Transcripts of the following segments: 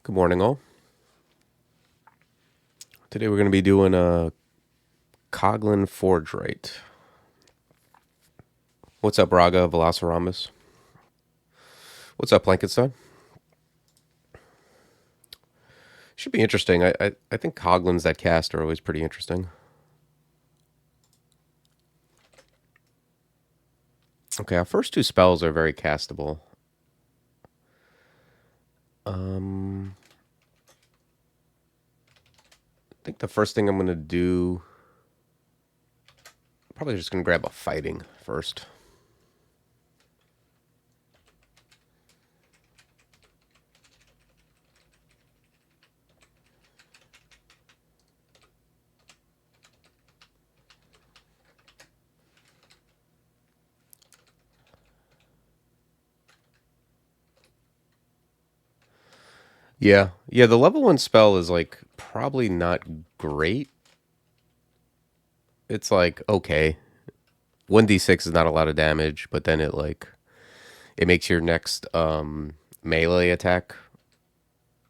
Good morning, all. Today we're going to be doing a Coglin Forgewright. What's up, Raga Velocirambus? What's up, Plankenstein? Should be interesting. I think Coglins that cast are always pretty interesting. Okay, our first two spells are very castable. I think the first thing I'm going to do, probably just going to grab a fighting first. Yeah, the level 1 spell is like probably not great. It's like okay. 1d6 is not a lot of damage, but then it makes your next melee attack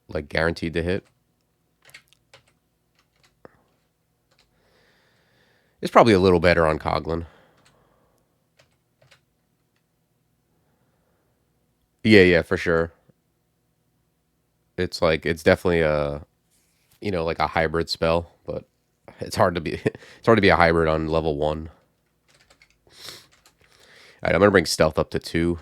like guaranteed to hit. It's probably a little better on Coglin. Yeah, for sure. It's definitely a like a hybrid spell, but it's hard to be it's hard to be a hybrid on level 1. All right, I'm gonna bring stealth up to 2.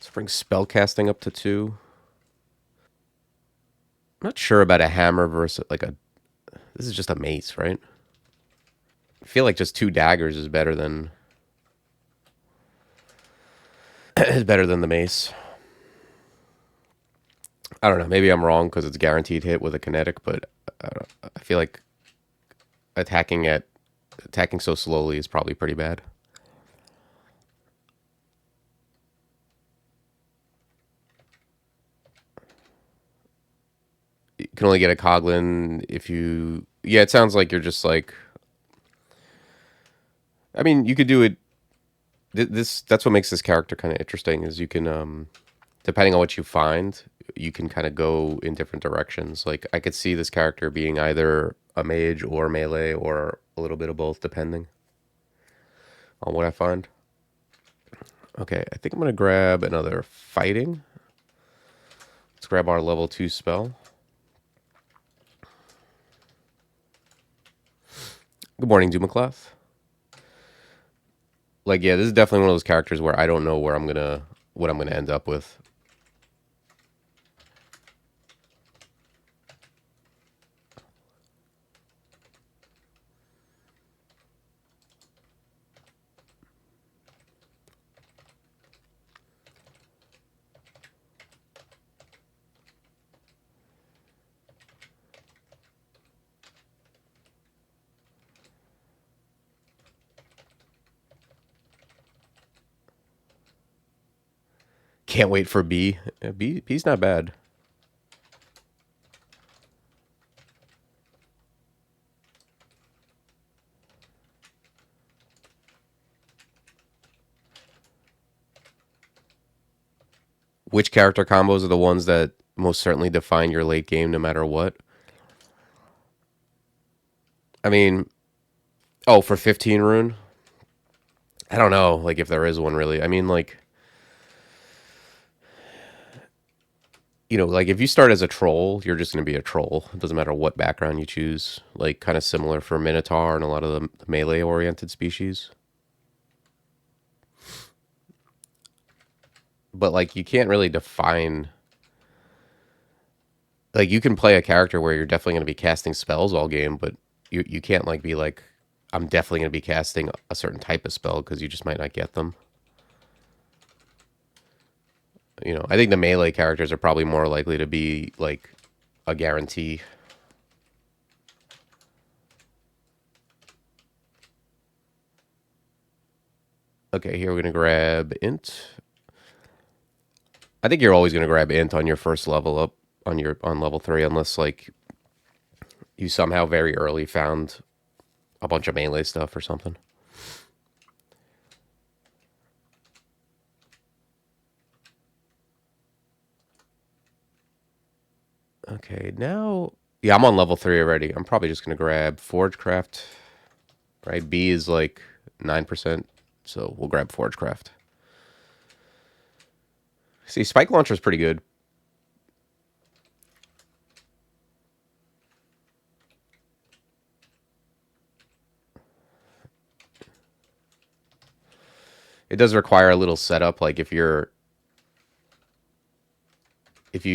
Let's bring spell casting up to 2. I'm not sure about a hammer versus like a. This is just a mace, right? I feel like just 2 daggers is better than is better than the mace. I don't know. Maybe I'm wrong because it's guaranteed hit with a kinetic, but I feel like attacking so slowly is probably pretty bad. You can only get a Coglin if you. Yeah, it sounds like you're just like. I mean, you could do it. This that's what makes this character kind of interesting is you can depending on what you find, you can kind of go in different directions. Like I could see this character being either a mage or melee or a little bit of both, depending on what I find. Okay, I think I'm gonna grab another fighting. Let's grab our level 2 spell. Good morning, Dumacloth. Like, yeah, this is definitely one of those characters where I don't know what I'm gonna end up with. Can't wait for B. Yeah, B's not bad. Which character combos are the ones that most certainly define your late game no matter what? I mean, oh, for 15 rune? I don't know, like if there is one really. I mean, like like if you start as a troll, you're just going to be a troll. It doesn't matter what background you choose. Like kind of similar for Minotaur and a lot of the melee oriented species. But like you can't really define like you can play a character where you're definitely going to be casting spells all game, but you can't like be like I'm definitely going to be casting a certain type of spell because you just might not get them. I think the melee characters are probably more likely to be like a guarantee. Okay, here we're gonna grab int. I think you're always going to grab int on your first level up on level 3 unless like you somehow very early found a bunch of melee stuff or something. Okay, now yeah, I'm on level 3 already. I'm probably just going to grab Forgecraft. Right? B is like 9%, so we'll grab Forgecraft. See, Spike Launcher is pretty good. It does require a little setup. Like if you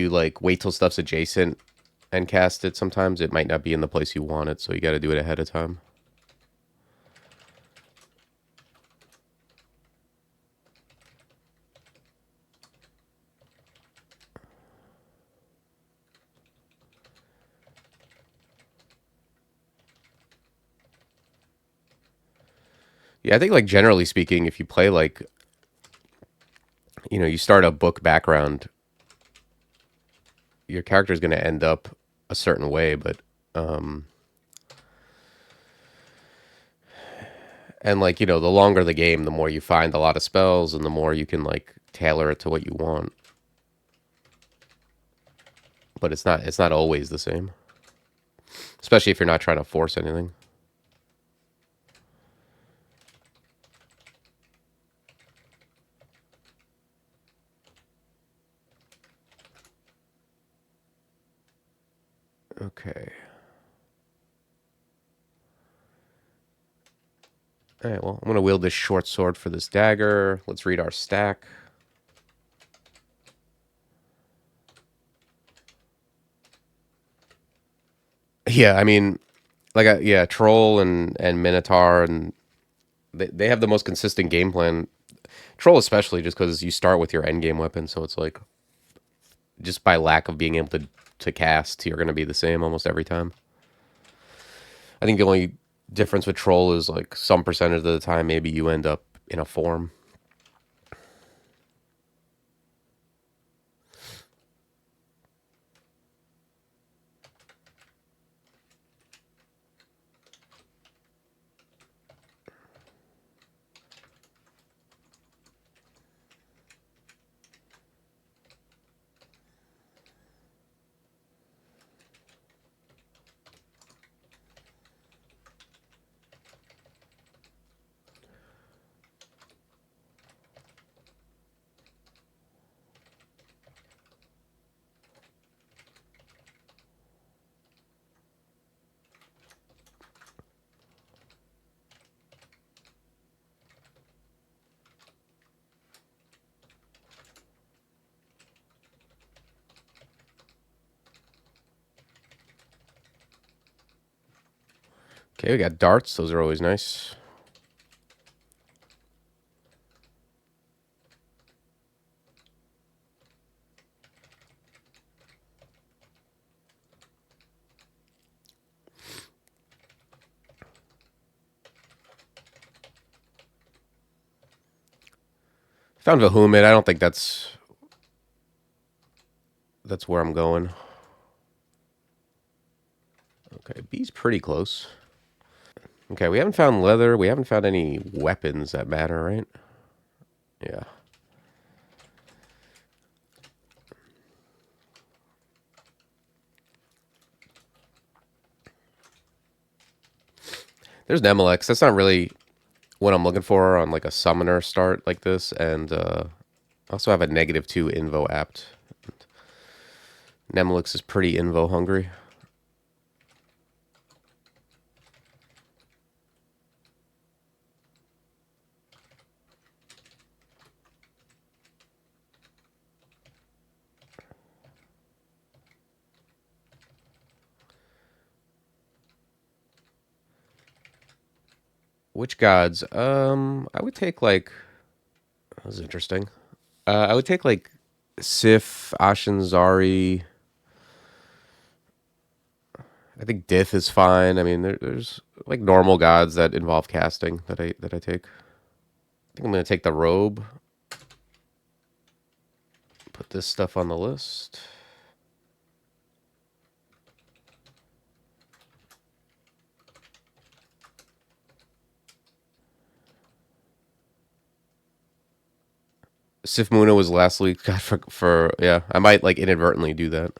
like wait till stuff's adjacent and cast it, sometimes it might not be in the place you want it, so you got to do it ahead of time. Yeah, I think like generally speaking, if you play like, you know, you start a book background, your character is going to end up a certain way, but and like, you know, the longer the game, the more you find a lot of spells and the more you can like tailor it to what you want. But it's not always the same. Especially if you're not trying to force anything. Okay. Alright, well, I'm going to wield this short sword for this dagger. Let's read our stack. Yeah, I mean, like, yeah, Troll and Minotaur, and they have the most consistent game plan. Troll especially, just because you start with your endgame weapon, so it's like, just by lack of being able to cast, you're going to be the same almost every time. I think the only difference with Troll is like some percentage of the time maybe you end up in a form. Okay, we got darts. Those are always nice. Found Vahumid. I don't think that's where I'm going. Okay, B's pretty close. Okay, we haven't found leather. We haven't found any weapons that matter, right? Yeah. There's Nemelex. That's not really what I'm looking for on like a summoner start like this. And I also have a -2 invo apt. Nemelex is pretty invo hungry. Which gods? I would take like. That was interesting. I would take like Sif, Ashen, Zari. I think Dith is fine. I mean, there's like normal gods that involve casting that I take. I think I'm gonna take the robe. Put this stuff on the list. Sif Muna was last week. God, for yeah, I might like inadvertently do that.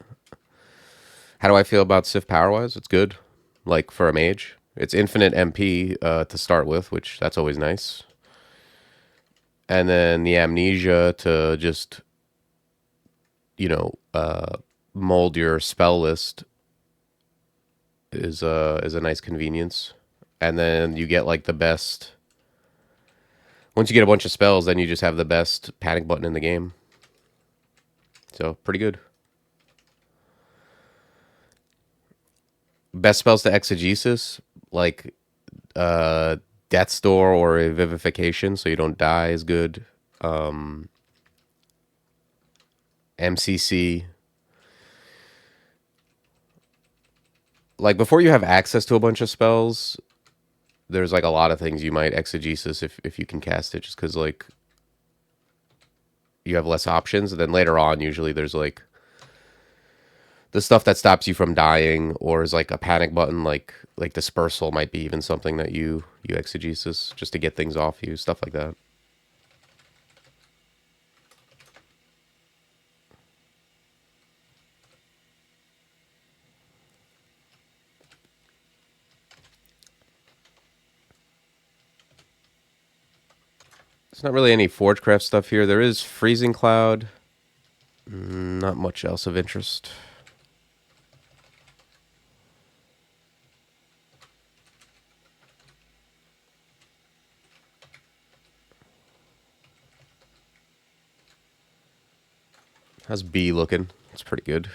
How do I feel about Sif power wise? It's good. Like for a mage, it's infinite MP to start with, which that's always nice. And then the amnesia to just mold your spell list is a nice convenience. And then you get like the best. Once you get a bunch of spells, then you just have the best panic button in the game. So pretty good. Best spells to exegesis, like Death's Door or a Vivification, so you don't die, is good. MCC. Like before you have access to a bunch of spells, there's like a lot of things you might exegesis if you can cast it, just because like you have less options. And then later on, usually there's like the stuff that stops you from dying, or is like a panic button, like dispersal might be even something that you exegesis just to get things off you, stuff like that. There's not really any Forgecraft stuff here. There is Freezing Cloud. Not much else of interest. How's B looking? It's pretty good.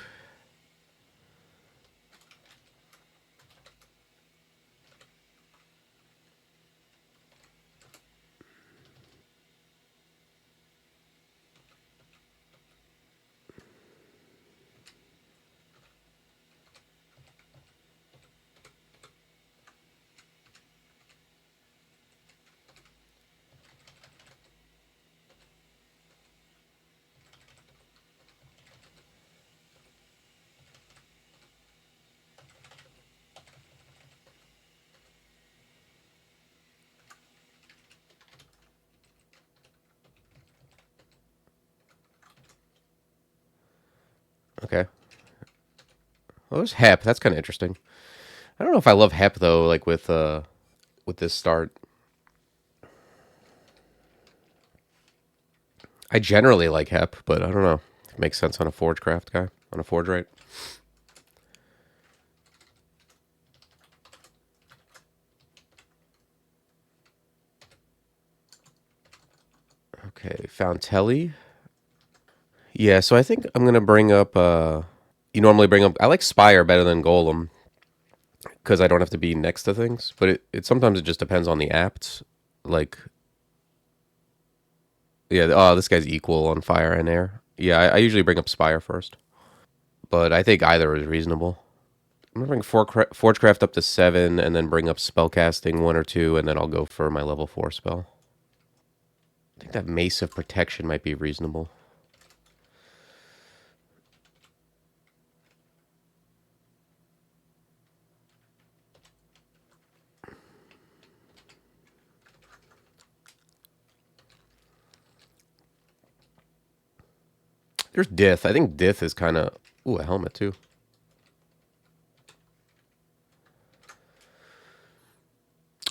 Okay. Well, there's Hep. That's kind of interesting. I don't know if I love Hep though. Like with this start, I generally like Hep, but I don't know. It makes sense on a Forgecraft guy, on a Forgewright. Okay, Fountelli. Yeah, so I think I'm gonna bring up. You normally bring up. I like Spire better than Golem because I don't have to be next to things. But it sometimes it just depends on the apts. Like, yeah. Oh, this guy's equal on fire and air. Yeah, I usually bring up Spire first, but I think either is reasonable. I'm gonna bring Forgecraft up to 7, and then bring up spellcasting 1 or 2, and then I'll go for my level 4 spell. I think that Mace of Protection might be reasonable. There's Dith. I think Dith is kind of... Ooh, a helmet, too.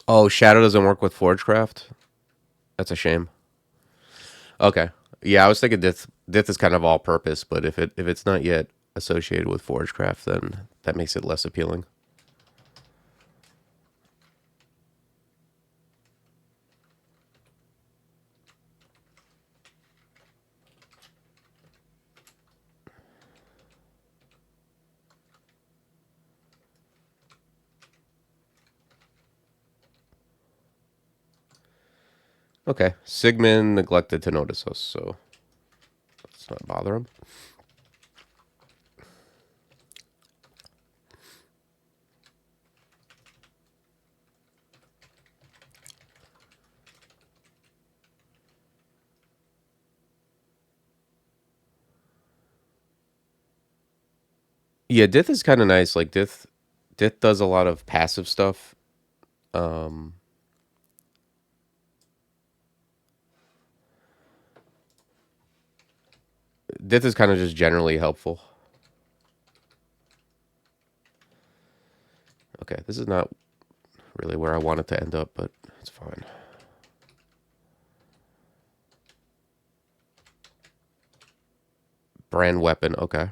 Oh, Shadow doesn't work with Forgecraft? That's a shame. Okay. Yeah, I was thinking Dith is kind of all-purpose, but if it's not yet associated with Forgecraft, then that makes it less appealing. Okay. Sigmund neglected to notice us, so let's not bother him. Yeah, Dith is kind of nice. Like Dith does a lot of passive stuff. Um, Dith is kind of just generally helpful. Okay, this is not really where I want it to end up, but it's fine. Brand weapon, okay.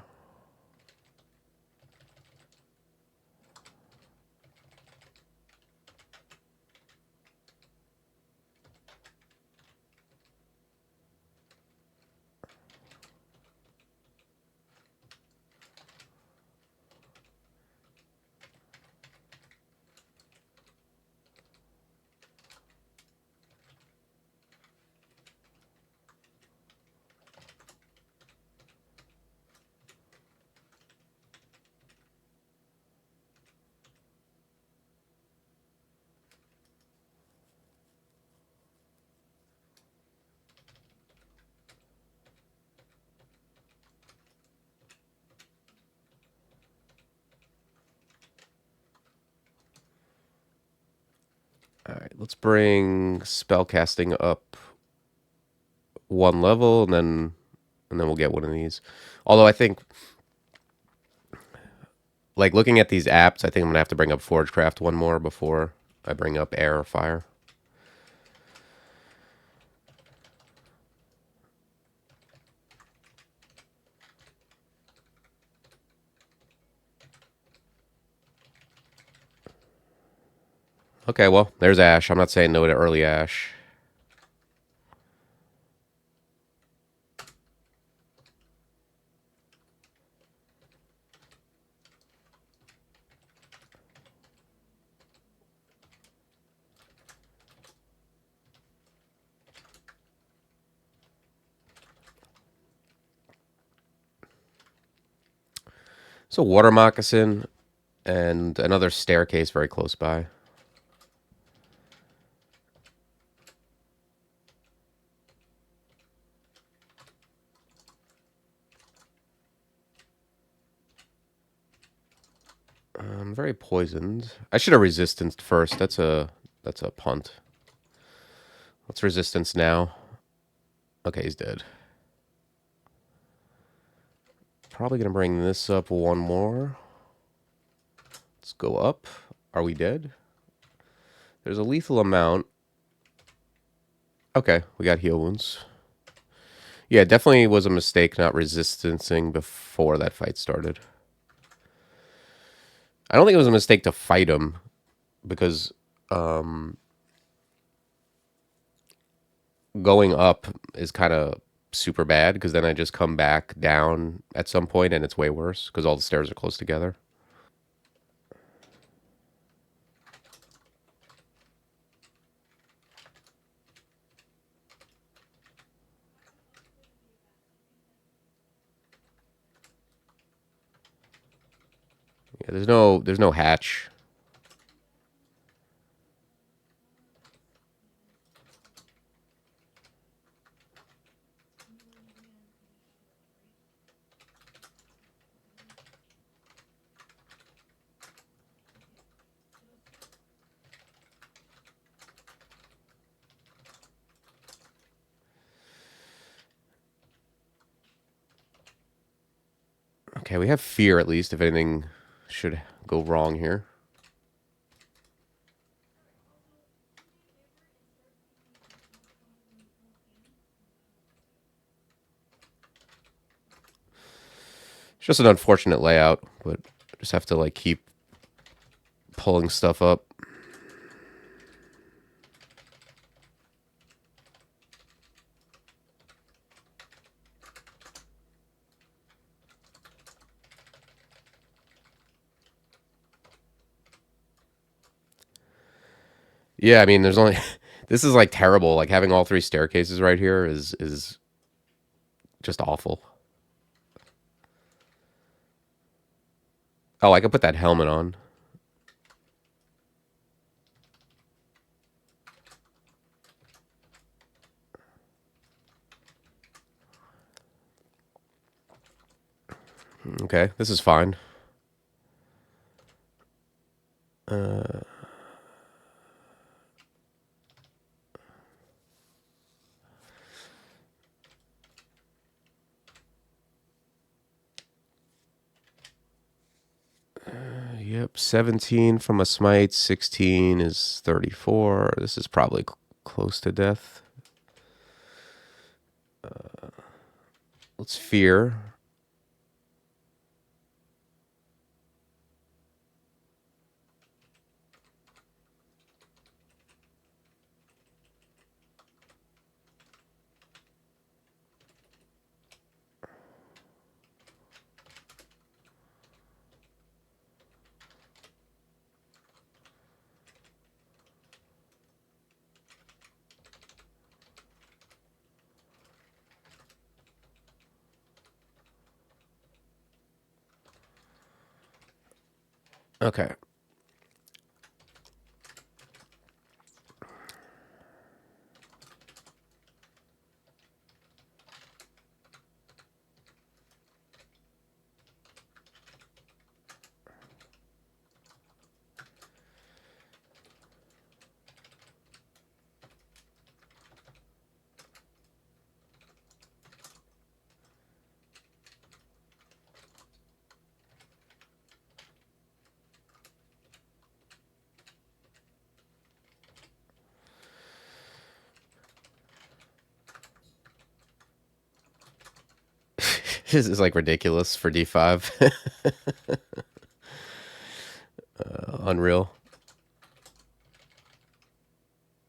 All right, let's bring spellcasting up one level, and then we'll get one of these. Although I think, like looking at these apps, I think I'm gonna have to bring up Forgecraft one more before I bring up air or fire. Okay, well, there's Ash. I'm not saying no to early Ash. So water moccasin and another staircase very close by. I'm very poisoned. I should have resistanced first. That's a punt. What's resistance now? Okay, he's dead. Probably gonna bring this up one more. Let's go up. Are we dead? There's a lethal amount. Okay, we got heal wounds. Yeah, it definitely was a mistake not resistancing before that fight started. I don't think it was a mistake to fight him because going up is kind of super bad because then I just come back down at some point and it's way worse because all the stairs are close together. Yeah, there's no hatch. Okay, we have fear at least if anything should go wrong here. It's just an unfortunate layout, but just have to like keep pulling stuff up. Yeah, I mean, there's only this is like terrible. Like having all three staircases right here is just awful. Oh, I could put that helmet on. Okay, this is fine. Yep, 17 from a smite, 16 is 34. This is probably close to death. Let's fear. Okay. This is like ridiculous for D5. Unreal.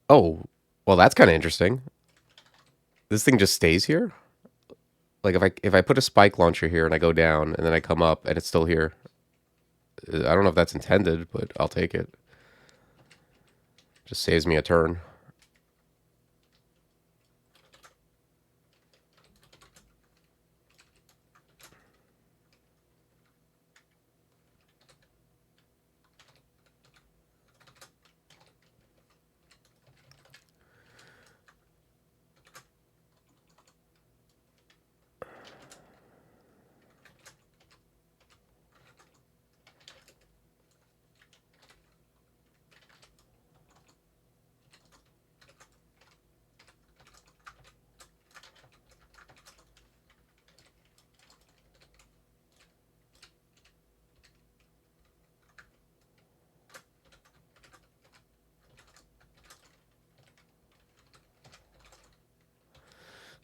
Oh, well, that's kind of interesting. This thing just stays here? Like if I put a spike launcher here and I go down and then I come up and it's still here. I don't know if that's intended, but I'll take it. Just saves me a turn.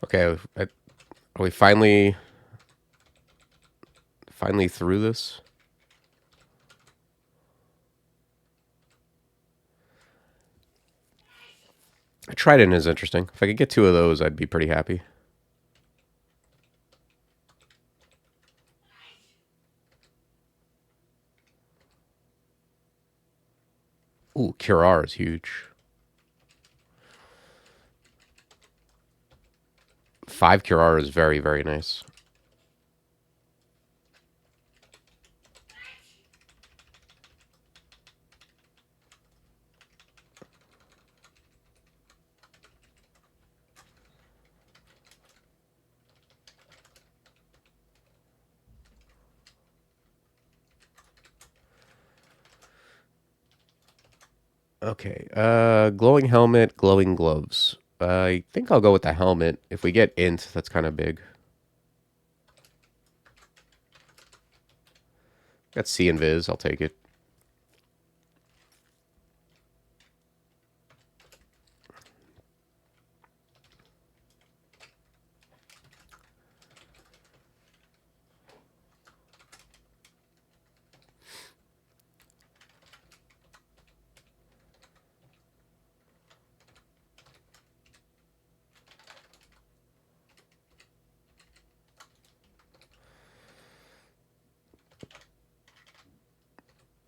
Okay, are we finally through this? A trident is interesting. If I could get 2 of those, I'd be pretty happy. Ooh, Curar is huge. 5 Curar is very, very nice. Okay, glowing helmet, glowing gloves. I think I'll go with the helmet. If we get int, that's kind of big. Got C and Viz, I'll take it.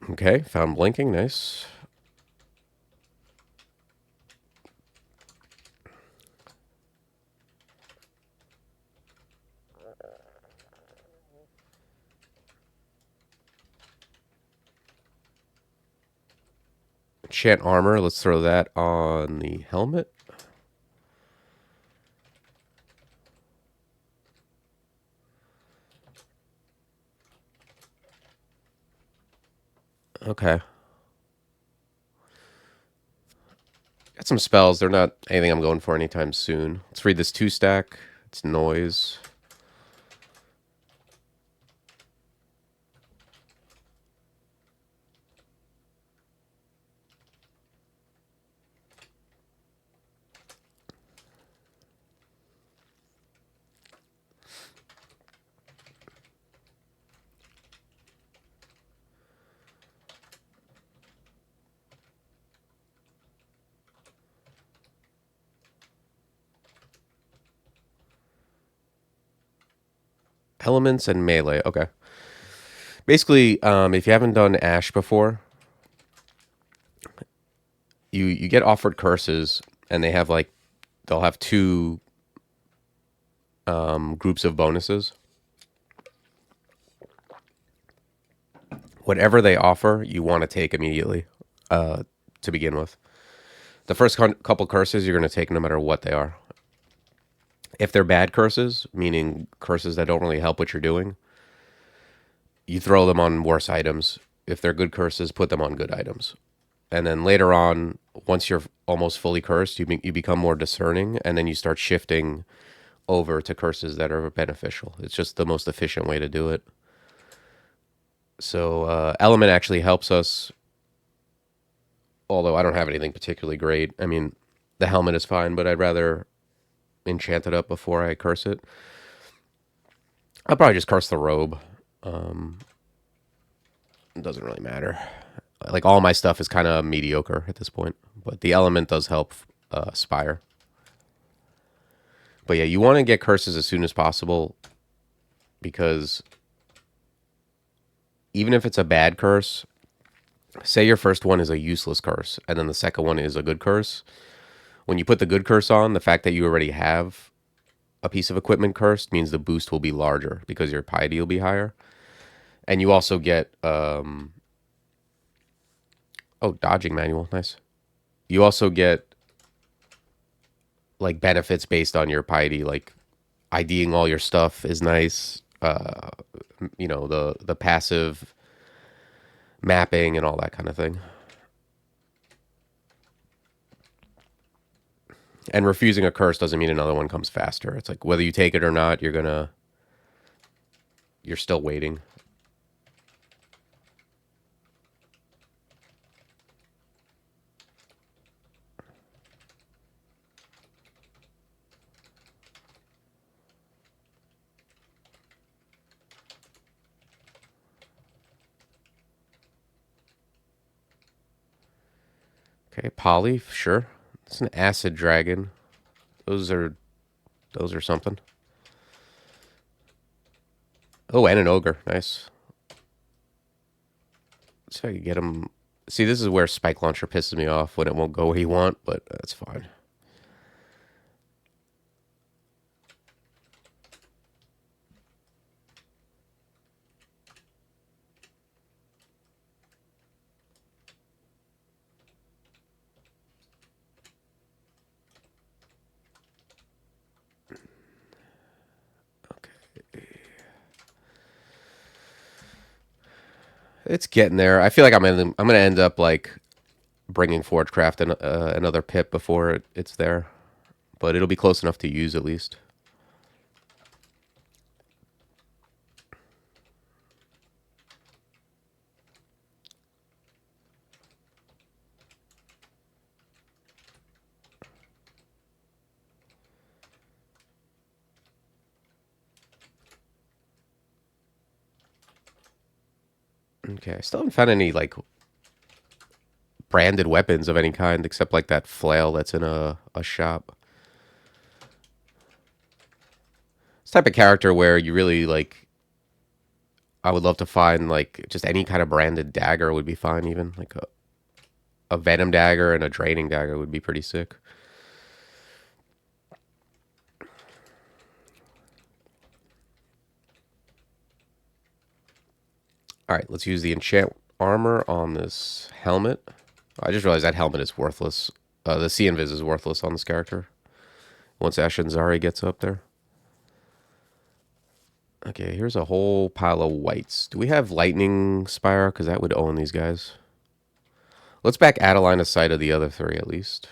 Okay, found blinking, nice. Enchant armor, let's throw that on the helmet. Okay. Got some spells. They're not anything I'm going for anytime soon. Let's read this 2-stack. It's noise. Elements and melee. Okay. Basically, if you haven't done Ash before, you get offered curses, and they'll have two groups of bonuses. Whatever they offer, you want to take immediately to begin with. The first couple curses you're going to take no matter what they are. If they're bad curses, meaning curses that don't really help what you're doing, you throw them on worse items. If they're good curses, put them on good items. And then later on, once you're almost fully cursed, you become more discerning, and then you start shifting over to curses that are beneficial. It's just the most efficient way to do it. So Element actually helps us, although I don't have anything particularly great. I mean, the helmet is fine, but I'd rather enchant it up before I curse it. I'll probably just curse the robe. It doesn't really matter. Like, all my stuff is kind of mediocre at this point, but the element does help spire. But yeah, you want to get curses as soon as possible, because even if it's a bad curse, say your first one is a useless curse, and then the second one is a good curse. When you put the good curse on, the fact that you already have a piece of equipment cursed means the boost will be larger because your piety will be higher. And you also get, oh, dodging manual, nice. You also get, like, benefits based on your piety, like IDing all your stuff is nice. You know, the passive mapping and all that kind of thing. And refusing a curse doesn't mean another one comes faster. It's like, whether you take it or not, you're still waiting. Okay, Poly, sure. It's an acid dragon. Those are something. Oh, and an ogre. Nice. Let's see if I can get him. See, this is where Spike Launcher pisses me off, when it won't go where you want, but that's fine. It's getting there. I feel like I'm gonna end up, like, bringing Forgecraft and another pip before it's there, but it'll be close enough to use at least. Okay, I still haven't found any, like, branded weapons of any kind, except, like, that flail that's in a shop. This type of character where you really, like, I would love to find, like, just any kind of branded dagger would be fine, even. Like, a venom dagger and a draining dagger would be pretty sick. Alright, let's use the enchant armor on this helmet. I just realized that helmet is worthless. The sea invis is worthless on this character once Ashinzari gets up there. Okay, here's a whole pile of whites. Do we have lightning spire? Because that would own these guys. Let's back add a line of sight of the other three at least.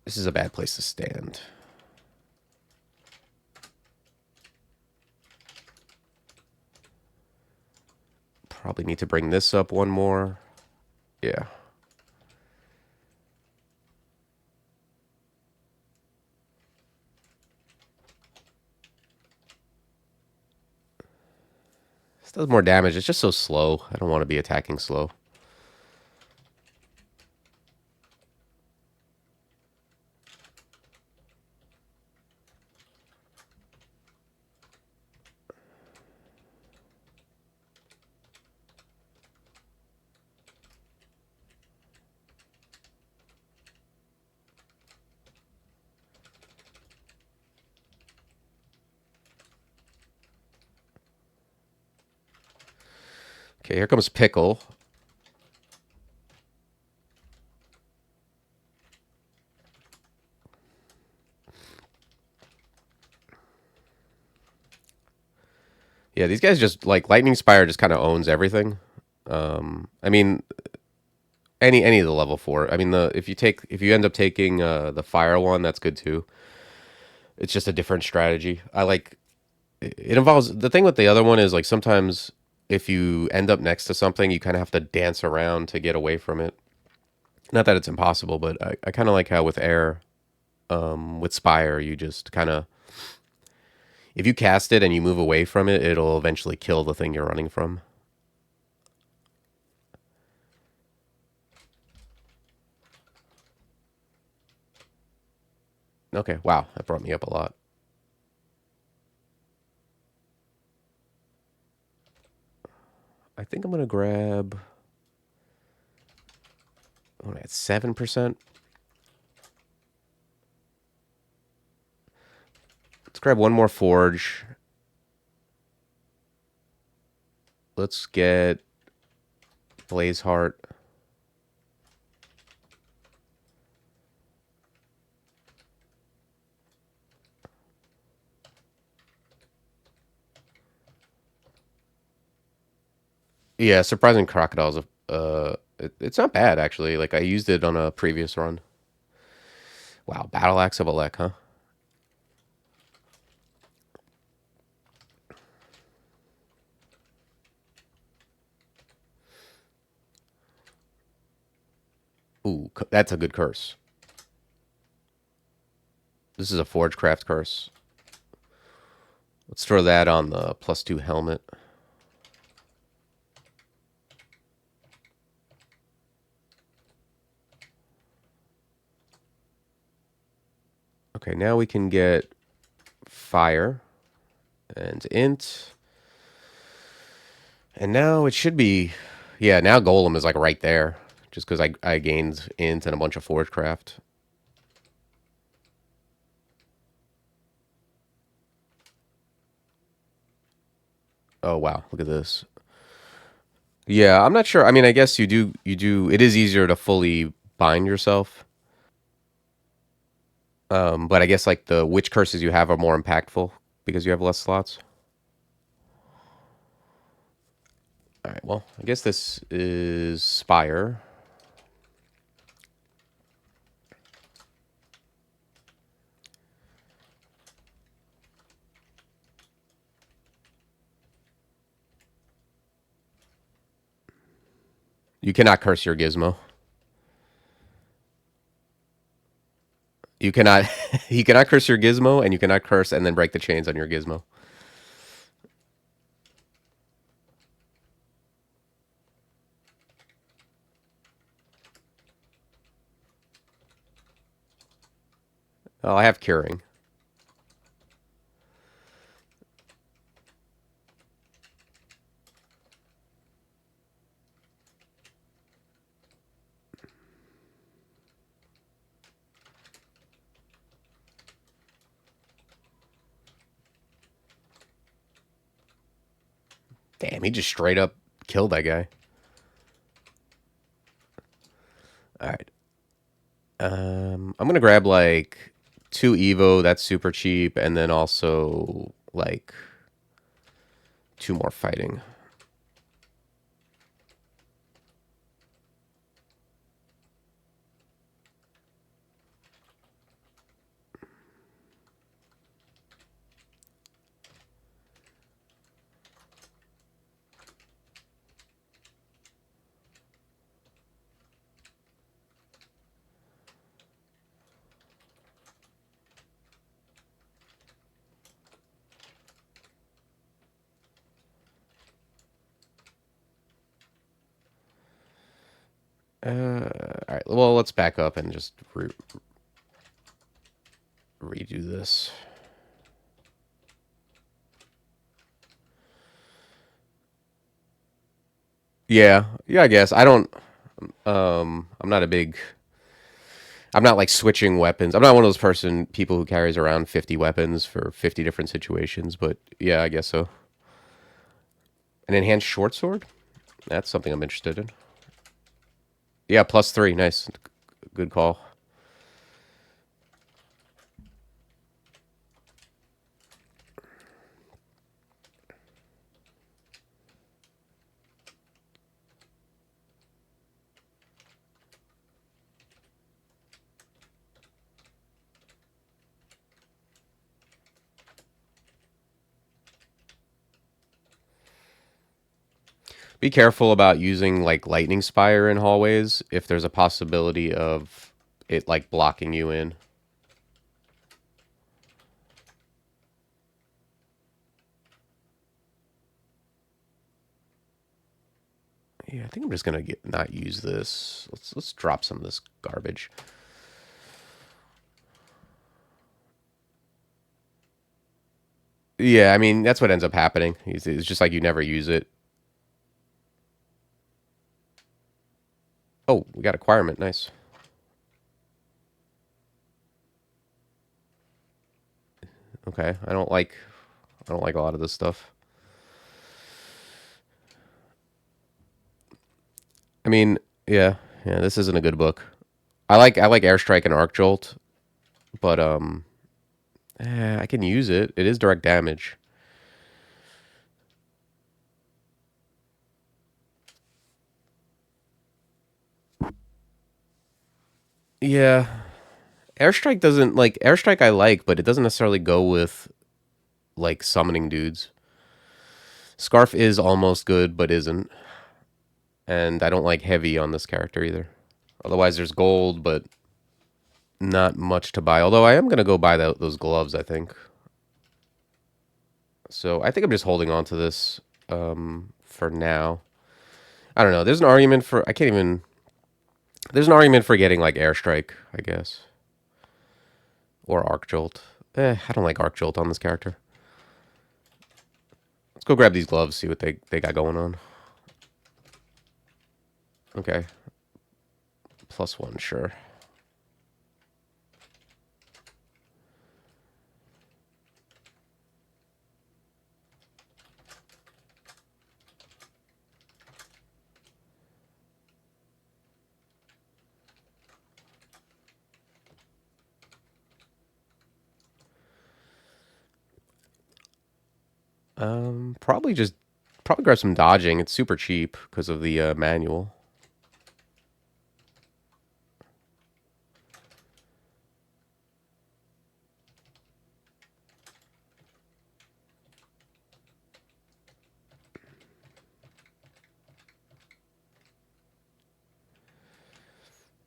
This is a bad place to stand. Probably need to bring this up one more. Yeah. This does more damage. It's just so slow. I don't want to be attacking slow. Okay, here comes Pickle. Yeah, these guys just like Lightning Spire just kind of owns everything. I mean, any of the level 4. I mean, the if you end up taking the fire one, that's good too. It's just a different strategy. I like it involves the thing with the other one is like sometimes if you end up next to something, you kind of have to dance around to get away from it. Not that it's impossible, but I kind of like how with air, with Spire, you just kind of if you cast it and you move away from it, it'll eventually kill the thing you're running from. Okay, wow, that brought me up a lot. I think I'm gonna grab. Oh, at 7%. Let's grab one more forge. Let's get Blaze Heart. Yeah, Surprising Crocodile's it's not bad actually. Like I used it on a previous run. Wow, Battle Axe of Alek, huh? Ooh, that's a good curse. This is a Forgecraft curse. Let's throw that on the +2 helmet. Okay, now we can get fire and int. And now it should be, yeah, now Golem is like right there. Just because I gained int and a bunch of Forgecraft. Oh wow, look at this. Yeah, I'm not sure. I mean, I guess you do it is easier to fully bind yourself. But I guess like the which curses you have are more impactful because you have less slots. All right, well, I guess this is Spire. You cannot curse your Gizmo. You cannot you cannot curse your Gizmo, and you cannot curse and then break the chains on your Gizmo. Oh, I have curing. Damn, he just straight up killed that guy. All right. I'm gonna grab like 2 Evo. That's super cheap, and then also like 2 more fighting. All right. Well, let's back up and just redo this. Yeah. Yeah, I guess. I don't I'm not a big I'm not like switching weapons. I'm not one of those people who carries around 50 weapons for 50 different situations, but yeah, I guess so. An enhanced short sword? That's something I'm interested in. Yeah, +3. Nice. Good call. Be careful about using like lightning spire in hallways if there's a possibility of it like blocking you in. Yeah, I think I'm just gonna not use this. Let's drop some of this garbage. Yeah, I mean that's what ends up happening. It's just like you never use it. Oh, we got acquirement. Nice. Okay, I don't like a lot of this stuff. I mean, yeah, yeah, this isn't a good book. I like airstrike and arc jolt, but I can use it. It is direct damage. Yeah, airstrike doesn't like airstrike. I like, but it doesn't necessarily go with like summoning dudes. Scarf is almost good, but isn't. And I don't like heavy on this character either. Otherwise, there's gold, but not much to buy. Although I am gonna go buy those gloves. I think. So I think I'm just holding on to this for now. I don't know. There's an argument for I can't even. There's an argument for getting like airstrike, I guess, or arc jolt. I don't like arc jolt on this character. Let's go grab these gloves, see what they got going on. Okay, +1, sure. Probably grab some dodging. It's super cheap because of the manual.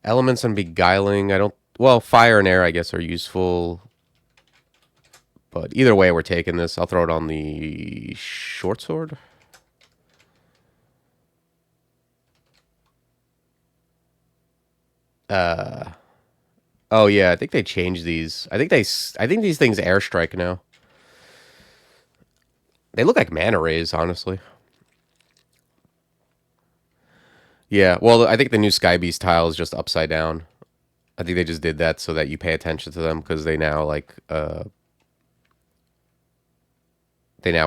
Elements and beguiling. I don't. Well, fire and air, I guess, are useful. But either way, we're taking this. I'll throw it on the short sword. Oh yeah, I think they changed these. I think these things airstrike now. They look like mana rays, honestly. Yeah, well, I think the new Sky Beast tile is just upside down. I think they just did that so that you pay attention to them because they now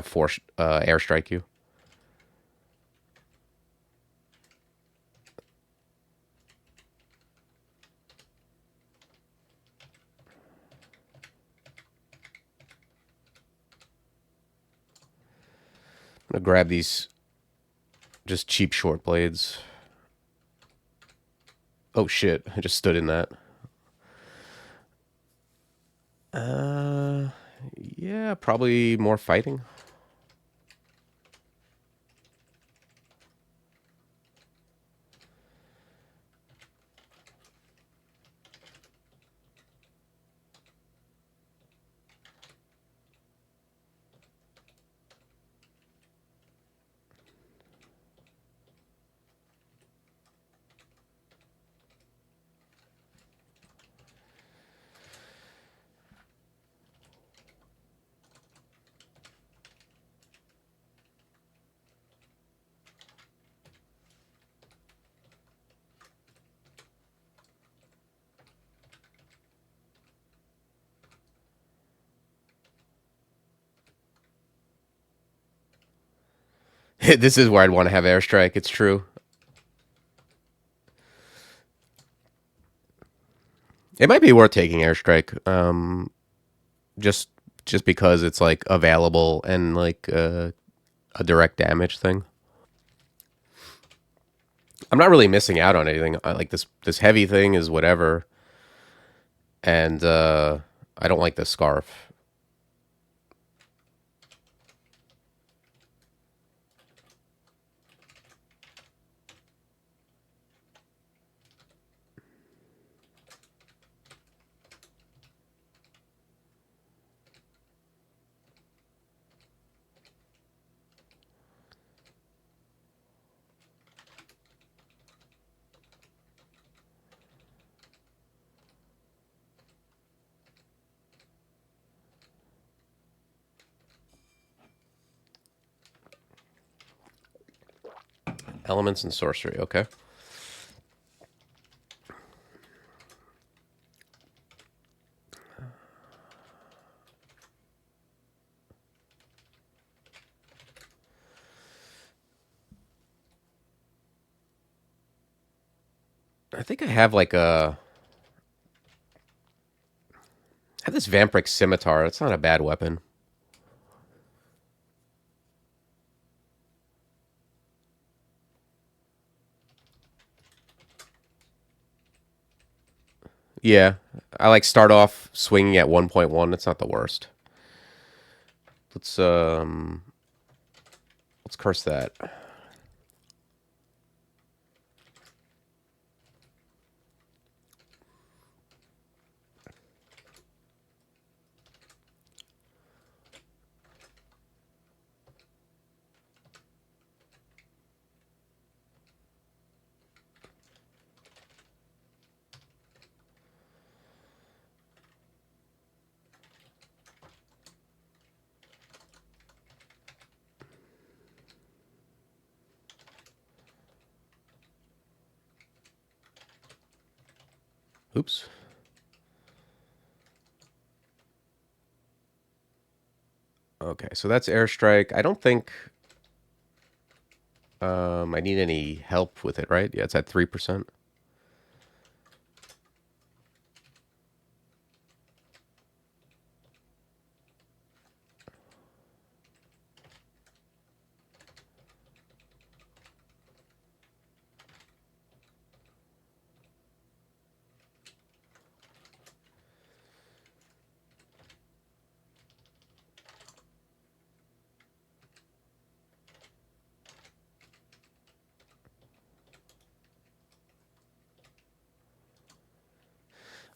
force airstrike you. I'm gonna grab these just cheap short blades. Oh shit! I just stood in that. Uh, yeah, probably more fighting. This is where I'd want to have airstrike. It's true. It might be worth taking airstrike. Just because it's like available and like a direct damage thing. I'm not really missing out on anything. I like this heavy thing is whatever, and I don't like the scarf. Elements and sorcery. Okay. I think I have like I have this Vampiric Scimitar. It's not a bad weapon. Yeah, I like start off swinging at 1.1. It's not the worst. Let's curse that. Oops. Okay, so that's airstrike. I don't think I need any help with it, right? Yeah, it's at 3%.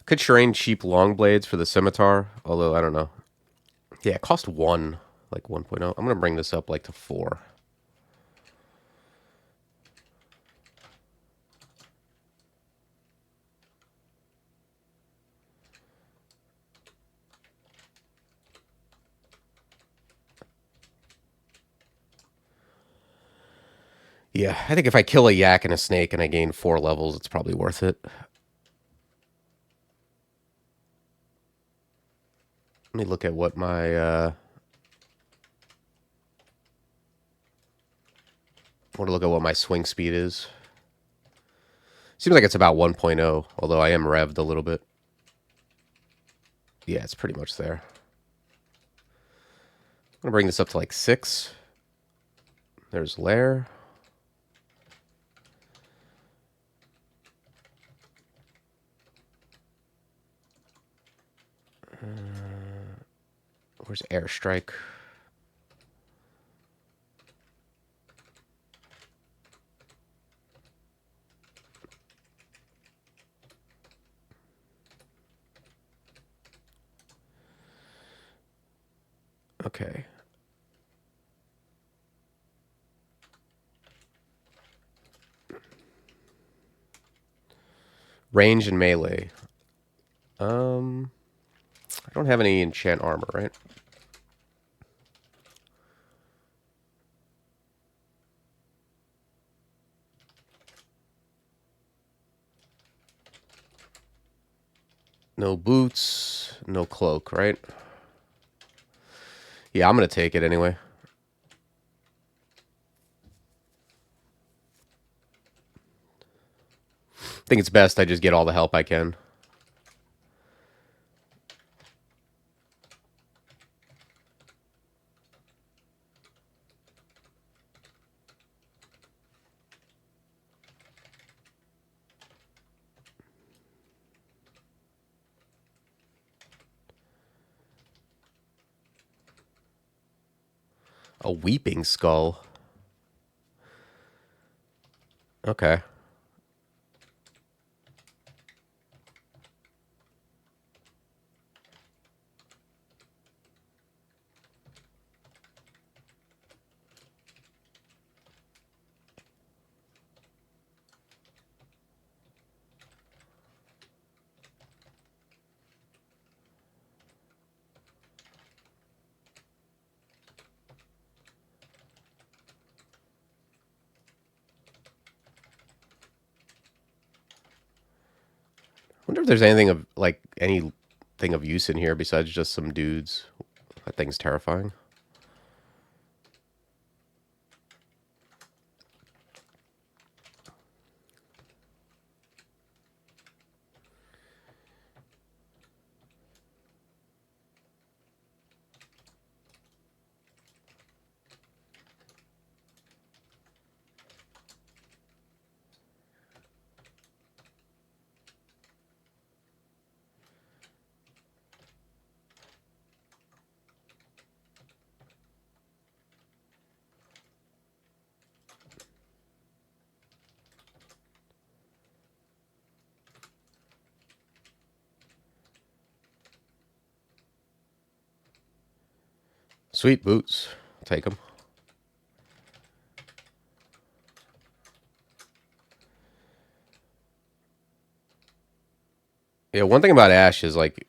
Could train cheap long blades for the scimitar, although I don't know. Yeah, it cost 1, like 1.0. I'm gonna bring this up like to 4. Yeah, I think if I kill a yak and a snake and I gain 4 levels, it's probably worth it. Let me look at what my I want to look at what my swing speed is. Seems like it's about 1.0, although I am revved a little bit. Yeah, it's pretty much there. I'm gonna bring this up to like 6. There's Lair. Where's airstrike? Okay. Range and melee. I don't have any enchant armor, right? No boots, no cloak, right? Yeah, I'm gonna take it anyway. think it's best I just get all the help I can. A weeping skull. Okay. Wonder if there's anything of like anything of use in here besides just some dudes. That thing's terrifying. Sweet boots. Take them. Yeah, one thing about Ash is like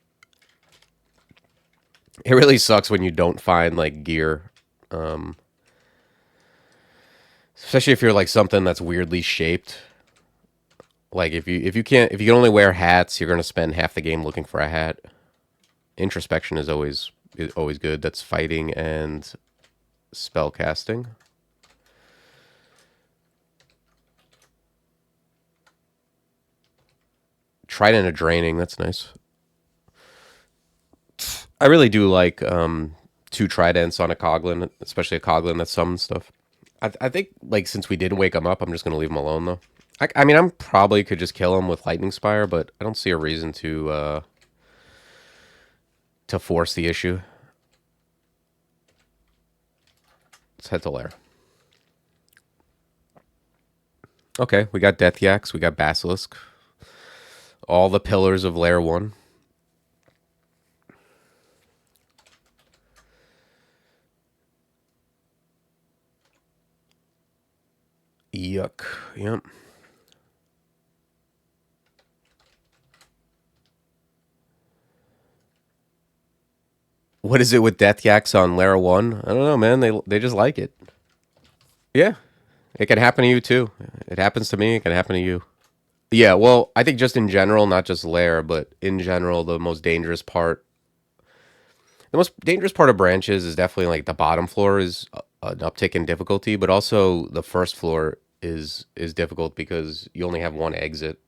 it really sucks when you don't find like gear. Especially if you're like something that's weirdly shaped. Like if you can only wear hats, you're gonna spend half the game looking for a hat. Introspection is always good. That's fighting and spell casting. Trident of draining, that's nice. I really do like two tridents on a Coglin, especially a Coglin that summons stuff. I think like since we didn't wake him up, I'm just gonna leave him alone though. I mean, I'm probably could just kill him with lightning spire, but I don't see a reason to force the issue. Let's head to Lair. Okay, we got Death Yaks, we got Basilisk. All the pillars of Lair 1. Yuck. Yep. What is it with Death Yaks on Lair 1? I don't know, man. They just like it. Yeah. It can happen to you too. It happens to me, it can happen to you. Yeah, well, I think just in general, not just Lair, but in general, the most dangerous part of branches is definitely like the bottom floor is an uptick in difficulty, but also the first floor is difficult because you only have one exit.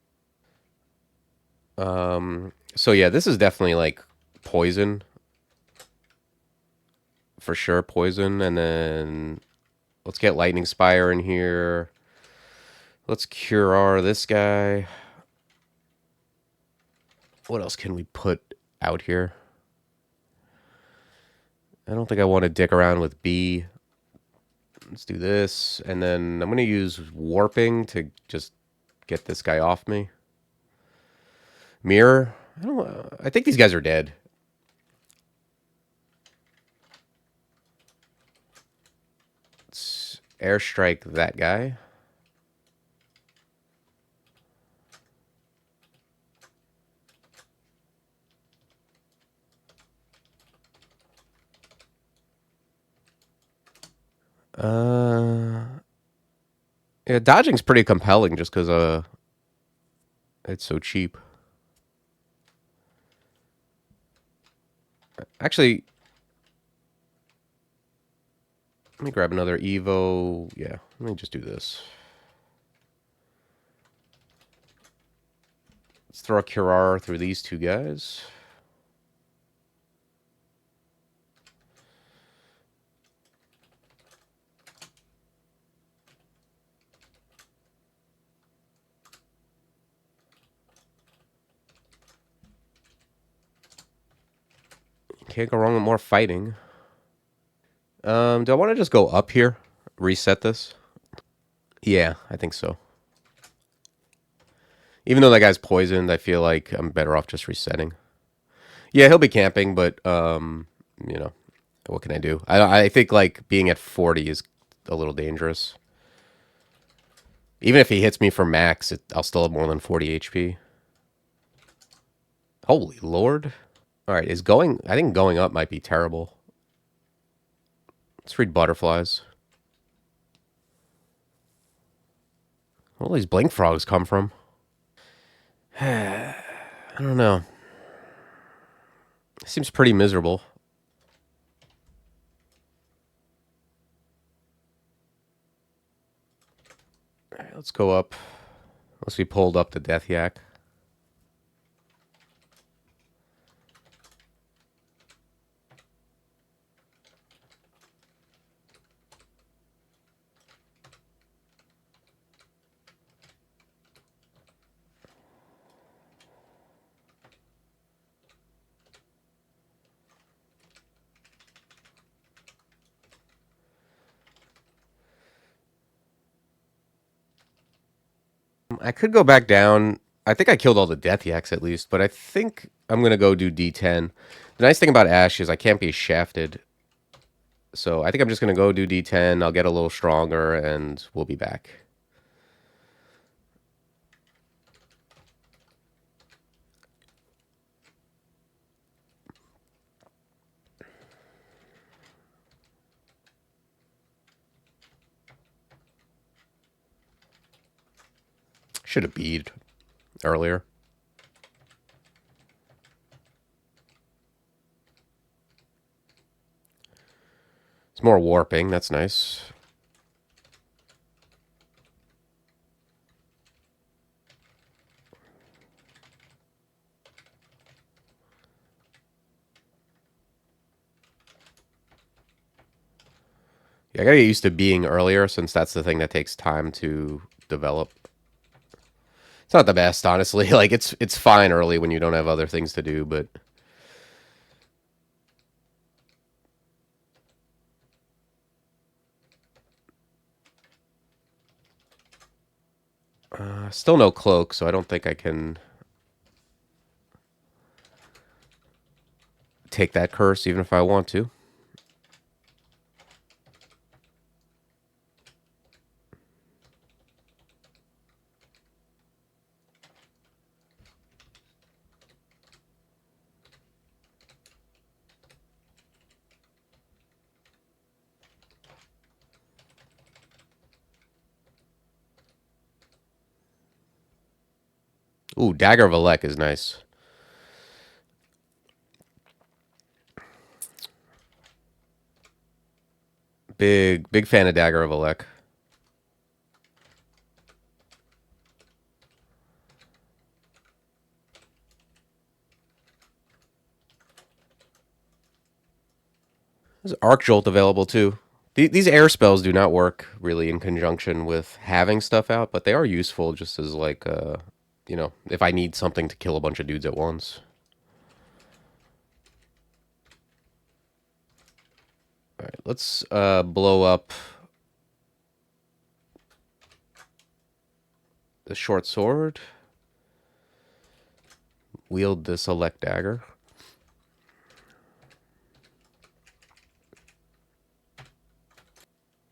So yeah, this is definitely like poison for sure, poison, and then let's get lightning spire in here. Let's cure this guy. What else can we put out here? I don't think I want to dick around with B. Let's do this, and then I'm going to use warping to just get this guy off me. Mirror. I don't know. I think these guys are dead. Let's airstrike that guy. Yeah, dodging's pretty compelling just because it's so cheap. Actually, let me grab another Evo. Yeah, let me just do this. Let's throw a Curar through these two guys. Can't go wrong with more fighting. Do I want to just go up here? Reset this? Yeah, I think so. Even though that guy's poisoned, I feel like I'm better off just resetting. Yeah, he'll be camping, but you know, what can I do? I think like being at 40 is a little dangerous. Even if he hits me for max, I'll still have more than 40 HP. Holy lord. Alright, I think going up might be terrible. Let's read butterflies. Where all these blink frogs come from? I don't know. It seems pretty miserable. Alright, let's go up. Unless we pulled up the death yak. I could go back down. I think I killed all the death yaks at least, but I think I'm going to go do D10. The nice thing about Ash is I can't be shafted. So I think I'm just going to go do D10. I'll get a little stronger, and we'll be back. Should have bead earlier. It's more warping. That's nice. Yeah, I gotta get used to being earlier since that's the thing that takes time to develop. It's not the best, honestly. Like it's fine early when you don't have other things to do, but still no cloak, so I don't think I can take that curse even if I want to. Ooh, Dagger of Alek is nice. Big fan of Dagger of Alek. There's Arc Jolt available too. These air spells do not work really in conjunction with having stuff out, but they are useful just as like, you know, if I need something to kill a bunch of dudes at once. All right, let's blow up the short sword. Wield the select dagger.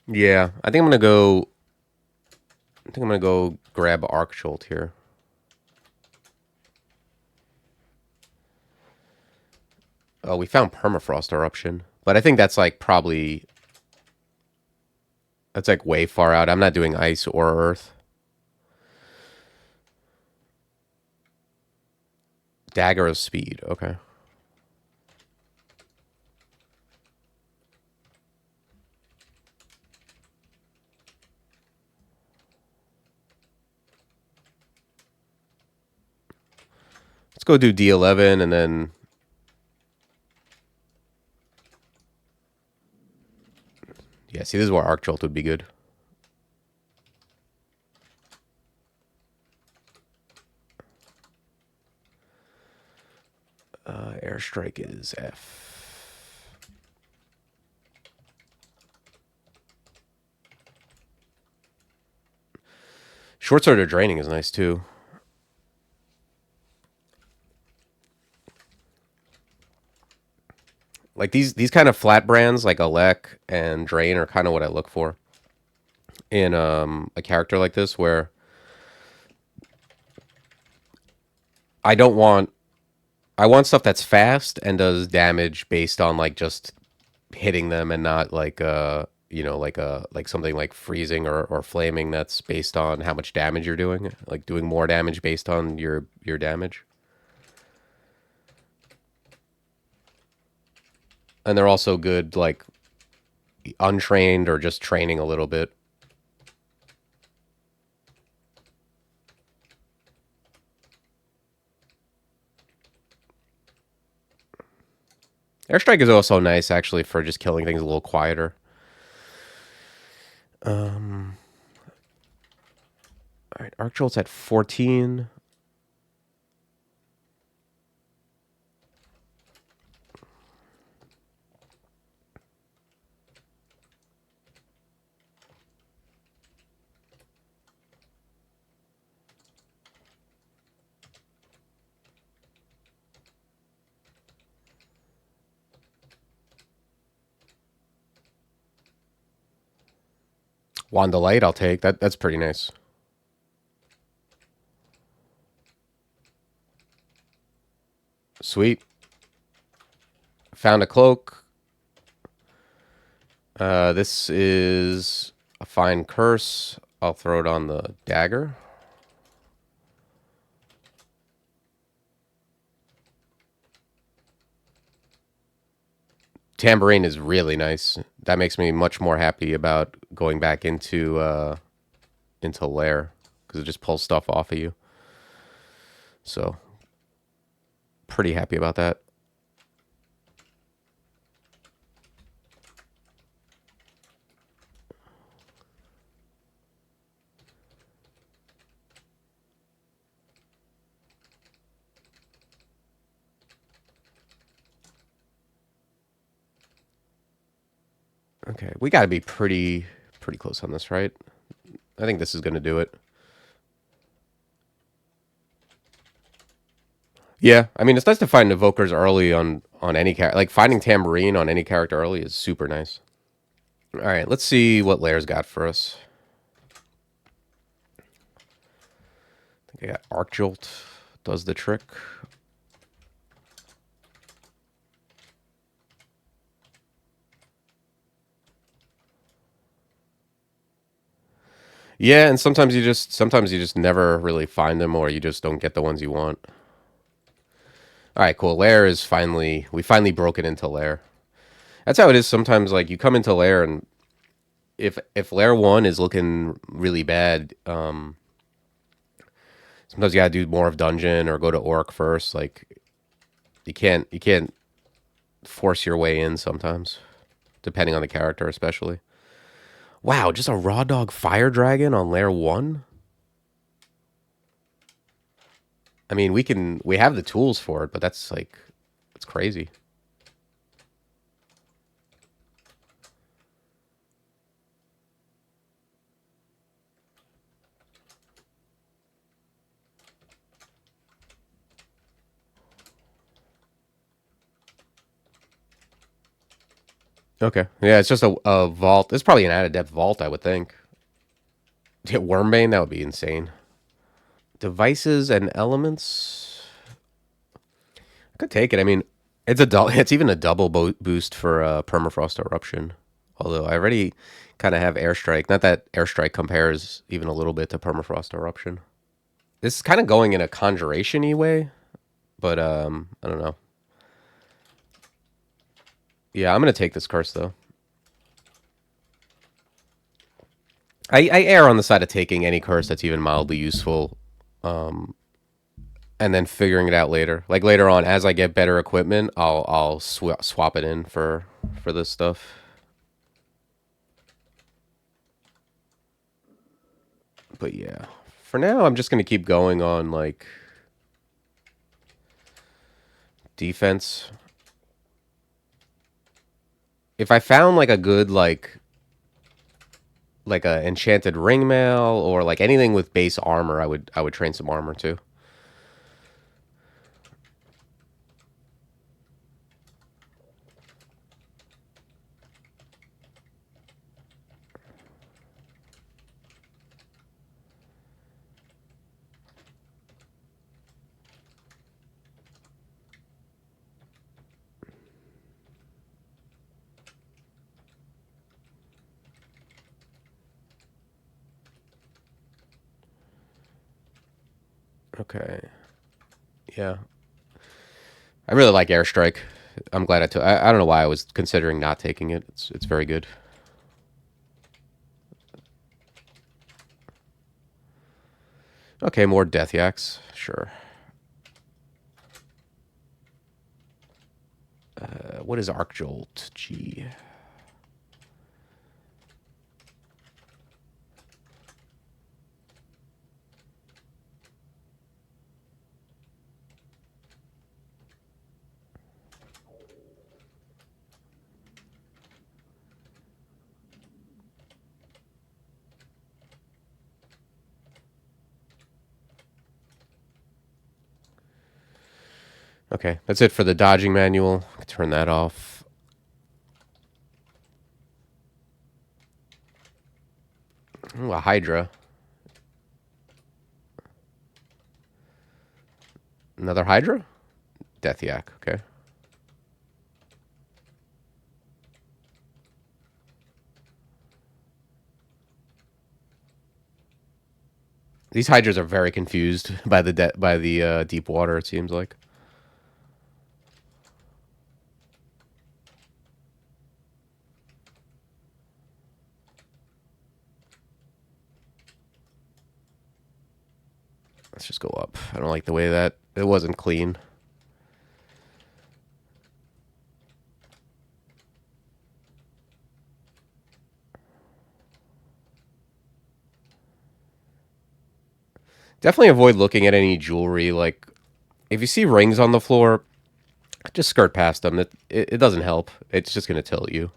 Yeah, I think I'm gonna go. I think I'm gonna go grab Arc Jolt here. Oh, we found Permafrost Eruption, but I think that's like probably that's like way far out. I'm not doing Ice or Earth. Dagger of Speed. Okay. Let's go do D11 and then... Yeah, see, this is where Arc Jolt would be good. Airstrike is F. Short Sword or Draining is nice, too. Like, these kind of flat brands, like Alec and Drain, are kind of what I look for in a character like this, where I want stuff that's fast and does damage based on, like, just hitting them, and not like you know, like something like freezing or flaming that's based on how much damage you're doing, like doing more damage based on your damage. And they're also good, like, untrained or just training a little bit. Airstrike is also nice, actually, for just killing things a little quieter. Alright, Arc Jolt's at 14. Wand of Light, I'll take. That's pretty nice. Sweet. Found a cloak. This is a fine curse. I'll throw it on the dagger. Tambourine is really nice. That makes me much more happy about going back into Lair, because it just pulls stuff off of you. So, pretty happy about that. Okay, we got to be pretty close on this, right? I think this is going to do it. Yeah, I mean, it's nice to find evokers early on any character. Like, finding Tambourine on any character early is super nice. All right, let's see what Lair's got for us. I think I got Arc Jolt. Does the trick. Yeah, and sometimes you just never really find them, or you just don't get the ones you want. All right, cool. Lair is we finally broke it into Lair. That's how it is sometimes. Like, you come into Lair, and if Lair 1 is looking really bad, sometimes you gotta do more of dungeon or go to Orc first. Like, you can't force your way in sometimes, depending on the character, especially. Wow, just a raw dog fire dragon on Lair 1? I mean, we have the tools for it, but that's crazy. Okay. Yeah, it's just a vault. It's probably an added depth vault, I would think. Hit Wormbane, that would be insane. Devices and elements. I could take it. I mean, it's even a double boost for Permafrost Eruption. Although I already kind of have Airstrike. Not that Airstrike compares even a little bit to Permafrost Eruption. This is kind of going in a conjuration-y way, but I don't know. Yeah, I'm gonna take this curse though. I err on the side of taking any curse that's even mildly useful. And and then figuring it out later. Like later on, as I get better equipment, I'll swap it in for this stuff. But yeah, for now, I'm just gonna keep going on like defense. If I found like a good like a enchanted ringmail or like anything with base armor, I would train some armor too. Okay. Yeah. I really like airstrike. I'm glad I took. I don't know why I was considering not taking it. It's very good. Okay, more death yaks. Sure. What is arc jolt? G. Okay, that's it for the dodging manual. Turn that off. Ooh, a Hydra. Another Hydra? Death yak, okay. These Hydras are very confused by the deep water, it seems like. Let's just go up. I don't like the way that it wasn't clean. Definitely avoid looking at any jewelry. Like, if you see rings on the floor, just skirt past them. It doesn't help. It's just going to tilt you.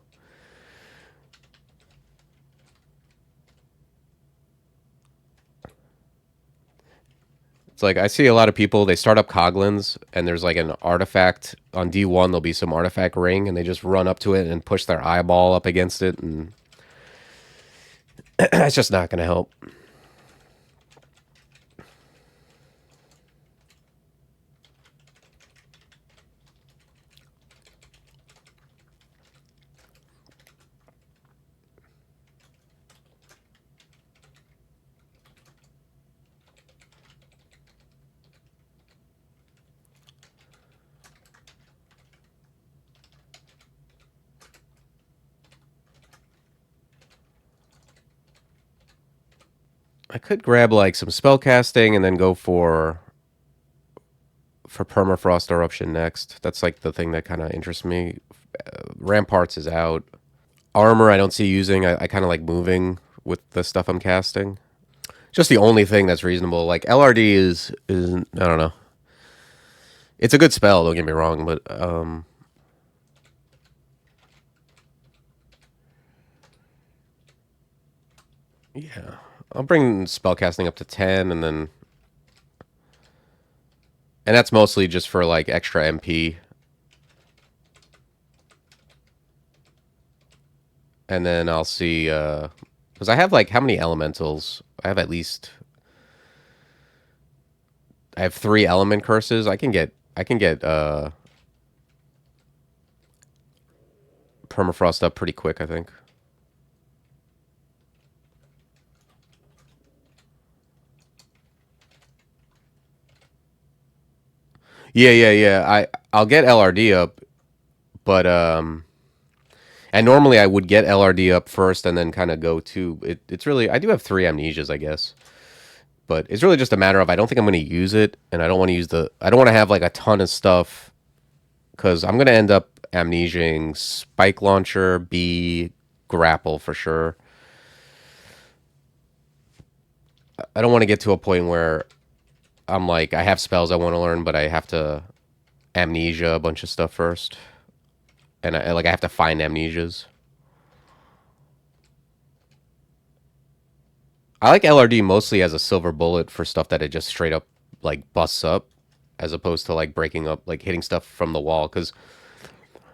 It's like, I see a lot of people, they start up Coglins, and there's like an artifact. On D1, there'll be some artifact ring, and they just run up to it and push their eyeball up against it, and it's just not going to help. I could grab like some spell casting and then go for permafrost eruption next. That's like the thing that kind of interests me. Ramparts is out. Armor I don't see using. I kind of like moving with the stuff I'm casting. Just the only thing that's reasonable. Like LRD is I don't know. It's a good spell, don't get me wrong, but yeah. I'll bring spellcasting up to 10 and that's mostly just for like extra MP. And then I'll see because I have like how many elementals? I have at least I have 3 element curses. I can get permafrost up pretty quick, I think. Yeah. I'll get LRD up, but and normally I would get LRD up first and then kind of go to it's really I do have 3 amnesias, I guess. But it's really just a matter of I don't think I'm going to use it, and I don't want to use the. I don't want to have like a ton of stuff because I'm going to end up amnesiaing spike launcher, B, grapple for sure. I don't want to get to a point where I'm like I have spells I want to learn, but I have to amnesia a bunch of stuff first, and I have to find amnesias. I like LRD mostly as a silver bullet for stuff that it just straight up like busts up, as opposed to like breaking up, like hitting stuff from the wall. Because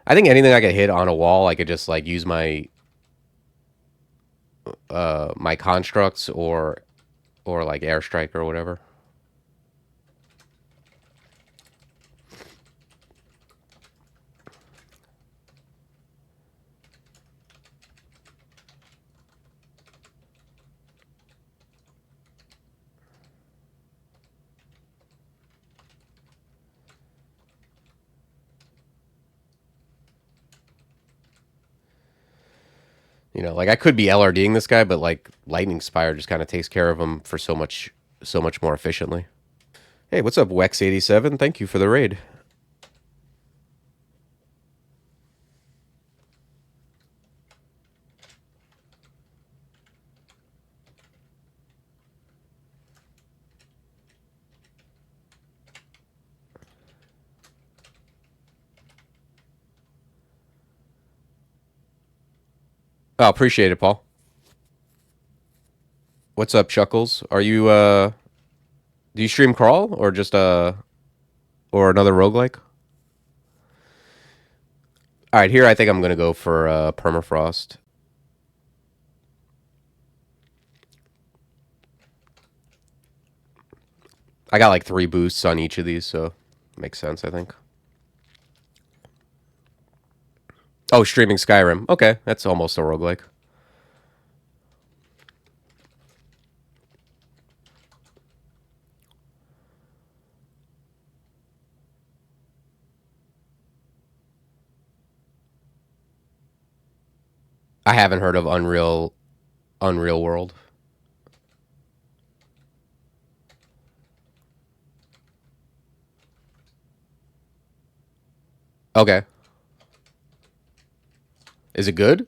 I think anything I could hit on a wall, I could just like use my my constructs or like airstrike or whatever. You know, like I could be LRDing this guy, but like Lightning Spire just kind of takes care of him for so much more efficiently. Hey, what's up, Wex87? Thank you for the raid. Oh, appreciate it, Paul. What's up, Chuckles? Are you do you stream Crawl or just or another roguelike? All right, here I think I'm gonna go for Permafrost. I got like 3 boosts on each of these, so makes sense, I think. Oh, streaming Skyrim. Okay, that's almost a roguelike. I haven't heard of Unreal World. Okay. Is it good?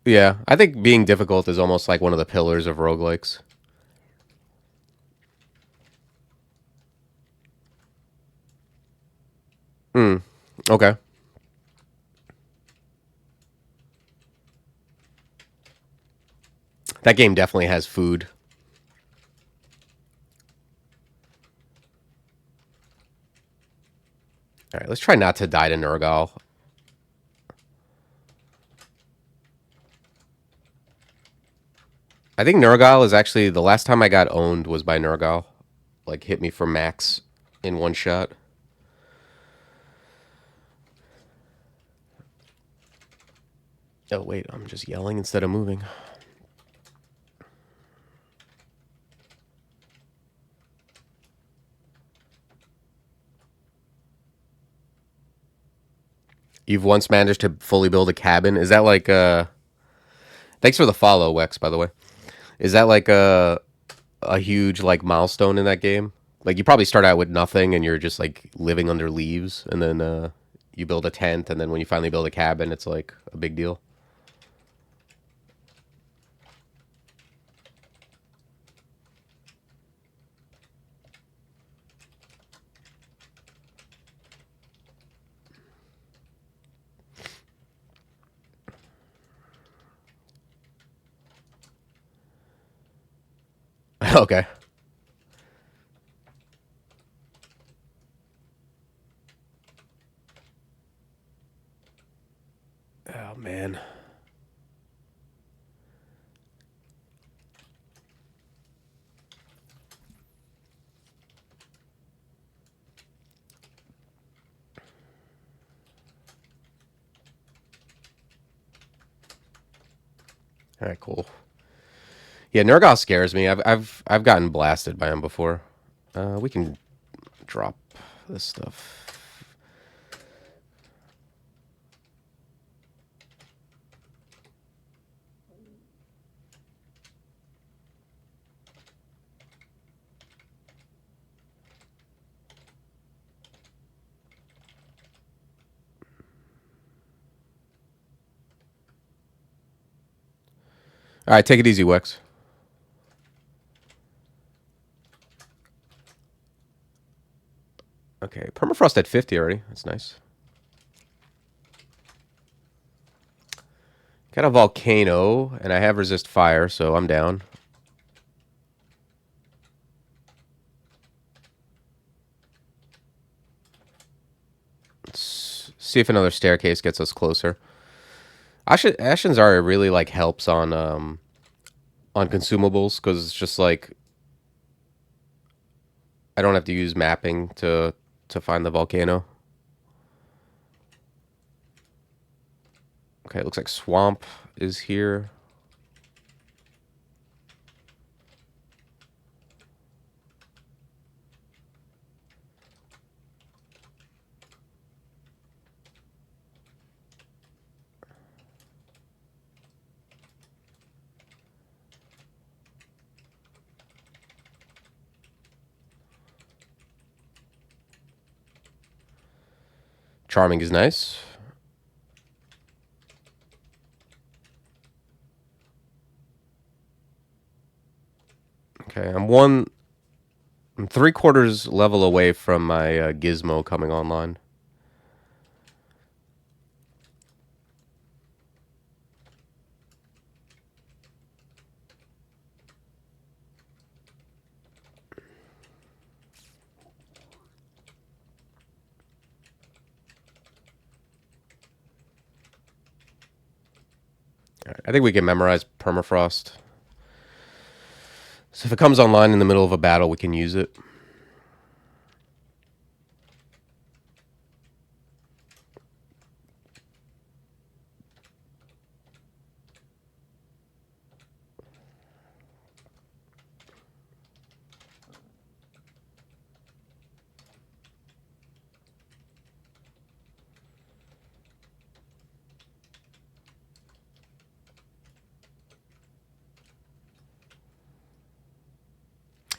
Yeah, I think being difficult is almost like one of the pillars of roguelikes. Hmm. Okay. That game definitely has food. All right, let's try not to die to Nurgle. I think Nurgle is actually the last time I got owned was by Nurgle. Like hit me for max in one shot. Oh wait, I'm just yelling instead of moving. You've once managed to fully build a cabin. Is that like thanks for the follow, Wex, by the way. Is that like a huge like milestone in that game? Like you probably start out with nothing and you're just like living under leaves and then you build a tent and then when you finally build a cabin it's like a big deal. Okay. Oh man. All right, cool. Yeah, Nurgle scares me. I've gotten blasted by him before. We can drop. this stuff. All right, take it easy, Wex. Okay, permafrost at 50 already. That's nice. Got a volcano, and I have resist fire, so I'm down. Let's see if another staircase gets us closer. Ashen Zarya really like helps on consumables because it's just like I don't have to use mapping to find the volcano. Okay, it looks like swamp is here. Charming is nice. Okay, I'm 3/4 level away from my Gizmo coming online. Right, I think we can memorize permafrost. So if it comes online in the middle of a battle, we can use it.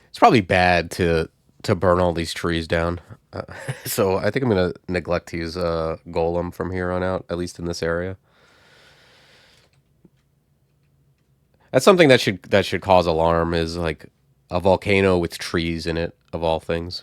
It's probably bad to burn all these trees down. So I think I'm going to neglect to use Golem from here on out, at least in this area. That's something that should cause alarm is like a volcano with trees in it, of all things.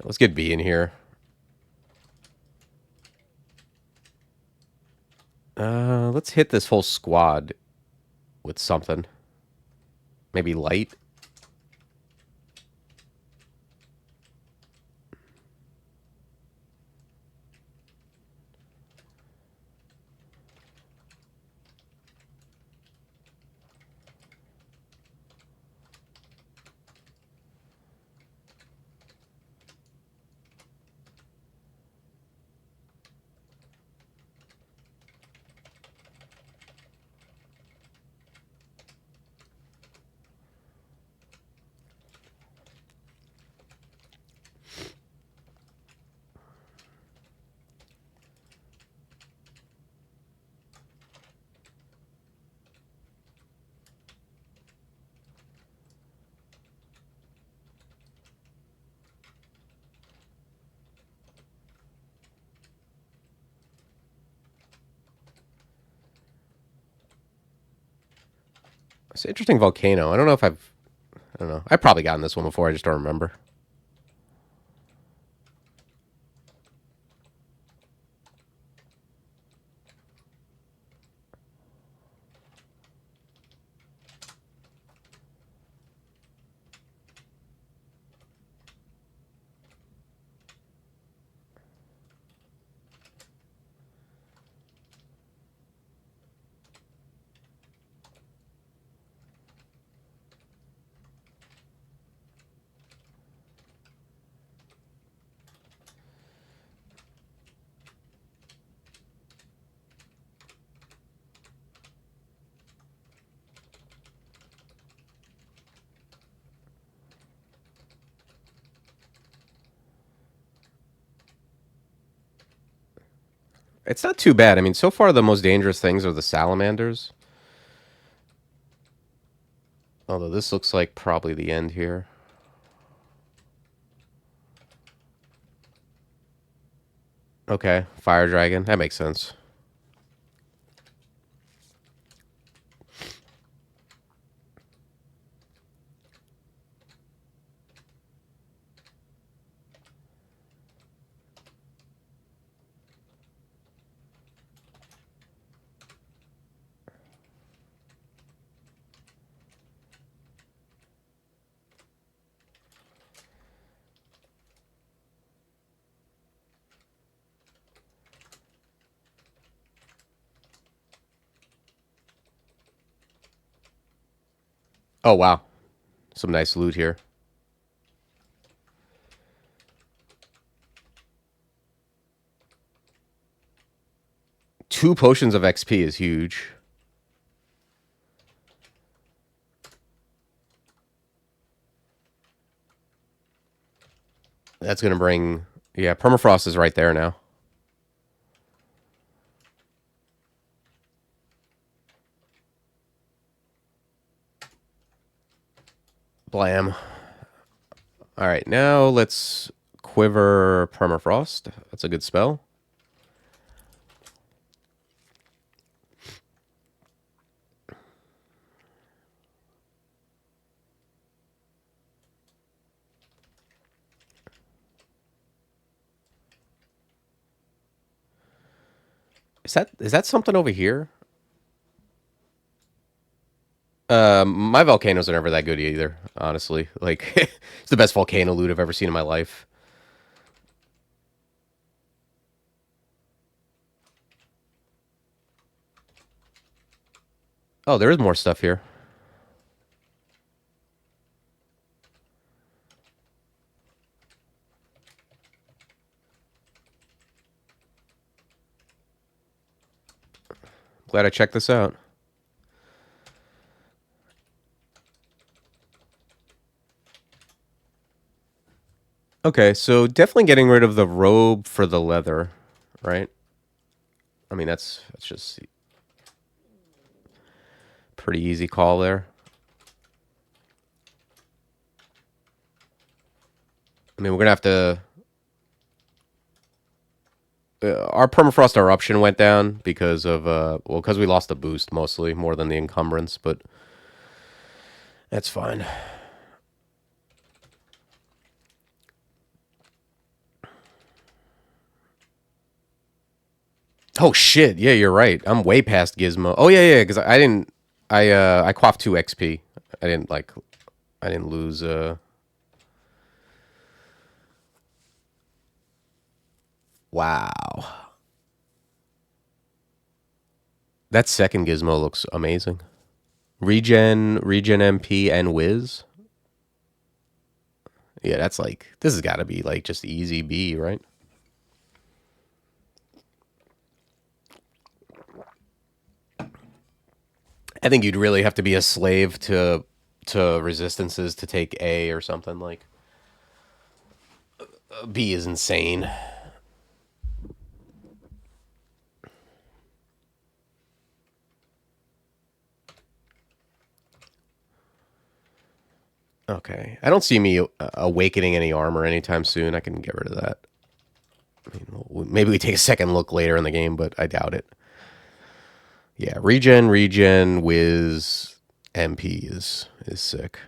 Let's get B in here. Let's hit this whole squad with something. Maybe light. It's an interesting volcano. I don't know if I don't know. I've probably gotten this one before. I just don't remember. It's not too bad. I mean, so far the most dangerous things are the salamanders. Although this looks like probably the end here. Okay, fire dragon. That makes sense. Oh, wow. Some nice loot here. Two potions of XP is huge. That's going to bring... Yeah, permafrost is right there now. Blam. All right, now let's quiver permafrost. That's a good spell. Is that something over here? My volcanoes are never that good either, honestly. Like, it's the best volcano loot I've ever seen in my life. Oh, there is more stuff here. Glad I checked this out. Okay, so definitely getting rid of the robe for the leather, right? I mean, that's just pretty easy call there. I mean, we're gonna have to... our permafrost eruption went down because of, well, because we lost the boost mostly, more than the encumbrance, but that's fine. Oh shit! Yeah, you're right. I'm way past Gizmo. Oh yeah, yeah. Because I didn't. I quaffed 2 XP. I didn't lose. Wow. That second Gizmo looks amazing. Regen MP, and Whiz. Yeah, that's like, this has got to be like just easy B, right? I think you'd really have to be a slave to resistances to take A or something. Like, B is insane. Okay. I don't see me awakening any armor anytime soon. I can get rid of that. I mean, maybe we take a second look later in the game, but I doubt it. Yeah, regen, Whiz, MP is sick.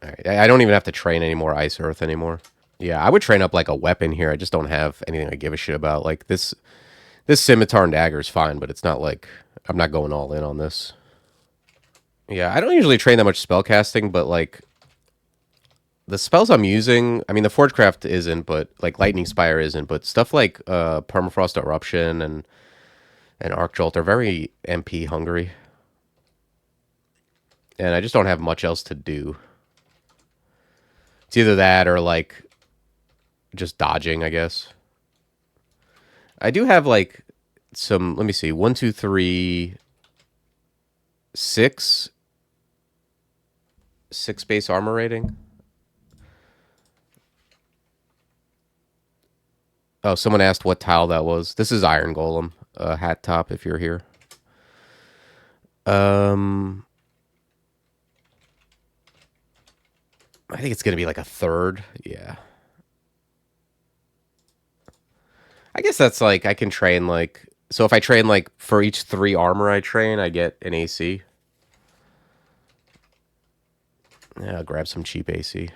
All right, I don't even have to train any more Ice Earth anymore. Yeah, I would train up like a weapon here. I just don't have anything I give a shit about. Like this scimitar and dagger is fine, but it's not like I'm not going all in on this. Yeah, I don't usually train that much spellcasting, but like the spells I'm using, I mean the Forgecraft isn't, but like Lightning Spire isn't, but stuff like Permafrost Eruption and Arc Jolt are very MP hungry. And I just don't have much else to do. It's either that or like just dodging, I guess. I do have like some, let me see, 1, 2, 3, 6 base armor rating. Oh, someone asked what tile that was. This is Iron Golem, hat top. If you're here, I think it's gonna be like a third. Yeah, I guess that's like I can train like so. If I train like for each 3 armor I train, I get an AC. Yeah, I'll grab some cheap AC.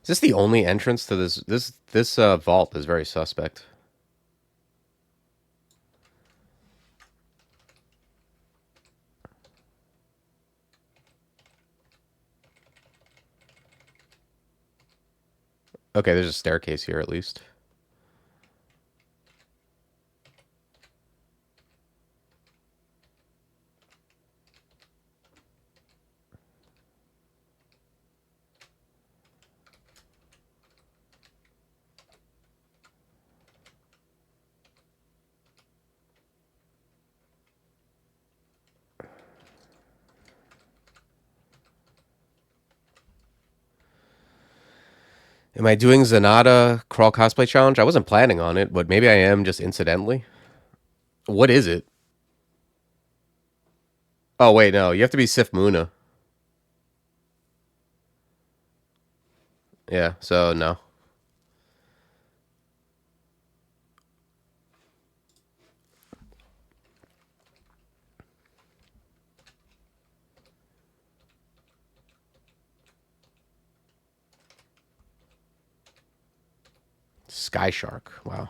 Is this the only entrance to this vault is very suspect. Okay, there's a staircase here at least. Am I doing Zanata Crawl Cosplay Challenge? I wasn't planning on it, but maybe I am just incidentally. What is it? Oh, wait, no. You have to be Sif Muna. Yeah, so no. Sky Shark. Wow.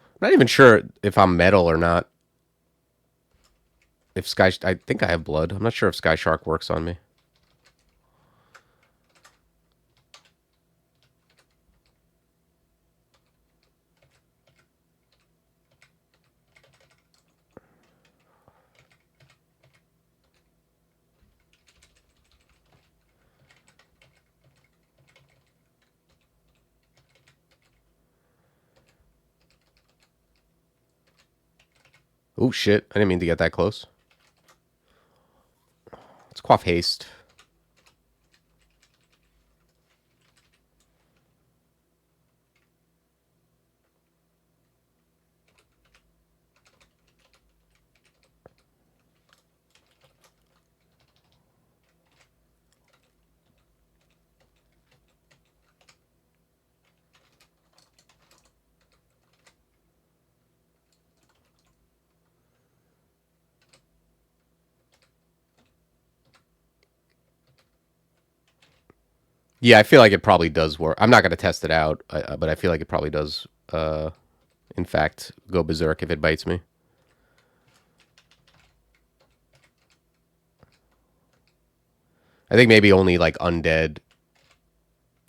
I'm not even sure if I'm metal or not. If I think I have blood. I'm not sure if Sky Shark works on me. Oh, shit. I didn't mean to get that close. Let's quaff haste. Yeah, I feel like it probably does work. I'm not going to test it out, but I feel like it probably does, in fact, go berserk if it bites me. I think maybe only, like, undead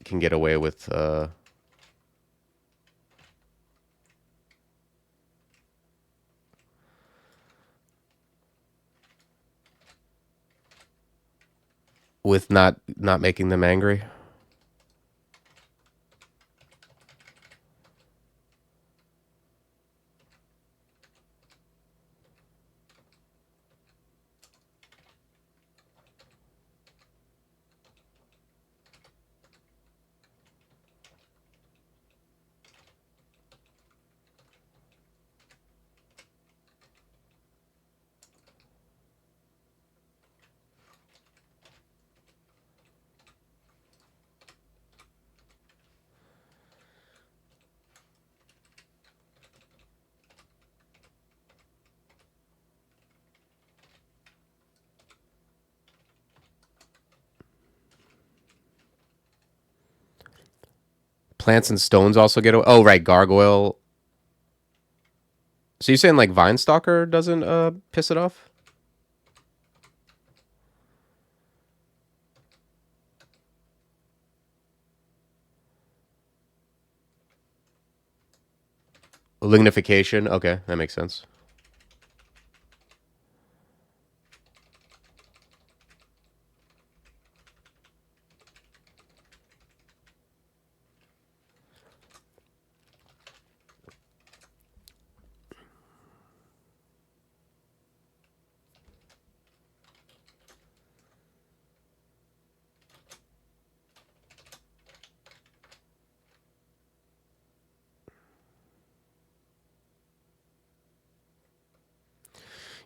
can get away with, not making them angry. Plants and stones also get away. Oh, right, gargoyle. So you're saying, like, Vinestalker doesn't, piss it off? Lignification. Okay, that makes sense.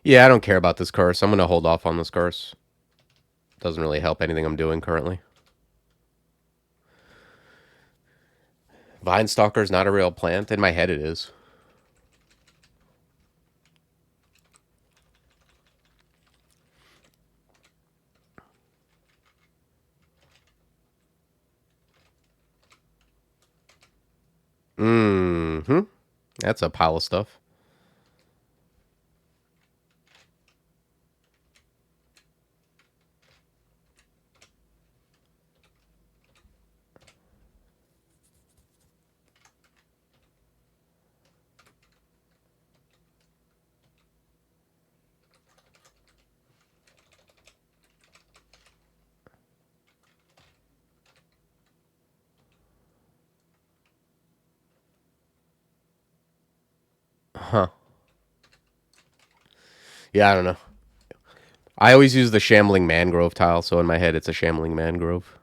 Yeah, I don't care about this curse. I'm going to hold off on this curse. Doesn't really help anything I'm doing currently. Vine Stalker's not a real plant. In my head, it is. Mm-hmm. That's a pile of stuff. Huh. Yeah, I don't know. I always use the Shambling Mangrove tile, so in my head, it's a Shambling Mangrove.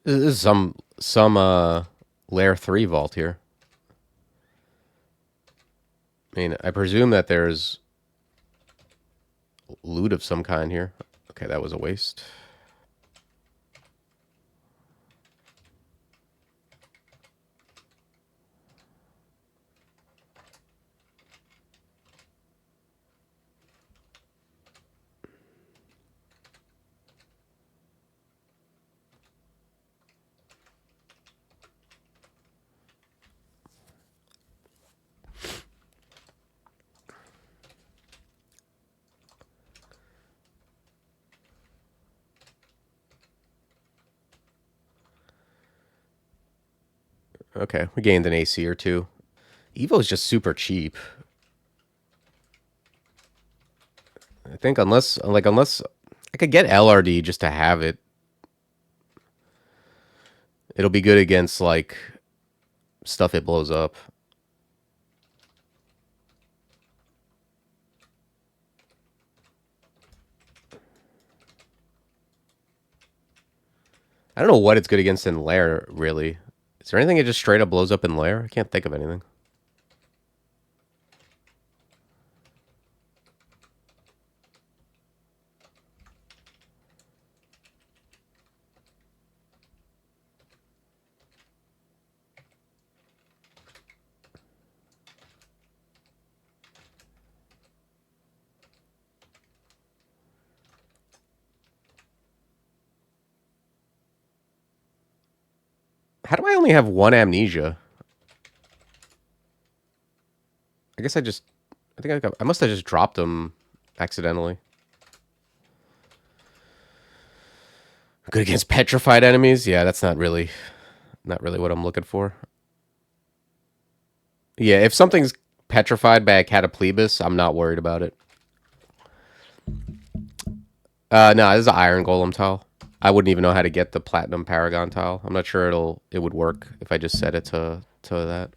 This is some Lair 3 vault here. I mean, I presume that there's loot of some kind here. Okay, that was a waste. Okay, we gained an AC or two. Evo is just super cheap. I think unless I could get LRD just to have it, it'll be good against like stuff it blows up. I don't know what it's good against in Lair, really. Is there anything it just straight up blows up in Lair? I can't think of anything. How do I only have one amnesia? I guess I think I must have just dropped them accidentally. Good against petrified enemies? Yeah, that's not really what I'm looking for. Yeah, if something's petrified by a Cataplebis, I'm not worried about it. No, this is an Iron Golem tile. I wouldn't even know how to get the Platinum Paragon tile. I'm not sure it would work if I just set it to that.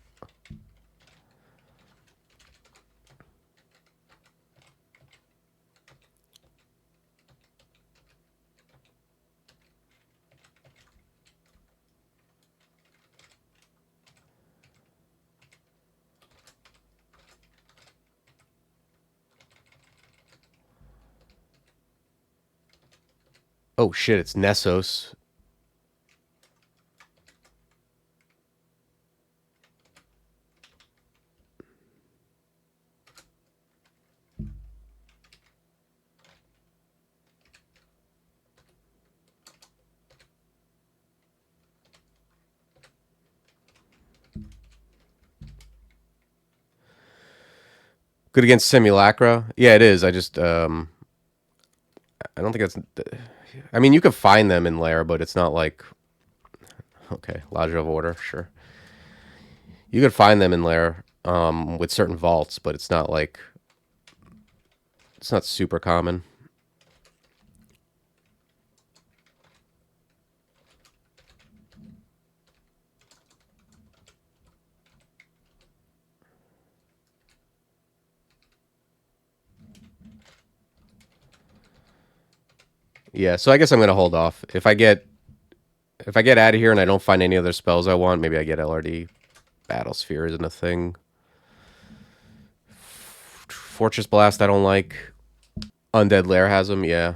Oh shit, it's Nessos. Good against Simulacra? Yeah, it is. I just I don't think that's. I mean, you could find them in Lair, but it's not like. Okay, Lodge of Order, sure. You could find them in Lair with certain vaults, but it's not like. It's not super common. Yeah, so I guess I'm gonna hold off. If I get out of here and I don't find any other spells I want, maybe I get LRD. Battlesphere isn't a thing. Fortress Blast I don't like. Undead Lair has them, yeah.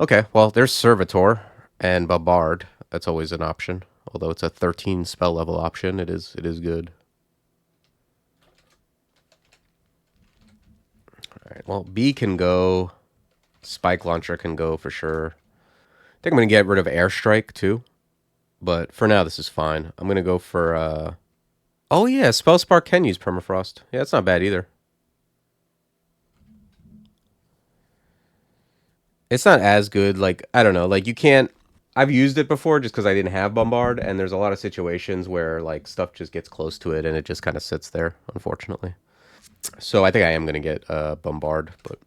Okay, well, there's Servitor and Bombard. That's always an option. Although it's a 13 spell level option, it is good. Alright, well, B can go. Spike Launcher can go for sure. I think I'm going to get rid of Airstrike, too. But for now, this is fine. I'm going to go for... Oh, yeah, Spellspark can use Permafrost. Yeah, that's not bad either. It's not as good. Like, I don't know. Like, you can't... I've used it before just because I didn't have Bombard, and there's a lot of situations where, like, stuff just gets close to it, and it just kind of sits there, unfortunately. So I think I am going to get Bombard, but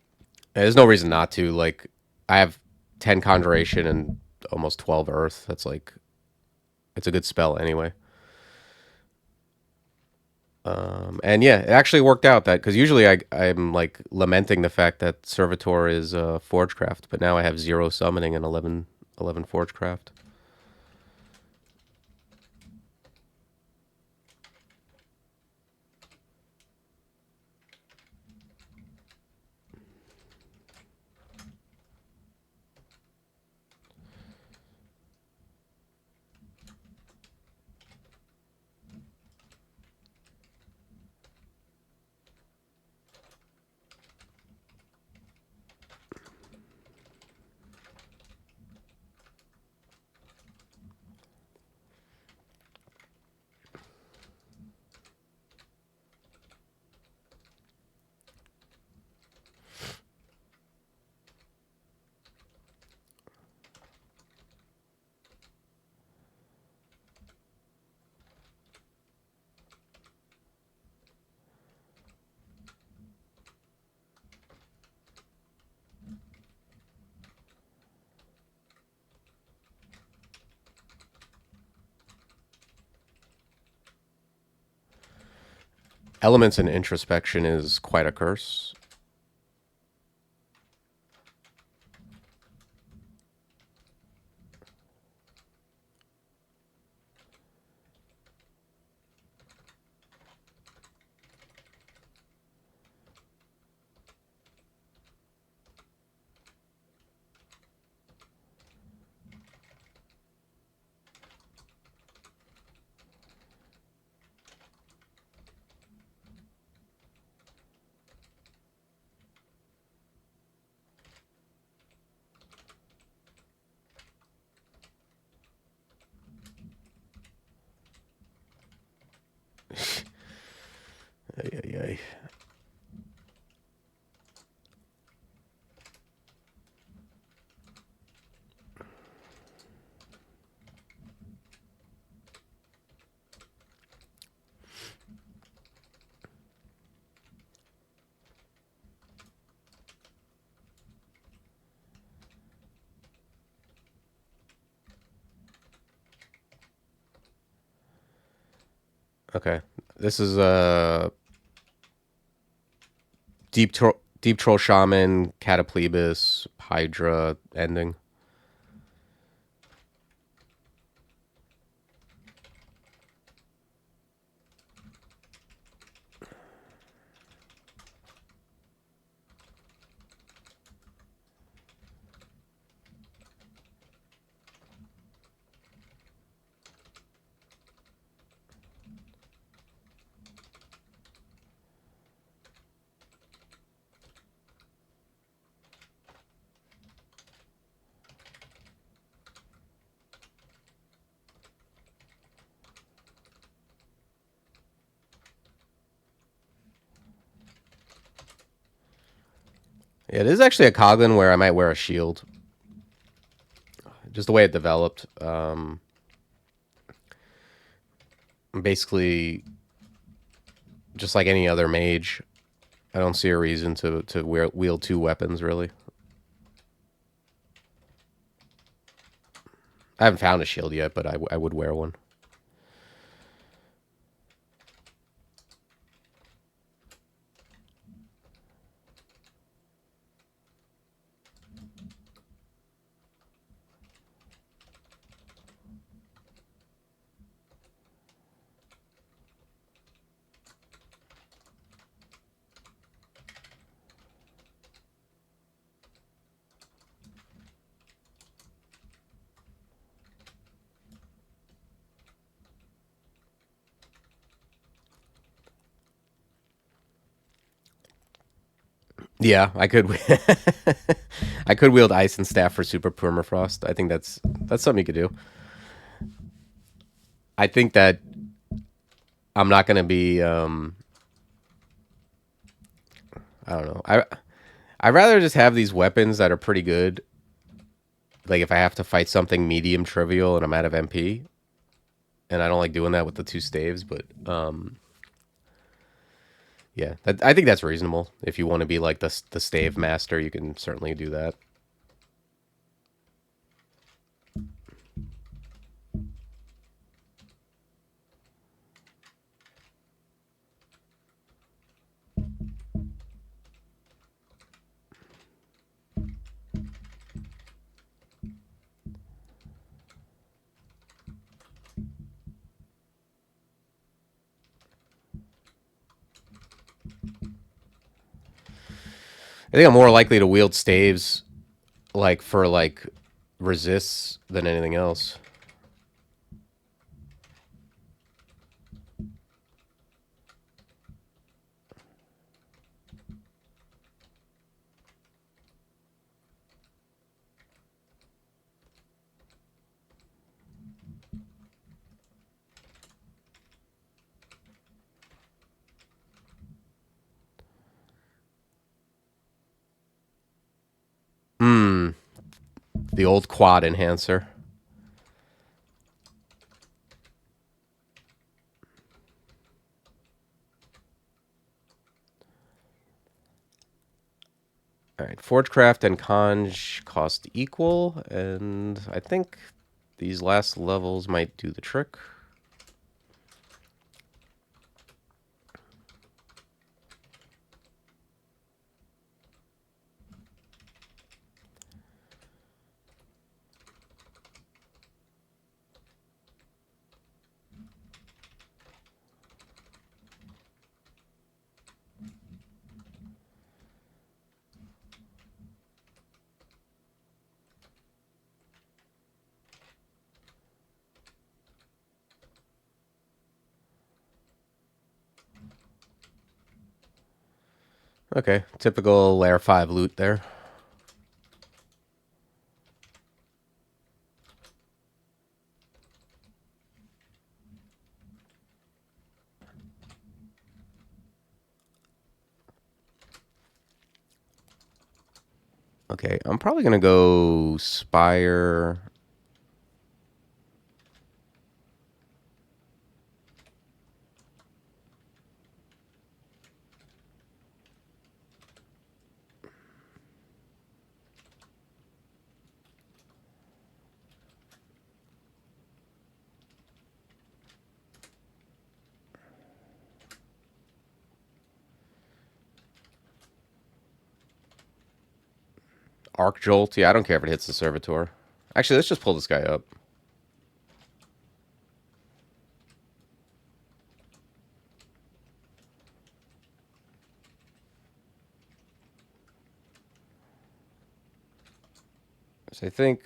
there's no reason not to. Like, I have 10 Conjuration and almost 12 Earth. That's, like... It's a good spell anyway. And yeah, it actually worked out that because usually I'm like lamenting the fact that Servitor is Forgecraft, but now I have 0 summoning and 11 Forgecraft. Elements and Introspection is quite a curse. Ay, ay, ay. Okay, this is Deep Troll Shaman, Cataplebis, Hydra ending. Yeah, it is actually a Coglin where I might wear a shield. Just the way it developed. Basically, just like any other mage, I don't see a reason to wield two weapons, really. I haven't found a shield yet, but I would wear one. Yeah, I could. I could wield ice and staff for super permafrost. I think that's something you could do. I think that I'm not gonna be. I don't know. I'd rather just have these weapons that are pretty good. Like if I have to fight something medium trivial and I'm out of MP, and I don't like doing that with the two staves, but yeah, I think that's reasonable. If you want to be like the stave master, you can certainly do that. I think I'm more likely to wield staves like for like resists than anything else. The old quad enhancer. All right, Forgecraft and Conj cost equal, and I think these last levels might do the trick. Okay, typical Lair 5 loot there. Okay, I'm probably going to go Spire. Arc Jolt. Yeah, I don't care if it hits the Servitor. Actually, let's just pull this guy up. So I think...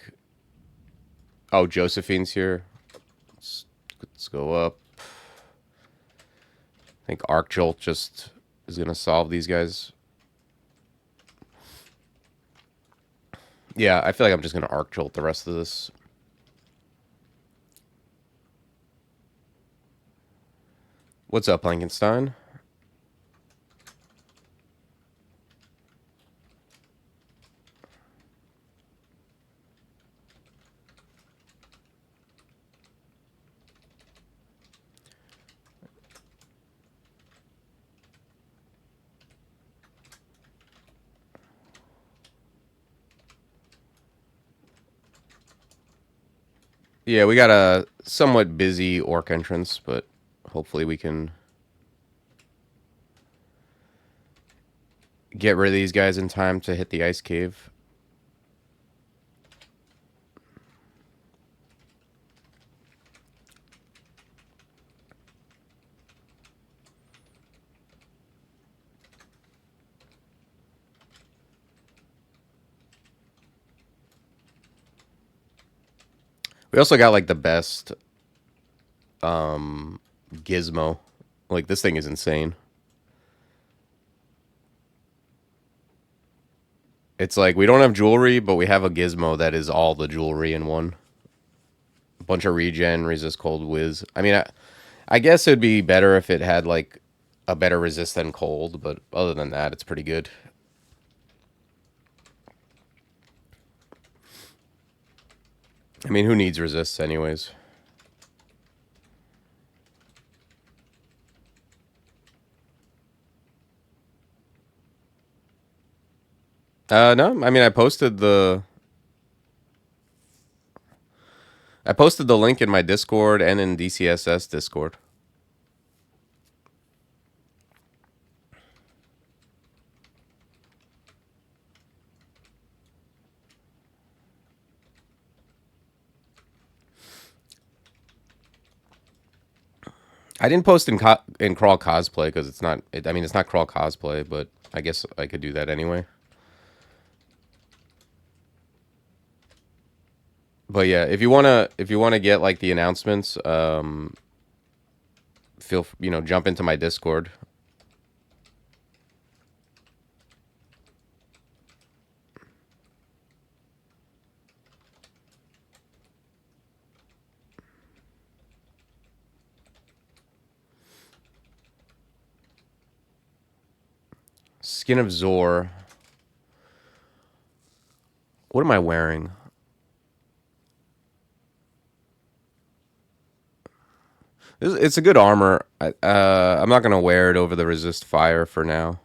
Oh, Josephine's here. Let's go up. I think Arc Jolt just is going to solve these guys. Yeah, I feel like I'm just going to Arc Jolt the rest of this. What's up, Blankenstein? Yeah, we got a somewhat busy orc entrance, but hopefully we can get rid of these guys in time to hit the ice cave. We also got like the best Gizmo. Like this thing is insane. It's like we don't have jewelry, but we have a gizmo that is all the jewelry in one. A bunch of regen, resist cold, whiz. I mean, I guess it'd be better if it had like a better resist than cold, but other than that, it's pretty good. I mean, who needs resists anyways? No, I mean, I posted the link in my Discord and in DCSS Discord. I didn't post in crawl cosplay because it's not. I mean, it's not crawl cosplay, but I guess I could do that anyway. But yeah, if you wanna get like the announcements, jump into my Discord. Skin of Zor. What am I wearing? It's a good armor. I'm not gonna wear it over the resist fire for now.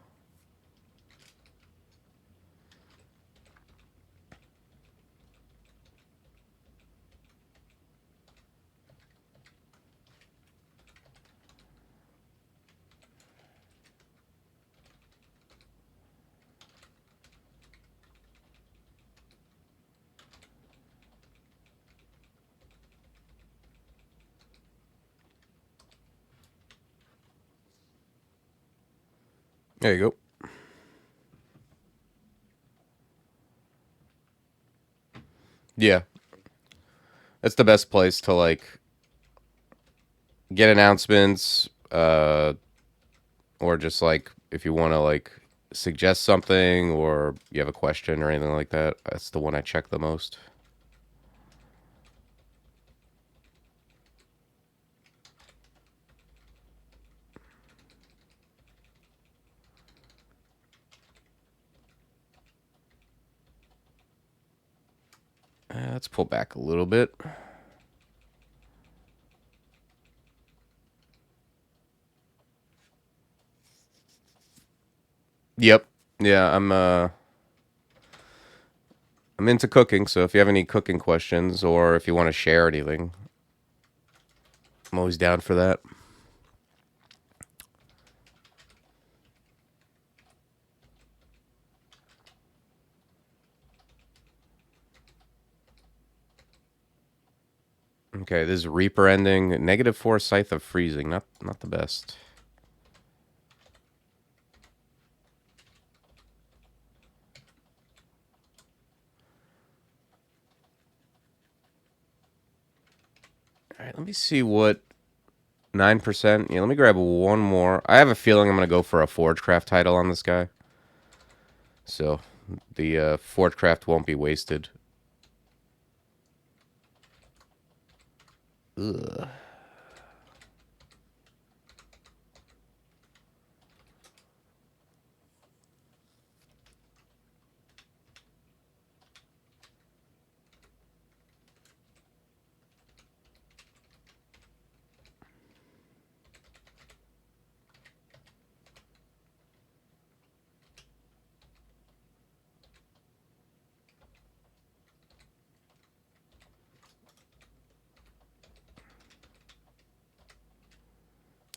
There you go. Yeah, that's the best place to like get announcements, or just like if you want to like suggest something or you have a question or anything like that. That's the one I check the most. Let's pull back a little bit. Yep. Yeah, I'm into cooking, so if you have any cooking questions or if you want to share anything, I'm always down for that. Okay, this is Reaper ending. -4 Scythe of Freezing. Not the best. Alright, let me see what 9%. Yeah, let me grab one more. I have a feeling I'm gonna go for a Forgecraft title on this guy. So the Forgecraft won't be wasted. Ugh.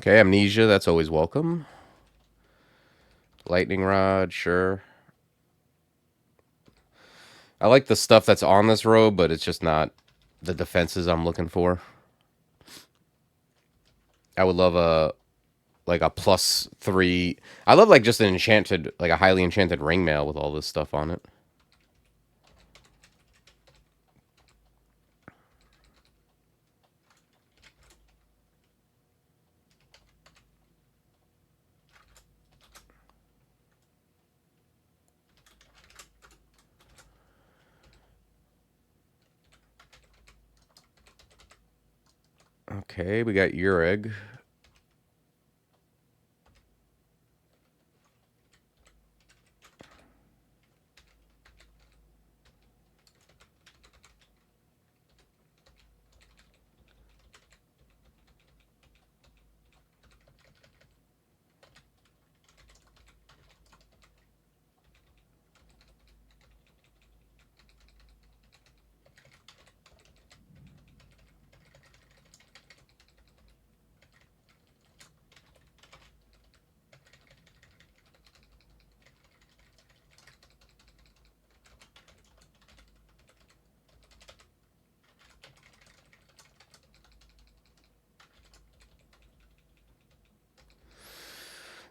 Okay, amnesia, that's always welcome. Lightning rod, sure. I like the stuff that's on this robe, but it's just not the defenses I'm looking for. I would love a like a +3. I love like just an enchanted, like a highly enchanted ringmail with all this stuff on it. Okay, we got Ureg.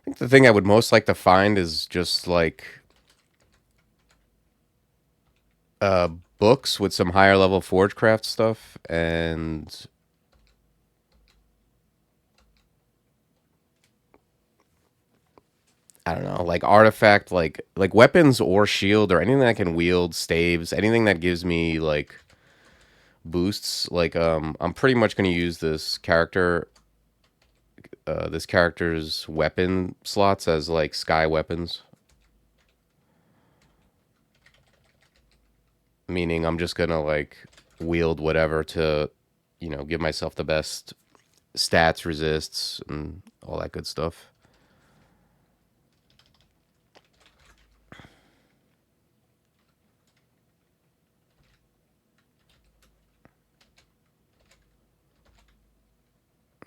I think the thing I would most like to find is just like uh books with some higher level forgecraft stuff, and I don't know, like artifact, like weapons or shield or anything that can wield staves, anything that gives me like boosts. Like I'm pretty much going to use this character's weapon slots as like sky weapons. Meaning I'm just going to like wield whatever to, give myself the best stats, resists, and all that good stuff.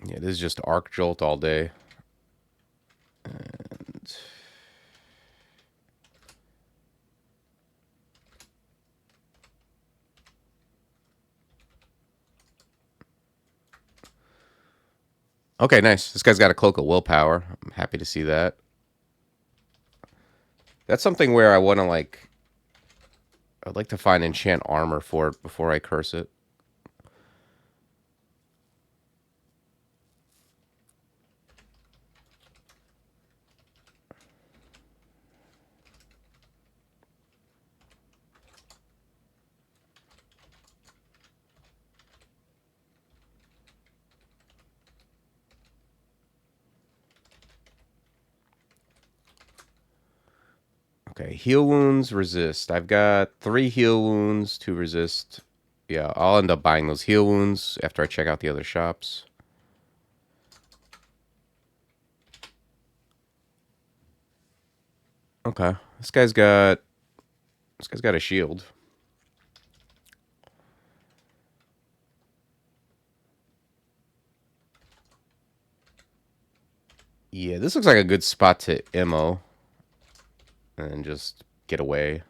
Yeah, this is just Arc Jolt all day. And okay, nice. This guy's got a Cloak of Willpower. I'm happy to see that. That's something where I'd like to find enchant armor for it before I curse it. Okay, heal wounds, resist. I've got 3 heal wounds to resist. Yeah, I'll end up buying those heal wounds after I check out the other shops. Okay, this guy's got a shield. Yeah, this looks like a good spot to MO and just get away.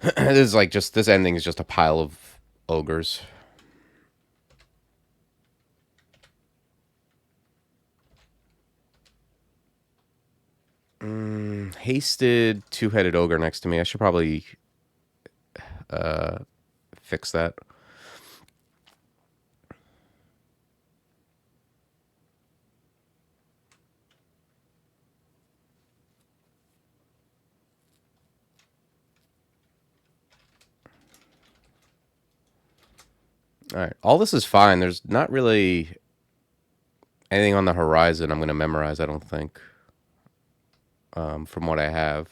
This is like just this ending is just a pile of ogres. Hasted two-headed ogre next to me. I should probably fix that. All right. All this is fine. There's not really anything on the horizon I'm going to memorize, I don't think, from what I have.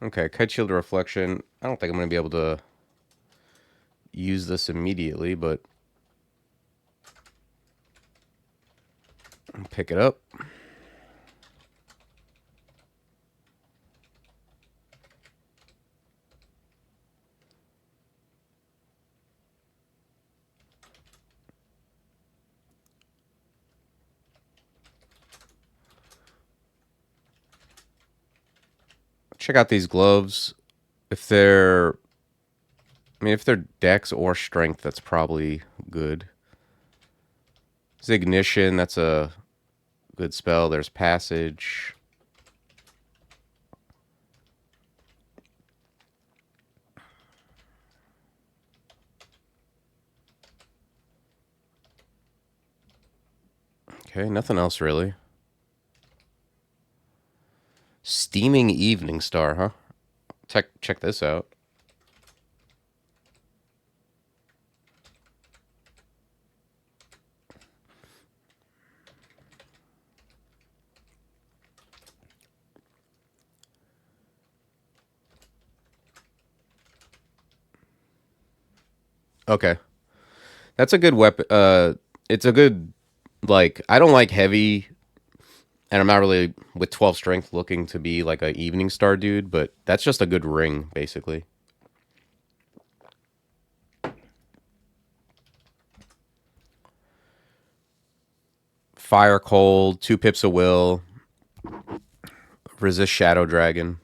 Okay, Kite Shield Reflection. I don't think I'm going to be able to use this immediately, but I'll pick it up. Check out these gloves. If they're, I mean, if they're dex or strength, that's probably good. There's Ignition, that's a good spell. There's Passage. Okay, nothing else really. Steaming Evening Star, huh? Check this out. Okay. That's a good weapon. It's a good, like, I don't like heavy, and I'm not really, with 12 strength, looking to be like a Evening Star dude, but that's just a good ring, basically. Fire Cold, 2 pips of will, resist Shadow Dragon.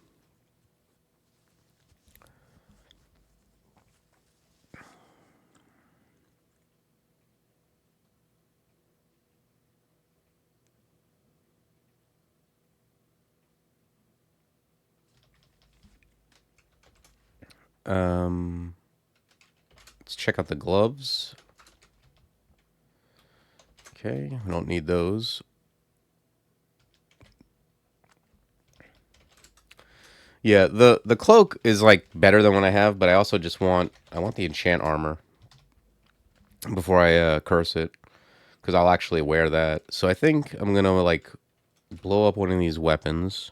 Let's check out the gloves. Okay, we don't need those. Yeah, the cloak is like better than what I have, but I also just want the enchant armor before I curse it, because I'll actually wear that. So I think I'm gonna like blow up one of these weapons.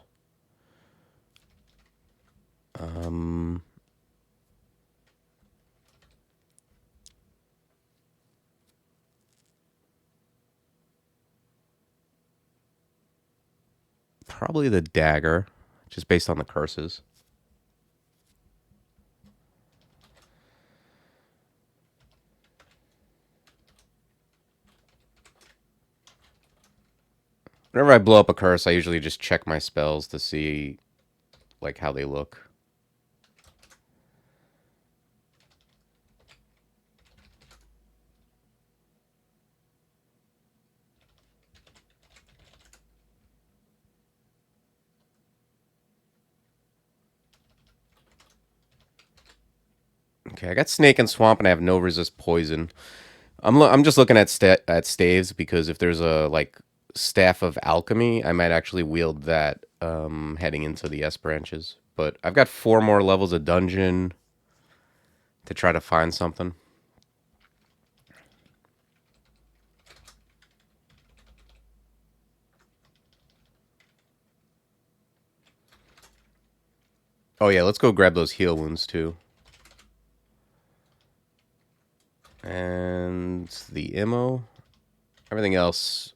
Probably the dagger, just based on the curses. Whenever I blow up a curse, I usually just check my spells to see like how they look. Okay, I got Snake and Swamp, and I have no resist poison. I'm just looking at staves, because if there's a like Staff of Alchemy, I might actually wield that heading into the S branches. But I've got 4 more levels of dungeon to try to find something. Oh yeah, let's go grab those heal wounds too. And the ammo. Everything else.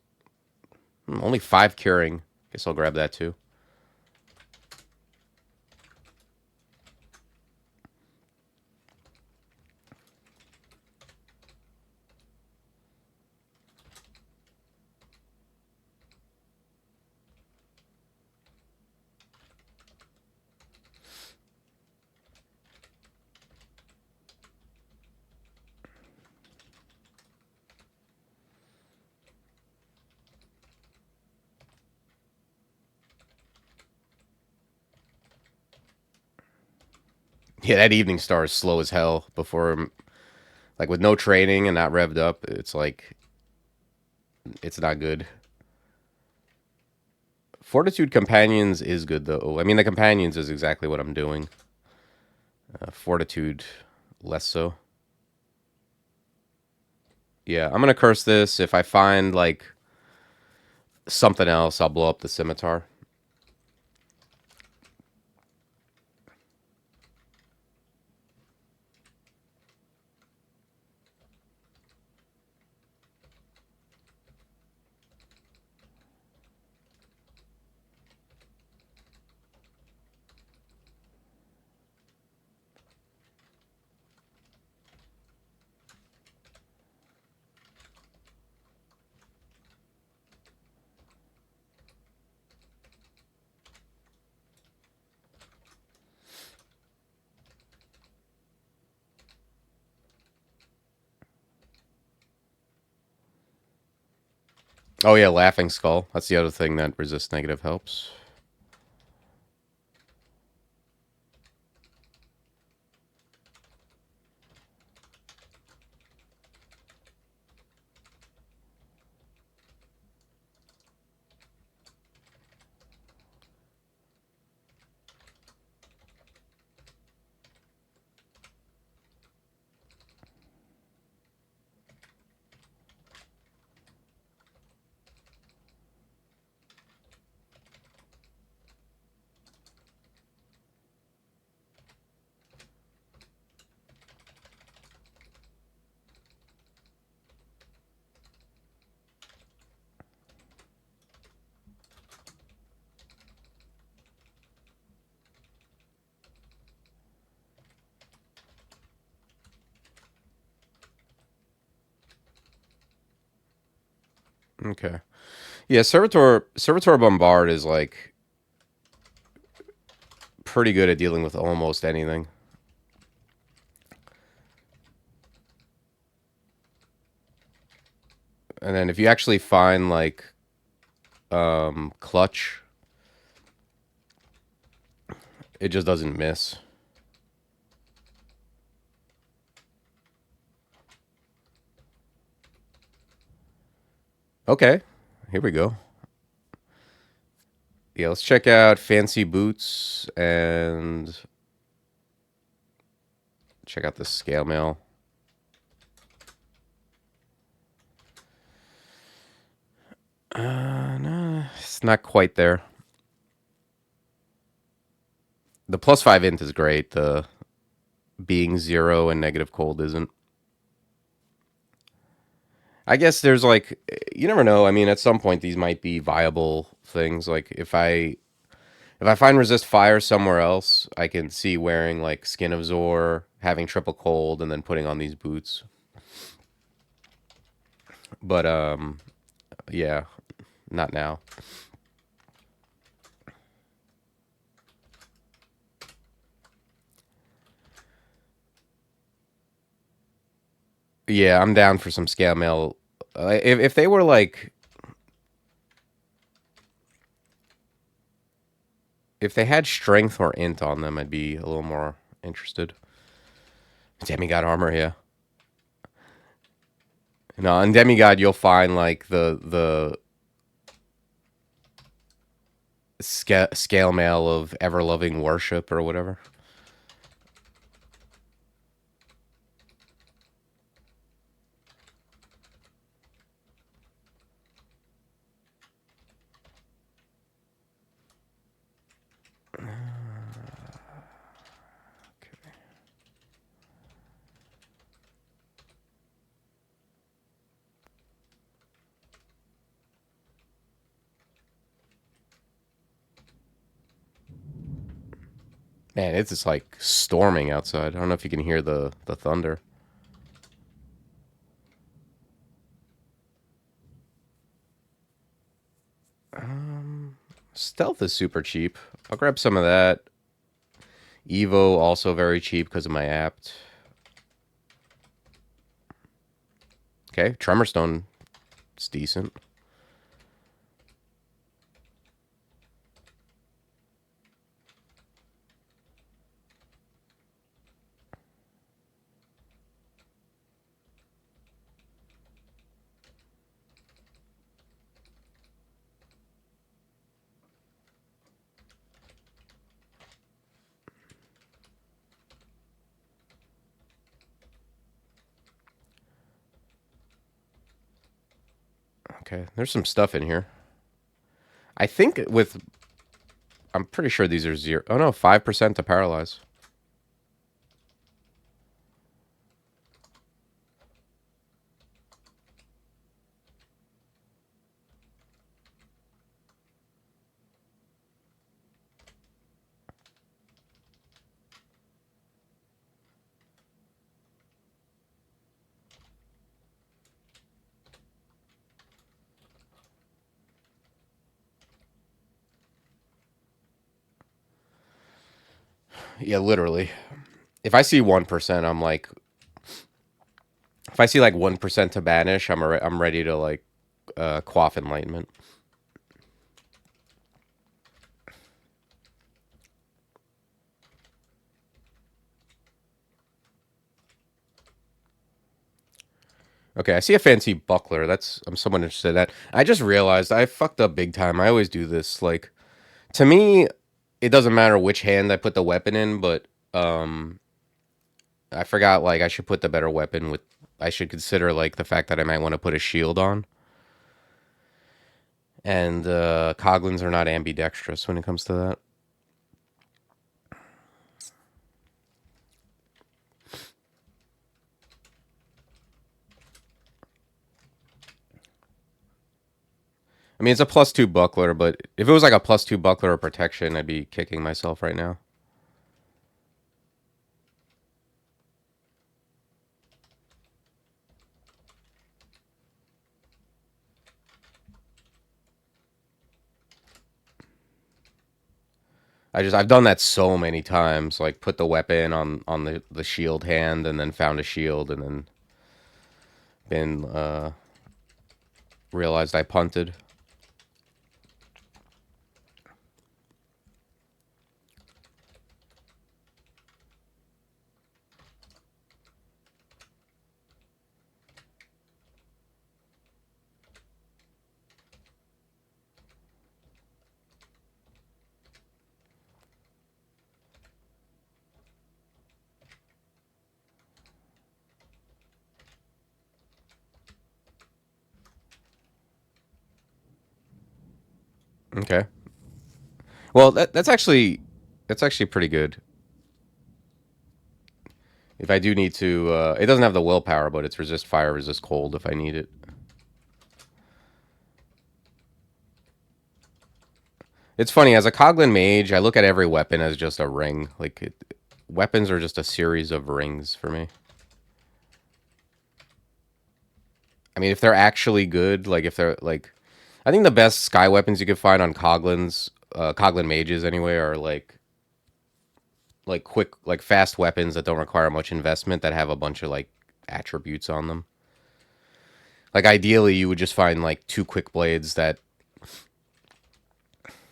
Only 5 curing. Guess I'll grab that too. Yeah, that Evening Star is slow as hell before, like, with no training and not revved up, it's like, it's not good. Fortitude Companions is good, though. I mean, the Companions is exactly what I'm doing. Fortitude, less so. Yeah, I'm gonna curse this. If I find, like, something else, I'll blow up the Scimitar. Oh yeah, Laughing Skull. That's the other thing that resist negative helps. Okay. Yeah, Servitor Bombard is like pretty good at dealing with almost anything. And then if you actually find like clutch, it just doesn't miss. Okay, here we go. Yeah, let's check out Fancy Boots and check out the scale mail. No, it's not quite there. The +5 int is great. The being 0 and negative cold isn't. I guess there's like, you never know. I mean, at some point these might be viable things. Like if I find resist fire somewhere else, I can see wearing like Skin of Zor, having triple cold, and then putting on these boots. But yeah, not now. Yeah, I'm down for some scale mail. If they were like, if they had strength or int on them, I'd be a little more interested. Demigod armor, yeah. No, on Demigod you'll find like the scale mail of ever loving worship or whatever. Man, it's just like storming outside. I don't know if you can hear the thunder. Stealth is super cheap. I'll grab some of that. Evo also very cheap because of my apt. Okay, Tremorstone, it's decent. Okay, there's some stuff in here. I think with... I'm pretty sure these are 0... Oh no, 5% to paralyze. Yeah, literally. If I see 1%, I'm like... If I see like 1% to banish, I'm ready to like quaff enlightenment. Okay, I see a fancy buckler. I'm somewhat interested in that. I just realized I fucked up big time. I always do this. Like, to me, it doesn't matter which hand I put the weapon in, but I forgot, like, I should put the better weapon with... I should consider, like, the fact that I might want to put a shield on. And Coglins are not ambidextrous when it comes to that. I mean, it's a +2 buckler, but if it was like a +2 buckler or protection, I'd be kicking myself right now. I've done that so many times. Like, put the weapon on the shield hand and then found a shield and then been realized I punted. Okay. Well, that's actually pretty good. If I do need to, it doesn't have the willpower, but it's resist fire, resist cold if I need it. It's funny, as a Coglin mage, I look at every weapon as just a ring. Like, weapons are just a series of rings for me. I mean, if they're actually good, like, if they're, like... I think the best sky weapons you can find on Coglins, Coglin mages anyway, are, like quick, like, fast weapons that don't require much investment that have a bunch of, like, attributes on them. Like, ideally, you would just find, like, 2 quick blades that...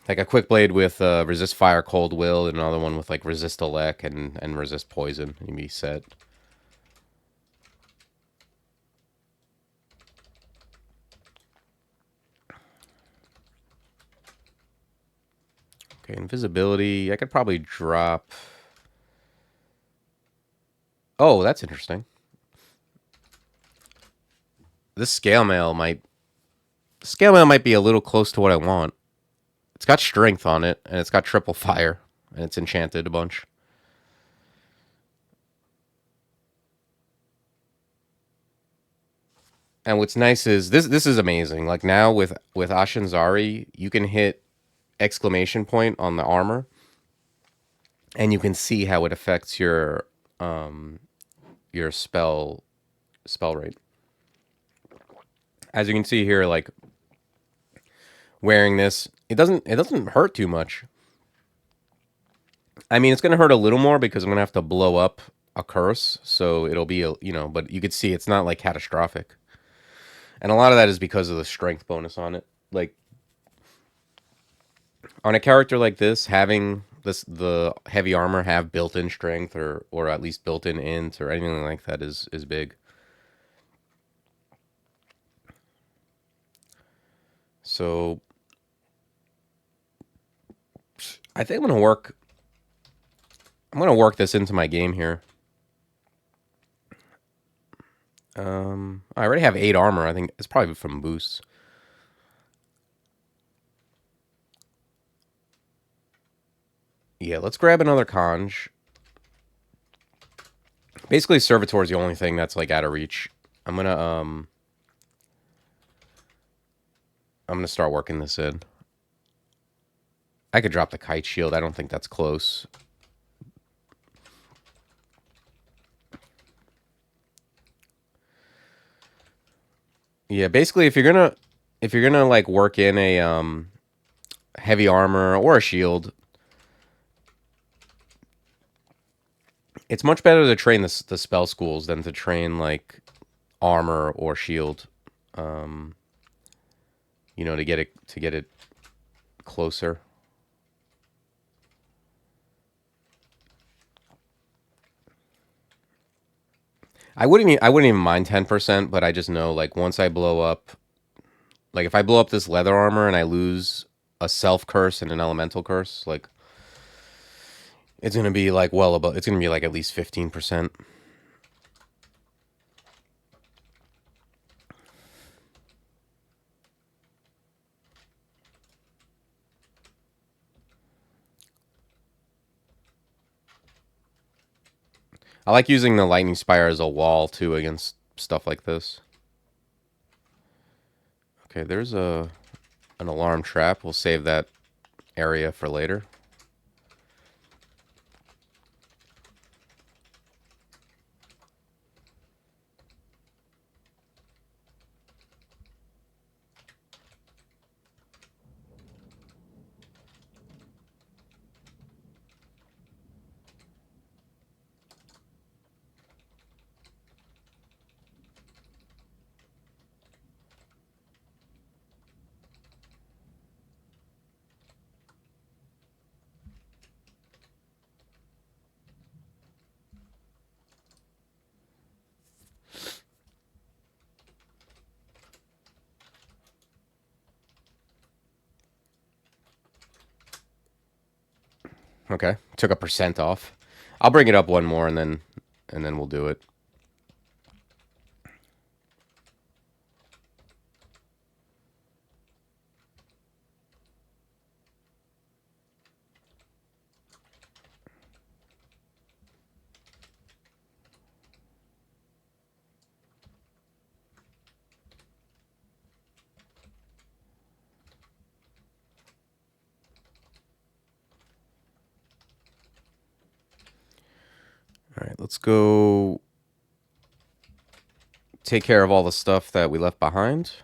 Like, a quick blade with resist fire, cold will, and another one with, like, resist elect and resist poison. You'd be set. Okay, invisibility. I could probably drop... Oh, that's interesting. This scale mail might be a little close to what I want. It's got strength on it, and it's got triple fire, and it's enchanted a bunch. And what's nice is this is amazing. Like, now with Ashinzari, you can hit exclamation point on the armor, and you can see how it affects your spell rate. As you can see here, like, wearing this, it doesn't hurt too much. I mean, it's gonna hurt a little more because I'm gonna have to blow up a curse, so it'll be but you could see it's not, like, catastrophic. And a lot of that is because of the strength bonus on it. Like, on a character like this, having the heavy armor have built-in strength or at least built-in int or anything like that is big. So I think I'm gonna work this into my game here. I already have 8 armor. I think it's probably from boosts. Yeah, let's grab another conj. Basically, Servitor is the only thing that's, like, out of reach. I'm gonna start working this in. I could drop the kite shield. I don't think that's close. Yeah, basically, if you're gonna like work in a heavy armor or a shield, it's much better to train the spell schools than to train, like, armor or shield. you know, to get it closer. I wouldn't even mind 10%, but I just know like once I blow up, like if I blow up this leather armor and I lose a self curse and an elemental curse, like it's gonna be like well above. It's gonna be like at least 15%. I like using the lightning spire as a wall too against stuff like this. Okay, there's an alarm trap. We'll save that area for later. Okay, took a percent off. I'll bring it up one more and then we'll do it. All right, let's go take care of all the stuff that we left behind.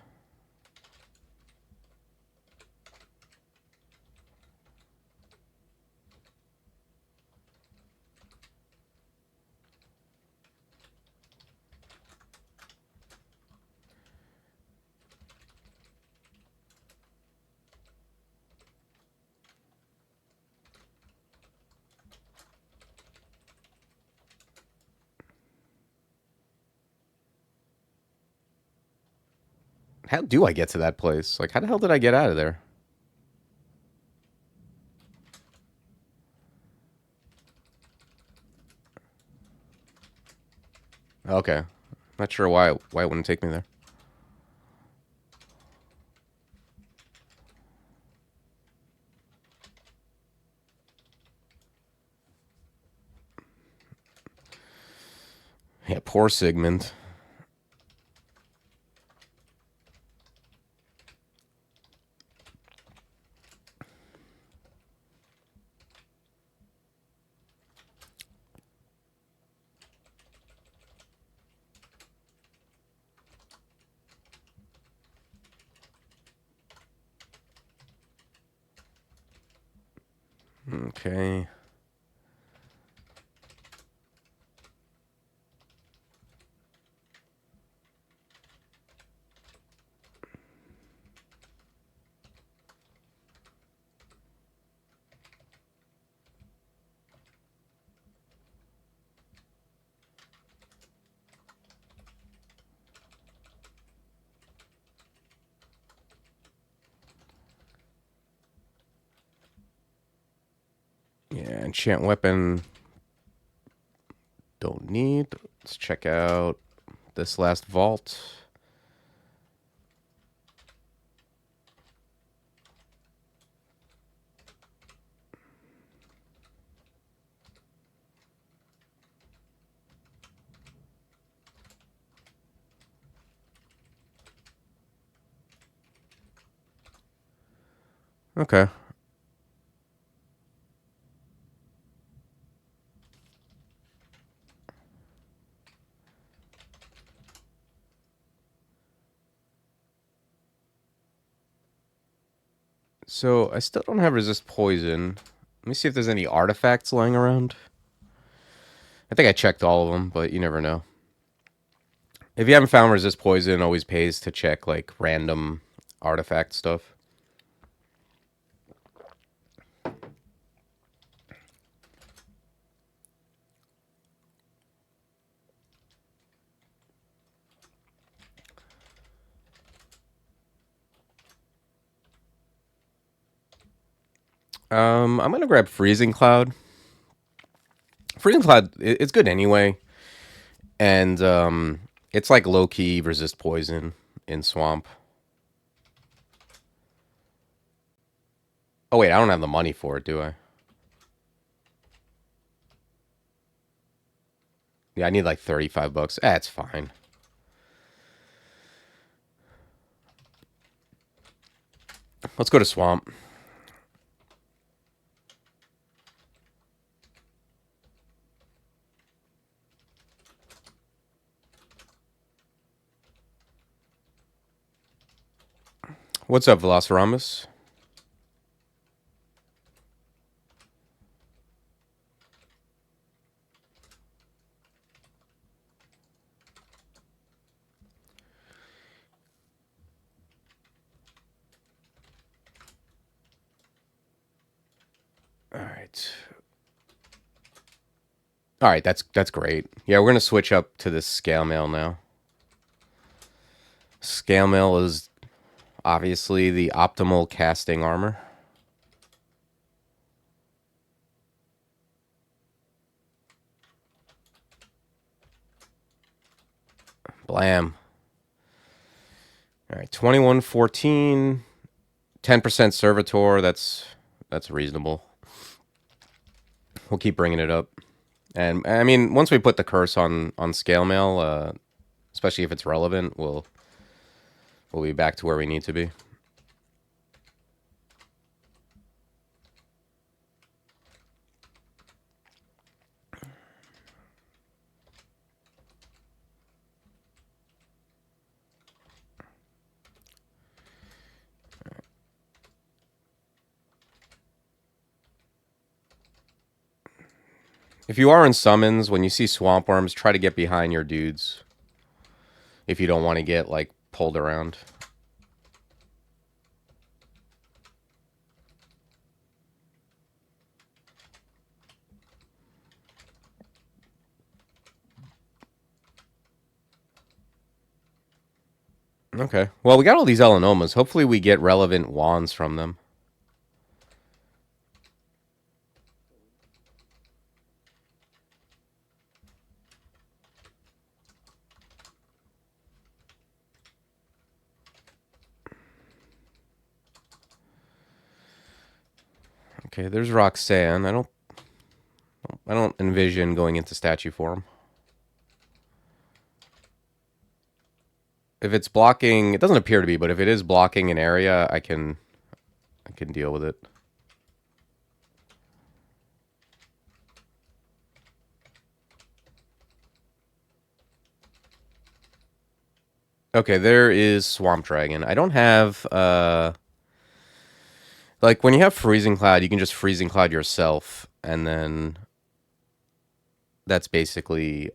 How do I get to that place? Like, how the hell did I get out of there? Okay. Not sure why it wouldn't take me there. Yeah, poor Sigmund. Okay. Yeah, enchant weapon. Don't need. Let's check out this last vault. Okay. So I still don't have resist poison. Let me see if there's any artifacts lying around. I think I checked all of them, but you never know. If you haven't found resist poison, it always pays to check like random artifact stuff. I'm gonna grab Freezing Cloud. Freezing Cloud, it's good anyway, and it's like low key resist poison in swamp. Oh wait, I don't have the money for it, do I? Yeah, I need like $35. That's fine. Let's go to swamp. What's up, Velociraptor? All right. All right, that's great. Yeah, we're gonna switch up to this scale mail now. Scale mail is obviously the optimal casting armor. Blam. All right, 2114, 10% servitor. That's reasonable. We'll keep bringing it up. And I mean, once we put the curse on scale mail, especially if it's relevant, we'll be back to where we need to be. If you are in summons, when you see swamp worms, try to get behind your dudes. If you don't want to get like pulled around. Okay. Well, we got all these Elenomas. Hopefully we get relevant wands from them. Okay, there's Roxanne. I don't envision going into statue form. If it's blocking, it doesn't appear to be, but if it is blocking an area, I can deal with it. Okay, there is Swamp Dragon. I don't have like when you have Freezing Cloud, you can just Freezing Cloud yourself, and then that's basically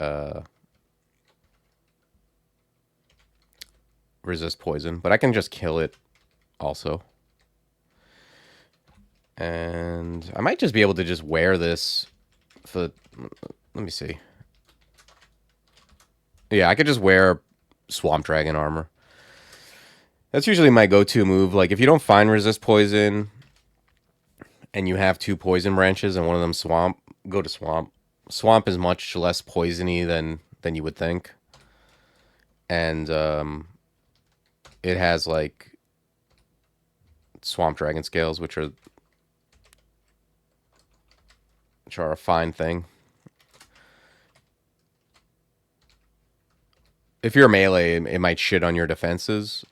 resist poison. But I can just kill it also. And I might just be able to just wear this for... Let me see. Yeah, I could just wear Swamp Dragon armor. That's usually my go-to move. Like, if you don't find resist poison and you have 2 poison branches and one of them swamp, go to swamp. Swamp is much less poisony than you would think. And it has, like, Swamp Dragon scales, which are a fine thing. If you're melee, it might shit on your defenses.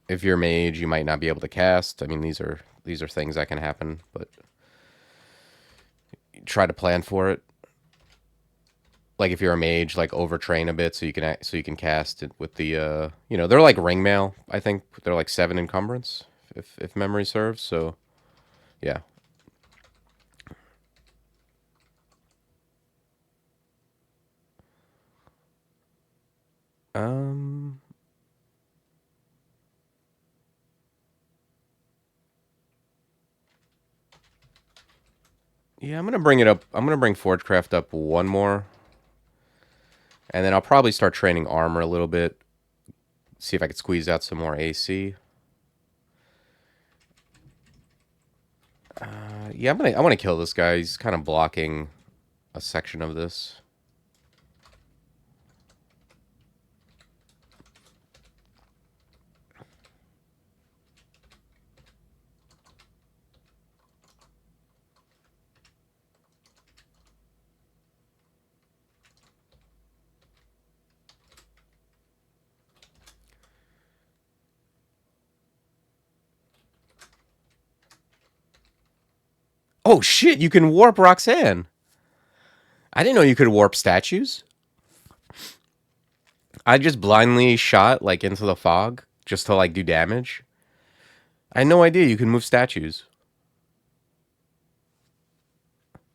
If you're mage, you might not be able to cast. I mean, these are things that can happen, but try to plan for it. Like if you're a mage, like overtrain a bit so you can cast it with the you know, they're like ringmail. I think they're like 7 encumbrance if memory serves. So yeah. Um Yeah, I'm gonna bring it up. I'm gonna bring Forgecraft up one more, and then I'll probably start training armor a little bit. See if I could squeeze out some more AC. Yeah, I want to kill this guy. He's kind of blocking a section of this. Oh shit! You can warp Roxanne. I didn't know you could warp statues. I just blindly shot like into the fog just to like do damage. I had no idea you can move statues.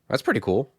That's pretty cool.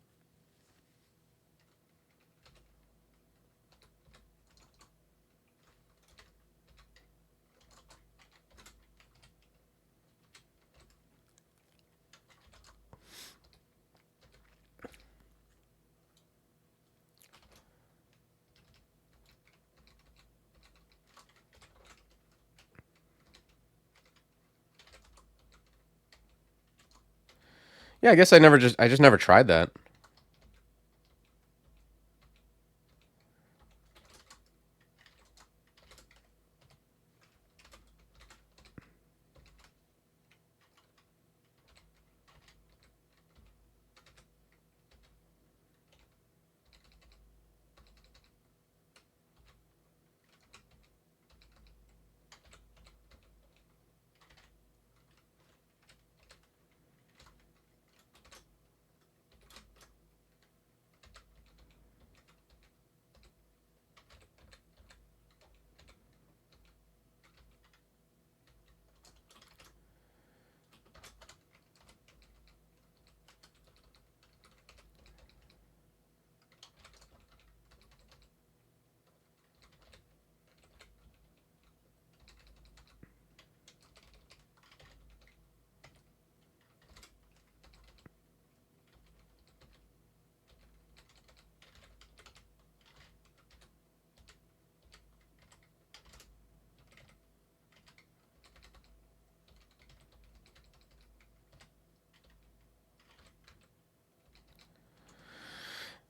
Yeah, I guess I just never tried that.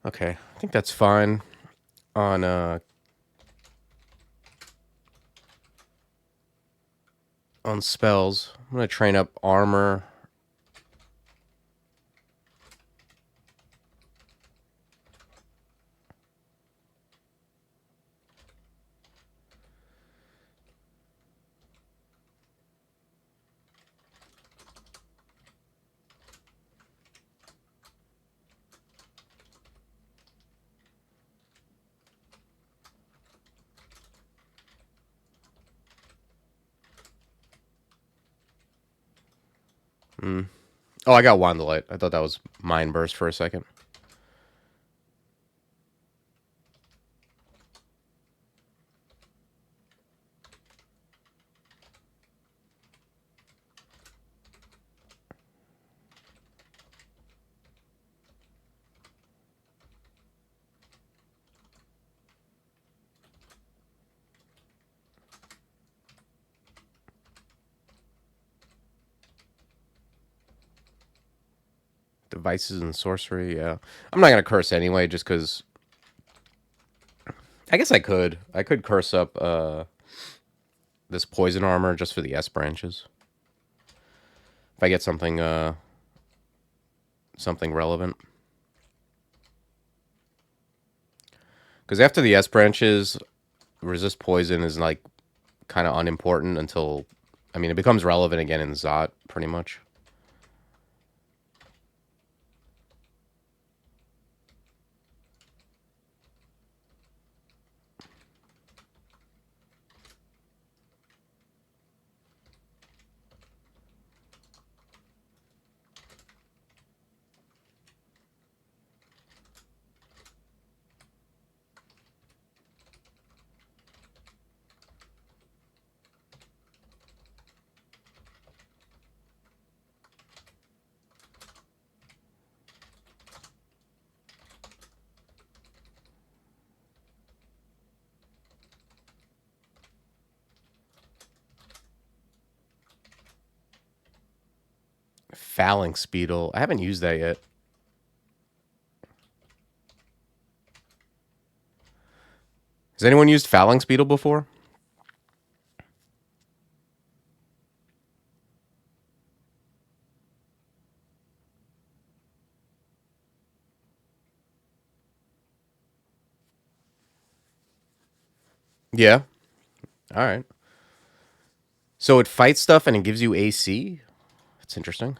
Okay, I think that's fine on spells. I'm gonna train up armor. Oh, I got Wandalite. I thought that was Mind Burst for a second. Devices and sorcery, yeah. I'm not gonna curse anyway, just because. I guess I could. I could curse up this poison armor just for the S branches. If I get something relevant. Because after the S branches, resist poison is like kind of unimportant until, I mean, it becomes relevant again in Zot, pretty much. Phalanx beetle. I haven't used that yet. Has anyone used Phalanx beetle before? Yeah. All right. So it fights stuff and it gives you AC? That's interesting.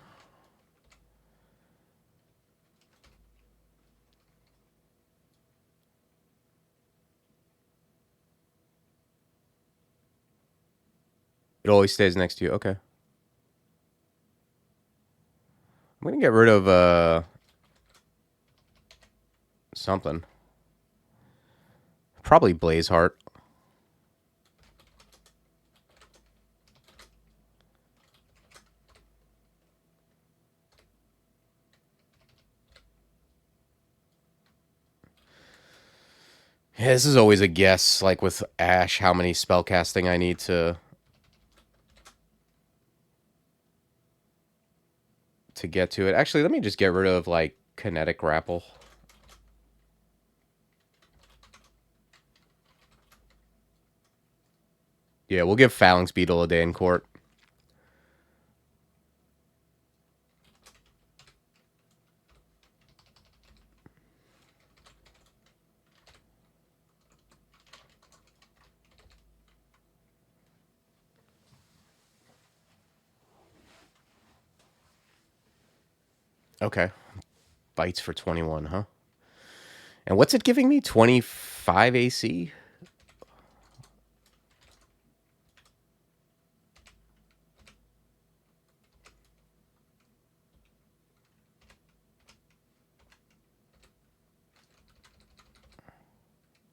It always stays next to you. Okay. I'm going to get rid of something. Probably Blazeheart. Yeah, this is always a guess, like with Ash, how many spellcasting I need to get to it. Actually, let me just get rid of, like, Kinetic Grapple. Yeah, we'll give Phalanx Beetle a day in court. Okay. Bites for 21, huh? And what's it giving me? 25 AC?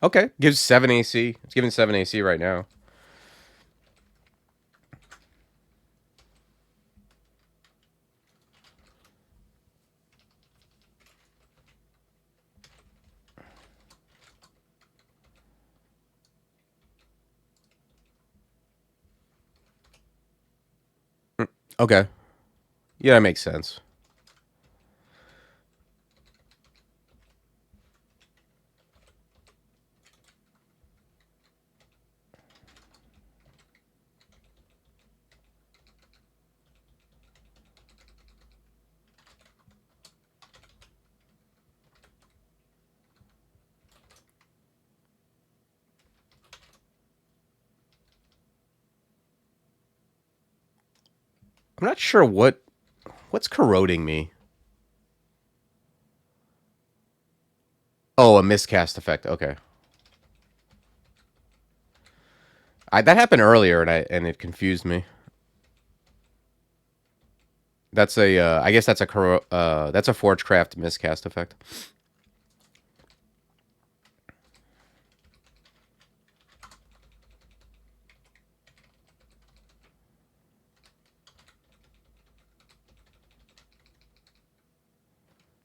Okay. Gives 7 AC. It's giving 7 AC right now. Okay. Yeah, that makes sense. I'm not sure what's corroding me. Oh, a miscast effect. Okay. That happened earlier, and it confused me. That's a I guess that's a Forgecraft miscast effect.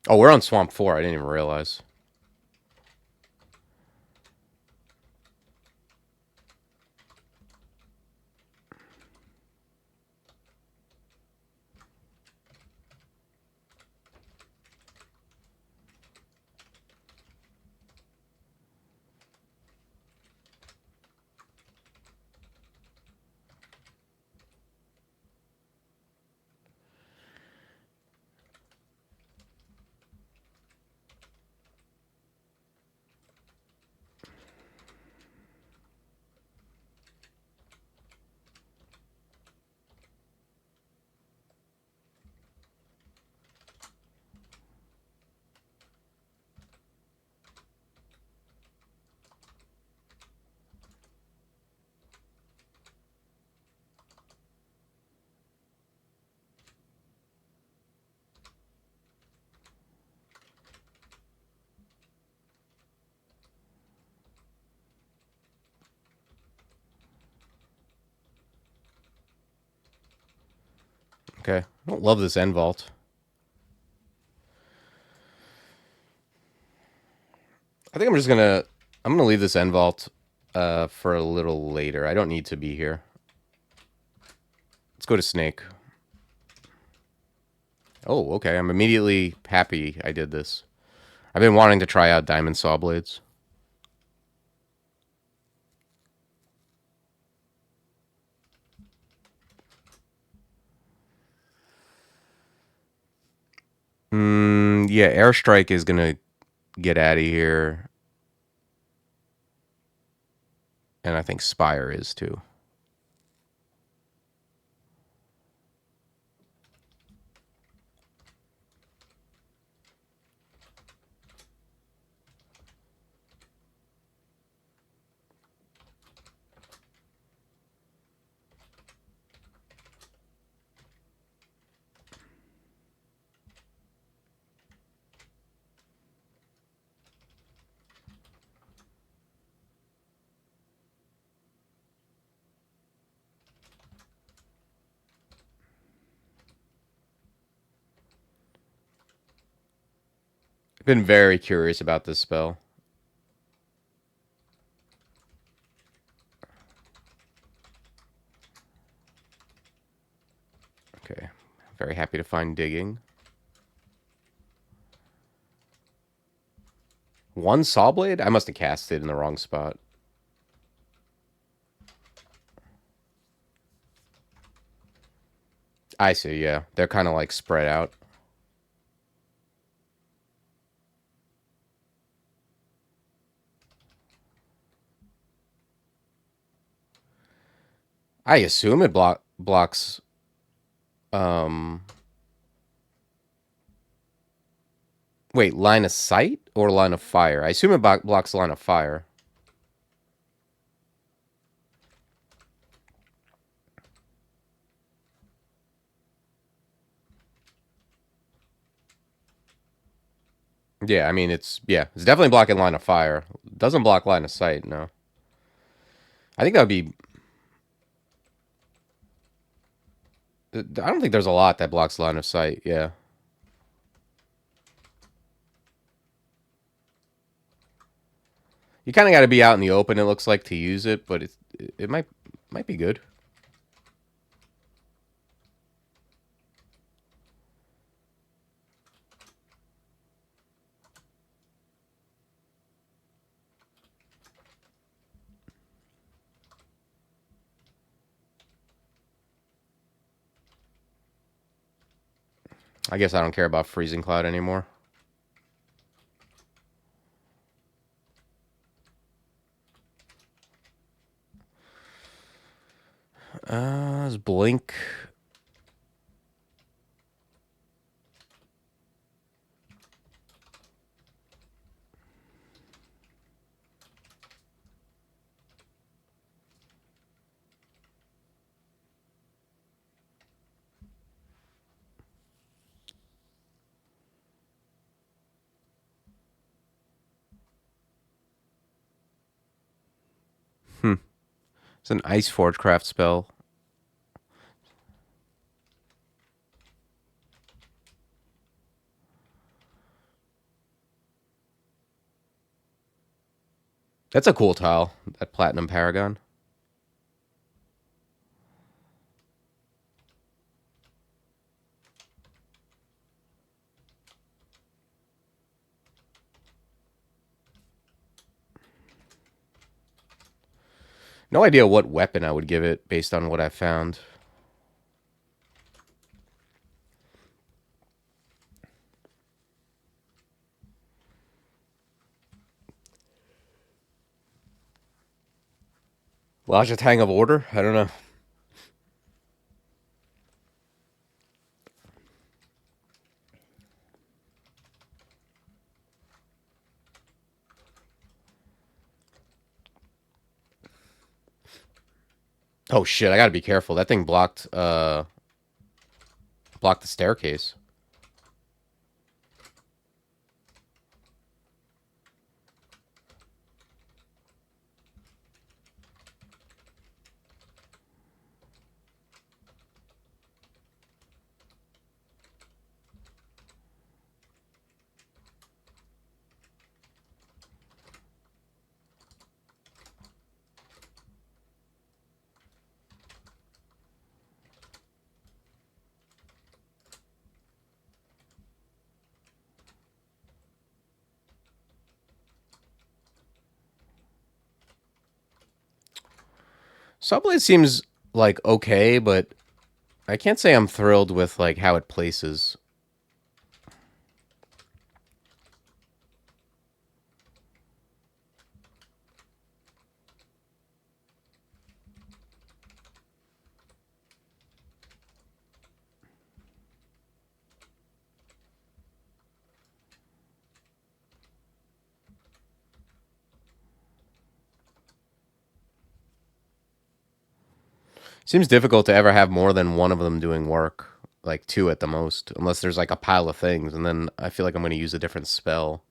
Oh, we're on Swamp 4. I didn't even realize. Okay. I don't love this end vault. I think I'm gonna leave this end vault for a little later. I don't need to be here. Let's go to Snake. Oh, okay. I'm immediately happy I did this. I've been wanting to try out diamond saw blades. Yeah, airstrike is gonna get out of here, and I think spire is too. I've been very curious about this spell. Okay, very happy to find digging. One saw blade? I must have cast it in the wrong spot. I see, yeah. They're kind of like spread out. I assume it blocks wait, line of sight or line of fire? I assume it blocks line of fire. Yeah, I mean it's definitely blocking line of fire. Doesn't block line of sight, no. I think that would be I don't think there's a lot that blocks line of sight, yeah. You kind of got to be out in the open it looks like to use it, but it might be good. I guess I don't care about freezing cloud anymore. Let's blink. It's an ice forgecraft spell. That's a cool tile, that platinum paragon. No idea what weapon I would give it based on what I found. Lodge a Tang of Order? I don't know. Oh shit, I gotta be careful. That thing blocked the staircase. Subblade seems like okay, but I can't say I'm thrilled with like how it places. Seems difficult to ever have more than one of them doing work, like two at the most, unless there's like a pile of things, and then I feel like I'm going to use a different spell.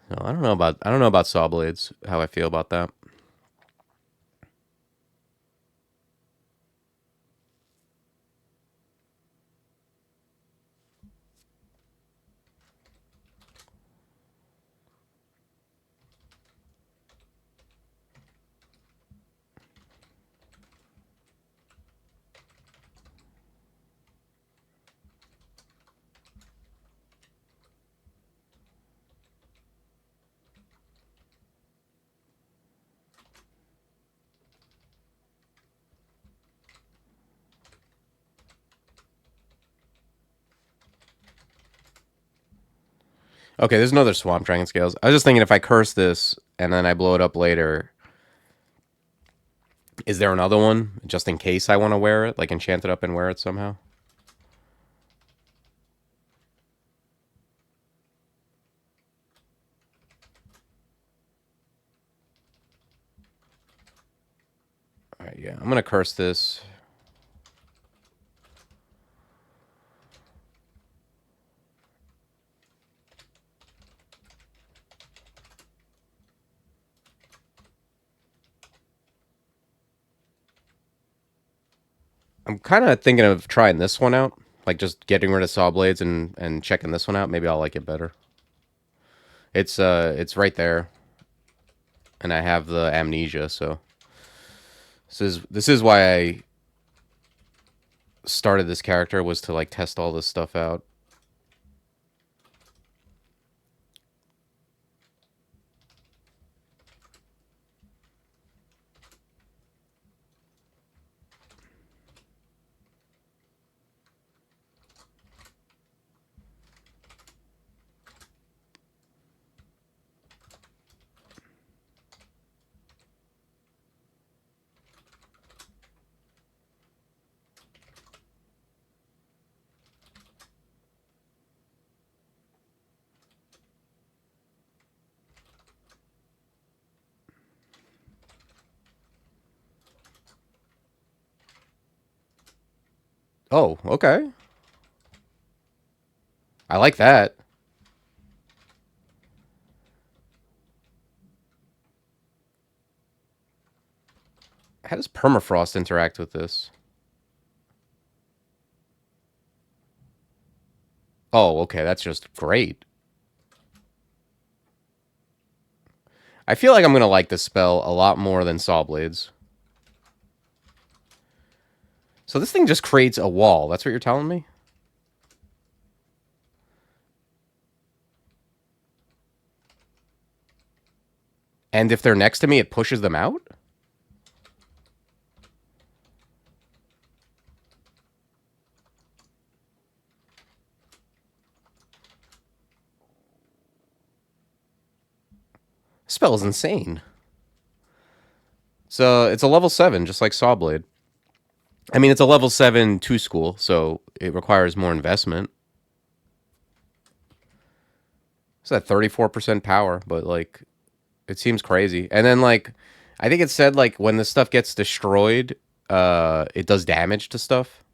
No, I don't know about saw blades. How I feel about that. Okay, there's another Swamp Dragon Scales. I was just thinking if I curse this and then I blow it up later, is there another one just in case I want to wear it, like enchant it up and wear it somehow? All right, yeah, I'm gonna curse this. I'm kind of thinking of trying this one out, like just getting rid of saw blades and checking this one out. Maybe I'll like it better. It's right there, and I have the amnesia, so this is why I started this character, was to like test all this stuff out. Oh, okay. I like that. How does permafrost interact with this? Oh, okay, that's just great. I feel like I'm gonna like this spell a lot more than saw blades. So this thing just creates a wall. That's what you're telling me? And if they're next to me, it pushes them out? This spell is insane. So it's a level 7, just like Sawblade. I mean, it's a level 7 2 school, so it requires more investment. It's at 34% power, but like, it seems crazy. And then like, I think it said like when this stuff gets destroyed, it does damage to stuff.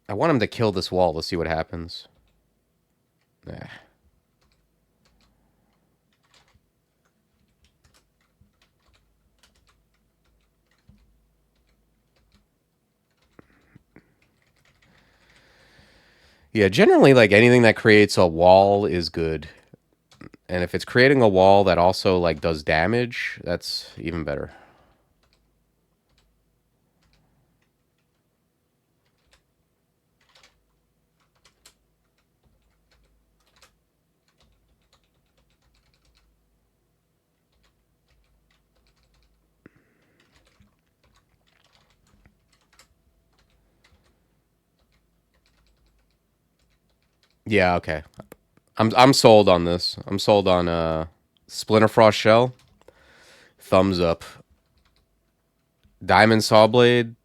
I want him to kill this wall to see what happens. Yeah. Yeah, generally, like anything that creates a wall is good. And if it's creating a wall that also like does damage, that's even better. Yeah, okay. I'm sold on this. I'm sold on Splinterfrost Shell. Thumbs up. Diamond Sawblade.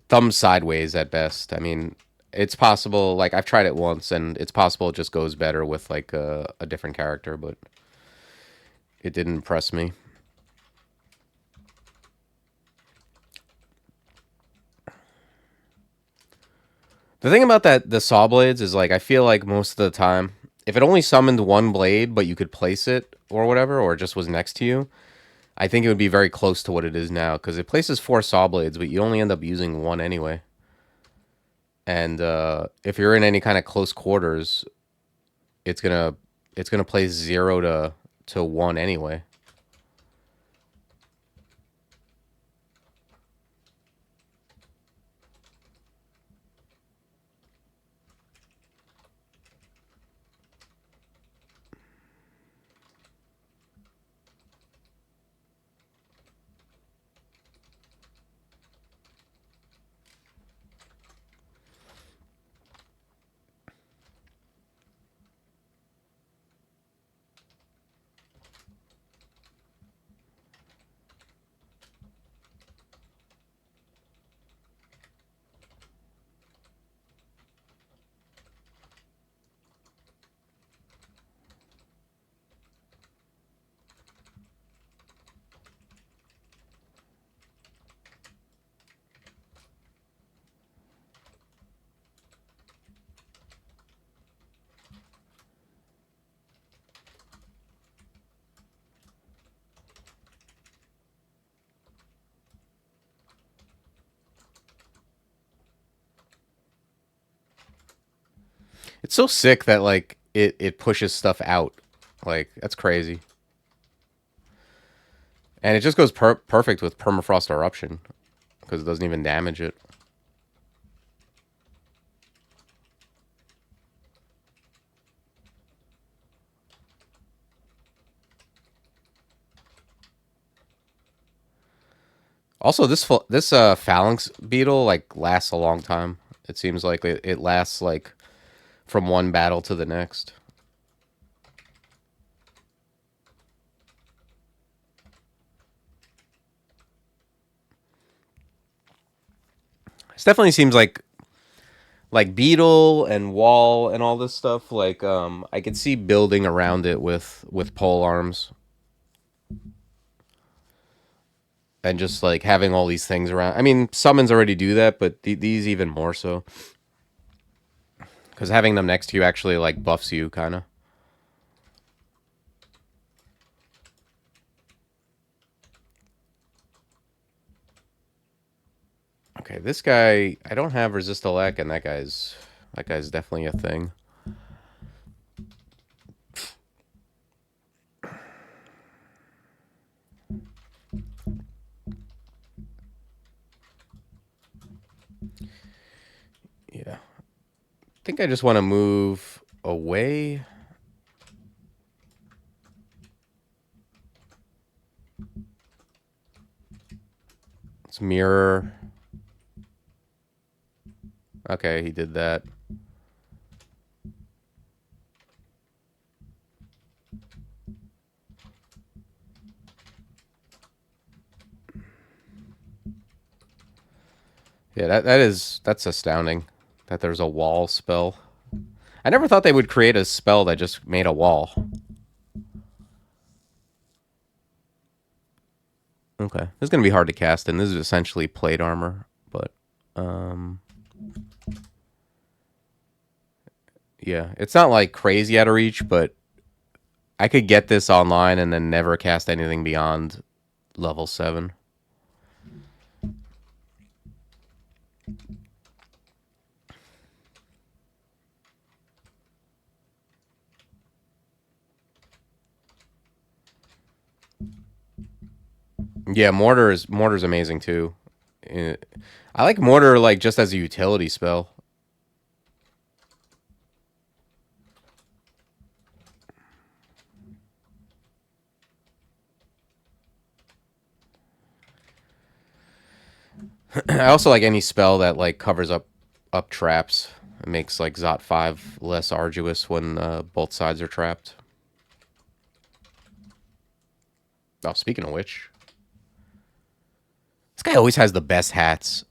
Thumb sideways at best. I mean, it's possible. Like I've tried it once, and it's possible it just goes better with like a different character, but it didn't impress me. The thing about the saw blades is like I feel like most of the time, if it only summoned one blade, but you could place it or whatever, or it just was next to you, I think it would be very close to what it is now because it places 4 saw blades, but you only end up using one anyway. And if you're in any kind of close quarters, it's gonna place 0 to 1 anyway. It's so sick that like it pushes stuff out. Like that's crazy. And it just goes perfect with Permafrost Eruption because it doesn't even damage it. Also, this Phalanx Beetle like lasts a long time. It seems like it lasts like from one battle to the next. This definitely seems like Beetle and Wall and all this stuff. Like I could see building around it with pole arms and just like having all these things around. I mean, summons already do that, but these even more so because having them next to you actually like buffs you kind of. Okay, this guy, I don't have resist elect, and that guy's definitely a thing. Yeah. I think I just want to move away. Let's mirror. Okay, he did that. Yeah, that's astounding that there's a wall spell. I never thought they would create a spell that just made a wall. Okay. This is going to be hard to cast, and this is essentially plate armor, but yeah, it's not like crazy out of reach, but I could get this online and then never cast anything beyond level 7. Yeah, mortar's amazing too. I like mortar like just as a utility spell. I also like any spell that like covers up traps It makes like Zot 5 less arduous when both sides are trapped. Oh, speaking of which, this guy always has the best hats.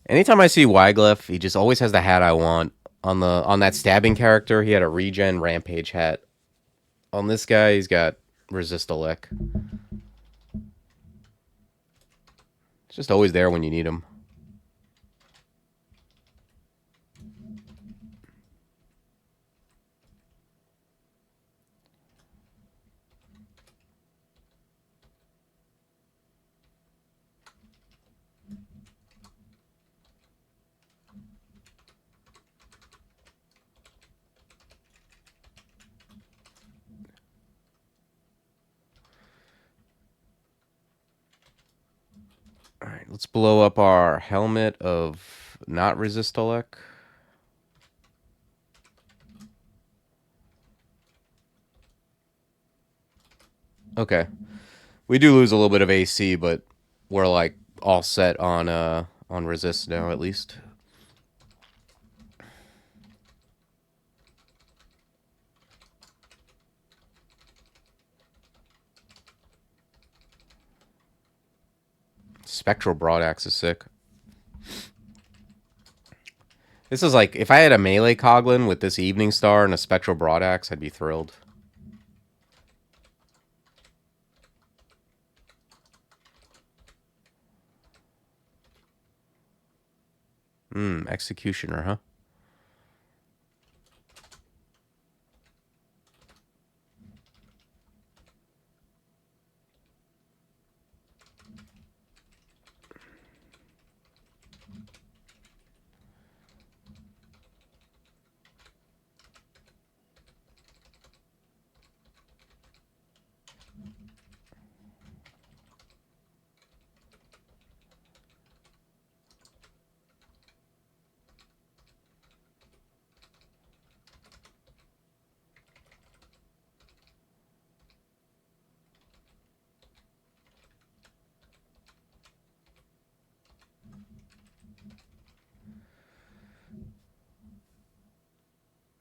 Anytime I see Wyglyph, he just always has the hat I want. On that stabbing character, he had a regen rampage hat. On this guy, he's got resist elect. It's just always there when you need him. Alright, let's blow up our helmet of not resist elect. Okay. We do lose a little bit of AC, but we're like all set on resist now at least. Spectral Broadaxe is sick. This is like, if I had a melee Coglin with this Evening Star and a Spectral Broadaxe, I'd be thrilled. Executioner, huh?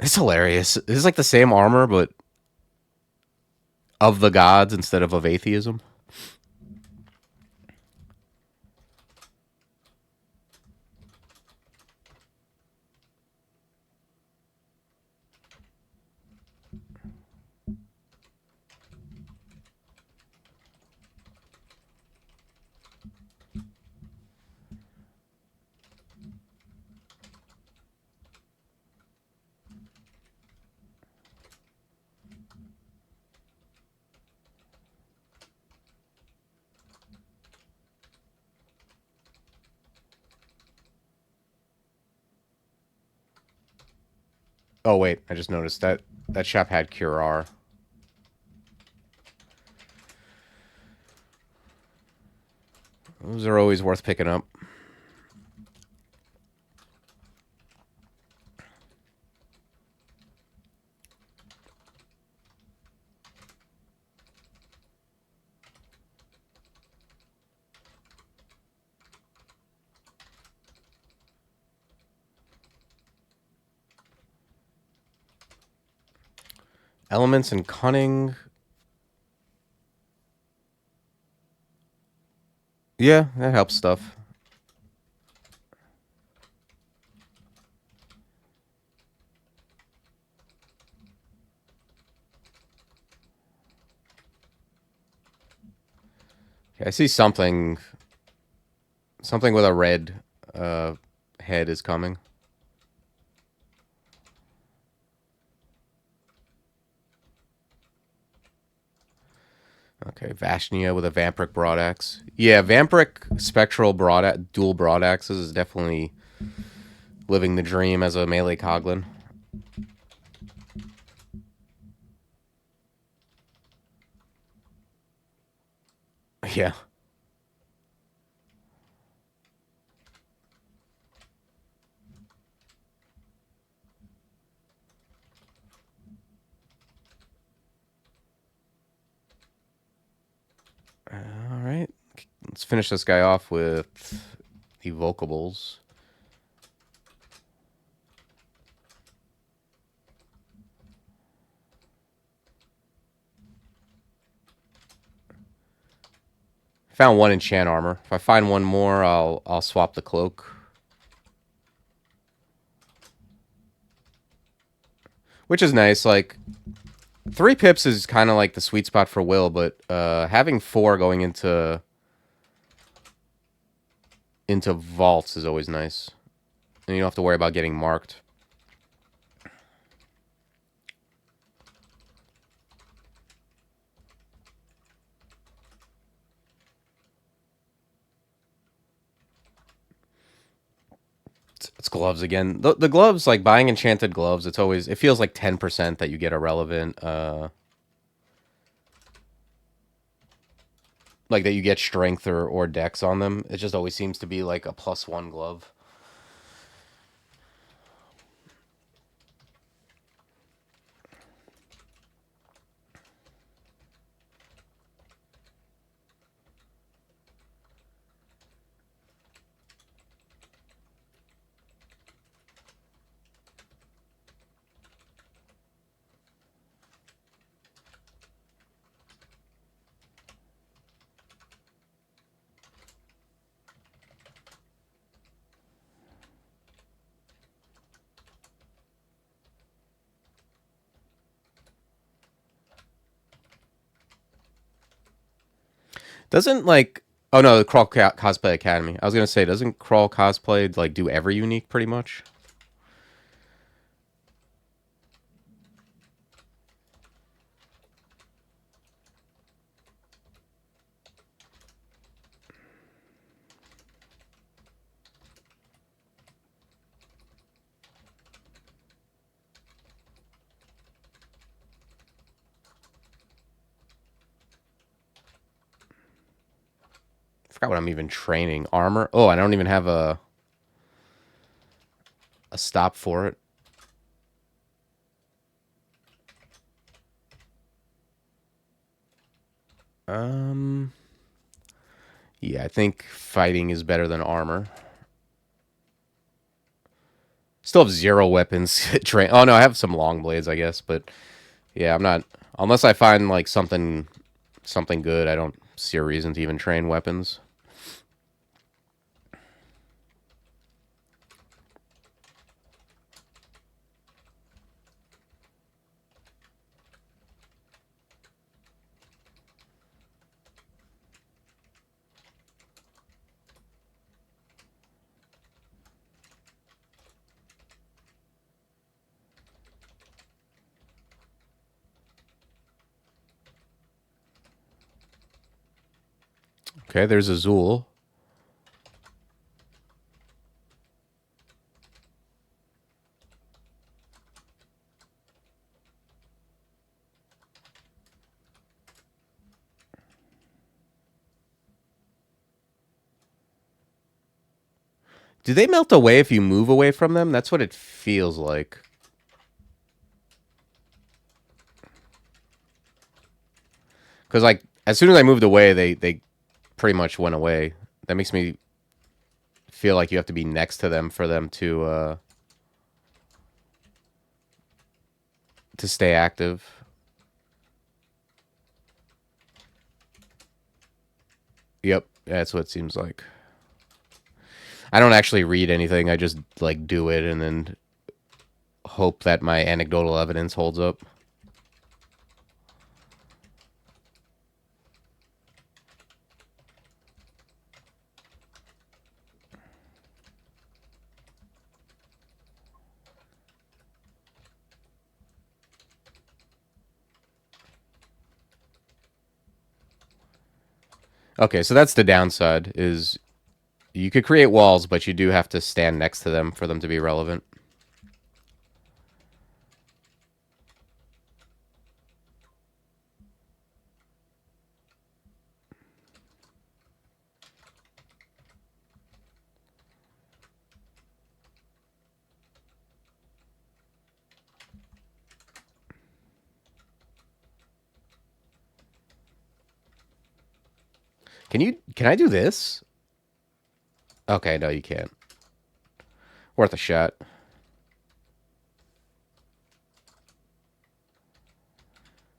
It's hilarious. This is like the same armor, but of the gods instead of atheism. Oh, wait. I just noticed that shop had Cure R. Those are always worth picking up. Elements and Cunning. Yeah, that helps stuff. Okay, I see something. Something with a red head is coming. Okay, Vashnia with a Vampiric Broadaxe. Yeah, Vampiric Spectral dual Broadaxes is definitely living the dream as a melee Coglin. Yeah. All right. Let's finish this guy off with Evocables. Found one enchant armor. If I find one more, I'll swap the cloak. Which is nice. Like 3 pips is kind of like the sweet spot for Will, but having 4 going into vaults is always nice. And you don't have to worry about getting marked. It's gloves again. The gloves, like buying enchanted gloves, it feels like 10% that you get a relevant, like that you get strength or dex on them. It just always seems to be like a +1 glove. Doesn't like oh no, the Crawl Cosplay Academy. I was gonna say, doesn't Crawl Cosplay like do every unique pretty much? Forgot what I'm even training. Armor. Oh, I don't even have a stop for it. Yeah, I think fighting is better than armor. Still have 0 weapons. Oh no, I have some long blades, I guess, but yeah, I'm not unless I find like something good. I don't see a reason to even train weapons. Okay, there's Azul. Do they melt away if you move away from them? That's what it feels like. Because, like, as soon as I moved away, they pretty much went away. That makes me feel like you have to be next to them for them to stay active. Yep, that's what it seems like. I don't actually read anything. I just, like, do it and then hope that my anecdotal evidence holds up. Okay, so that's the downside, is you could create walls, but you do have to stand next to them for them to be relevant. Can I do this? Okay, no, you can't. Worth a shot.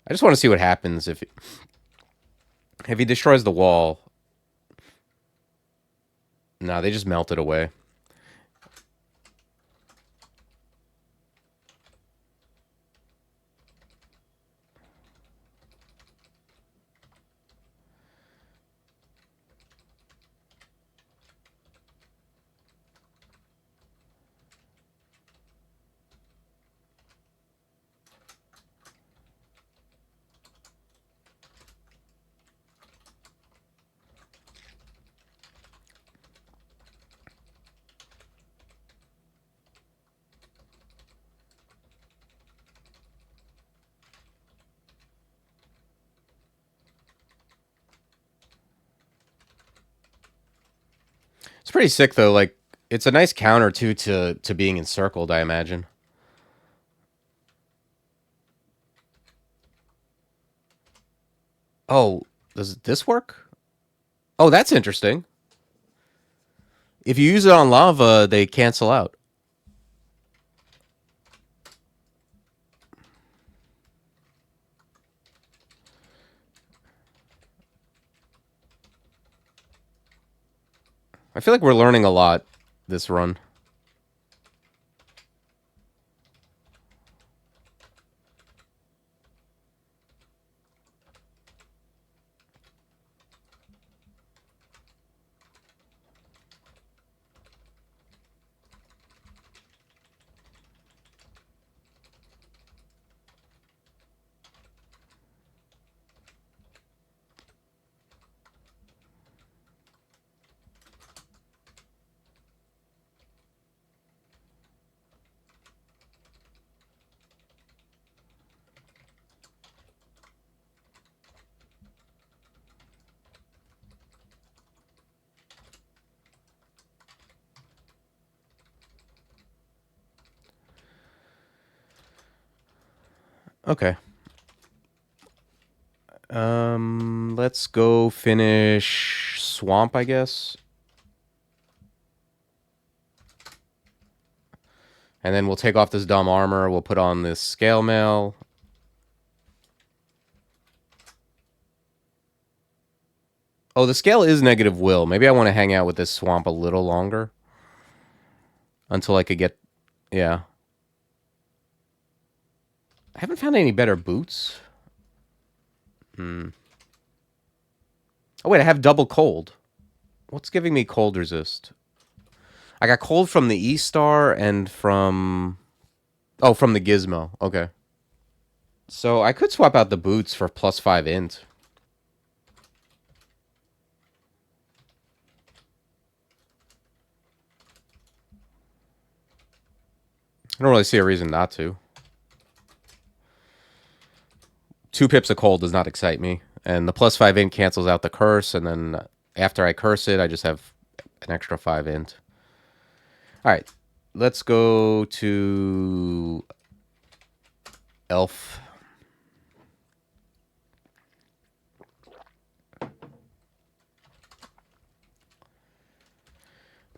I just want to see what happens if he destroys the wall. Nah, they just melted away. It's pretty sick though. Like, it's a nice counter too to being encircled, I imagine. Oh, does this work? Oh, that's interesting. If you use it on lava, they cancel out. I feel like we're learning a lot this run. Okay. Let's go finish swamp, I guess. And then we'll take off this dumb armor. We'll put on this scale mail. Oh, the scale is negative will. Maybe I want to hang out with this swamp a little longer. Until I could get... Yeah. I haven't found any better boots. Oh, wait, I have double cold. What's giving me cold resist? I got cold from the E-Star and from... Oh, from the Gizmo. Okay. So I could swap out the boots for +5 int. I don't really see a reason not to. 2 pips of cold does not excite me. And the +5 int cancels out the curse, and then after I curse it, I just have an extra 5 int. Alright, let's go to Elf.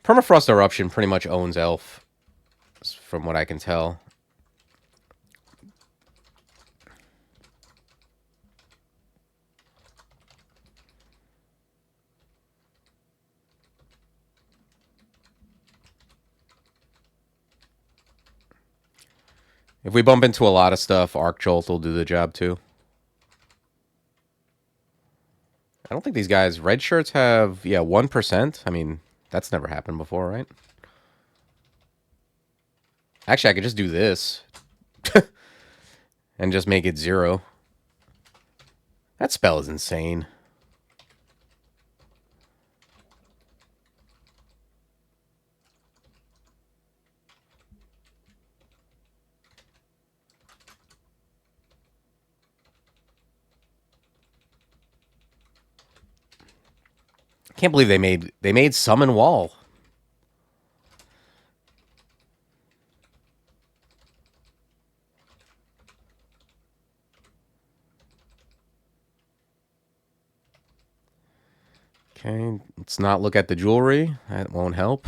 Permafrost Eruption pretty much owns Elf, from what I can tell. If we bump into a lot of stuff, Arc Jolt will do the job too. I don't think these guys... Red shirts have, 1%. I mean, that's never happened before, right? Actually, I could just do this. And just make it 0. That spell is insane. Can't believe they made summon wall. Okay, let's not look at the jewelry. That won't help.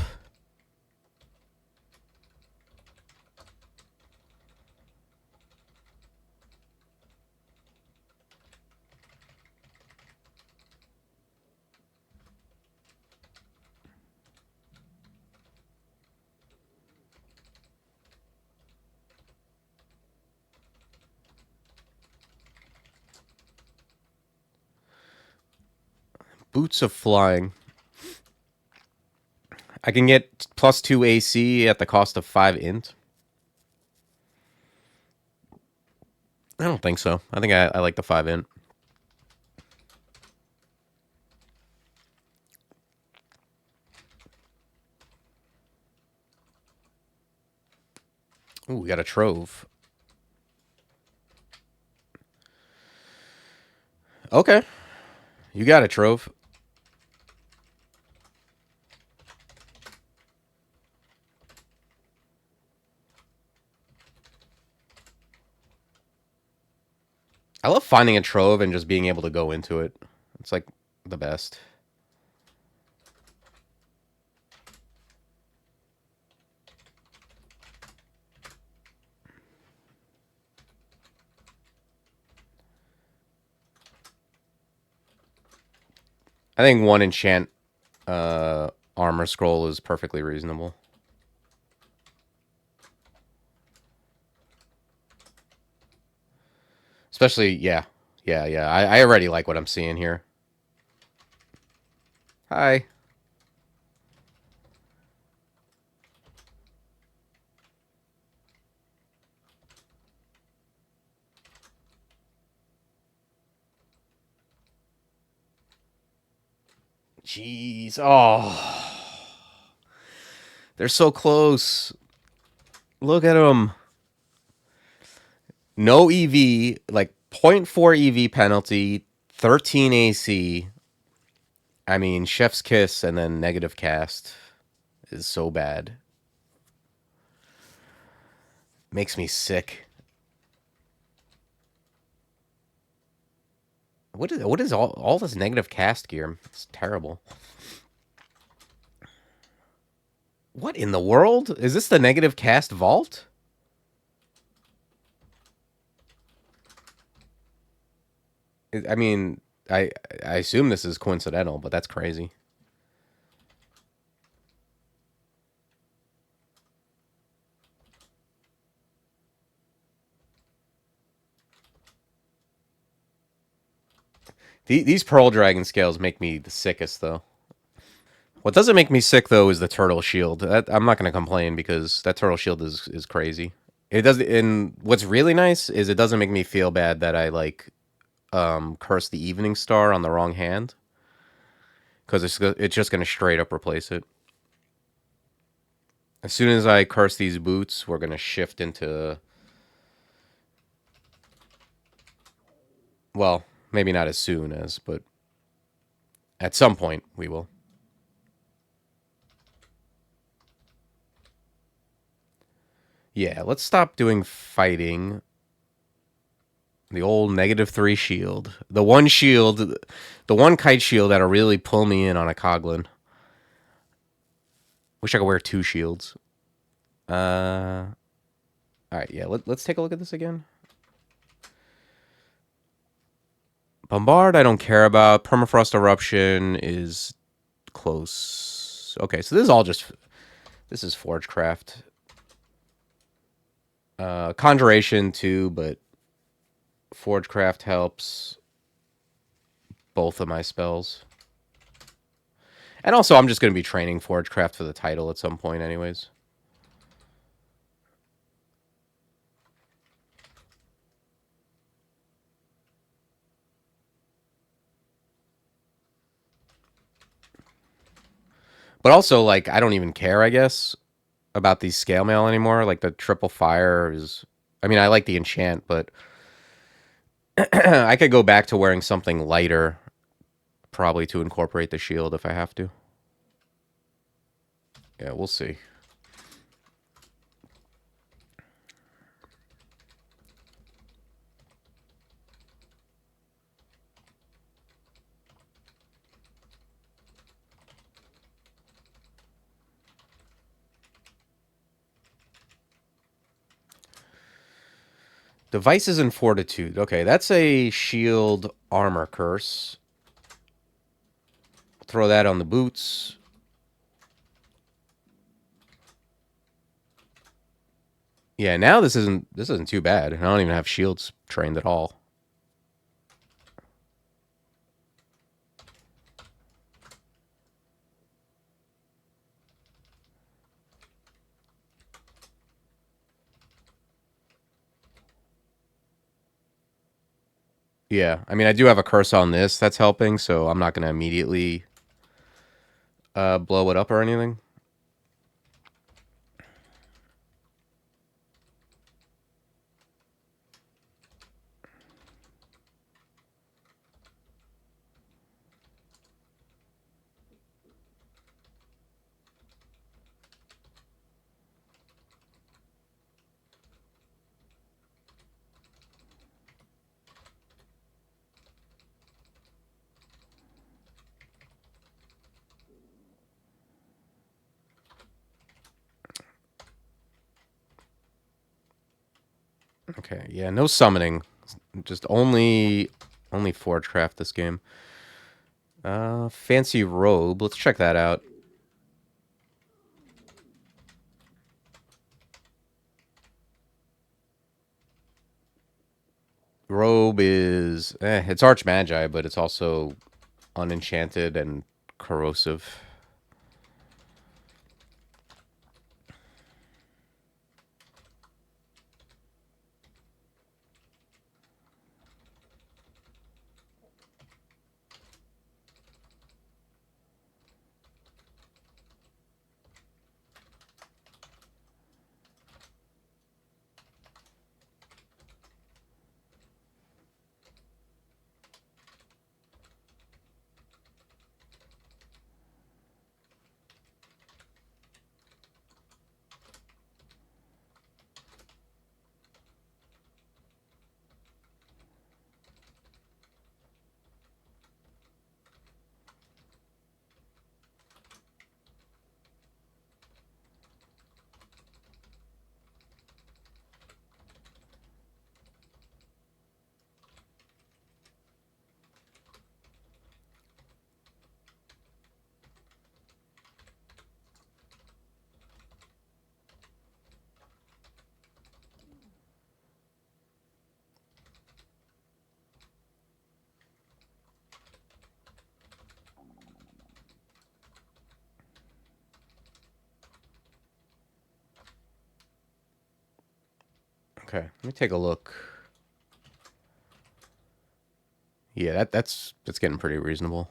Boots of Flying. I can get +2 AC at the cost of 5 int. I don't think so. I think I like the 5 int. Ooh, we got a Trove. Okay. You got it, Trove. I love finding a Trove and just being able to go into it. It's like the best. I think 1 enchant armor scroll is perfectly reasonable. Especially, yeah. Yeah. I already like what I'm seeing here. Hi. Jeez. Oh. They're so close. Look at them. No EV, like 0.4 EV penalty, 13 AC. I mean, Chef's Kiss and then negative cast is so bad. Makes me sick. What is all this negative cast gear? It's terrible. What in the world? Is this the negative cast vault? I mean, I assume this is coincidental, but that's crazy. These Pearl Dragon scales make me the sickest, though. What doesn't make me sick, though, is the Turtle Shield. I'm not going to complain because that Turtle Shield is crazy. It does, and what's really nice is it doesn't make me feel bad that I, like, curse the Evening Star on the wrong hand. Because it's just going to straight up replace it. As soon as I curse these boots, we're going to shift into... Well, maybe not as soon as, but at some point we will. Yeah, let's stop doing fighting. The old -3 shield. The one shield, the one kite shield that'll really pull me in on a Coglin. Wish I could wear 2 shields. Alright, yeah, let's take a look at this again. Bombard, I don't care about. Permafrost Eruption is close. Okay, so this is all just... This is Forgecraft. Conjuration, too, but... Forgecraft helps both of my spells. And also, I'm just going to be training Forgecraft for the title at some point anyways. But also, like, I don't even care, I guess, about these scale mail anymore. Like, the triple fire is... I mean, I like the enchant, but... I could go back to wearing something lighter, probably to incorporate the shield if I have to. Yeah, we'll see. Devices and Fortitude. Okay, that's a shield armor curse. Throw that on the boots. Yeah, now this isn't too bad. I don't even have shields trained at all. Yeah, I mean, I do have a curse on this that's helping, so I'm not going to immediately blow it up or anything. Okay, yeah, no summoning. Just only Forgecraft this game. Fancy robe. Let's check that out. Robe is it's Arch Magi, but it's also unenchanted and corrosive. Okay, let me take a look. Yeah, that's getting pretty reasonable.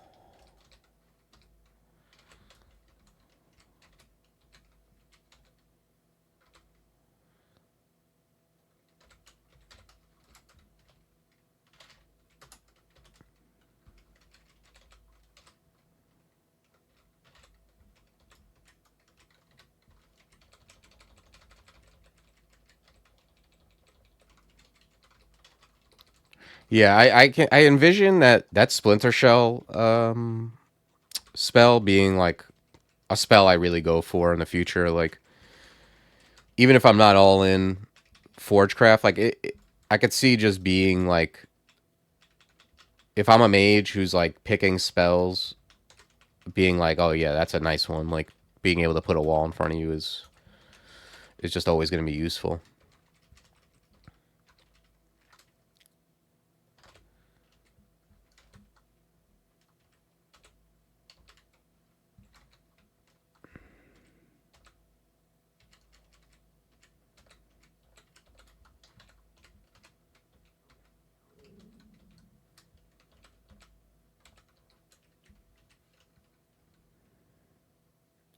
Yeah, I envision that Splinter Shell spell being like a spell I really go for in the future. Like, even if I'm not all in Forgecraft, like I could see just being like, if I'm a mage who's like picking spells, being like, oh yeah, that's a nice one. Like, being able to put a wall in front of you is just always going to be useful.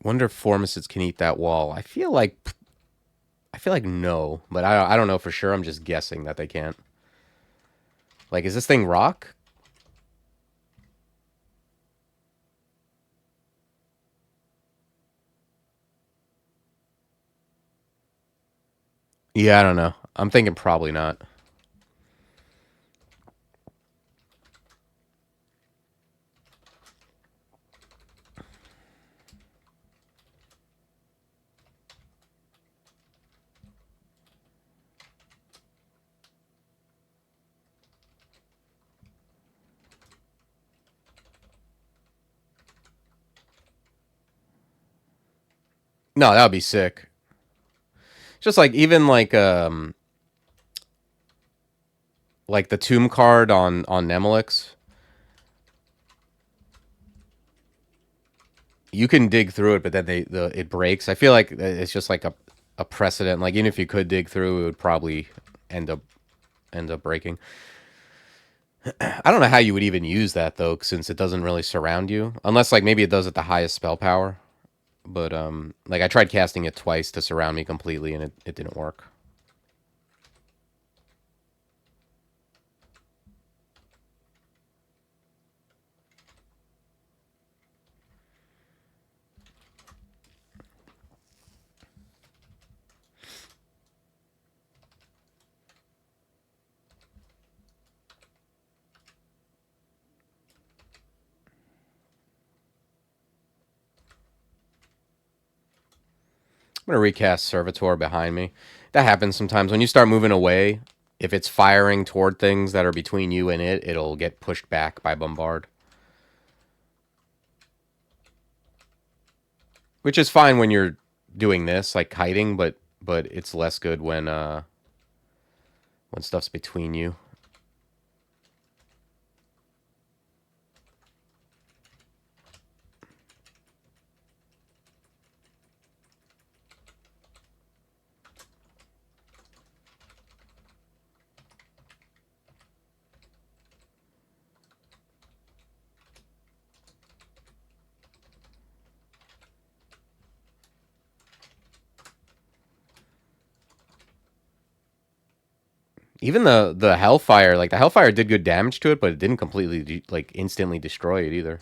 Wonder if Formices can eat that wall. I feel like no, but I don't know for sure. I'm just guessing that they can't. Like, is this thing rock? Yeah, I don't know. I'm thinking probably not. No, that would be sick. Just like, even like the tomb card on Nemelix. You can dig through it, but then it breaks. I feel like it's just like a precedent. Like, even if you could dig through, it would probably end up breaking. I don't know how you would even use that though, since it doesn't really surround you, unless like maybe it does at the highest spell power. But like I tried casting it twice to surround me completely, and it didn't work. I'm gonna recast Servitor behind me. That happens sometimes when you start moving away. If it's firing toward things that are between you and it, it'll get pushed back by Bombard. Which is fine when you're doing this, like kiting, but it's less good when stuff's between you. Even the Hellfire, like the Hellfire did good damage to it, but it didn't completely like instantly destroy it either.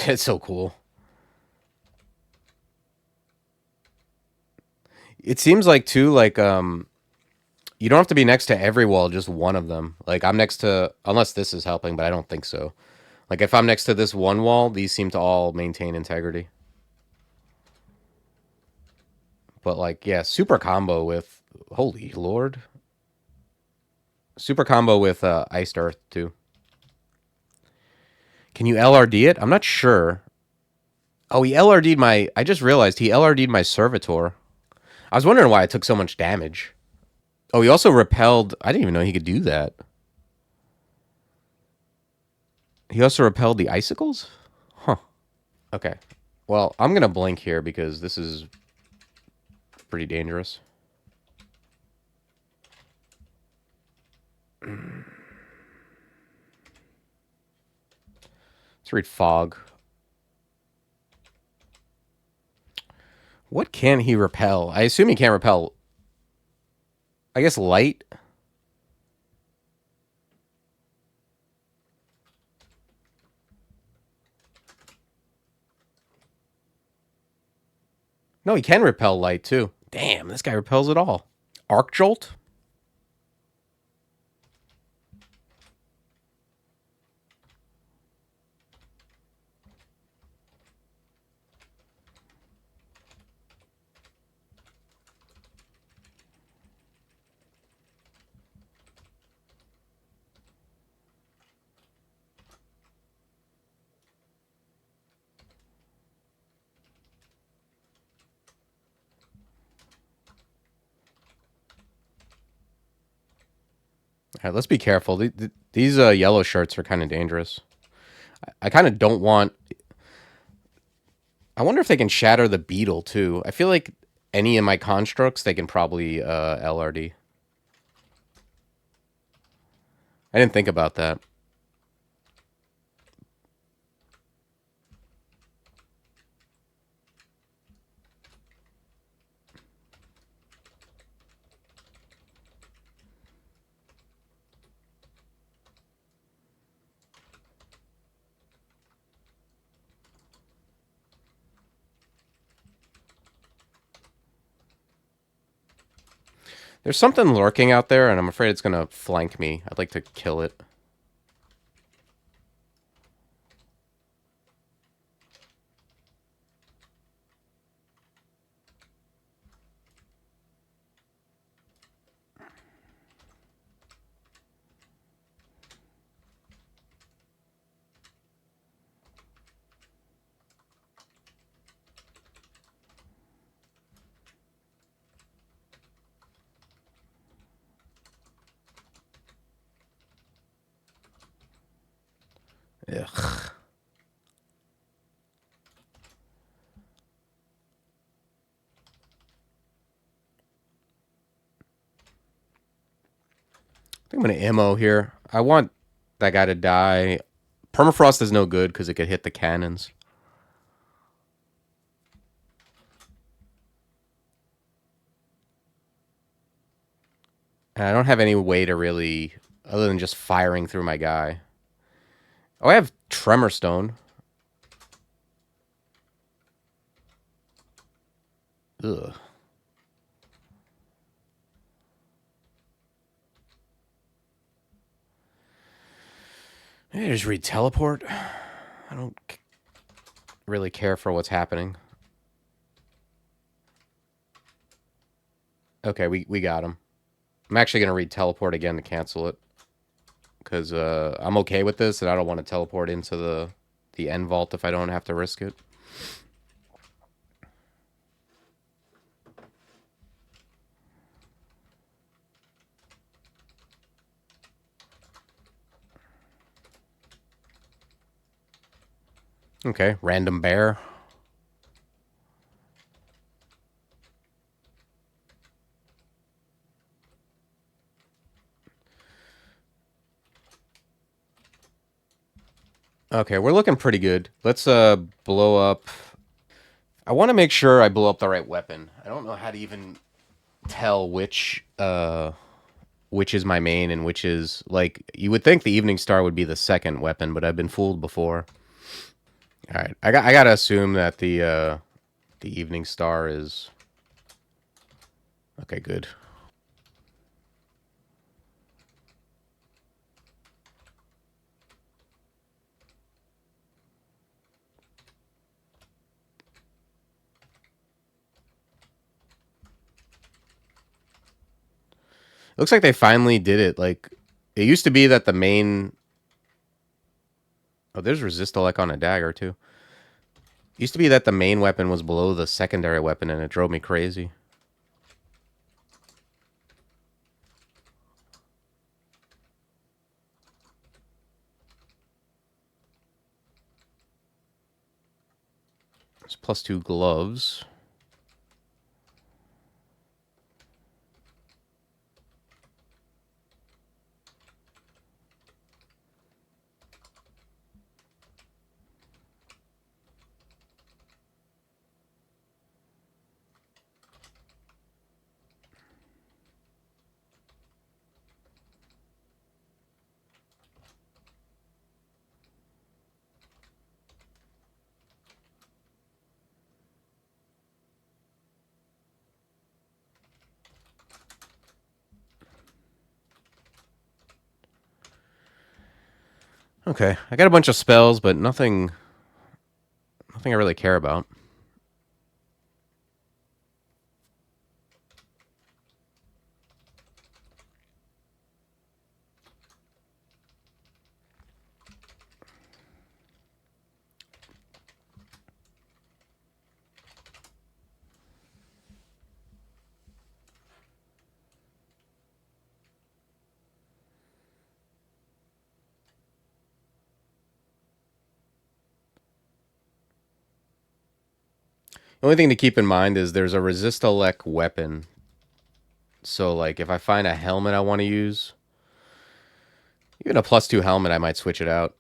It's so cool. It seems like too, like you don't have to be next to every wall, just one of them. Like I'm next to, unless this is helping, but I don't think so. Like if I'm next to this one wall, these seem to all maintain integrity. But like, yeah, super combo with, holy lord, super combo with Iced Earth too. Can you LRD it? I'm not sure. Oh, he LRD'd my. I just realized he LRD'd my Servitor. I was wondering why I took so much damage. Oh, he also repelled. I didn't even know he could do that. He also repelled the icicles? Huh. Okay. Well, I'm going to blink here because this is pretty dangerous. Let's read Fog. What can he repel? I assume he can't repel. I guess light. No, he can repel light too. Damn, this guy repels it all. Arc Jolt? All right, let's be careful. These yellow shirts are kind of dangerous. I kind of don't want... I wonder if they can shatter the beetle too. I feel like any of my constructs, they can probably LRD. I didn't think about that. There's something lurking out there, and I'm afraid it's going to flank me. I'd like to kill it. Ugh. I think I'm going to ammo here. I want that guy to die. Permafrost is no good because it could hit the cannons. And I don't have any way to really, other than just firing through my guy. Oh, I have Tremor Stone. Ugh. Maybe I just read Teleport. I don't really care for what's happening. Okay, we got him. I'm actually going to read Teleport again to cancel it. Because I'm okay with this, and I don't want to teleport into the end vault if I don't have to risk it. Okay, random bear. Okay, we're looking pretty good. Let's blow up. I want to make sure I blow up the right weapon. I don't know how to even tell which is my main and which is, like, you would think the Evening Star would be the second weapon, but I've been fooled before. All right, I gotta assume that the Evening Star is okay. Good. Looks like they finally did it. Like, it used to be that the main... Oh, there's Resistolek on a dagger, too. It used to be that the main weapon was below the secondary weapon, and it drove me crazy. It's +2 gloves. Okay, I got a bunch of spells, but nothing I really care about. The only thing to keep in mind is there's a Resistolek weapon. So, like, if I find a helmet I want to use, even a +2 helmet, I might switch it out.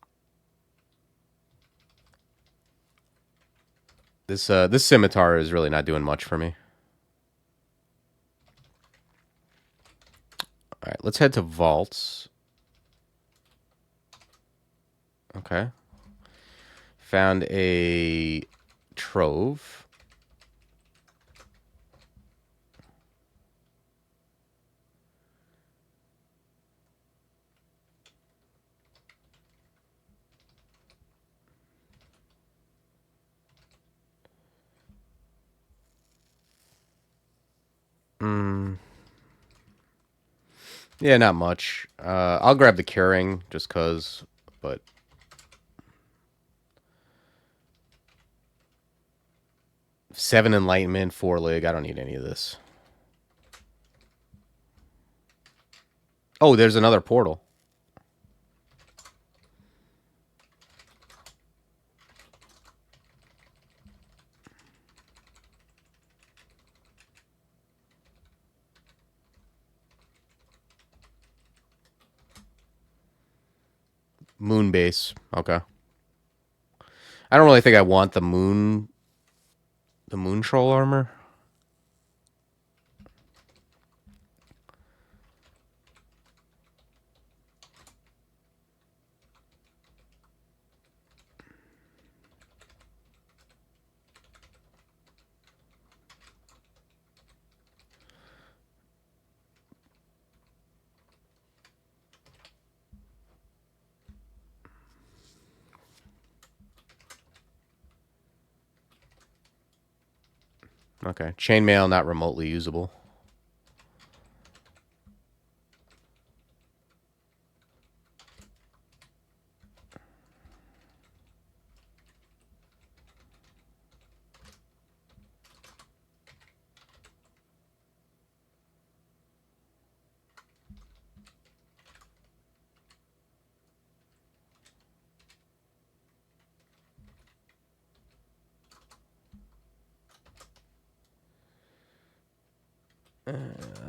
This scimitar is really not doing much for me. All right, let's head to vaults. Okay. Found a Trove. Yeah, not much. I'll grab the curing just cause, but 7 enlightenment, 4 lig. I don't need any of this. Oh, there's another portal. Moon base. Okay. I don't really think I want the moon troll armor. Okay. Chainmail not remotely usable.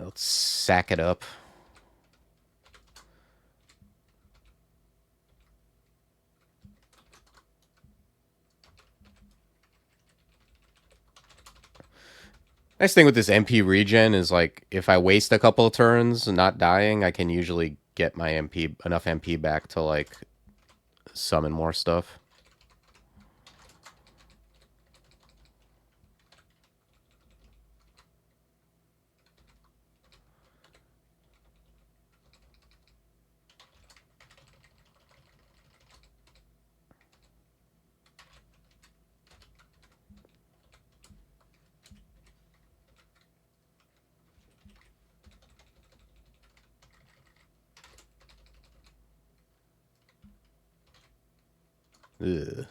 Let's sack it up. Nice thing with this MP regen is like if I waste a couple of turns not dying, I can usually get my MP enough MP back to like summon more stuff. Ugh.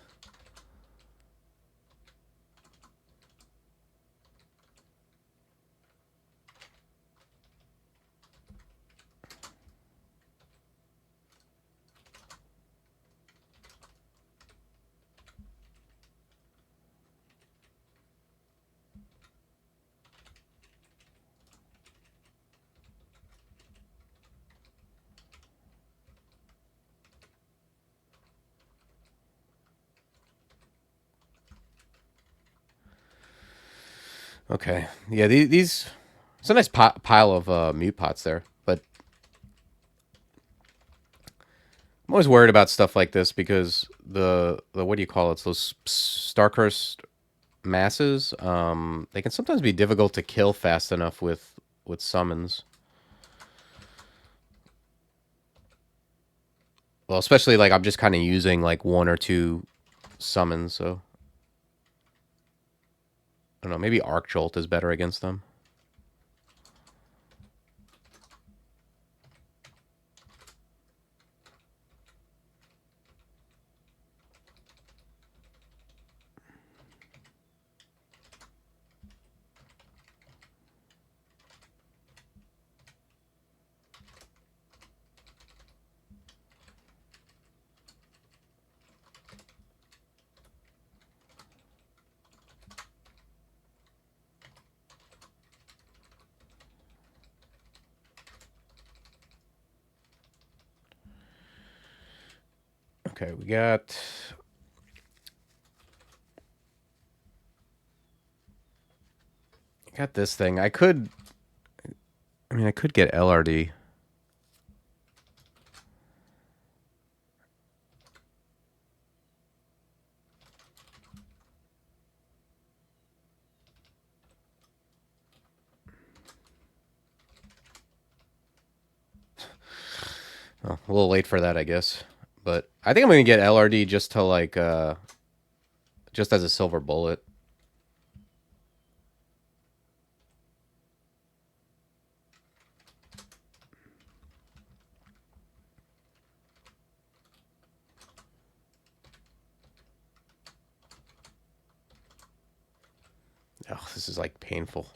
Okay. Yeah, these... It's a nice pile of mute pots there, but... I'm always worried about stuff like this because the what do you call it? Those Starcurse masses, they can sometimes be difficult to kill fast enough with summons. Well, especially like I'm just kind of using like 1 or 2 summons, so... I don't know, maybe Arc Jolt is better against them. Okay, we got... Got this thing. I mean, I could get LRD. Oh, a little late for that, I guess. But I think I'm going to get LRD just to, like, just as a silver bullet. Oh, this is like painful.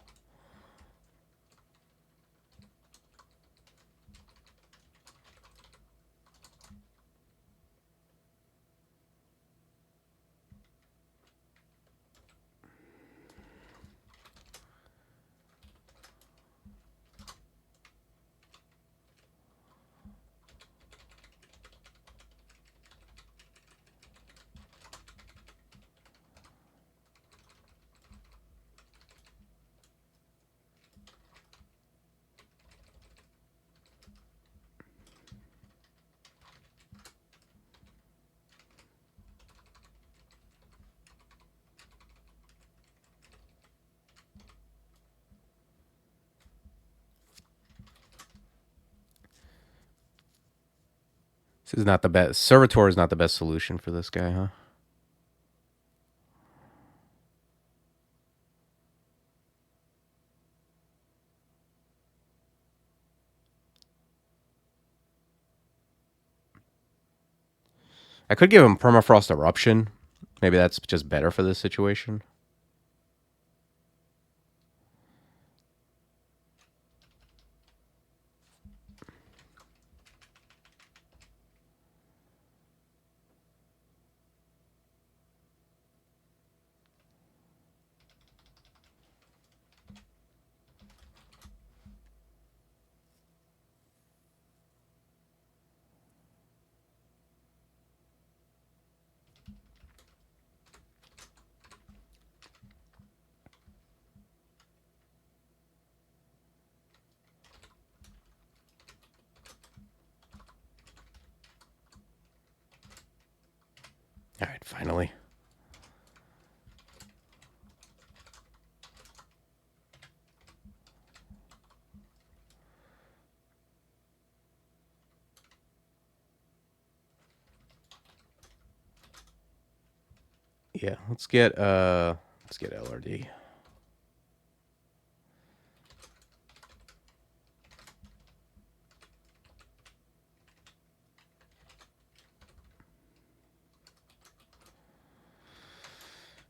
This is not the best. Servitor is not the best solution for this guy, huh? I could give him Permafrost Eruption. Maybe that's just better for this situation. All right, finally. Yeah, let's get LRD.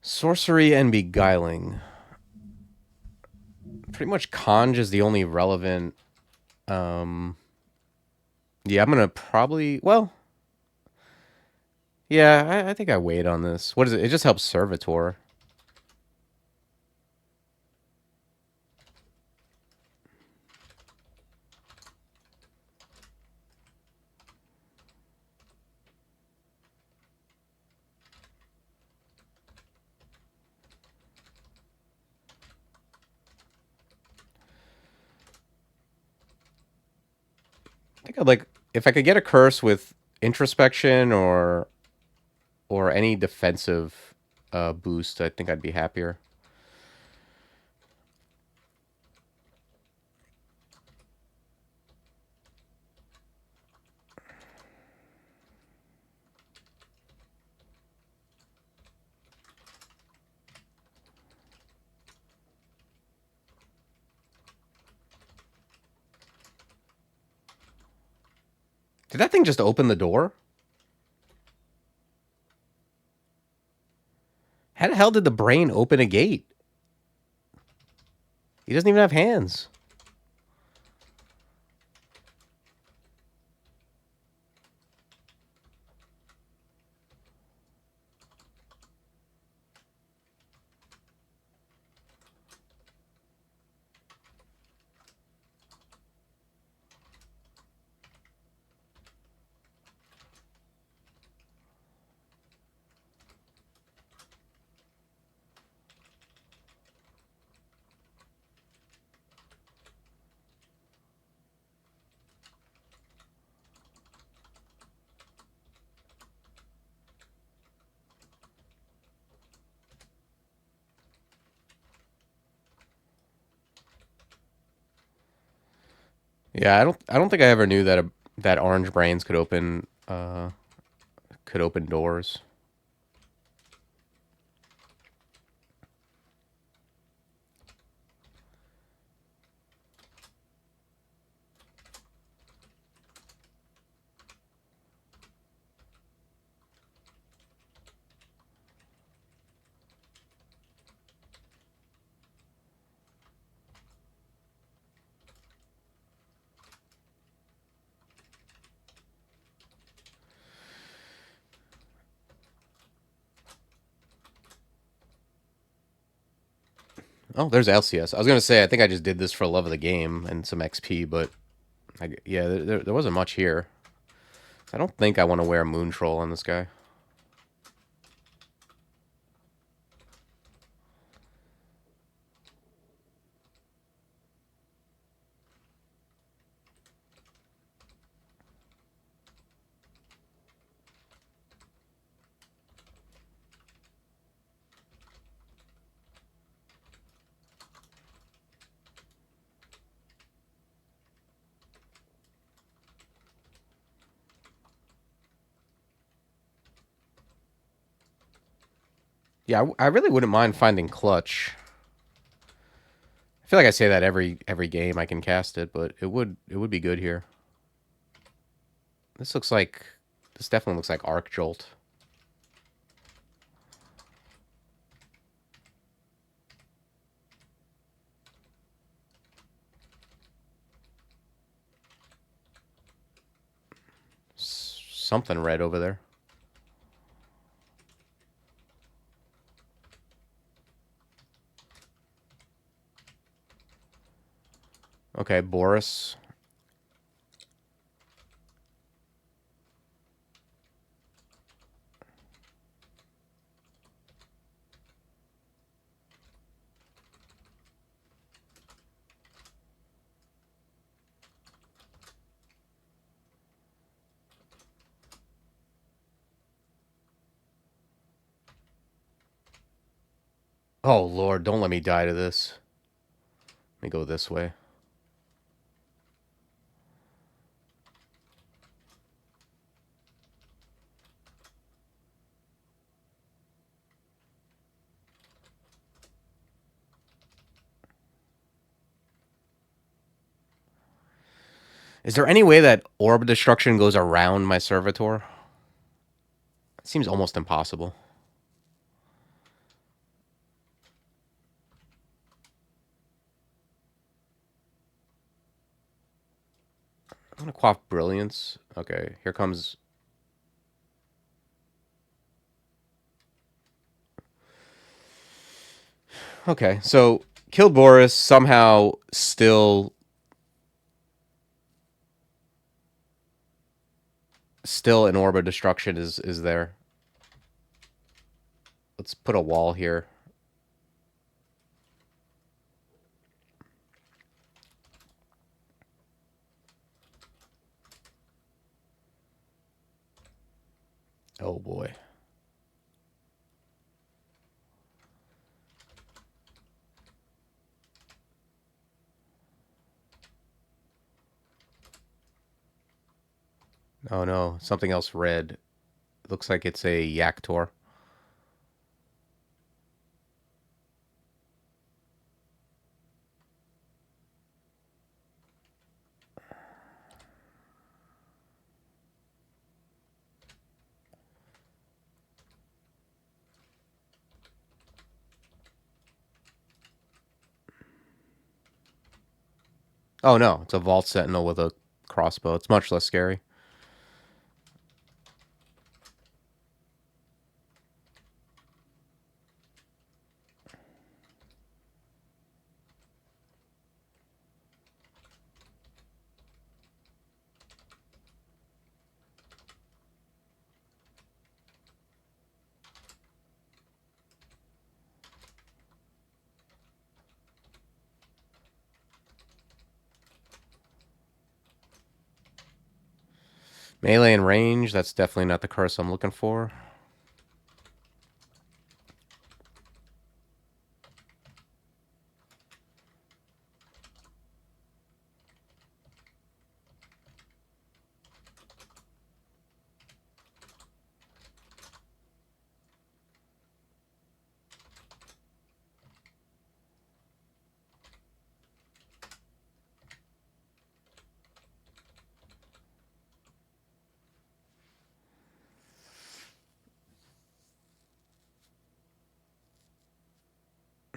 Sorcery and Beguiling. Pretty much Conj is the only relevant. Yeah, I'm gonna probably. Well, yeah, I think I wait on this. What is it? It just helps Servitor. I think I'd like if I could get a curse with introspection or any defensive boost. I think I'd be happier. Did that thing just open the door? How the hell did the brain open a gate? He doesn't even have hands. Yeah, I don't think I ever knew that that orange brains could open doors. Oh, there's LCS. I was gonna say I think I just did this for love of the game and some XP, but yeah, there wasn't much here. I don't think I want to wear a Moon Troll on this guy. Yeah, I really wouldn't mind finding Clutch. I feel like I say that every game I can cast it, but it would be good here. This definitely looks like Arc Jolt. Something red over there. Okay, Boris. Oh, Lord, don't let me die to this. Let me go this way. Is there any way that Orb Destruction goes around my Servitor? It seems almost impossible. I'm going to quaff Brilliance. Okay, here comes... Okay, so killed Boris, somehow still an Orb of Destruction is there. Let's put a wall here. Oh boy. Oh no, something else red. It looks like it's a Yaktor. Oh no, it's a Vault Sentinel with a crossbow. It's much less scary. Melee and range, that's definitely not the curse I'm looking for.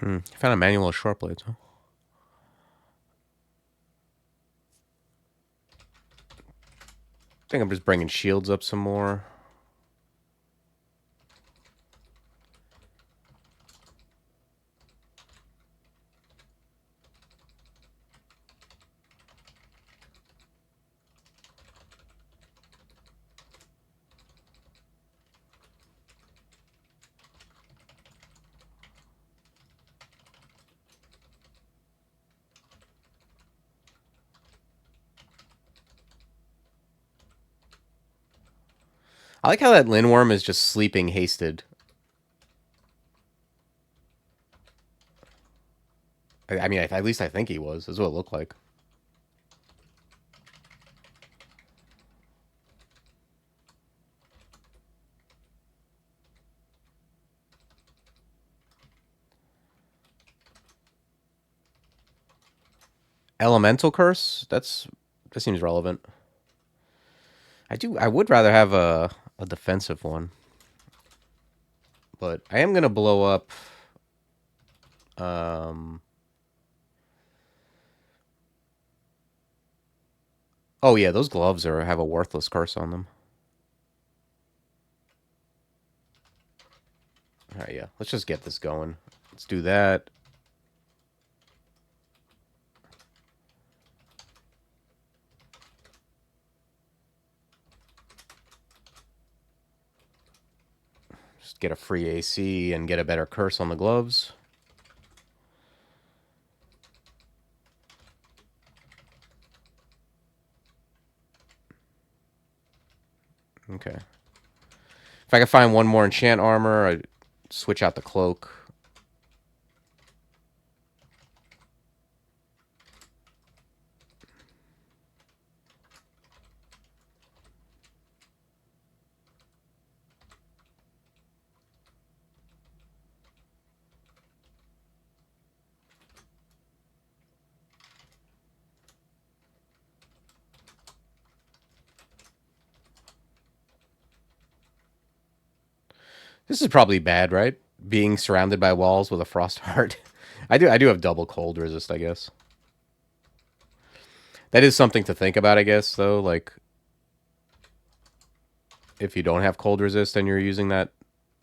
I found a manual of short blades, huh? I think I'm just bringing shields up some more. I like how that Lindworm is just sleeping hasted. I mean, at least I think he was. That's what it looked like. Elemental Curse? That seems relevant. I would rather have a defensive one. But I am gonna blow up oh yeah, those gloves have a worthless curse on them. Alright, yeah. Let's just get this going. Let's do that. Just get a free AC and get a better curse on the gloves. Okay. If I can find one more enchant armor, I'd switch out the cloak. This is probably bad, right? Being surrounded by walls with a frost heart. I do have double cold resist, I guess. That is something to think about, I guess, though. Like, if you don't have cold resist and you're using the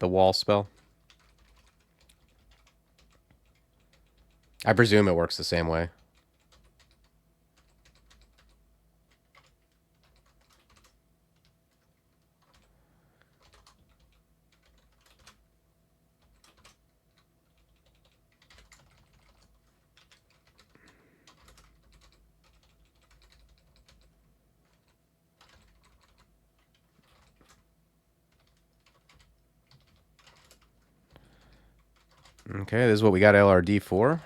wall spell. I presume it works the same way. Okay, this is what we got LRD for.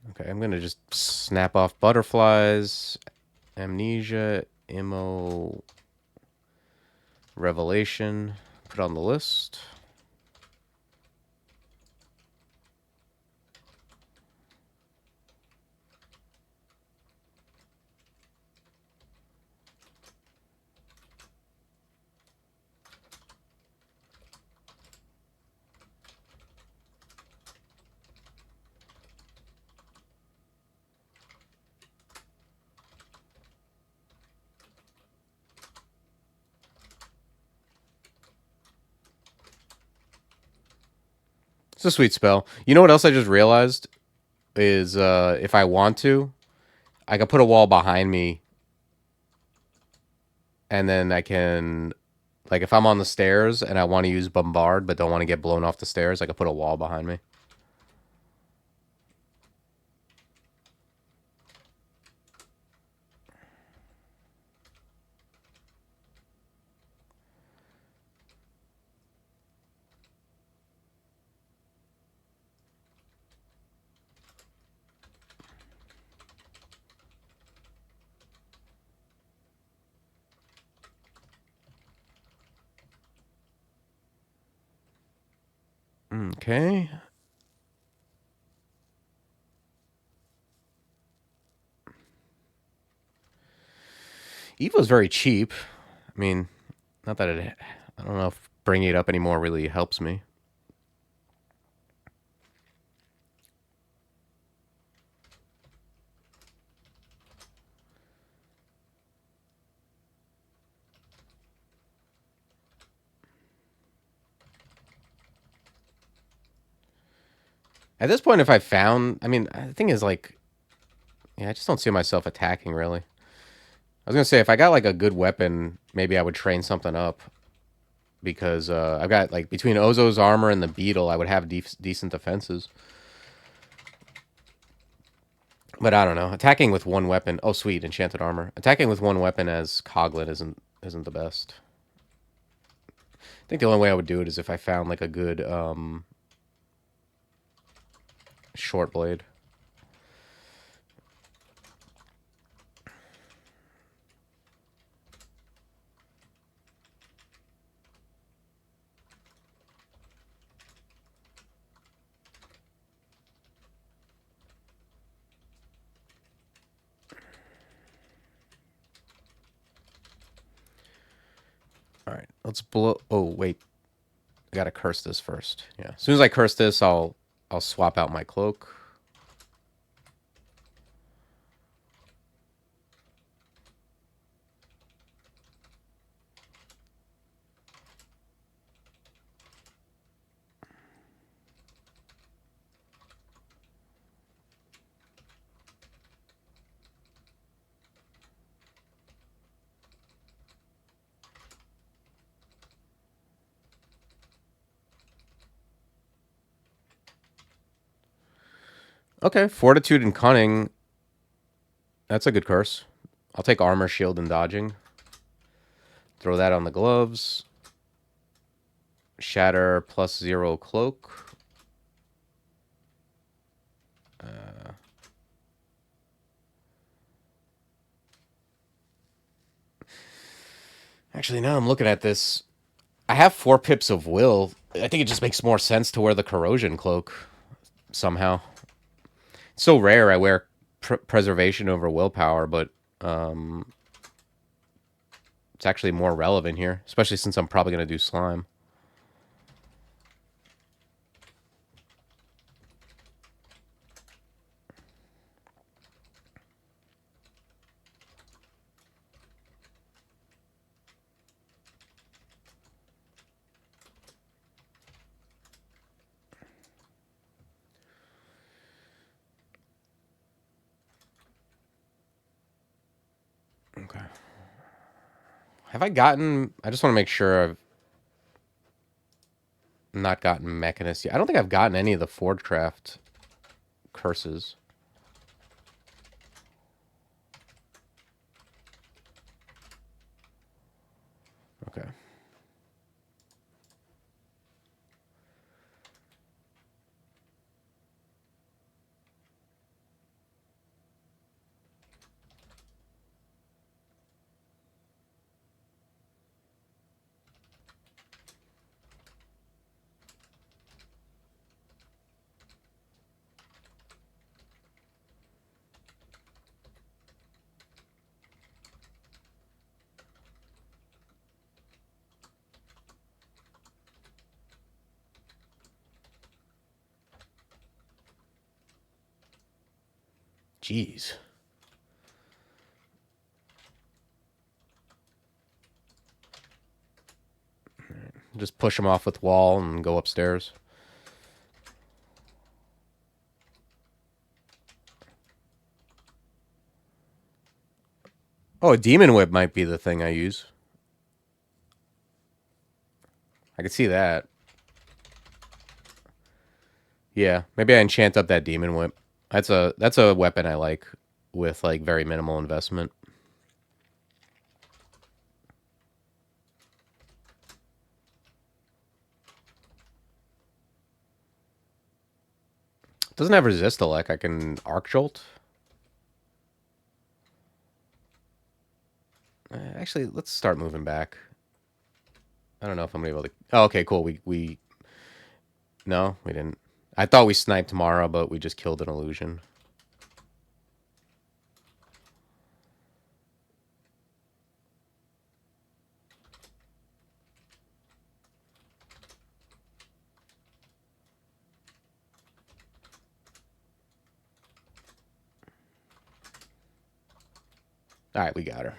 Okay, I'm going to just snap off butterflies, amnesia, immo, revelation, put on the list. It's a sweet spell. You know what else I just realized is if I want to, I can put a wall behind me, and then I can, like, if I'm on the stairs and I want to use bombard but don't want to get blown off the stairs, I can put a wall behind me. Okay. Evo's very cheap. I mean, not that it... I don't know if bringing it up anymore really helps me. At this point, if I found... I mean, the thing is, like... Yeah, I just don't see myself attacking, really. I was going to say, if I got, like, a good weapon, maybe I would train something up. because I've got like between Ozo's armor and the beetle, I would have decent defenses. But I don't know. Attacking with one weapon. Oh, sweet, enchanted armor. Attacking with one weapon as Coglin isn't the best. I think the only way I would do it is if I found like a good short blade. All right, let's blow. Oh wait, I gotta curse this first. Yeah, as soon as I curse this, I'll swap out my cloak. Okay, fortitude and cunning. That's a good curse. I'll take armor, shield, and dodging. Throw that on the gloves. Shatter +0 cloak. Actually, now I'm looking at this. I have 4 pips of will. I think it just makes more sense to wear the corrosion cloak somehow. It's so rare I wear preservation over willpower, but it's actually more relevant here, especially since I'm probably going to do slime. Okay. Have I gotten... I just want to make sure I've not gotten Mechanist yet. I don't think I've gotten any of the Forgecraft curses. Okay. Jeez. Just push him off with wall and go upstairs. Oh, a Demon Whip might be the thing I use. I could see that. Yeah, maybe I enchant up that Demon Whip. That's a weapon I like with like very minimal investment. Doesn't have resist elect. I can arc jolt. Actually, let's start moving back. I don't know if I'm able to. Oh, okay, cool. We no, we didn't. I thought we sniped Mara, but we just killed an illusion. All right, we got her.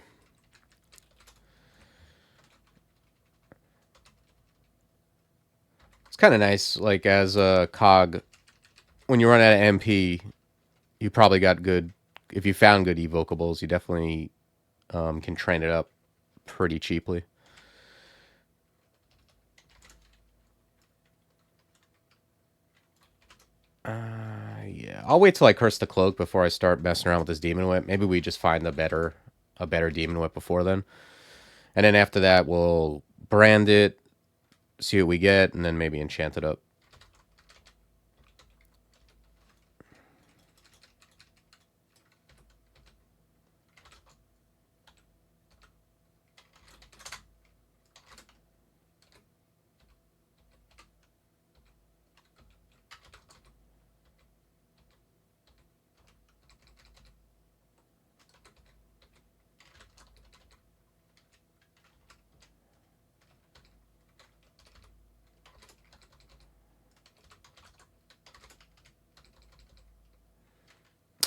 It's kind of nice, like, as a cog, when you run out of MP, you probably got good... If you found good evocables, you definitely can train it up pretty cheaply. I'll wait till I curse the cloak before I start messing around with this demon whip. Maybe we just find a better demon whip before then. And then after that, we'll brand it, see what we get, and then maybe enchant it up.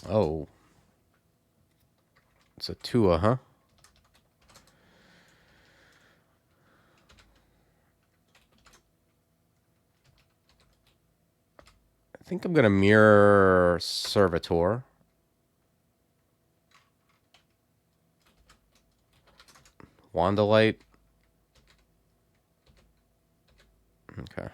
Oh. It's a Tua, huh? I think I'm going to mirror Servitor. Wandalite. Okay.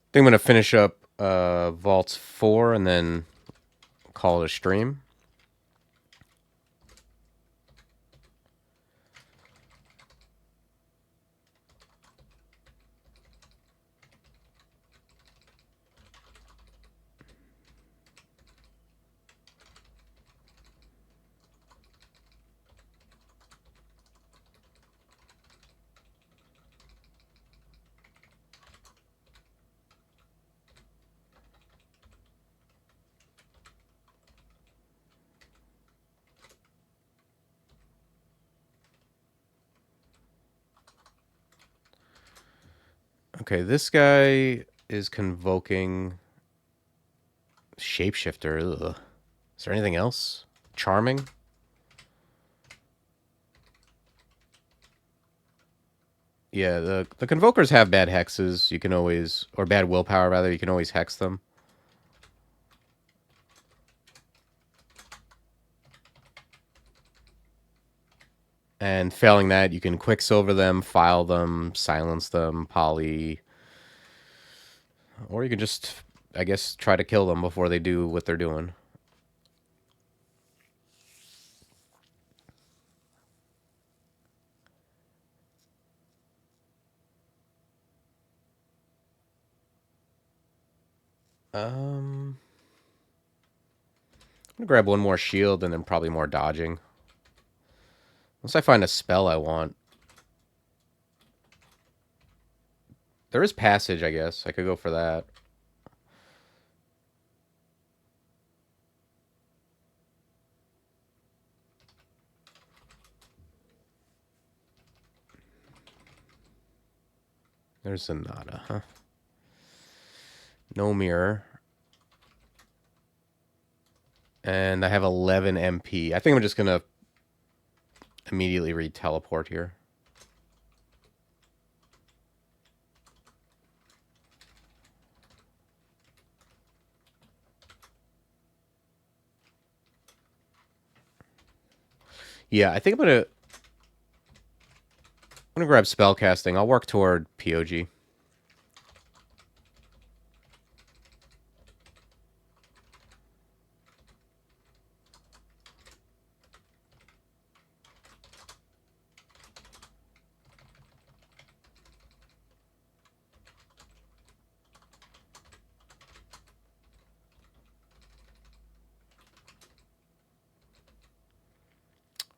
I think I'm going to finish up Vaults 4 and then call it a stream. Okay, this guy is convoking Shapeshifter. Ugh. Is there anything else? Charming? Yeah, the Convokers have bad hexes. You can always... Or bad willpower, rather. You can always hex them. And failing that, you can Quicksilver them, file them, silence them, poly... Or you can just, I guess, try to kill them before they do what they're doing. I'm gonna grab one more shield and then probably more dodging. Unless I find a spell I want. There is passage, I guess. I could go for that. There's a nada, huh? No mirror. And I have 11 MP. I think I'm just gonna immediately read teleport here. Yeah, I think I'm gonna grab spellcasting. I'll work toward POG.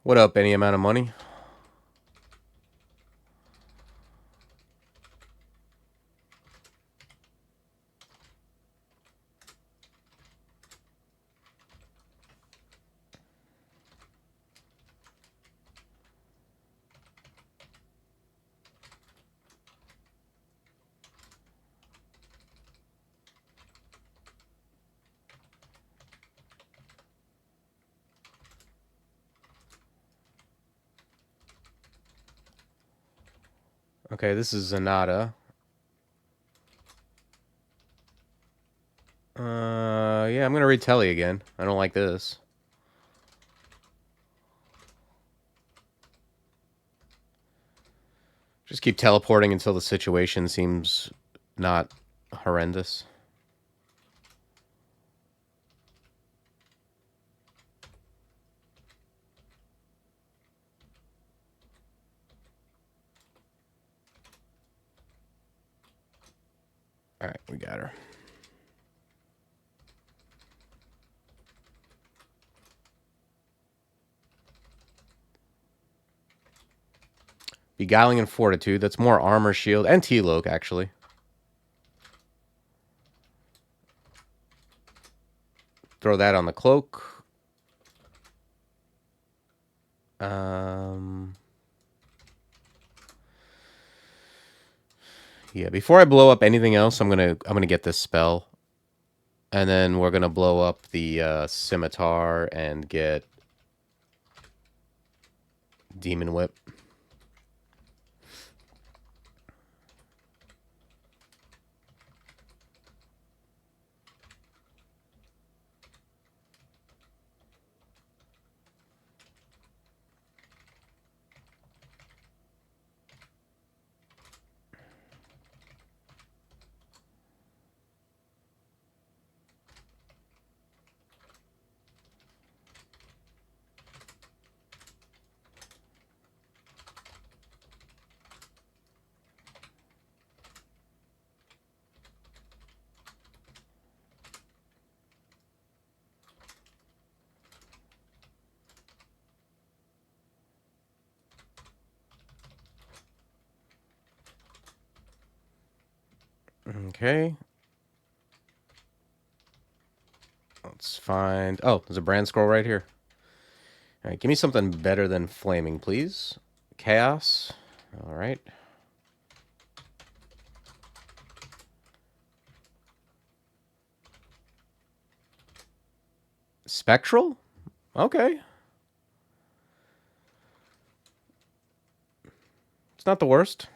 What up? Any amount of money? Okay, this is Zanata. Yeah, I'm gonna read Telly again. I don't like this. Just keep teleporting until the situation seems not horrendous. Alright, we got her. Beguiling and Fortitude. That's more armor, shield, and T-Loke, actually. Throw that on the cloak. Yeah, before I blow up anything else, I'm gonna get this spell. And then we're gonna blow up the scimitar and get Demon Whip. Okay. Let's find... Oh, there's a brand scroll right here. All right, give me something better than flaming, please. Chaos. All right. Spectral? Okay. It's not the worst.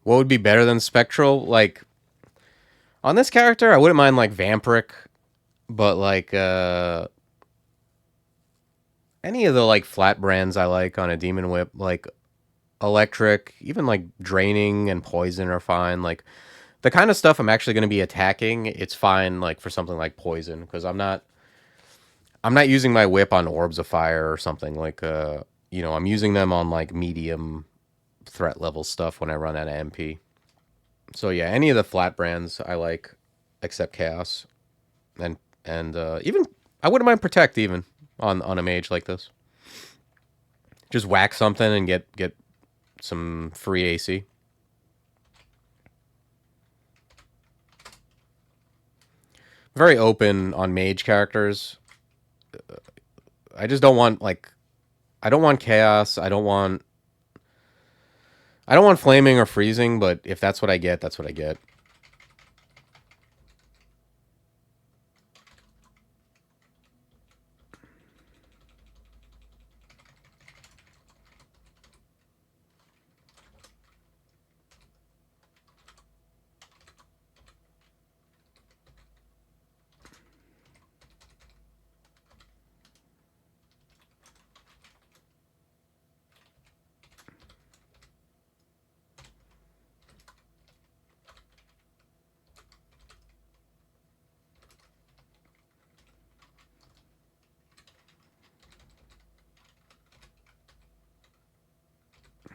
What would be better than Spectral? Like, on this character, I wouldn't mind, like, Vampiric, but, like, any of the, like, flat brands I like on a Demon Whip, like, Electric, even, like, Draining and Poison are fine. Like, the kind of stuff I'm actually going to be attacking, it's fine, like, for something like Poison, because I'm not using my whip on Orbs of Fire or something, like, you know, I'm using them on, like, medium threat level stuff when I run out of MP. So yeah, any of the flat brands I like, except Chaos, and even I wouldn't mind Protect even on a mage like this. Just whack something and get some free AC. Very open on mage characters. I just don't want like I don't want Chaos. I don't want flaming or freezing. But if that's what I get, that's what I get.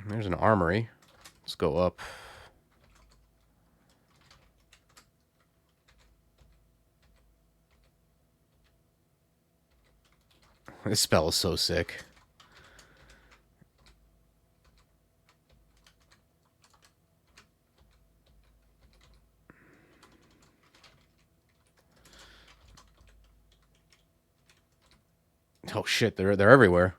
There's an armory. Let's go up. This spell is so sick. Oh shit, they're everywhere.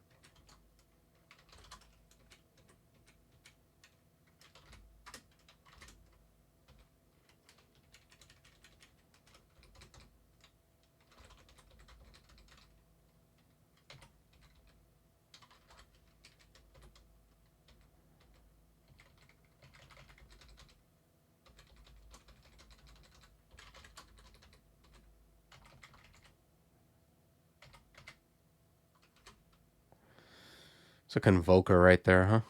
It's a Convoker right there, huh?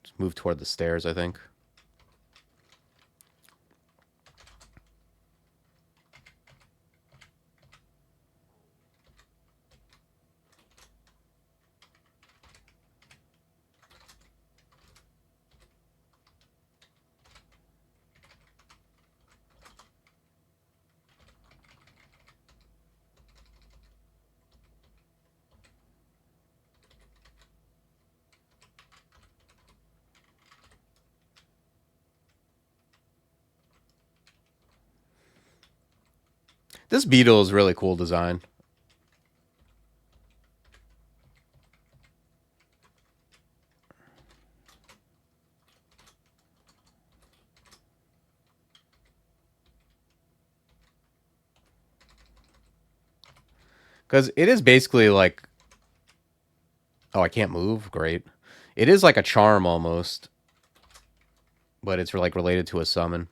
Just move toward the stairs, I think. This beetle is really cool design. Because it is basically like... Oh, I can't move? Great. It is like a charm almost. But it's like related to a summon.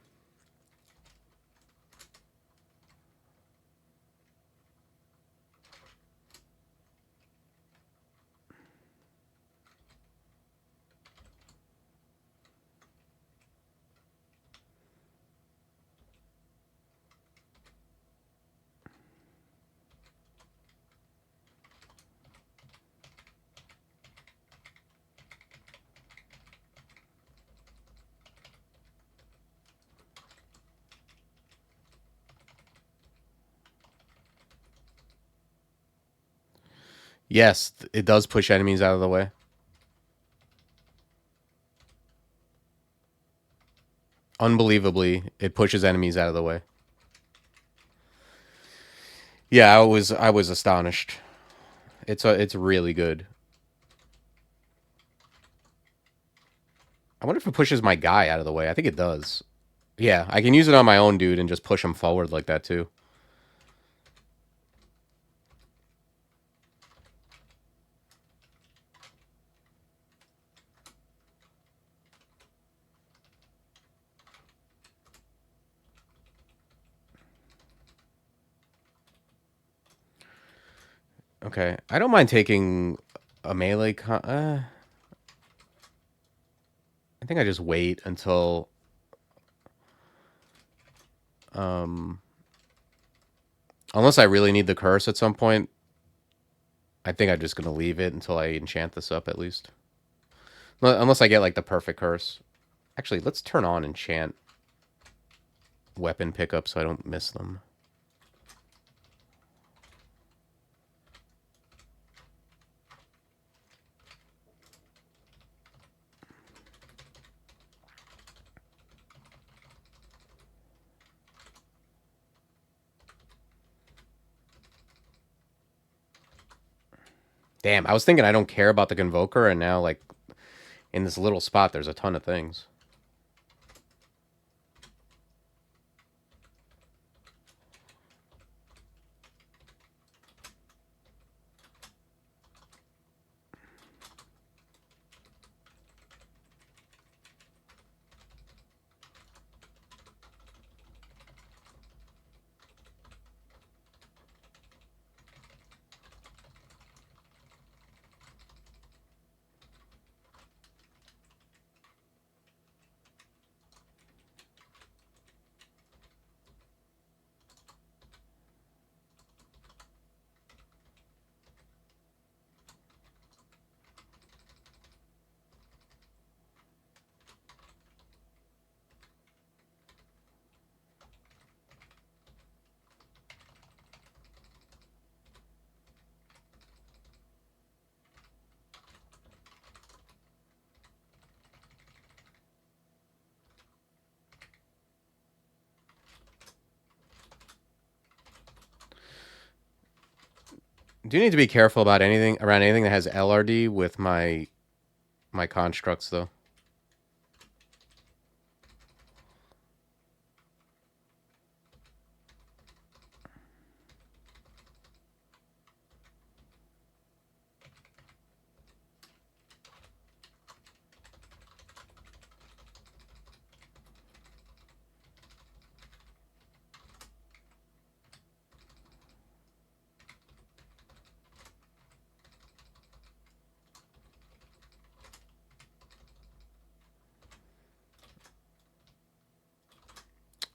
Yes, it does push enemies out of the way. Unbelievably, it pushes enemies out of the way. Yeah, I was astonished. It's really good. I wonder if it pushes my guy out of the way. I think it does. Yeah, I can use it on my own dude and just push him forward like that too. Okay, I don't mind taking a melee I think I just wait until unless I really need the curse at some point. I think I'm just gonna leave it until I enchant this up at least. Unless I get like the perfect curse. Actually, let's turn on enchant weapon pickup so I don't miss them. Damn, I was thinking I don't care about the Convoker, and now, like, in this little spot, there's a ton of things. Do need to be careful about anything around anything that has LRD with my constructs though.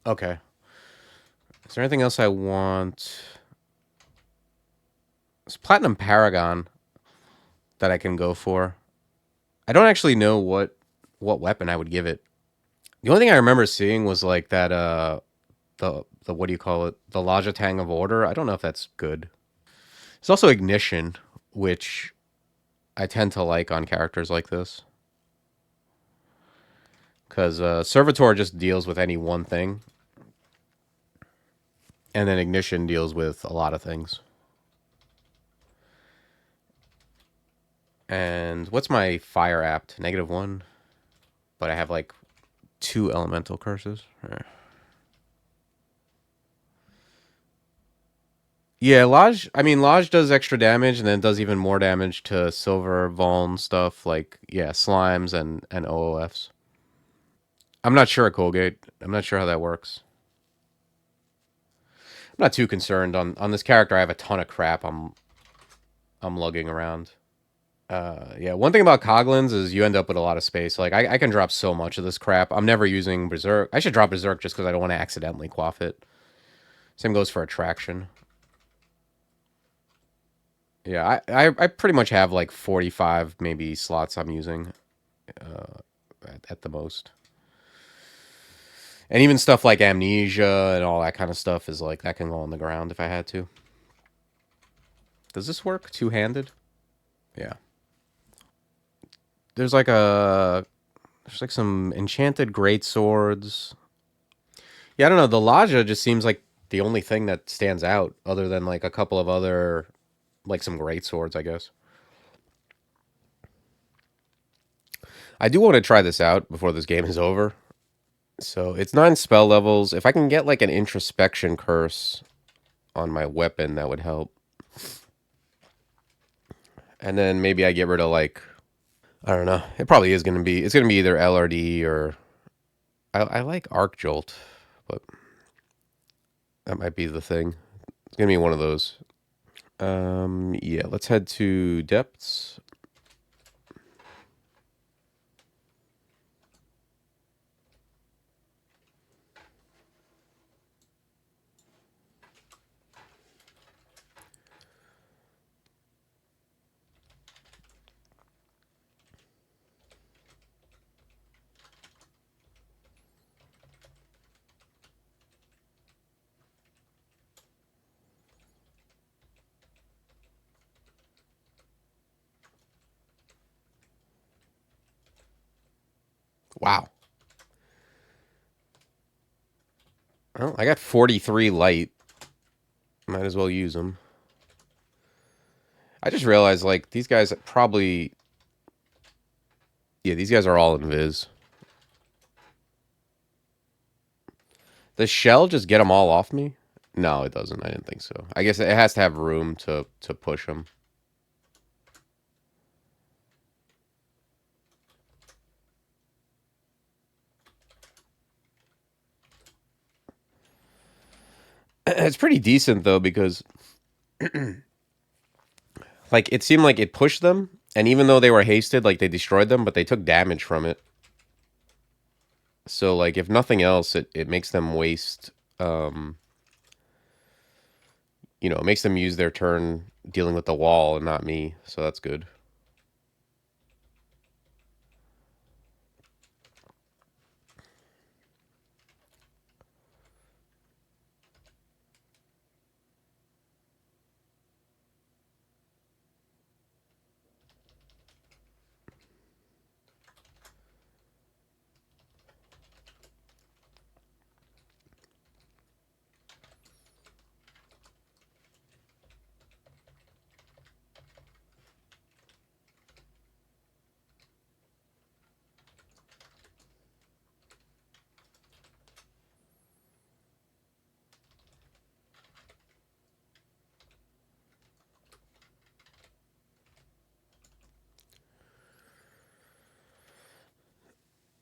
Okay. Is there anything else I want? It's Platinum Paragon that I can go for. I don't actually know what weapon I would give it. The only thing I remember seeing was like that the what do you call it? The Lajatang of Order. I don't know if that's good. It's also Ignition, which I tend to like on characters like this. Because Servitor just deals with any one thing. And then Ignition deals with a lot of things. And what's my fire apt? -1. But I have like 2 elemental curses. Yeah, Lodge does extra damage and then does even more damage to silver, Vuln stuff like, yeah, slimes and OOFs. I'm not sure at Colgate. I'm not sure how that works. I'm not too concerned on this character. I have a ton of crap I'm lugging around. Yeah, one thing about Coglins is you end up with a lot of space. Like, I can drop so much of this crap. I'm never using Berserk. I should drop Berserk just because I don't want to accidentally quaff it. Same goes for Attraction. Yeah, I pretty much have like 45 maybe slots I'm using at the most. And even stuff like Amnesia and all that kind of stuff is like, that can go on the ground if I had to. Does this work two-handed? Yeah. There's like some enchanted great swords. Yeah, I don't know. The Laja just seems like the only thing that stands out other than like a couple of other, like some great swords, I guess. I do want to try this out before this game is over. So it's 9 spell levels. If I can get like an introspection curse on my weapon, that would help. And then maybe I get rid of like, I don't know. It probably is going to be, it's going to be either LRD or, I like Arc Jolt, but that might be the thing. It's going to be one of those. Yeah, let's head to Depths. Wow. Well, I got 43 light. Might as well use them. I just realized, like, these guys probably... Yeah, these guys are all invis. Does Shell just get them all off me? No, it doesn't. I didn't think so. I guess it has to have room to push them. It's pretty decent, though, because... like, it seemed like it pushed them, and even though they were hasted, like, they destroyed them, but they took damage from it. So, like, if nothing else, it makes them waste... you know, it makes them use their turn dealing with the wall and not me, so that's good.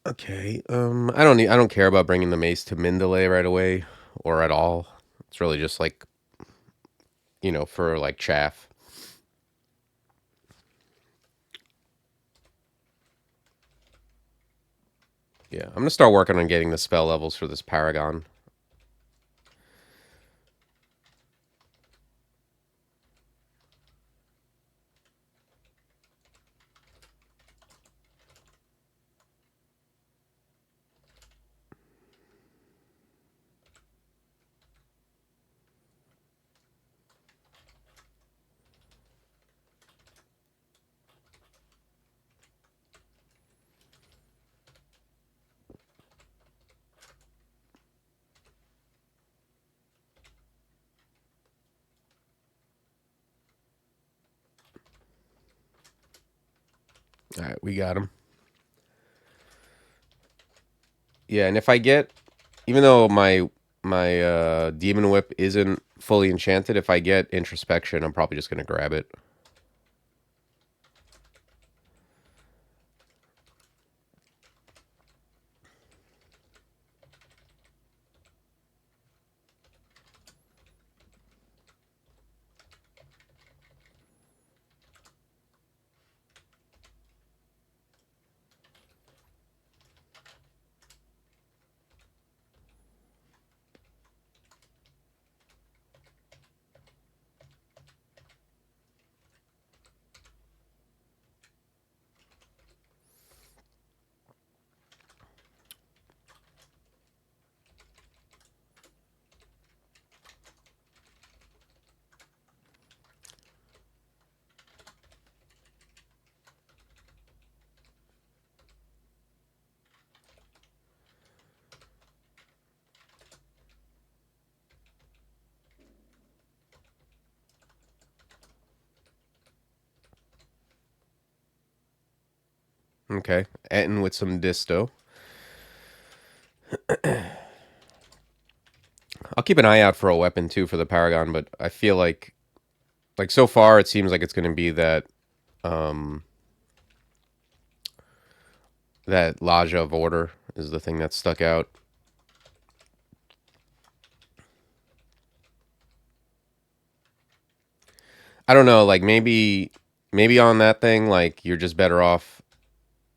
Okay. I don't care about bringing the mace to min delay right away or at all. It's really just like, for like chaff. Yeah, I'm gonna start working on getting the spell levels for this Paragon. All right, we got him. Yeah, and if I get, even though my demon whip isn't fully enchanted, if I get introspection, I'm probably just gonna grab it. Okay, and with some disto. I'll keep an eye out for a weapon too for the Paragon, but I feel like so far it seems like it's gonna be that um that Laja of Order is the thing that stuck out. I don't know, like maybe on that thing, like you're just better off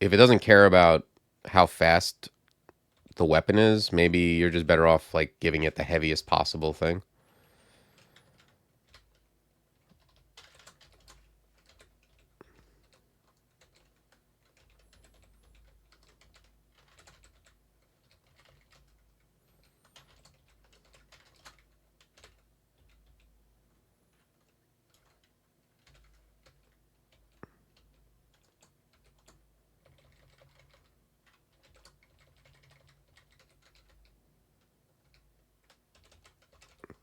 if it doesn't care about how fast the weapon is, maybe you're just better off like giving it the heaviest possible thing.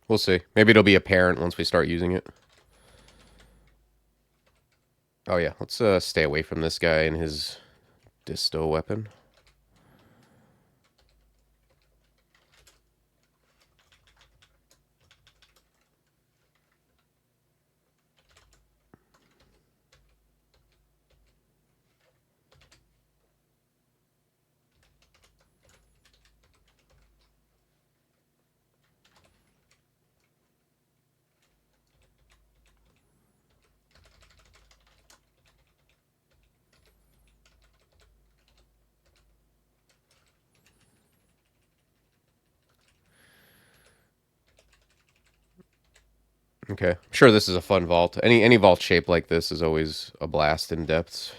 We'll see. Maybe it'll be apparent once we start using it. Oh yeah, let's stay away from this guy and his disto weapon. Okay. I'm sure this is a fun vault. Any vault shape like this is always a blast in depths.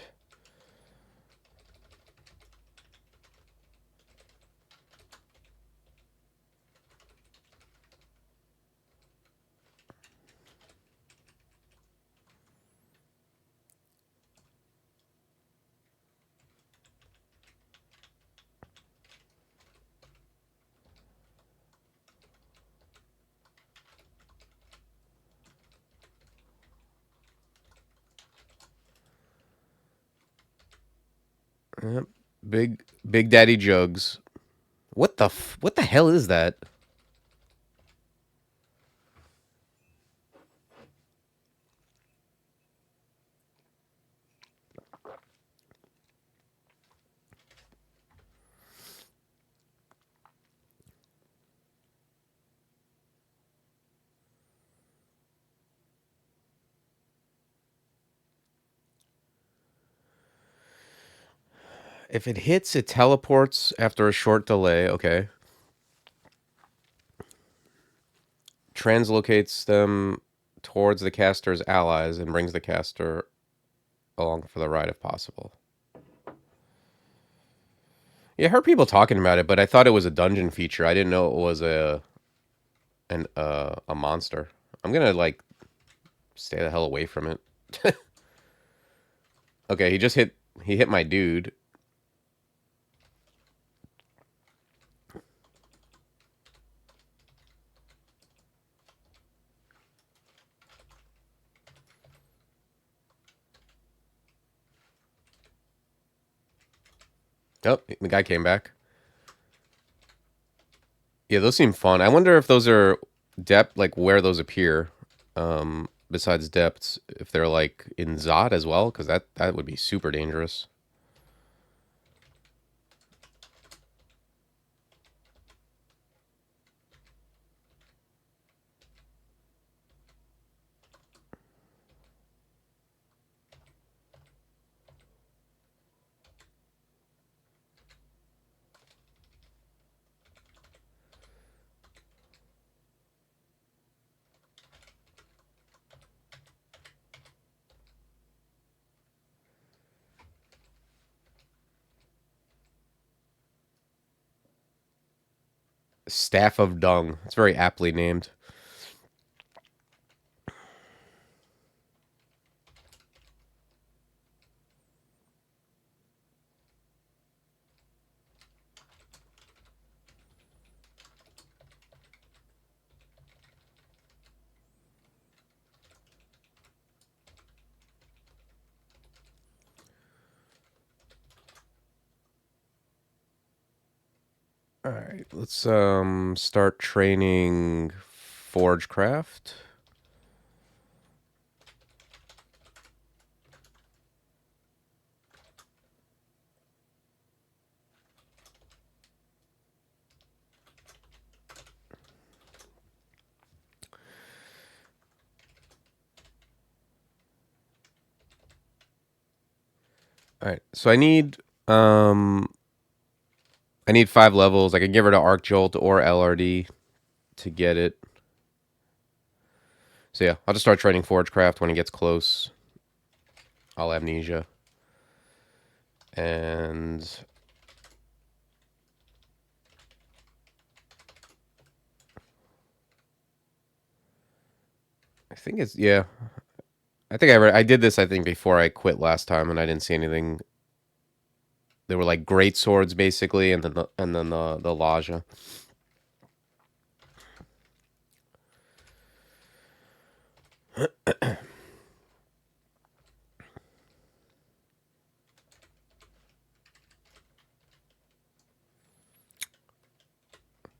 Yep. Big Daddy Jugs. What the hell is that? If it hits, it teleports after a short delay. Okay. Translocates them towards the caster's allies and brings the caster along for the ride if possible. Yeah, I heard people talking about it, but I thought it was a dungeon feature. I didn't know it was a monster. I'm gonna like stay the hell away from it. Okay, he hit my dude. Oh, the guy came back. Yeah, those seem fun. I wonder if those are depth, like where those appear. Besides depths, if they're like in Zod as well, because that would be super dangerous. Staff of Dung. It's very aptly named. All right, let's start training Forgecraft. All right, so I need 5 levels. I can give her to Arc Jolt or LRD to get it. So yeah, I'll just start training Forgecraft when he gets close. I'll Amnesia. And I think it's, yeah. I think I did this, I think, before I quit last time, and I didn't see anything. They were like great swords, basically, and then the Laja.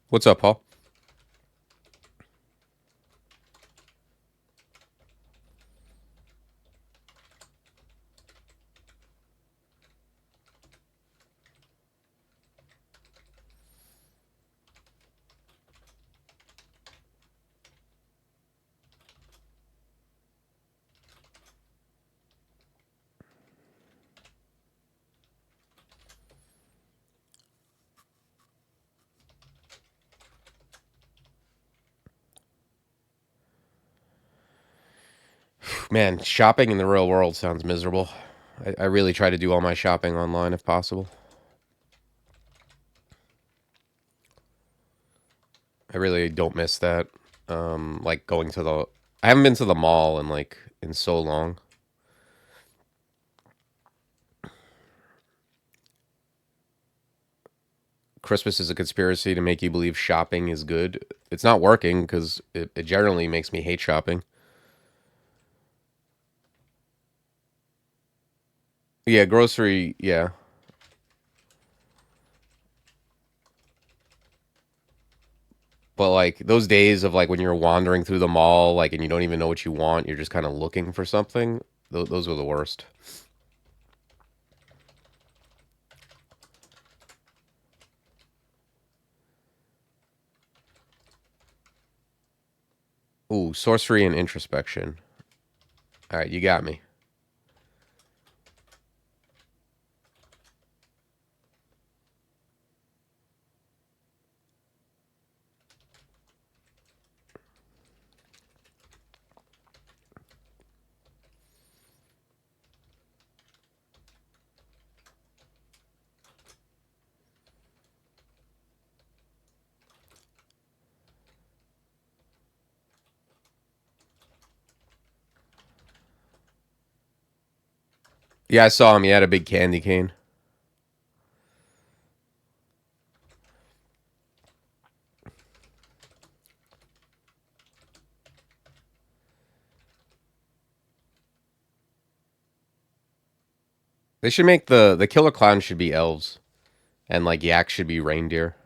What's up, Paul? Man, shopping in the real world sounds miserable. I really try to do all my shopping online if possible. I really don't miss that. Like going to the... I haven't been to the mall in so long. Christmas is a conspiracy to make you believe shopping is good. It's not working because it generally makes me hate shopping. Yeah, grocery, yeah. But like those days of like when you're wandering through the mall, like, and you don't even know what you want, you're just kind of looking for something. Those were the worst. Ooh, sorcery and introspection. All right, you got me. Yeah, I saw him. He had a big candy cane. They should make the killer clown should be elves, and like yaks should be reindeer.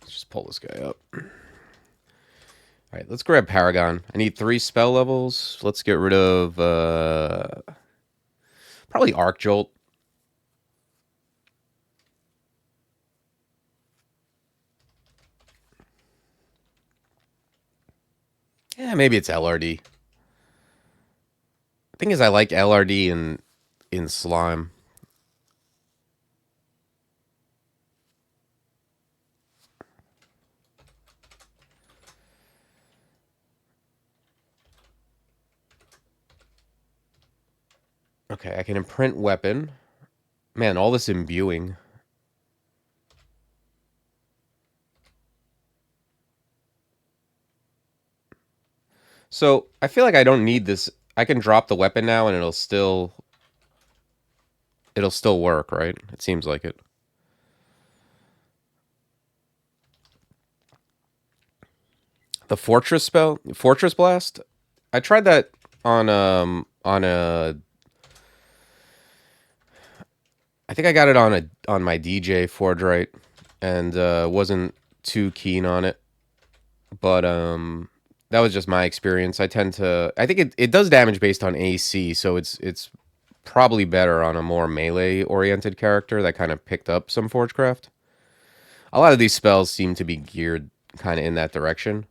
Let's just pull this guy up. All right, let's grab Paragon. I need 3 spell levels. Let's get rid of probably Arc Jolt. Yeah, maybe it's LRD. The thing is, I like LRD in slime. Okay, I can imprint weapon. Man, all this imbuing. So I feel like I don't need this. I can drop the weapon now, and it'll still work, right? It seems like it. The Fortress spell, Fortress Blast. I tried that on a. I think I got it on my DJ Forgewright, and wasn't too keen on it. But that was just my experience. I think it does damage based on AC, so it's probably better on a more melee oriented character that kind of picked up some Forgecraft. A lot of these spells seem to be geared kind of in that direction.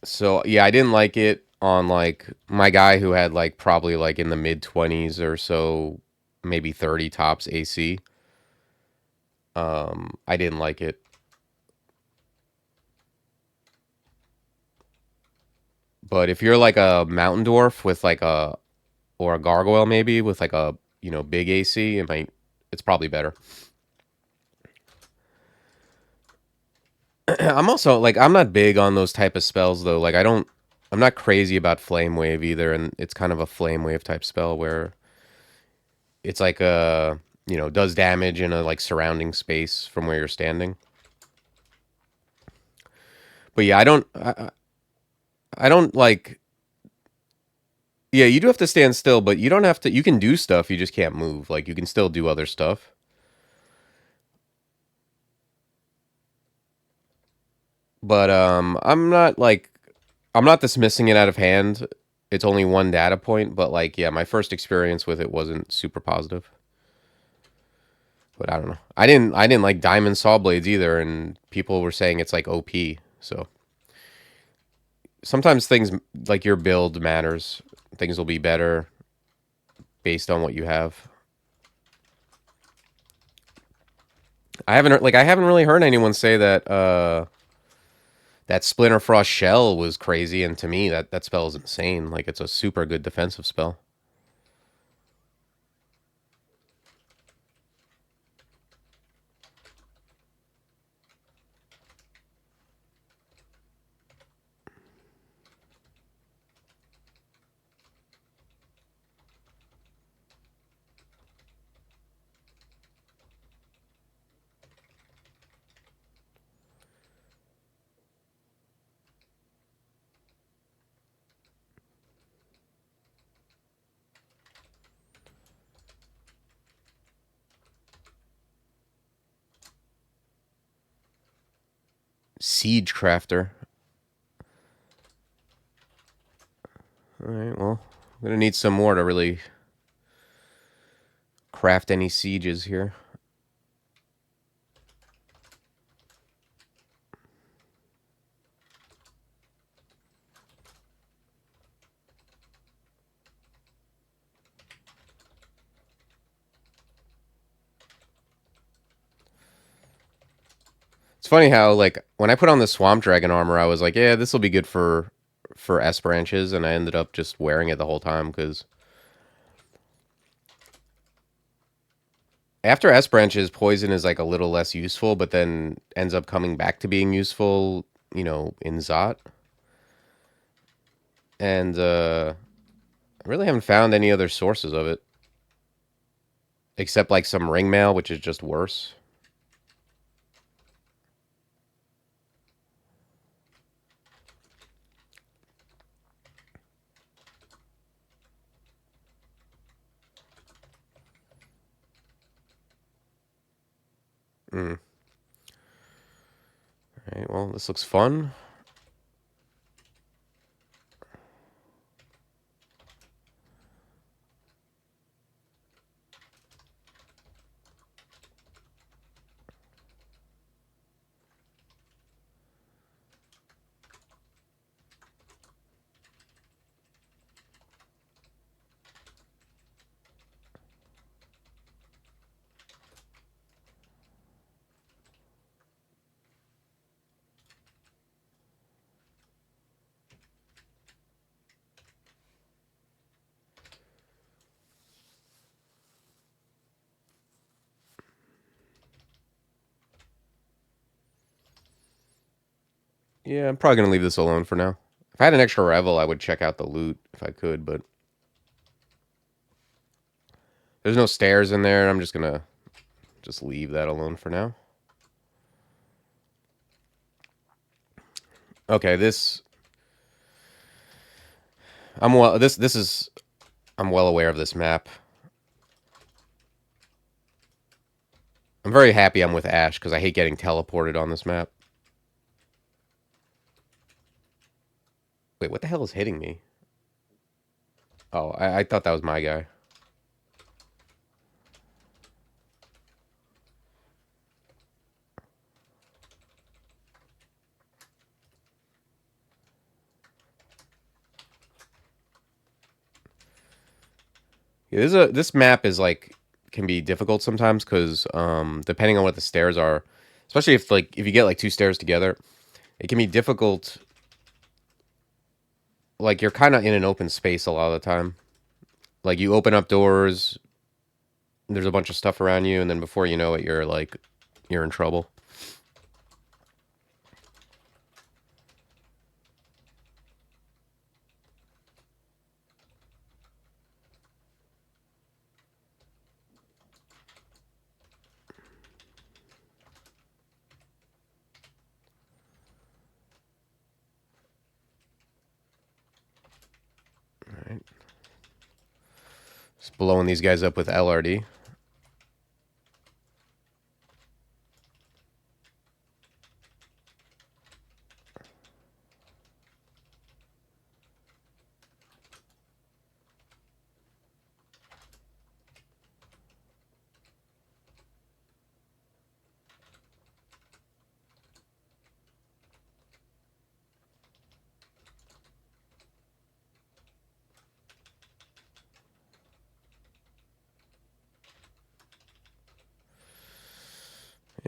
So yeah, I didn't like it on like my guy who had like probably like in the mid 20s or so, maybe 30 tops AC. I didn't like it. But if you're like a mountain dwarf with like a or a gargoyle maybe with like a, big AC, it's probably better. I'm also like I'm not big on those type of spells though. Like I'm not crazy about flame wave either, and it's kind of a flame wave type spell where it's like does damage in a like surrounding space from where you're standing. But yeah, I don't like. Yeah, you do have to stand still, but you don't have to. You can do stuff. You just can't move. Like you can still do other stuff. But I'm not dismissing it out of hand. It's only one data point, but like yeah, my first experience with it wasn't super positive. But I don't know. I didn't like diamond saw blades either, and people were saying it's like OP. So sometimes things like your build matters. Things will be better based on what you have. I haven't really heard anyone say that that Splinter Frost shell was crazy, and to me that spell is insane. Like it's a super good defensive spell. Siege Crafter. All right, well, I'm gonna need some more to really craft any sieges here. funny how like when I put on the swamp dragon armor, I was like, yeah, this will be good for S branches, and I ended up just wearing it the whole time because after S branches, poison is like a little less useful, but then ends up coming back to being useful, you know, in Zot. And I really haven't found any other sources of it except like some ring mail, which is just worse. Mm. All right, well, this looks fun. Yeah, I'm probably gonna leave this alone for now. If I had an extra revel, I would check out the loot if I could, but there's no stairs in there. I'm just gonna just leave that alone for now. Okay, this I'm well. This is I'm well aware of this map. I'm very happy I'm with Ash because I hate getting teleported on this map. Wait, what the hell is hitting me? Oh, I thought that was my guy. Yeah, this map is like can be difficult sometimes because depending on what the stairs are, especially if you get like two stairs together, it can be difficult. Like you're kind of in an open space a lot of the time. Like you open up doors, there's a bunch of stuff around you, and then before you know it, you're in trouble. All right, just blowing these guys up with LRD.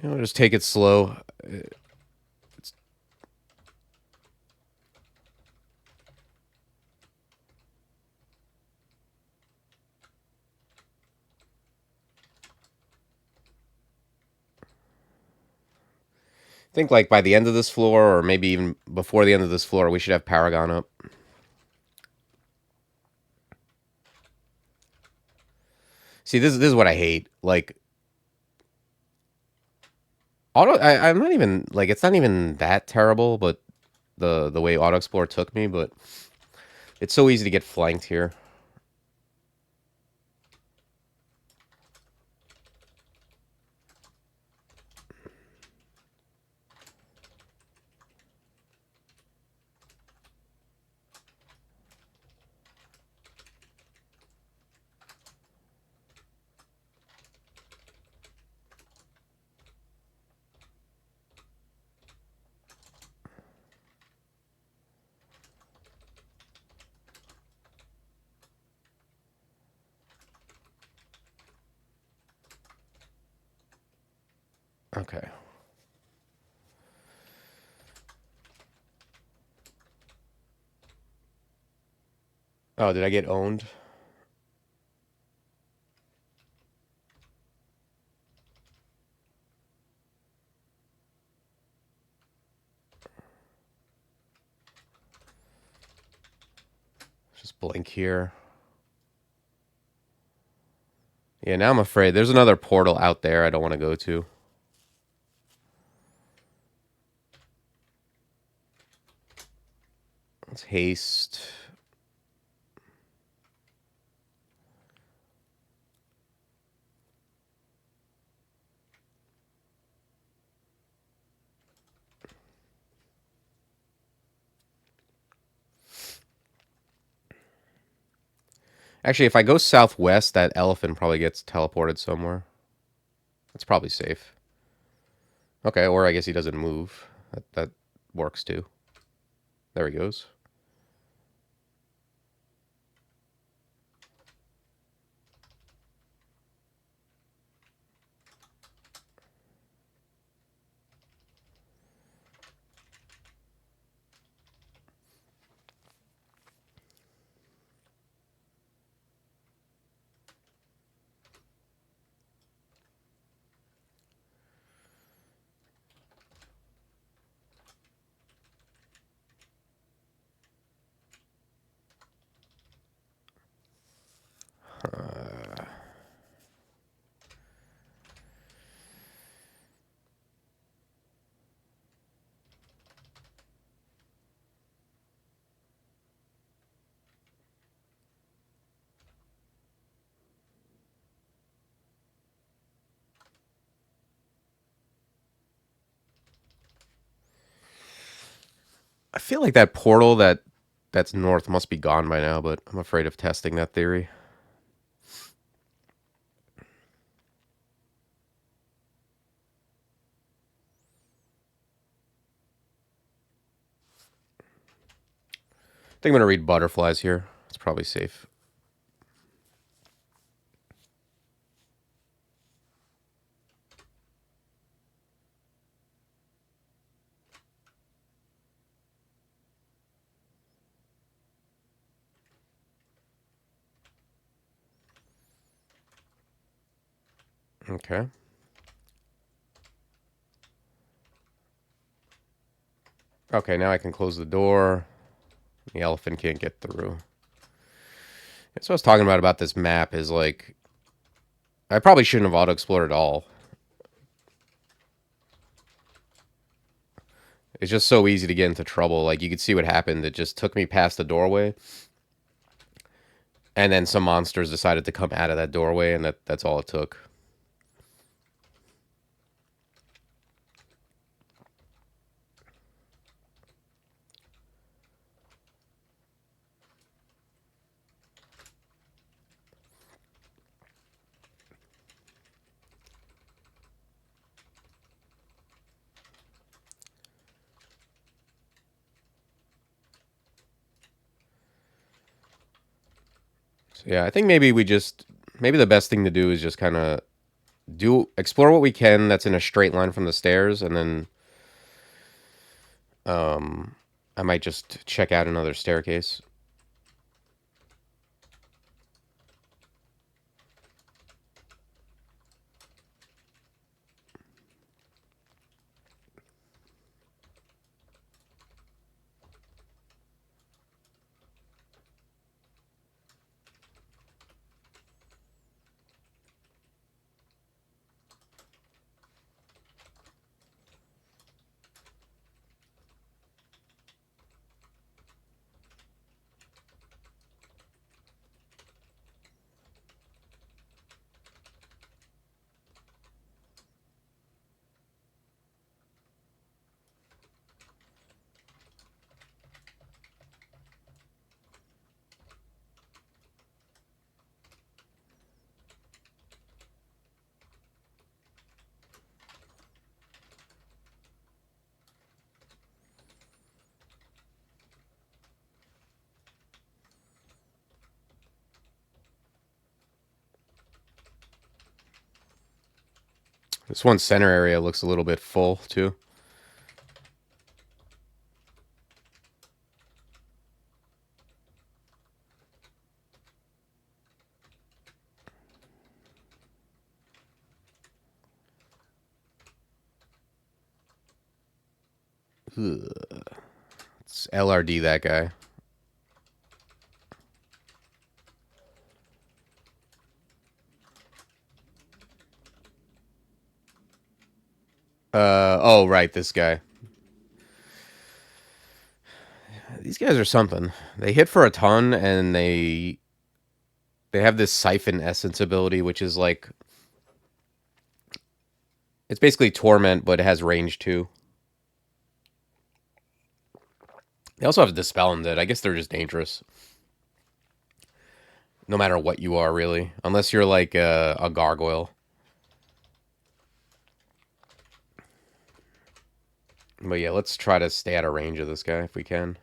You know, just take it slow. I think like by the end of this floor, or maybe even before the end of this floor, we should have Paragon up. See, this is what I hate. Like I'm not even like it's not even that terrible, but the way Auto Explorer took me, but it's so easy to get flanked here. Okay. Oh, did I get owned? Just blink here. Yeah, now I'm afraid. There's another portal out there I don't want to go to. Let's haste. Actually, if I go southwest, that elephant probably gets teleported somewhere. That's probably safe. Okay, or I guess he doesn't move. That works too. There he goes. I feel like that portal that's north must be gone by now, but I'm afraid of testing that theory. I think I'm gonna read butterflies here. It's probably safe. Okay. Okay, now I can close the door. The elephant can't get through. That's what I was talking about this map is like I probably shouldn't have auto-explored at all. It's just so easy to get into trouble. Like you could see what happened. It just took me past the doorway. And then some monsters decided to come out of that doorway, and that's all it took. So yeah, I think maybe maybe the best thing to do is just kind of explore what we can that's in a straight line from the stairs, and then I might just check out another staircase. This one center area looks a little bit full too. Let's LRD that guy. Oh, right, this guy. These guys are something. They hit for a ton, and they have this Siphon Essence ability, which is like... It's basically Torment, but it has range too. They also have Dispel Undead. I guess they're just dangerous. No matter what you are, really. Unless you're like a gargoyle. But yeah, let's try to stay out of range of this guy if we can.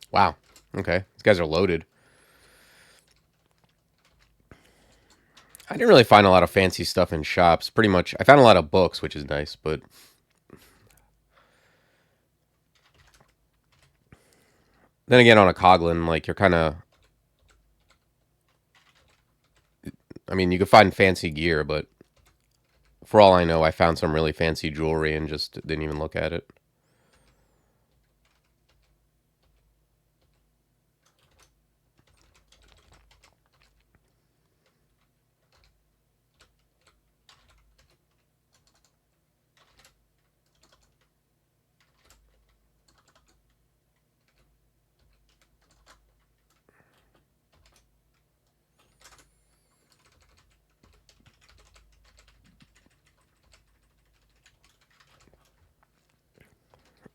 Wow. Okay. These guys are loaded. I didn't really find a lot of fancy stuff in shops. Pretty much, I found a lot of books, which is nice, but... Then again, on a Coglin, like, you're kind of... I mean, you could find fancy gear, but... For all I know, I found some really fancy jewelry and just didn't even look at it.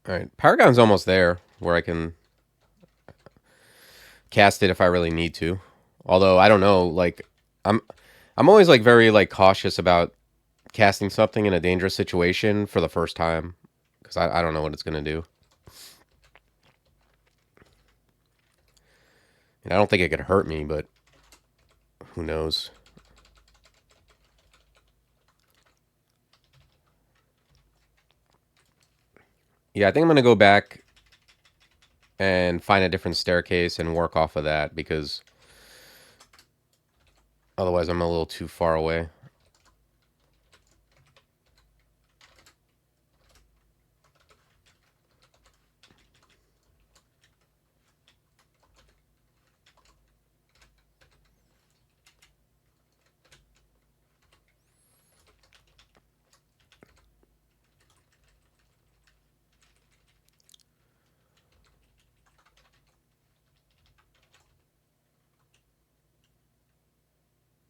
Alright, Paragon's almost there, where I can cast it if I really need to. Although, I don't know, like, I'm always, like, very, like, cautious about casting something in a dangerous situation for the first time. Because I don't know what it's going to do. And I don't think it could hurt me, but who knows. Yeah, I think I'm going to go back and find a different staircase and work off of that, because otherwise I'm a little too far away.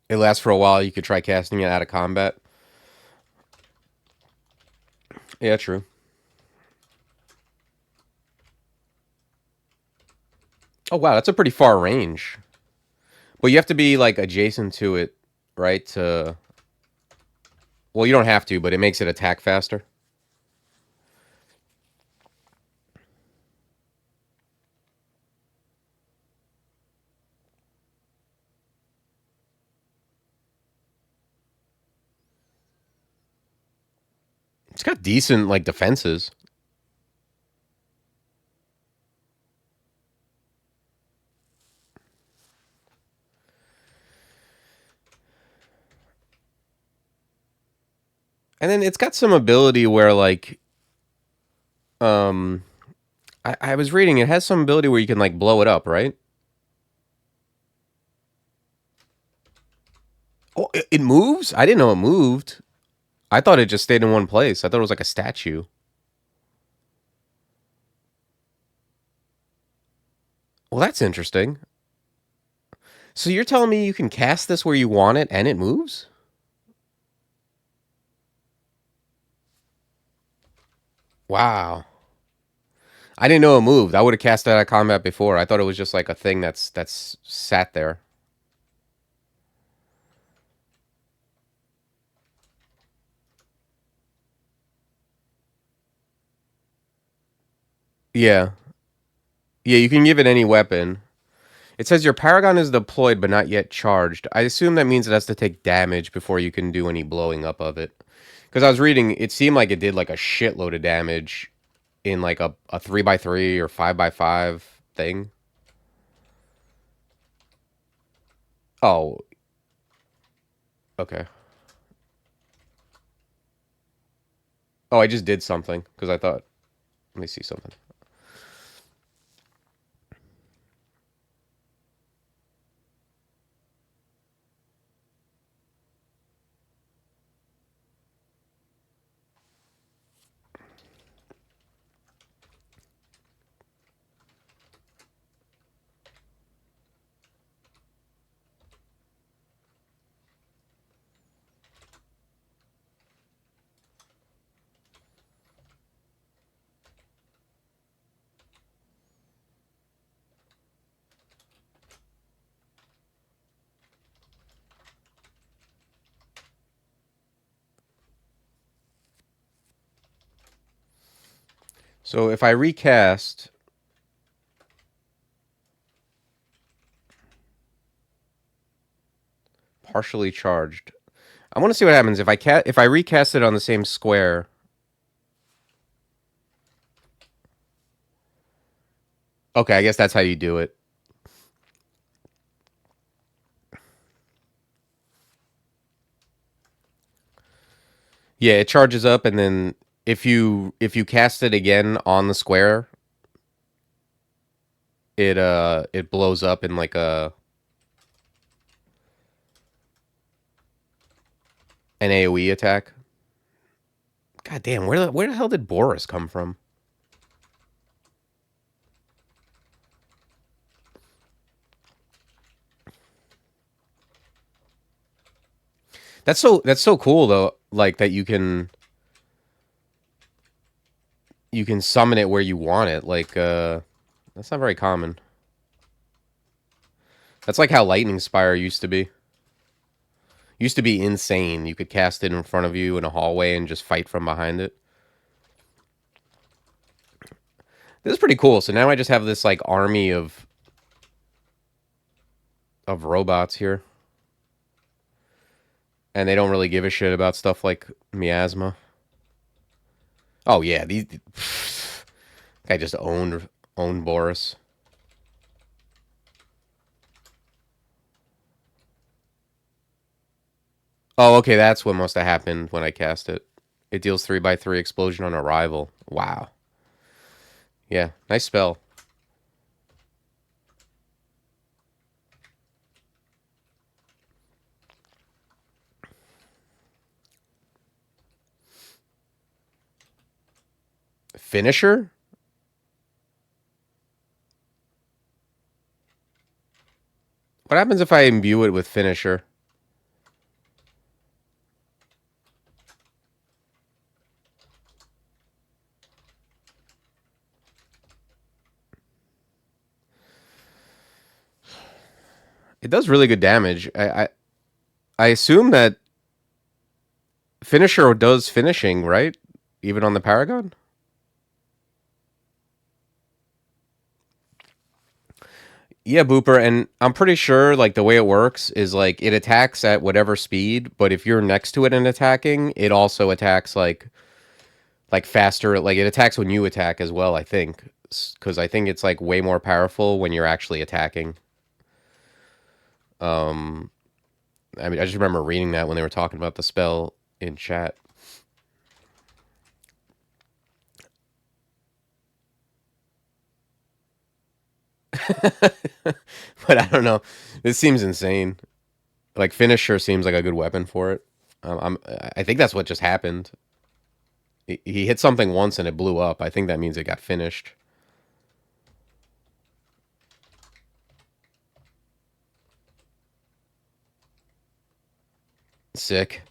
It lasts for a while. You could try casting it out of combat. Yeah, true. Oh, wow, that's a pretty far range. But you have to be, like, adjacent to it, right? Well, you don't have to, but it makes it attack faster. It's got decent, like, defenses. And then it's got some ability where, like, I was reading, it has some ability where you can, like, blow it up, right? Oh, it moves? I didn't know it moved. I thought it just stayed in one place. I thought it was like a statue. Well, that's interesting. So you're telling me you can cast this where you want it and it moves? Wow. I didn't know it moved. I would have cast it out of combat before. I thought it was just like a thing that's sat there. Yeah. Yeah, you can give it any weapon. It says your Paragon is deployed but not yet charged. I assume that means it has to take damage before you can do any blowing up of it. Because I was reading, it seemed like it did like a shitload of damage in like a 3x3 or 5x5 thing. Oh, okay. Oh, I just did something because I thought, let me see something. So if I recast, partially charged. I want to see what happens if I recast it on the same square. Okay, I guess that's how you do it. Yeah, it charges up, and then if you cast it again on the square, it blows up in like an AoE attack. God damn, where the hell did Boris come from? That's so cool though, like that you can summon it where you want it. Like that's not very common. That's like how Lightning Spire used to be. Used to be insane. You could cast it in front of you in a hallway and just fight from behind it. This is pretty cool. So now I just have this like army of robots here. And they don't really give a shit about stuff like miasma. Oh yeah, these guy just owned Boris. Oh, okay, that's what must have happened when I cast it. It deals 3x3 explosion on arrival. Wow. Yeah, nice spell. Finisher? What happens if I imbue it with finisher? It does really good damage. I assume that finisher does finishing, right? Even on the Paragon? Yeah, Booper, and I'm pretty sure like the way it works is like it attacks at whatever speed, but if you're next to it and attacking, it also attacks like faster, like it attacks when you attack as well, I think. Cuz I think it's like way more powerful when you're actually attacking. Um I mean, I just remember reading that when they were talking about the spell in chat. But I don't know. This seems insane. Like finisher seems like a good weapon for it. I think that's what just happened. He hit something once and it blew up. I think that means it got finished. Sick.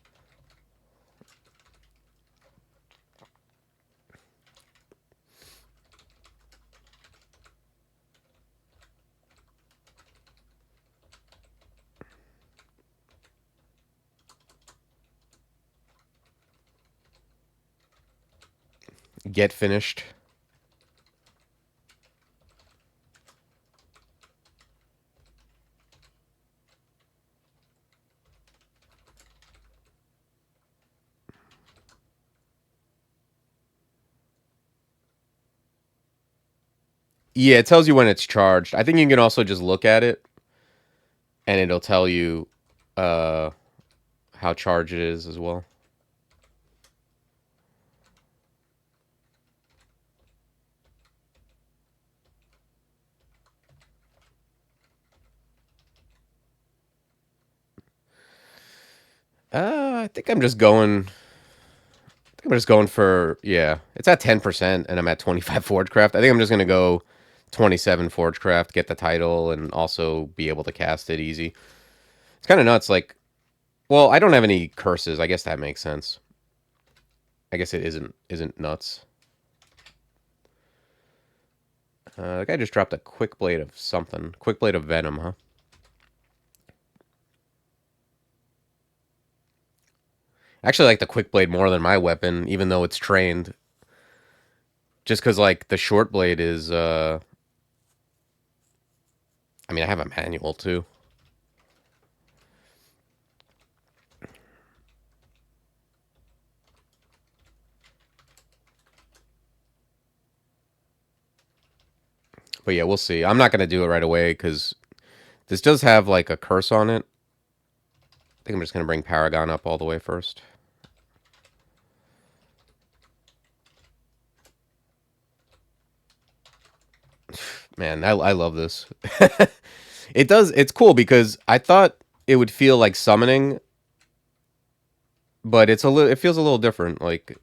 Get finished. Yeah, it tells you when it's charged. I think you can also just look at it, and it'll tell you uh, how charged it is as well. I think I'm just going. I think I'm just going for, yeah. It's at 10%, and I'm at 25 Forgecraft. I think I'm just gonna go 27 Forgecraft, get the title, and also be able to cast it easy. It's kind of nuts. Like, well, I don't have any curses. I guess that makes sense. I guess it isn't nuts. The guy just dropped a quick blade of something. Quick blade of venom, huh? I actually like the quick blade more than my weapon, even though it's trained. Just because, like, the short blade is, I mean, I have a manual, too. But yeah, we'll see. I'm not going to do it right away, because this does have, like, a curse on it. I think I'm just going to bring Paragon up all the way first. Man, I love this. It does. It's cool because I thought it would feel like summoning, but it feels a little different. Like,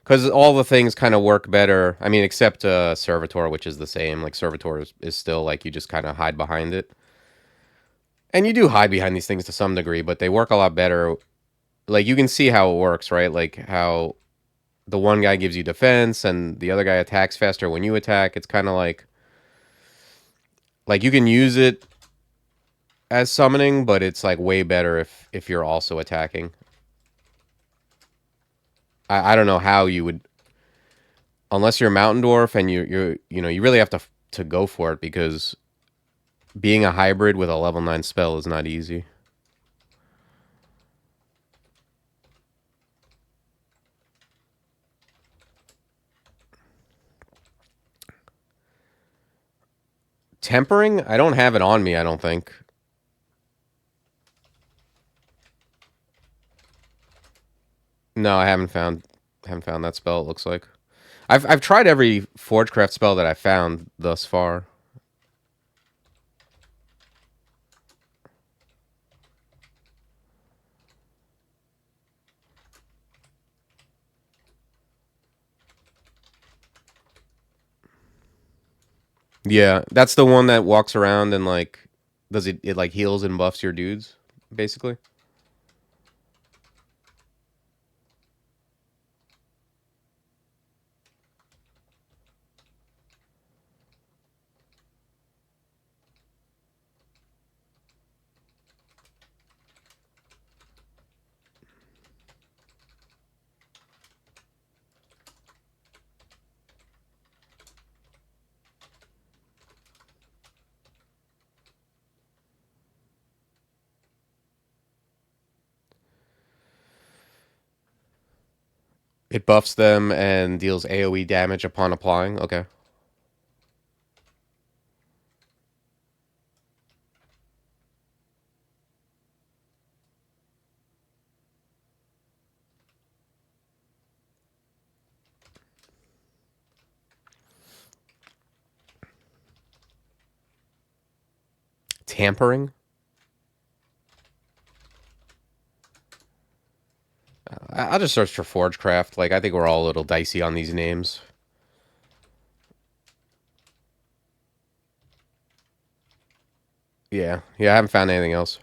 because all the things kind of work better. I mean, except Servitor, which is the same. Like, Servitor is still like you just kind of hide behind it. And you do hide behind these things to some degree, but they work a lot better. Like, you can see how it works, right? Like, how the one guy gives you defense and the other guy attacks faster when you attack. It's kind of like you can use it as summoning, but it's like way better if you're also attacking. I don't know how you would, unless you're a mountain dwarf and you really have to go for it, because being a hybrid with a level 9 spell is not easy. Tempering, I don't have it on me, I don't think. No, I haven't found that spell, it looks like. I've tried every Forgecraft spell that I found thus far. Yeah, that's the one that walks around and like does it like heals and buffs your dudes, basically. It buffs them and deals AoE damage upon applying. Okay. Tampering? I'll just search for Forgecraft. Like, I think we're all a little dicey on these names. Yeah. Yeah, I haven't found anything else.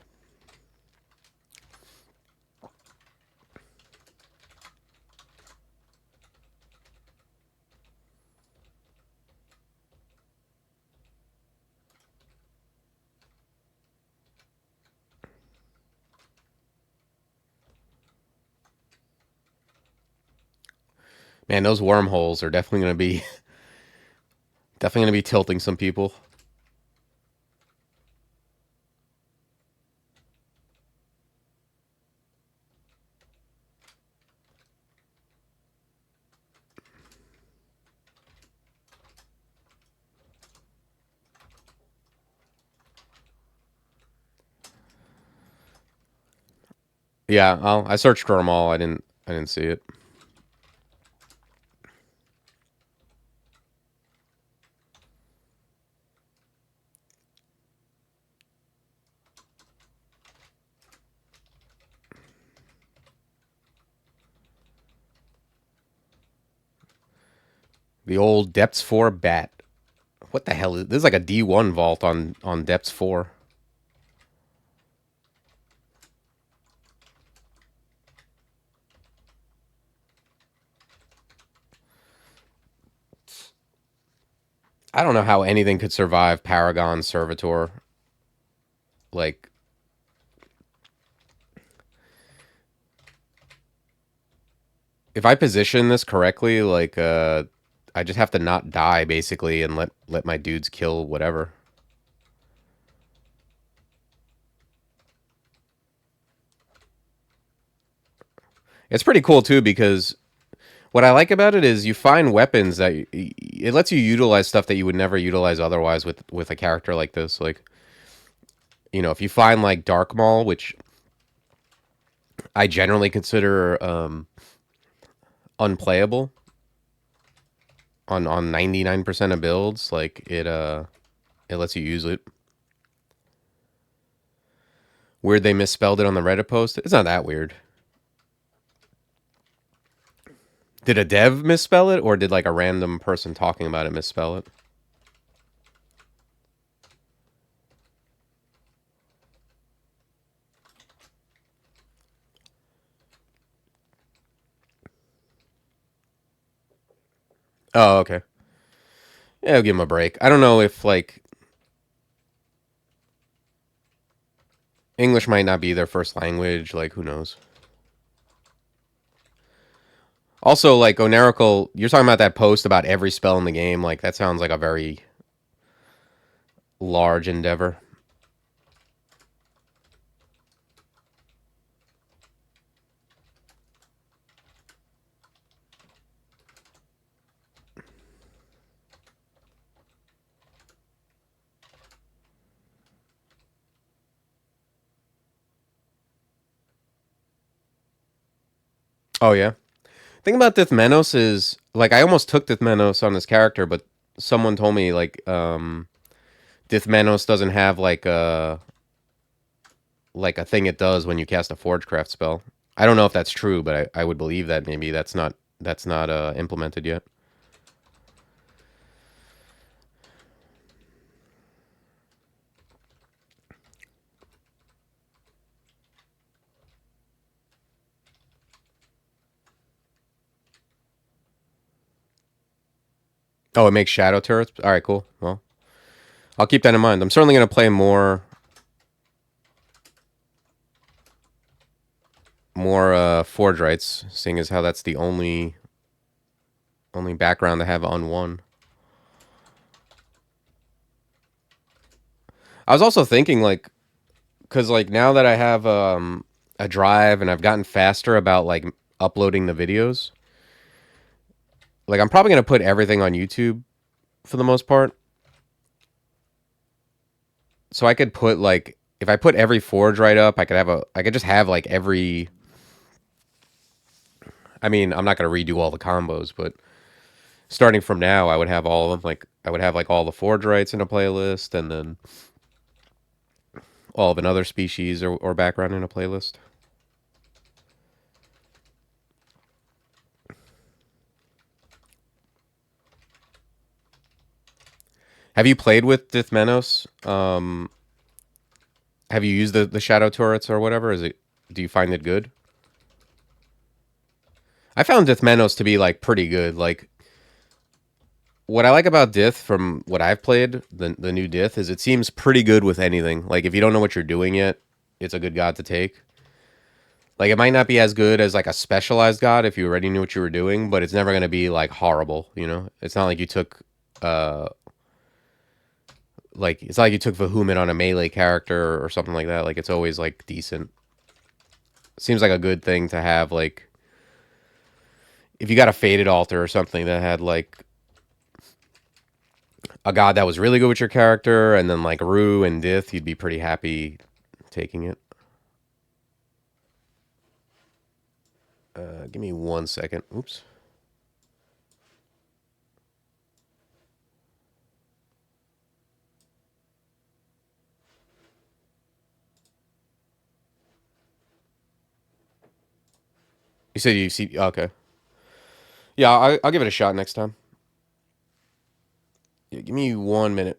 Man, those wormholes are definitely gonna be definitely gonna be tilting some people. Yeah, I searched for them all. I didn't see it. The old Depths 4 bat. What the hell is this? Is like a D1 vault on Depths 4. I don't know how anything could survive Paragon Servitor. Like, if I position this correctly, like, I just have to not die, basically, and let my dudes kill whatever. It's pretty cool, too, because what I like about it is you find weapons that... It lets you utilize stuff that you would never utilize otherwise with a character like this. Like, you know, if you find, like, Dark Maul, which I generally consider unplayable on 99% of builds, like, it lets you use it. Weird they misspelled it on the Reddit post. It's not that weird. Did a dev misspell it, or did like a random person talking about it misspell it? Oh, okay. Yeah, I'll give him a break. I don't know if, like, English might not be their first language. Like, who knows? Also, like, Onerical, you're talking about that post about every spell in the game. Like, that sounds like a very large endeavor. Oh, yeah? Thing about Dithmenos is, like, I almost took Dithmenos on this character, but someone told me, like, Dithmenos doesn't have, like a thing it does when you cast a Forgecraft spell. I don't know if that's true, but I would believe that maybe that's not implemented yet. Oh, it makes shadow turrets? All right, cool. Well, I'll keep that in mind. I'm certainly going to play more Forgewrights, seeing as how that's the only background to have on one. I was also thinking, like, because, like, now that I have a drive and I've gotten faster about, like, uploading the videos, like, I'm probably going to put everything on YouTube for the most part. So I could put, like, if I put every Forgewright up, I could just have, like, every... I mean, I'm not going to redo all the combos, but starting from now, I would have all of them. Like, I would have, like, all the Forgewrights in a playlist, and then all of another species or background in a playlist. Have you played with Dithmenos? Have you used the shadow turrets or whatever? Do you find it good? I found Dithmenos to be, like, pretty good. Like, what I like about Dith from what I've played, the new Dith, is it seems pretty good with anything. Like, if you don't know what you're doing yet, it's a good god to take. Like, it might not be as good as, like, a specialized god if you already knew what you were doing, but it's never going to be, like, horrible, you know? It's not like you took, it's not like you took Vahumit on a melee character or something like that. Like, it's always, like, decent. Seems like a good thing to have, like, if you got a Faded Altar or something that had, like, a god that was really good with your character, and then, like, Rue and Dith, you'd be pretty happy taking it. Give me 1 second. Oops. You said you see. Okay. Yeah, I'll give it a shot next time. Yeah, give me 1 minute.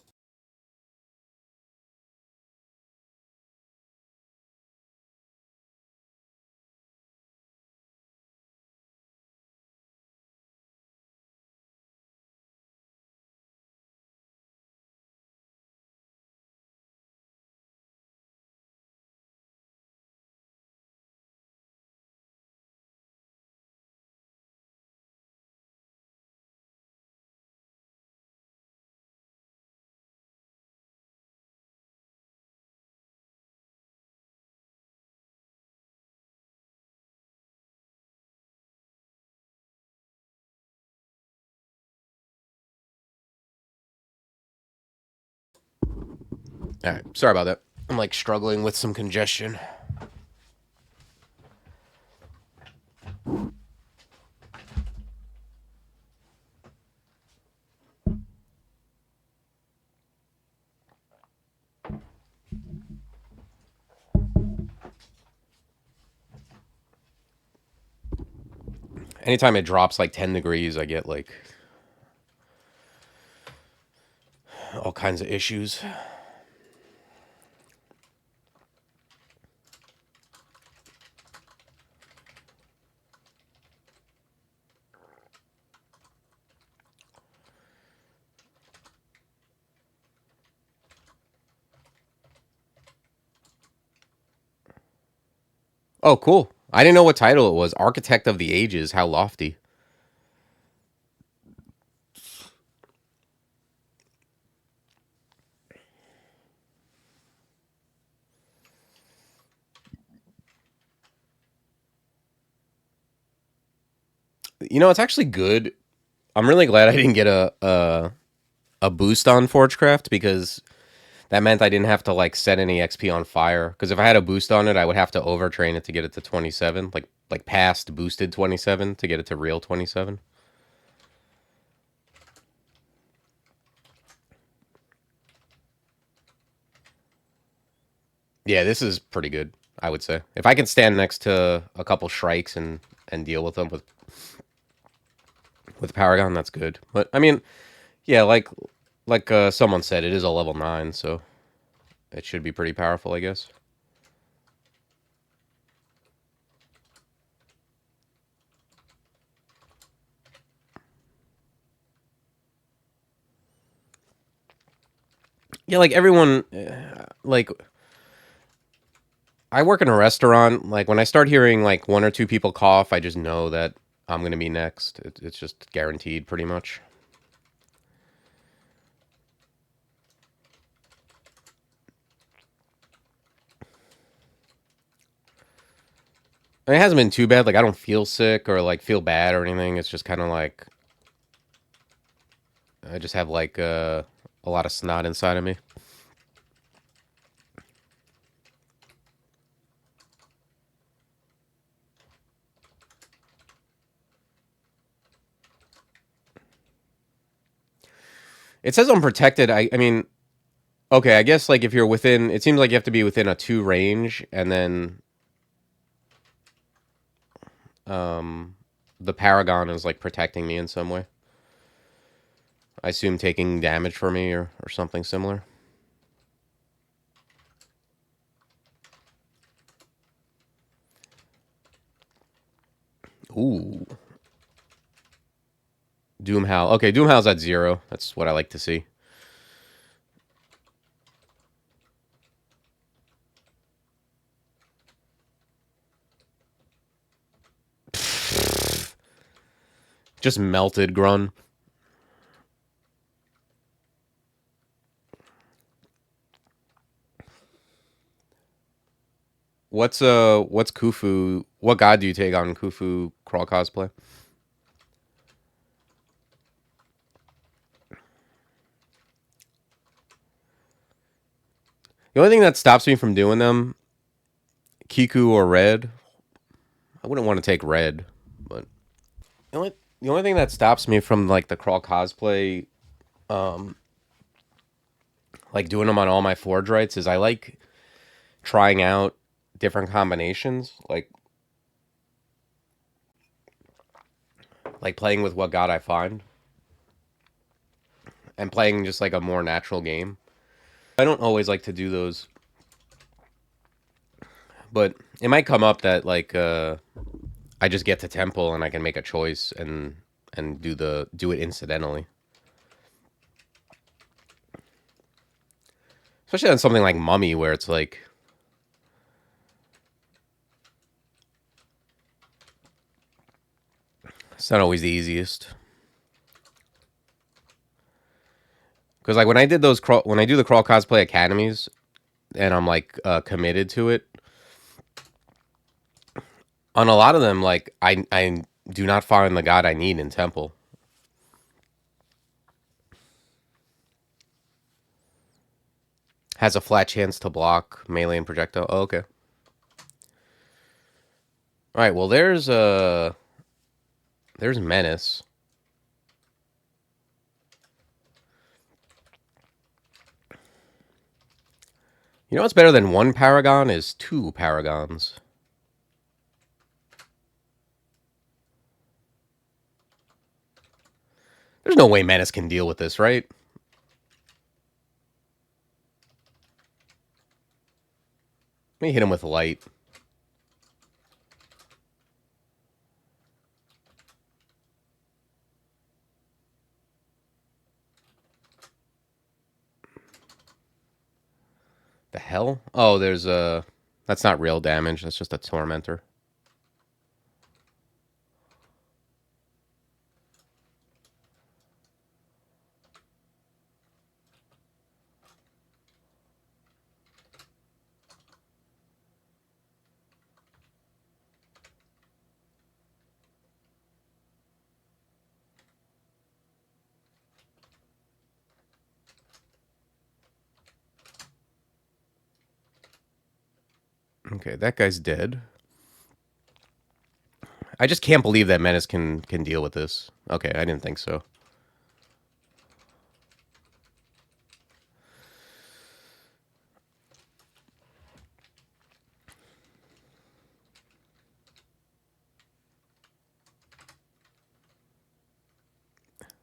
All right. Sorry about that. I'm like struggling with some congestion. Anytime it drops like 10 degrees, I get like all kinds of issues. Oh, cool. I didn't know what title it was. Architect of the Ages. How lofty. You know, it's actually good. I'm really glad I didn't get a boost on Forgecraft because that meant I didn't have to like set any XP on fire. Because if I had a boost on it, I would have to overtrain it to get it to 27, like past boosted 27 to get it to real 27. Yeah, this is pretty good, I would say. If I can stand next to a couple Shrikes and deal with them with Paragon, that's good. But I mean, yeah, like someone said, it is a level 9, so it should be pretty powerful, I guess. Yeah, like everyone, like I work in a restaurant. Like when I start hearing like one or two people cough, I just know that I'm gonna be next. It's just guaranteed, pretty much. And it hasn't been too bad. Like I don't feel sick or like feel bad or anything. It's just kind of like I just have like a lot of snot inside of me. It says I'm protected. I mean, okay, I guess like if you're within, it seems like you have to be within a 2 range, and then um, the Paragon is like protecting me in some way. I assume taking damage for me or something similar. Ooh. Doomhowl. Okay, Doomhowl's at 0. That's what I like to see. Just melted Grun. What's Khufu? What god do you take on Khufu crawl cosplay? The only thing that stops me from doing them, Kiku or Red, I wouldn't want to take red, but the only thing that stops me from like the crawl cosplay, um, like doing them on all my Forgewrights is I like trying out different combinations, like playing with what god I find, and playing just like a more natural game. I don't always like to do those, but it might come up that like I just get to temple and I can make a choice and do it incidentally. Especially on something like Mummy where it's like it's not always the easiest. Because like when I do the crawl cosplay academies and I'm like committed to it, on a lot of them like I do not find the god I need in temple. Has a flat chance to block melee and projectile. Oh, okay. All right. Well, there's Menace. You know what's better than one Paragon is two Paragons. There's no way Menace can deal with this, right? Let me hit him with light. The hell? Oh, there's a... That's not real damage. That's just a Tormentor. Okay, that guy's dead. I just can't believe that Menace can deal with this. Okay, I didn't think so.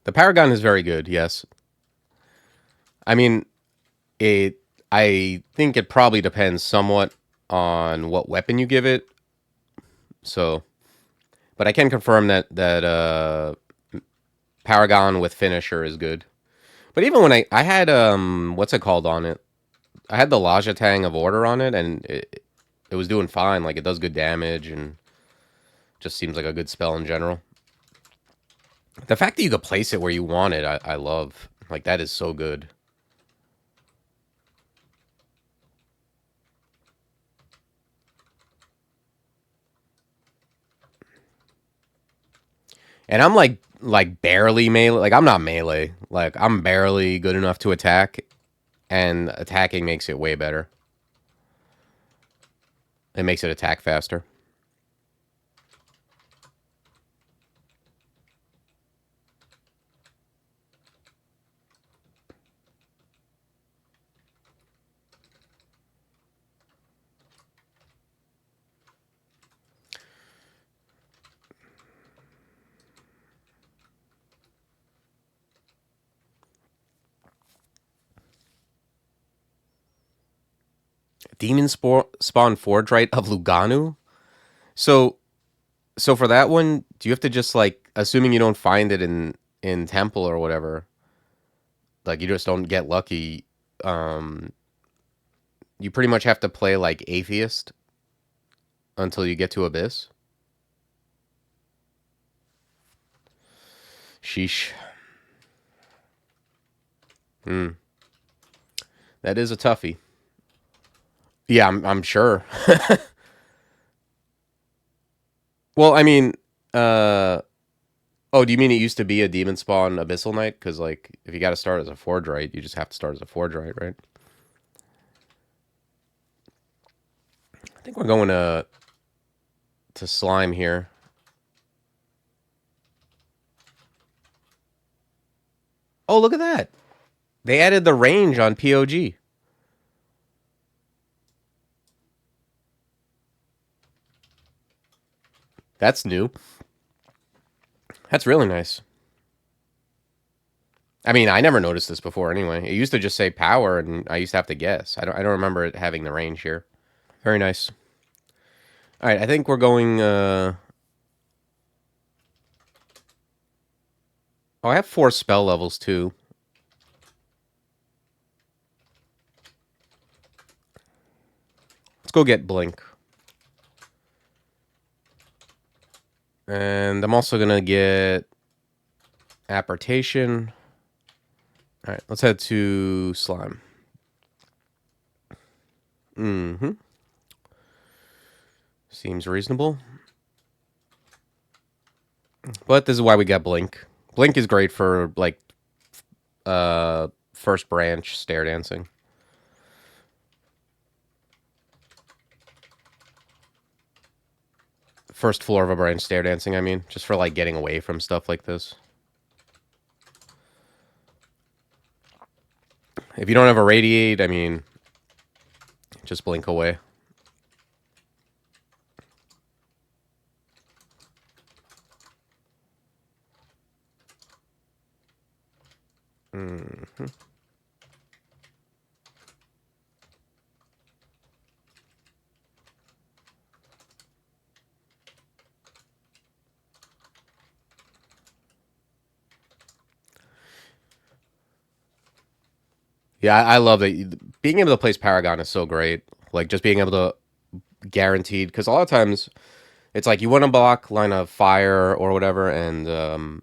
The Paragon is very good, yes. I mean, I think it probably depends somewhat on what weapon you give it. So, but I can confirm that Paragon with finisher is good. But even when I had what's it called on it? I had the Laja Tang of Order on it, and it was doing fine. Like it does good damage and just seems like a good spell in general. The fact that you could place it where you want it, I love. Like that is so good. And I'm like barely melee. Like I'm not melee. Like I'm barely good enough to attack, and attacking makes it way better. It makes it attack faster. Demon Spawn Forgewright of Luganu. So for that one, do you have to just like, assuming you don't find it in temple or whatever, like you just don't get lucky, you pretty much have to play like Atheist until you get to Abyss? Sheesh. That is a toughie. Yeah, I'm sure. Well, I mean, oh, do you mean it used to be a Demon Spawn Abyssal Knight? Because, like, if you got to start as a Forgewright, you just have to start as a Forgewright, right? I think we're going to... to slime here. Oh, look at that. They added the range on POG. That's new. That's really nice. I mean, I never noticed this before anyway. It used to just say power, and I used to have to guess. I don't remember it having the range here. Very nice. All right, I think we're going... Oh, I have 4 spell levels, too. Let's go get Blink. And I'm also going to get Apportation. All right, let's head to Slime. Mm-hmm. Seems reasonable. But this is why we got Blink. Blink is great for, like, first branch stair dancing. First floor of a branch stair dancing, I mean. Just for, like, getting away from stuff like this. If you don't have a radiate, I mean, just blink away. Mm-hmm. Yeah, I love that. Being able to place Paragon is so great. Like, just being able to guaranteed, because a lot of times it's like you want to block line of fire or whatever, and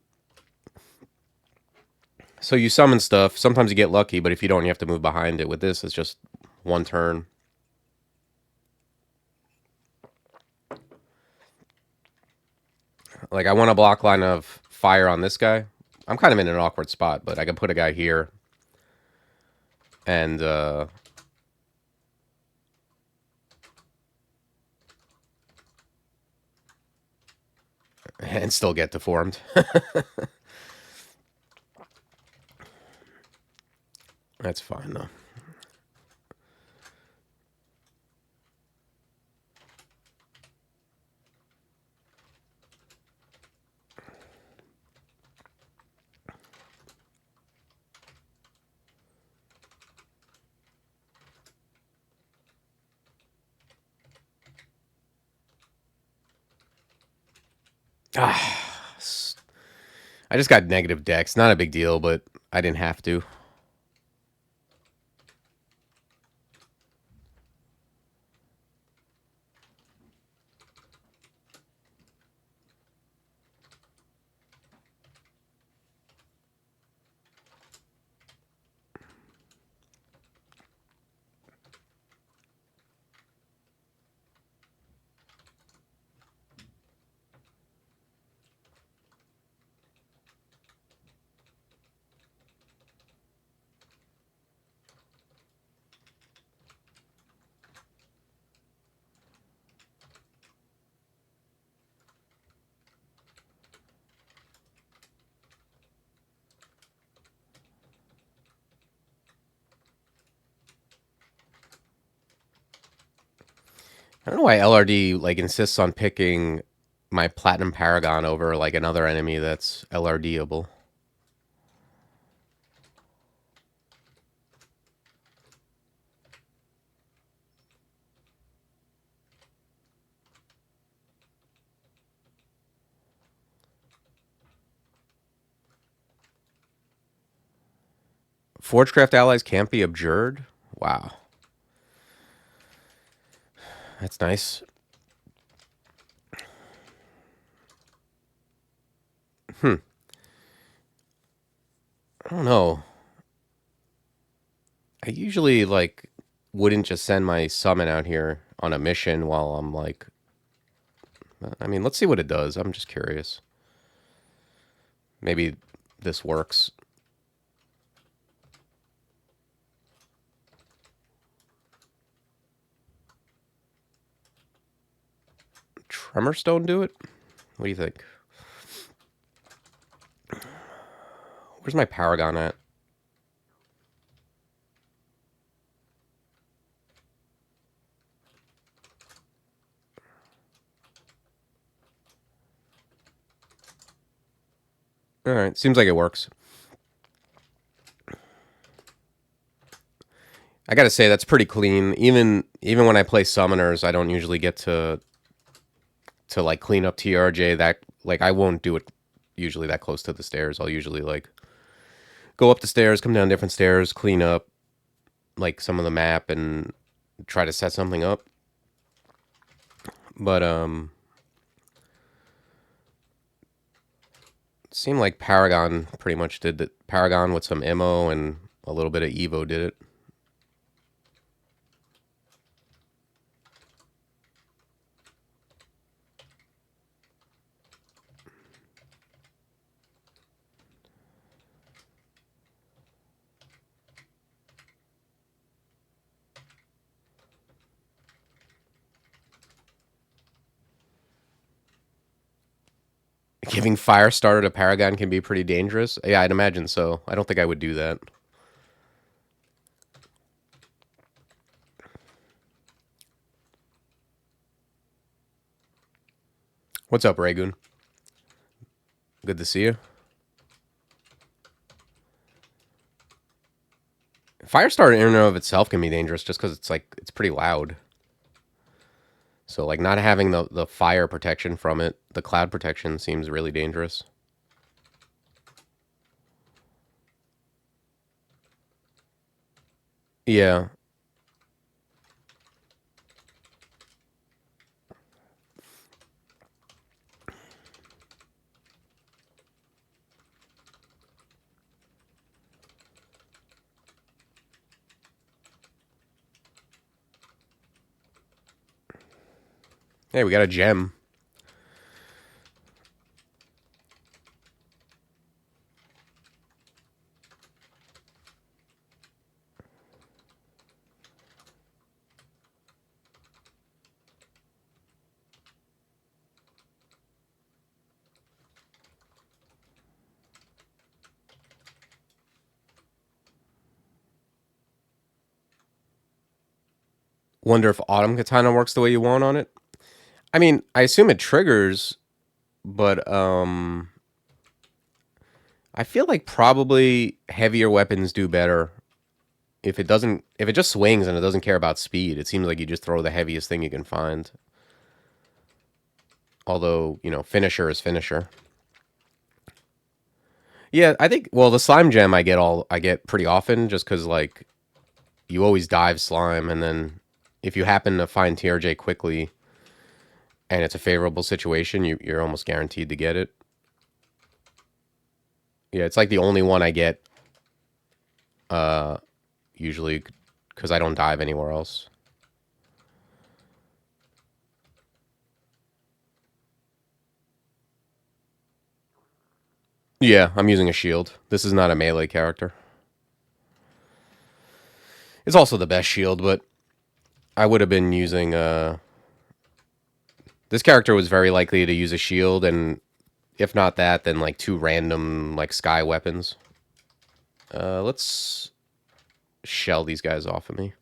so you summon stuff. Sometimes you get lucky, but if you don't, you have to move behind it. With this, it's just one turn. Like, I want to block line of fire on this guy. I'm kind of in an awkward spot, but I can put a guy here. And, and still get deformed. That's fine, though. Ah, I just got negative decks. Not a big deal, but I didn't have to. I don't know why LRD like insists on picking my Platinum Paragon over like another enemy that's LRDable. Forgecraft allies can't be abjured? Wow. That's nice. I don't know. I usually like wouldn't just send my summon out here on a mission while I'm like... I mean, let's see what it does. I'm just curious. Maybe this works. Armor Stone do it? What do you think? Where's my Paragon at? Alright, seems like it works. I gotta say, that's pretty clean. Even when I play Summoners, I don't usually get to like clean up TRJ that, like, I won't do it usually that close to the stairs. I'll usually like go up the stairs, come down different stairs, clean up like some of the map and try to set something up. But it seemed like Paragon pretty much did that. Paragon with some ammo and a little bit of Evo did it. Giving Firestarter to Paragon can be pretty dangerous. Yeah, I'd imagine so. I don't think I would do that. What's up, Ragoon? Good to see you. Firestarter in and of itself can be dangerous just because it's like, it's pretty loud. So, like, not having the fire protection from it, the cloud protection seems really dangerous. Yeah. Hey, we got a gem. Wonder if Autumn Katana works the way you want on it. I mean, I assume it triggers, but I feel like probably heavier weapons do better. If it doesn't, if it just swings and it doesn't care about speed, it seems like you just throw the heaviest thing you can find. Although, you know, finisher is finisher. Yeah, I think, well, the slime gem I get pretty often just because, like, you always dive slime, and then if you happen to find TRJ quickly and it's a favorable situation, you're almost guaranteed to get it. Yeah, it's like the only one I get, usually, because I don't dive anywhere else. Yeah, I'm using a shield. This is not a melee character. It's also the best shield, but I would have been using, this character was very likely to use a shield, and if not that, then like 2 random, like, sky weapons. Let's shell these guys off of me.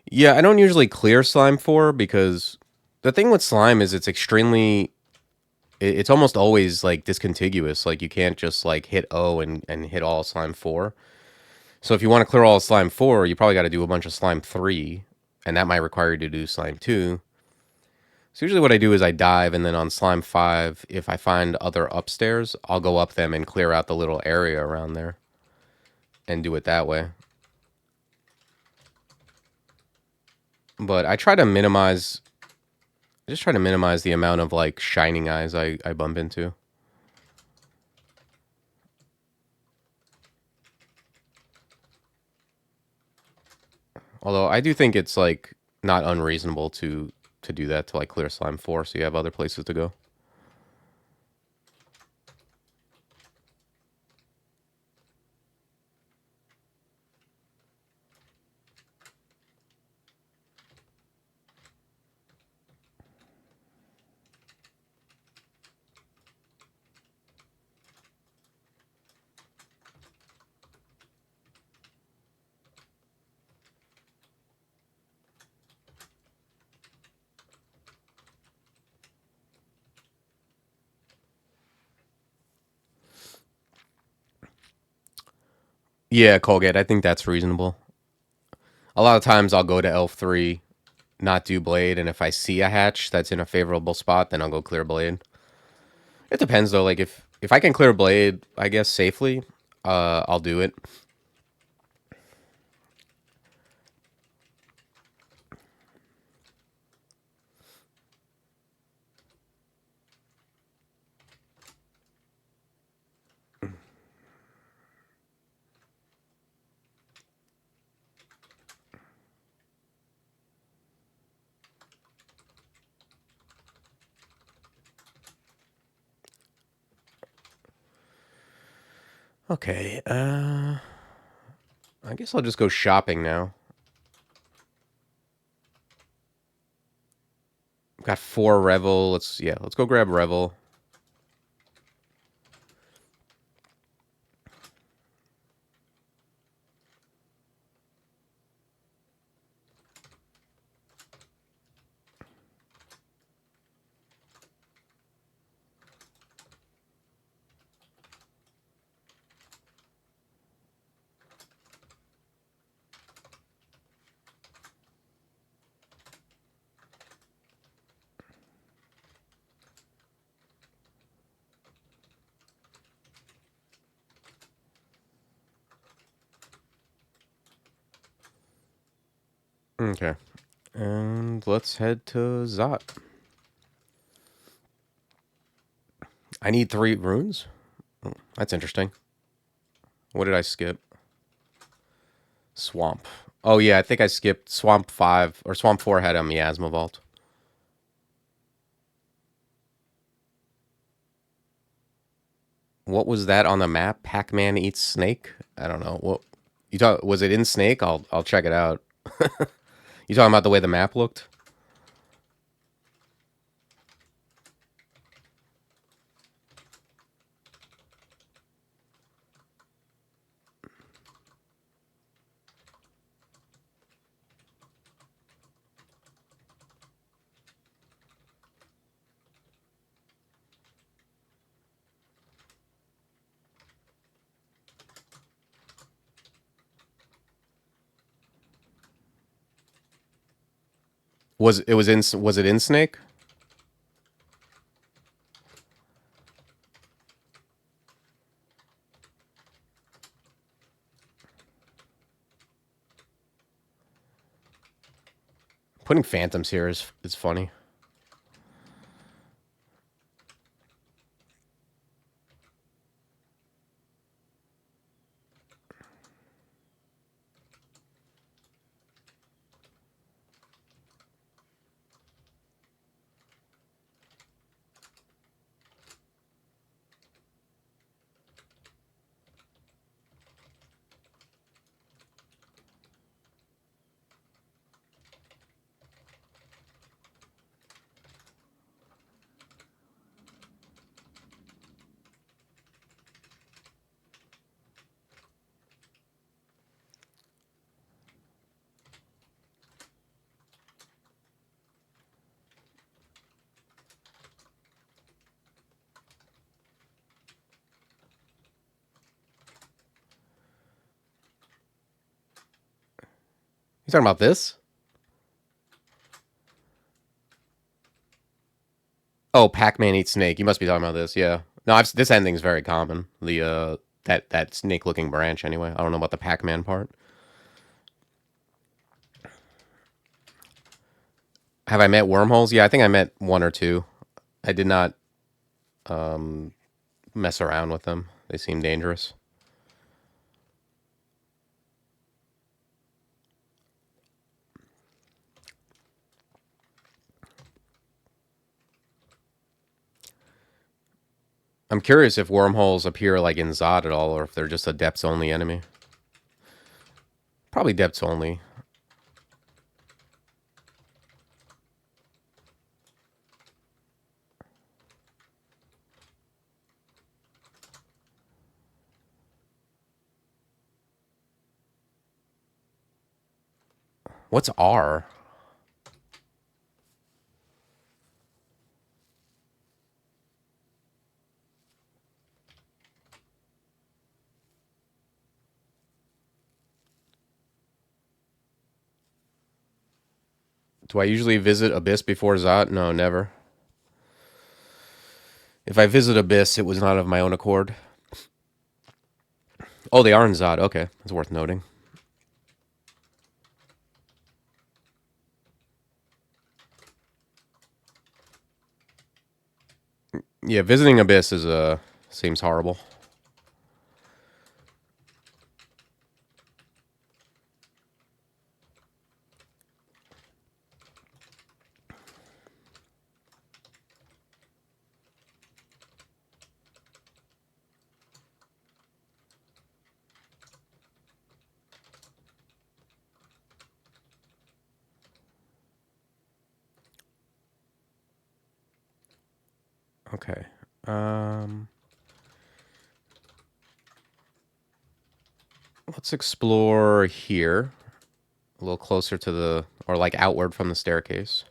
Yeah, I don't usually clear slime 4 because the thing with slime is it's extremely... It's almost always, like, discontiguous. Like, you can't just, like, hit O and hit all slime 4. So if you want to clear all slime 4, you probably got to do a bunch of slime 3, and that might require you to do slime 2. So usually what I do is I dive, and then on slime 5, if I find other upstairs, I'll go up them and clear out the little area around there and do it that way. But I try to minimize... just try to minimize the amount of, like, shining eyes I bump into. Although I do think it's, like, not unreasonable to do that to, like, clear slime 4 so you have other places to go. Yeah, Colgate. I think that's reasonable. A lot of times I'll go to Elf 3, not do Blade, and if I see a hatch that's in a favorable spot, then I'll go clear Blade. It depends, though. Like, if I can clear Blade, I guess, safely, I'll do it. Okay, I guess I'll just go shopping now. I've got 4 Revel. Let's go grab Revel. Okay. And let's head to Zot. I need 3 runes? Oh, that's interesting. What did I skip? Swamp. Oh, yeah, I think I skipped Swamp 5, or Swamp 4 had a Miasma Vault. What was that on the map? Pac-Man eats snake? I don't know. What you thought, was it in Snake? I'll check it out. You talking about the way the map looked? Was it in Snake? Putting phantoms here is funny. You talking about this? Oh, Pac-Man eats snake. You must be talking about this. Yeah. No, this ending's very common. The that snake-looking branch. Anyway, I don't know about the Pac-Man part. Have I met wormholes? Yeah, I think I met 1 or 2. I did not mess around with them. They seem dangerous. I'm curious if wormholes appear like in Zod at all, or if they're just a depths only enemy. Probably depths only. What's R? Do I usually visit Abyss before Zot? No, never. If I visit Abyss, it was not of my own accord. Oh, they are in Zot. Okay, that's worth noting. Yeah, visiting Abyss is seems horrible. Okay. Let's explore here. A little closer to the, or like outward from the staircase.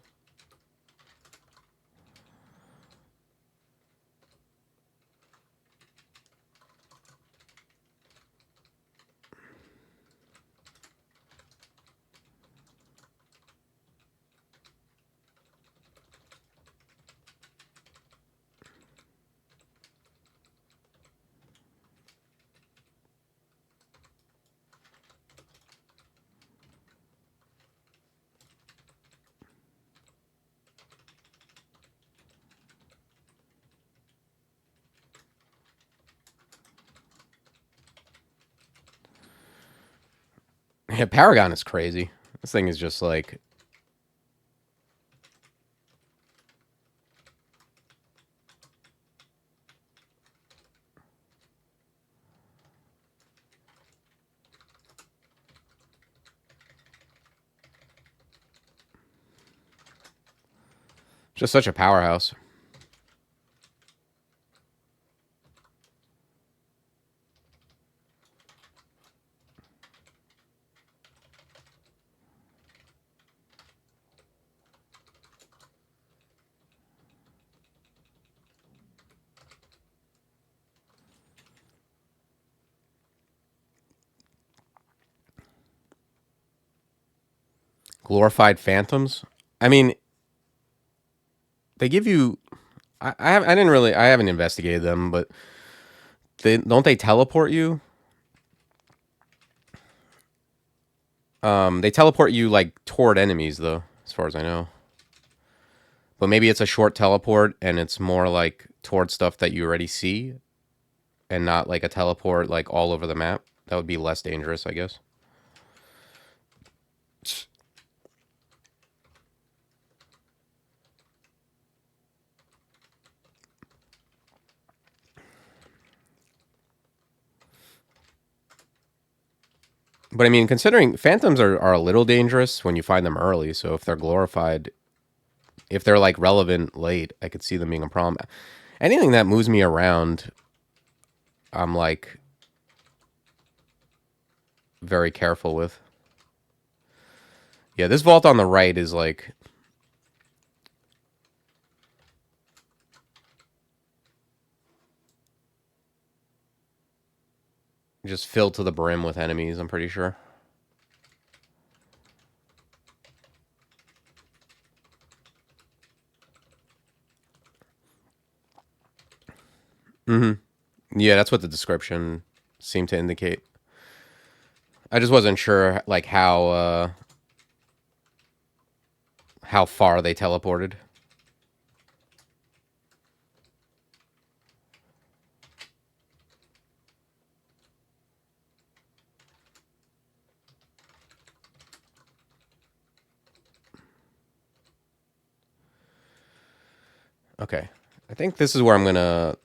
Yeah, Paragon is crazy. This thing is just like... just such a powerhouse. Glorified phantoms? I mean, they give you... I didn't really... I haven't investigated them, but... don't they teleport you? They teleport you, like, toward enemies, though, as far as I know. But maybe it's a short teleport, and it's more, like, toward stuff that you already see, and not, like, a teleport, like, all over the map. That would be less dangerous, I guess. But, I mean, considering phantoms are a little dangerous when you find them early, so if they're glorified... if they're, like, relevant late, I could see them being a problem. Anything that moves me around, I'm, like, very careful with. Yeah, this vault on the right is, like... just filled to the brim with enemies, I'm pretty sure. Mm-hmm. Yeah, that's what the description seemed to indicate. I just wasn't sure, like, how far they teleported. Okay. I think this is where I'm gonna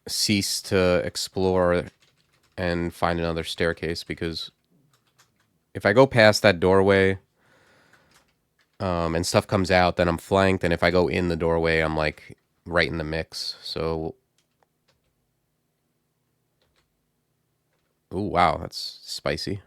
cease to explore and find another staircase, because if I go past that doorway and stuff comes out, then I'm flanked, and if I go in the doorway, I'm, like, right in the mix. So... ooh, wow, that's spicy.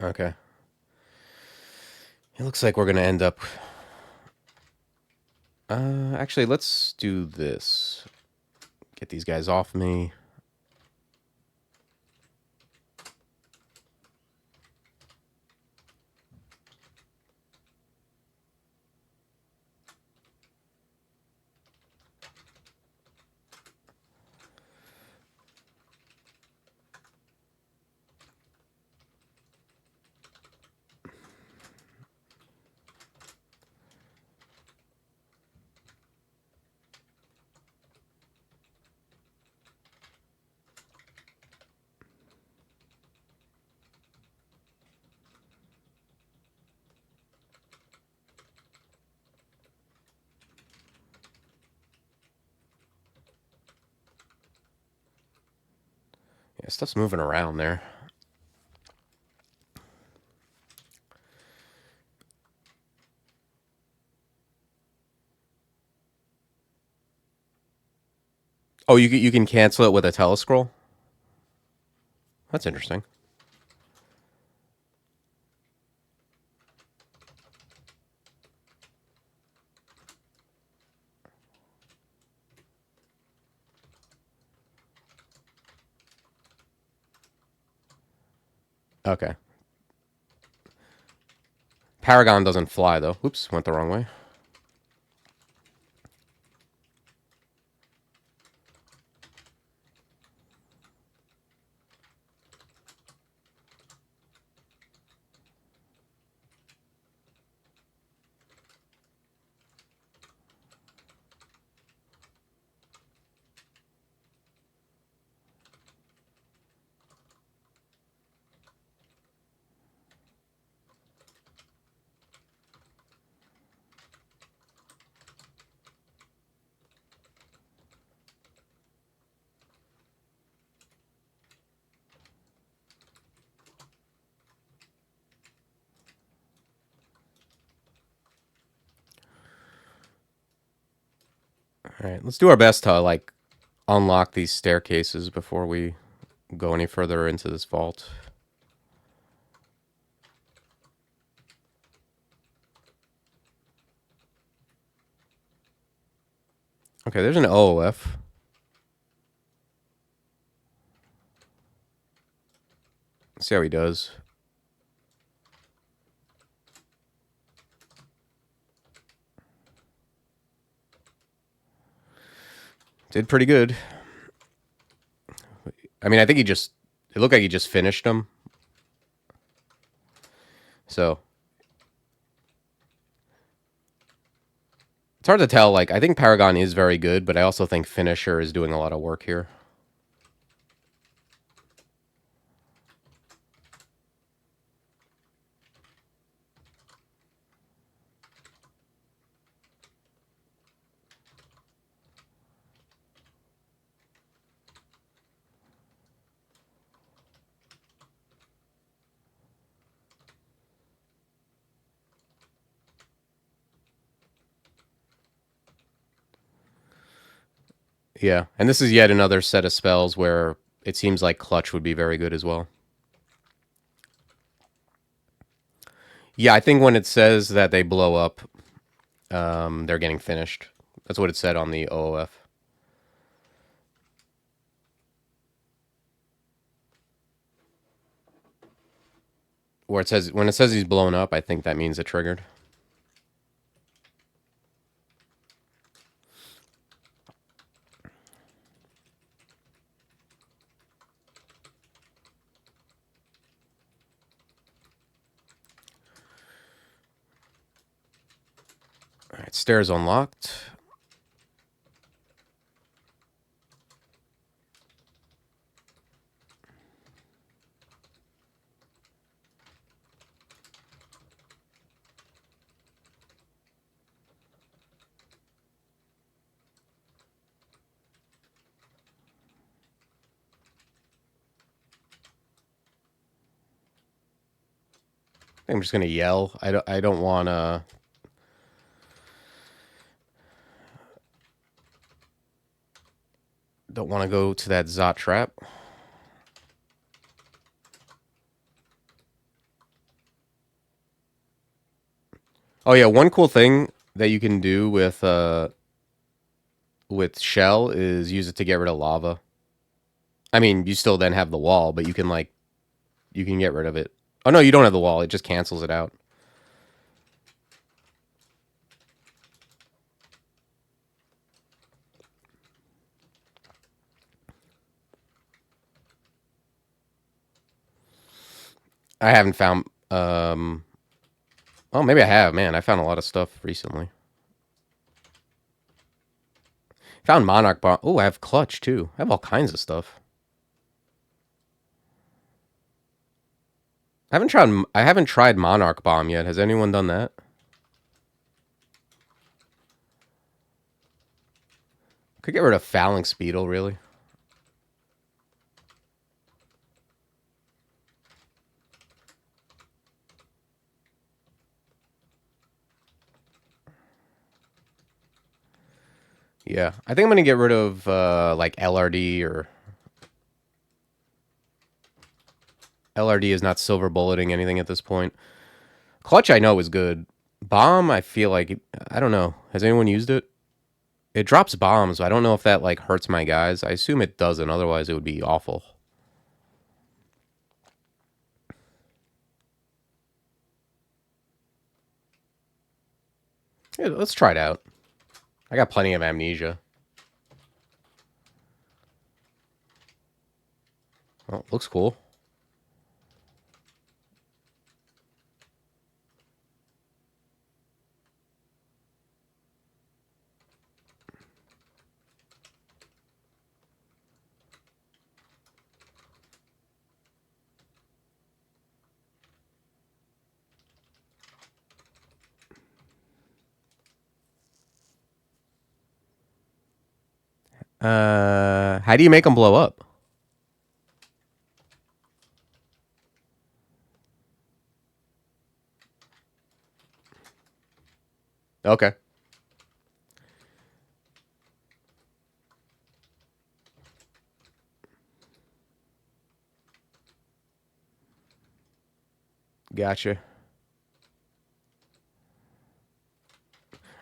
Okay. It looks like we're going to end up... actually, let's do this. Get these guys off me. Yeah, stuff's moving around there. Oh, you can cancel it with a telescroll? That's interesting. Okay. Paragon doesn't fly, though. Oops, went the wrong way. All right, let's do our best to, like, unlock these staircases before we go any further into this vault. Okay, there's an OOF. Let's see how he does. Did pretty good. I mean, I think he just... It looked like he just finished him. So... It's hard to tell. Like, I think Paragon is very good, but I also think Finisher is doing a lot of work here. Yeah, and this is yet another set of spells where it seems like Clutch would be very good as well. Yeah, I think when it says that they blow up, they're getting finished. That's what it said on the OOF. Where it says, when it says he's blown up, I think that means it triggered. All right, stairs unlocked. I think I'm just gonna yell. I don't want to. Don't want to go to that Zot trap. Oh yeah, one cool thing that you can do with shell is use it to get rid of lava. I mean, you still then have the wall, but you can like you can get rid of it. Oh no, you don't have the wall. It just cancels it out. I haven't found oh, maybe I have. Man, I found a lot of stuff recently. Found Monarch Bomb. Oh, I have Clutch too. I have all kinds of stuff. I haven't tried Monarch Bomb yet. Has anyone done that? Could get rid of Phalanx Beetle, really. Yeah, I think I'm gonna get rid of like LRD or LRD is not silver bulleting anything at this point. Clutch I know is good. Bomb I feel like I don't know. Has anyone used it? It drops bombs. I don't know if that like hurts my guys. I assume it doesn't. Otherwise it would be awful. Yeah, let's try it out. I got plenty of amnesia. Well, looks cool. How do you make them blow up? Okay. Gotcha.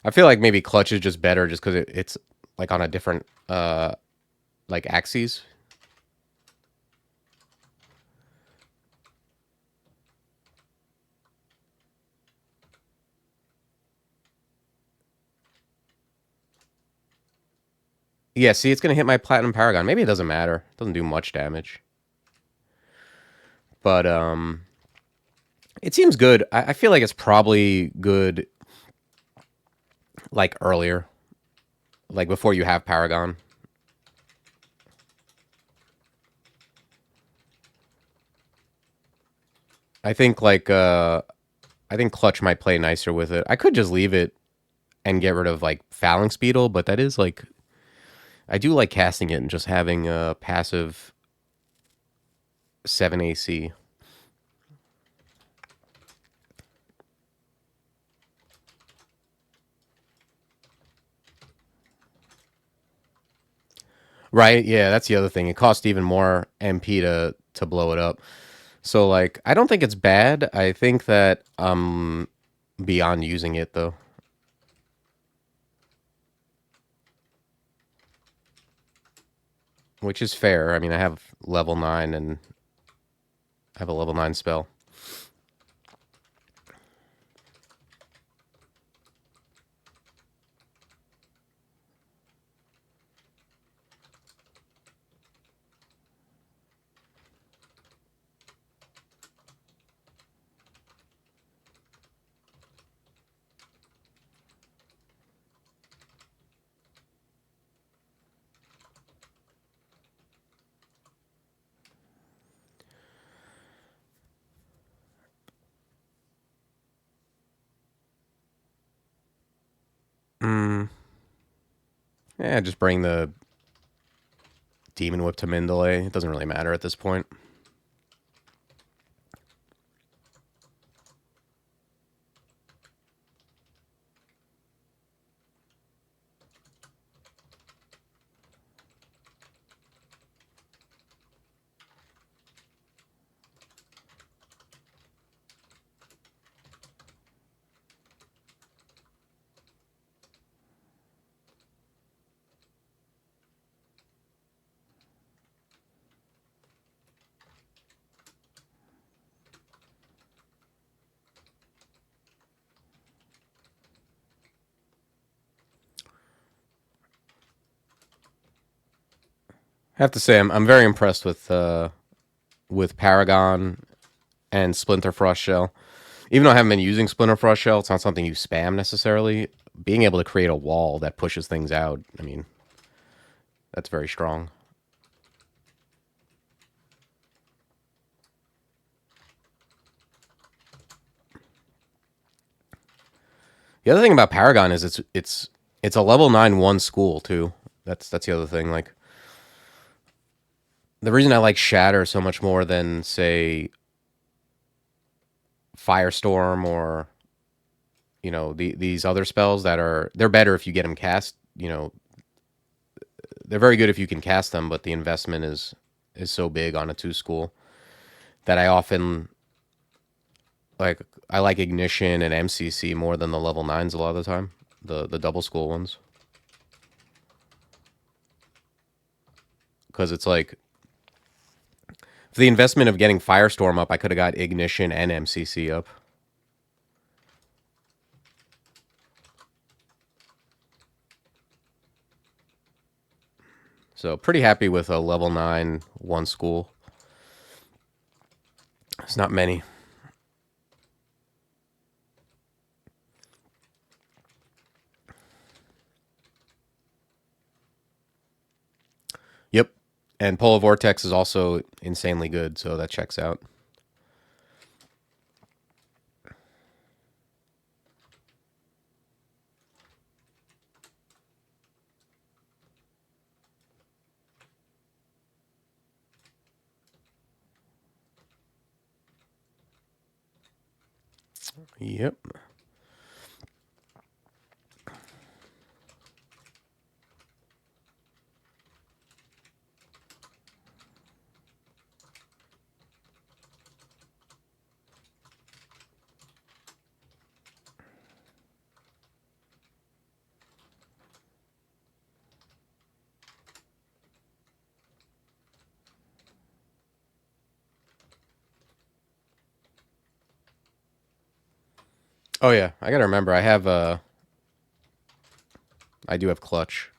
I feel like maybe Clutch is just better just because it's like on a different like axes. Yeah, see, it's gonna hit my Platinum Paragon. Maybe it doesn't matter. It doesn't do much damage. But it seems good. I feel like it's probably good like earlier. Like before you have Paragon. I think like I think Clutch might play nicer with it. I could just leave it and get rid of like Phalanx Beetle, but that is like I do like casting it and just having a passive 7 AC. Right? Yeah, that's the other thing. It costs even more MP to blow it up. So like I don't think it's bad. I think that beyond using it though. Which is fair. I mean, I have level 9 and I have a level 9 spell. Mm. Yeah, just bring the Demon Whip to Mindalay. It doesn't really matter at this point. I have to say, I'm very impressed with Paragon and Splinter Frost Shell. Even though I haven't been using Splinter Frost Shell, it's not something you spam necessarily. Being able to create a wall that pushes things out, I mean, that's very strong. The other thing about Paragon is it's a level 9 school too. That's the other thing. Like the reason I like Shatter so much more than say Firestorm or these other spells they're better if you get them cast. They're very good if you can cast them, but the investment is so big on a 2 school that I like Ignition and MCC more than the level 9s a lot of the time. The double school ones. Because it's like for the investment of getting Firestorm up, I could have got Ignition and MCC up. So pretty happy with a level 9 1 school. It's not many. Yep. And Polar Vortex is also insanely good, so that checks out. Yep. Oh yeah, I gotta remember. I do have Clutch.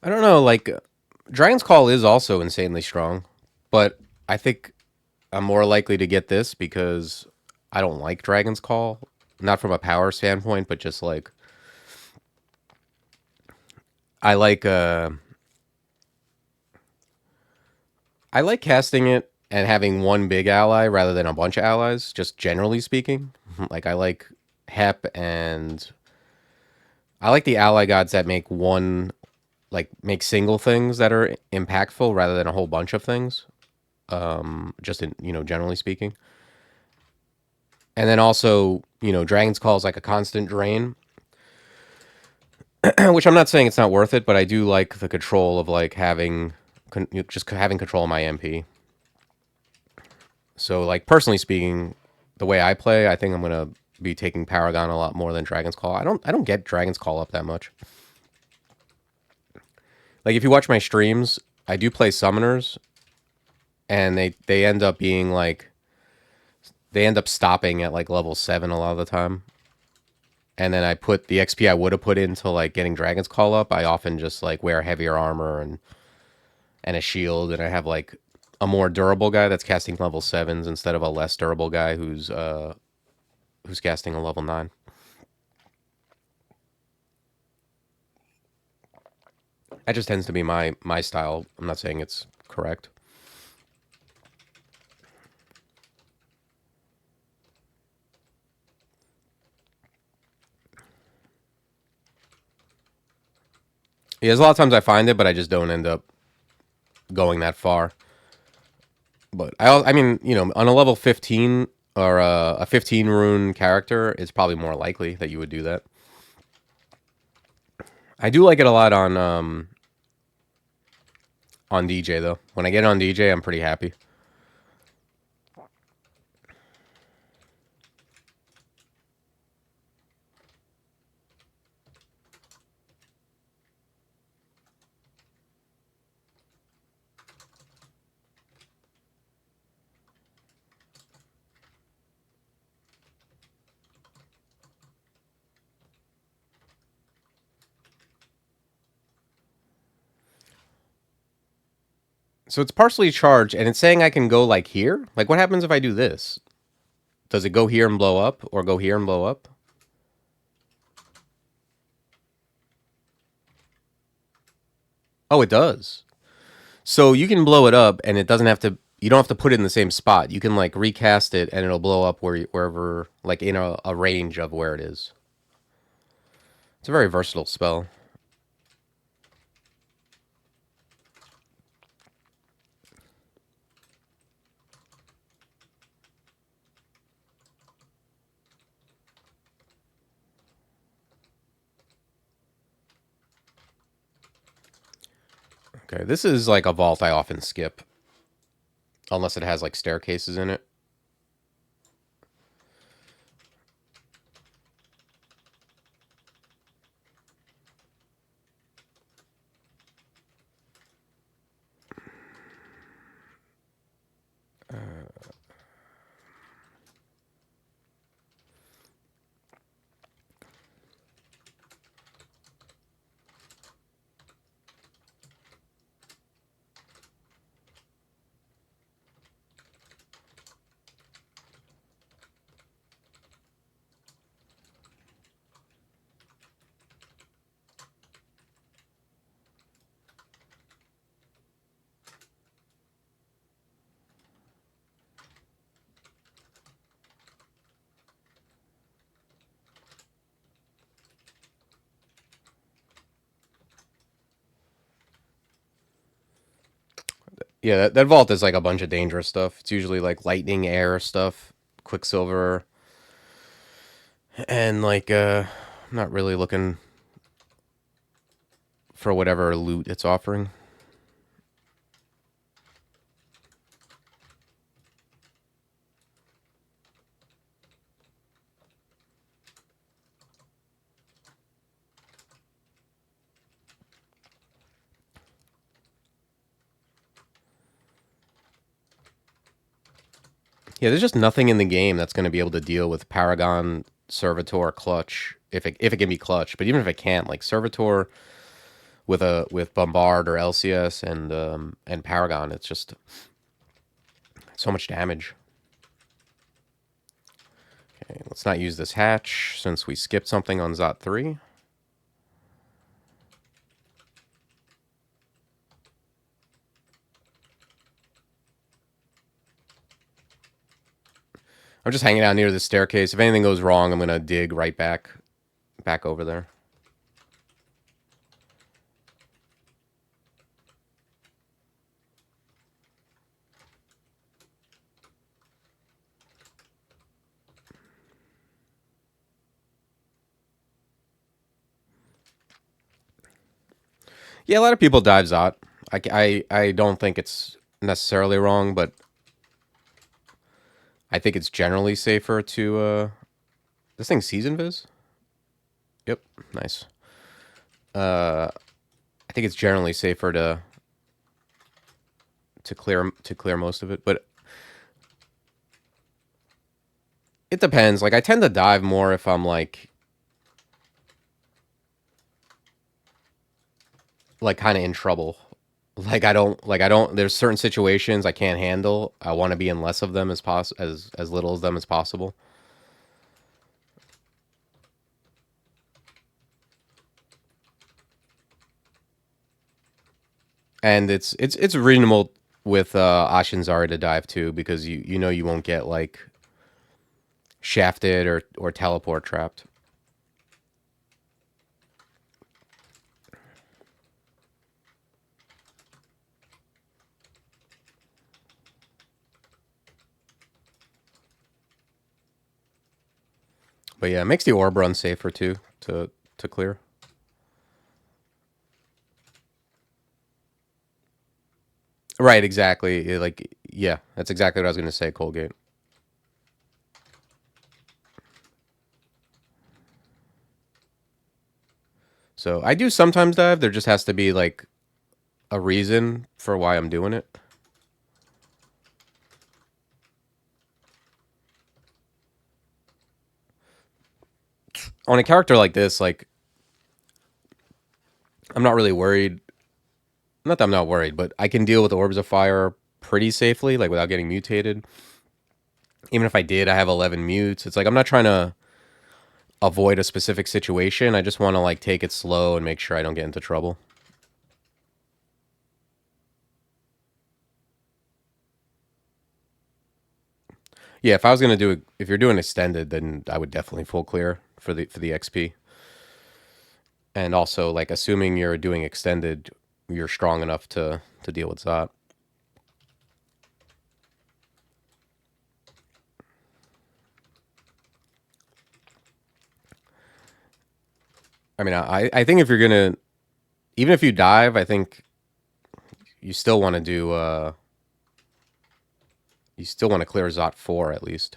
I don't know. Like Dragon's Call is also insanely strong, but I think I'm more likely to get this because I don't like Dragon's Call. Not from a power standpoint, but just like I like uh I like casting it and having one big ally rather than a bunch of allies, just generally speaking. Like I like Hep and I like the ally gods that make single things that are impactful rather than a whole bunch of things. Just in, generally speaking. And then also, Dragon's Call is like a constant drain, which I'm not saying it's not worth it, but I do like the control of like just having control of my MP. So like personally speaking, the way I play, I think I'm gonna be taking Paragon a lot more than Dragon's Call. I don't get Dragon's Call up that much. Like if you watch my streams, I do play summoners, and they end up being like they end up stopping at like level 7 a lot of the time. And then I put the XP I would have put into like getting Dragon's Call up. I often just like wear heavier armor and a shield, and I have like a more durable guy that's casting level 7s instead of a less durable guy who's casting a level 9. That just tends to be my style. I'm not saying it's correct. Yeah, there's a lot of times I find it, but I just don't end up going that far. But I mean, on a level 15 or a 15 rune character, it's probably more likely that you would do that. I do like it a lot on DJ though. When I get it on DJ, I'm pretty happy. So it's partially charged, and it's saying I can go like here. Like, what happens if I do this? Does it go here and blow up, or go here and blow up? Oh, it does. So you can blow it up, and it doesn't have to. You don't have to put it in the same spot. You can like recast it, and it'll blow up wherever, like in a range of where it is. It's a very versatile spell. Okay, this is like a vault I often skip. Unless it has like staircases in it. Yeah, that vault is like a bunch of dangerous stuff. It's usually like lightning, air stuff, quicksilver, and like I'm not really looking for whatever loot it's offering. Yeah, there's just nothing in the game that's going to be able to deal with Paragon, Servitor, Clutch, if it can be Clutch. But even if it can't, like Servitor with Bombard or LCS and Paragon, it's just so much damage. Okay, let's not use this hatch since we skipped something on Zot 3. I'm just hanging out near the staircase. If anything goes wrong, I'm going to dig right back over there. Yeah, a lot of people dive Zot. I don't think it's necessarily wrong, but I think it's generally safer to... This thing's Season Viz? Yep, nice. I think it's generally safer to clear most of it, but it depends. Like, I tend to dive more if I'm like kind of in trouble. Like I don't. There's certain situations I can't handle. I want to be in less of them as little of them as possible. And it's reasonable with Ashinzari to dive too, because you know you won't get like shafted or teleport trapped. But yeah, it makes the orb run safer too to clear. Right, exactly. Like, yeah, that's exactly what I was going to say, Colgate. So I do sometimes dive. There just has to be like a reason for why I'm doing it. On a character like this, like, I'm not really worried. not that I'm not worried, but I can deal with orbs of fire pretty safely, like without getting mutated. Even if I did, I have 11 mutes. It's like I'm not trying to avoid a specific situation. I just want to like take it slow and make sure I don't get into trouble. Yeah, if I was gonna do it, if you're doing extended, then I would definitely full clear for the XP. And also, like, assuming you're doing extended, you're strong enough to deal with Zot. I mean, I think if you're gonna, even if you dive, I think you still want to do, you still want to clear Zot 4 at least.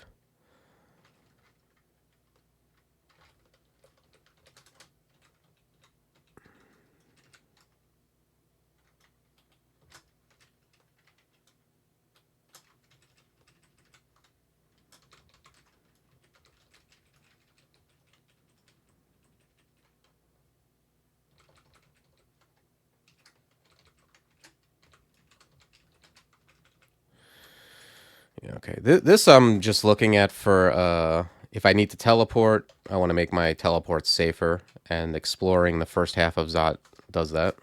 Yeah, okay. This I'm just looking at for if I need to teleport, I want to make my teleport safer, and exploring the first half of Zot does that.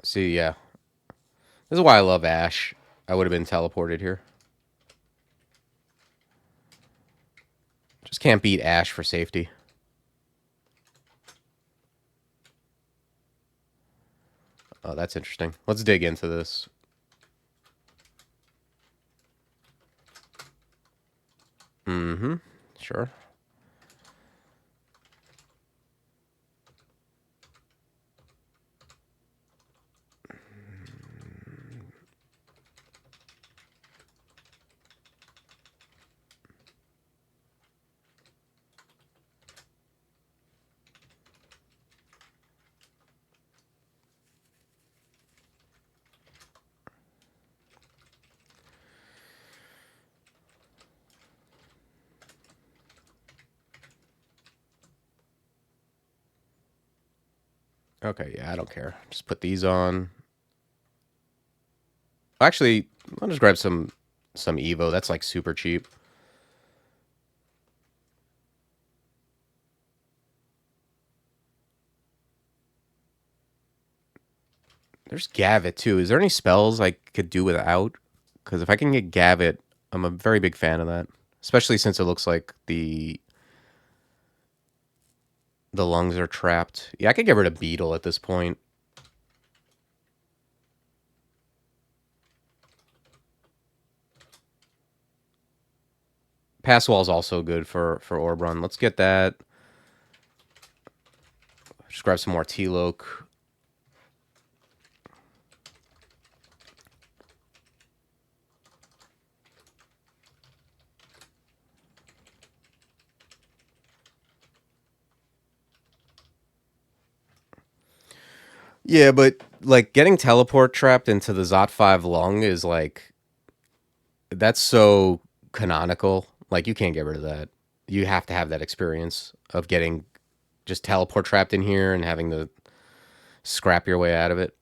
See, yeah. This is why I love Ash. I would have been teleported here. Just can't beat Ash for safety. Oh, that's interesting. Let's dig into this. Mm-hmm. Sure. Okay, yeah, I don't care. Just put these on. Actually, I'll just grab some Evo. That's like super cheap. There's Gavit too. Is there any spells I could do without? Because if I can get Gavit, I'm a very big fan of that. Especially since it looks like the lungs are trapped. Yeah, I could get rid of Beetle at this point. Pass wall is also good for Orb Run. Let's get that. Just grab some more T-Loc. Yeah, but like getting teleport trapped into the Zot 5 lung is like, that's so canonical. Like you can't get rid of that. You have to have that experience of getting just teleport trapped in here and having to scrap your way out of it.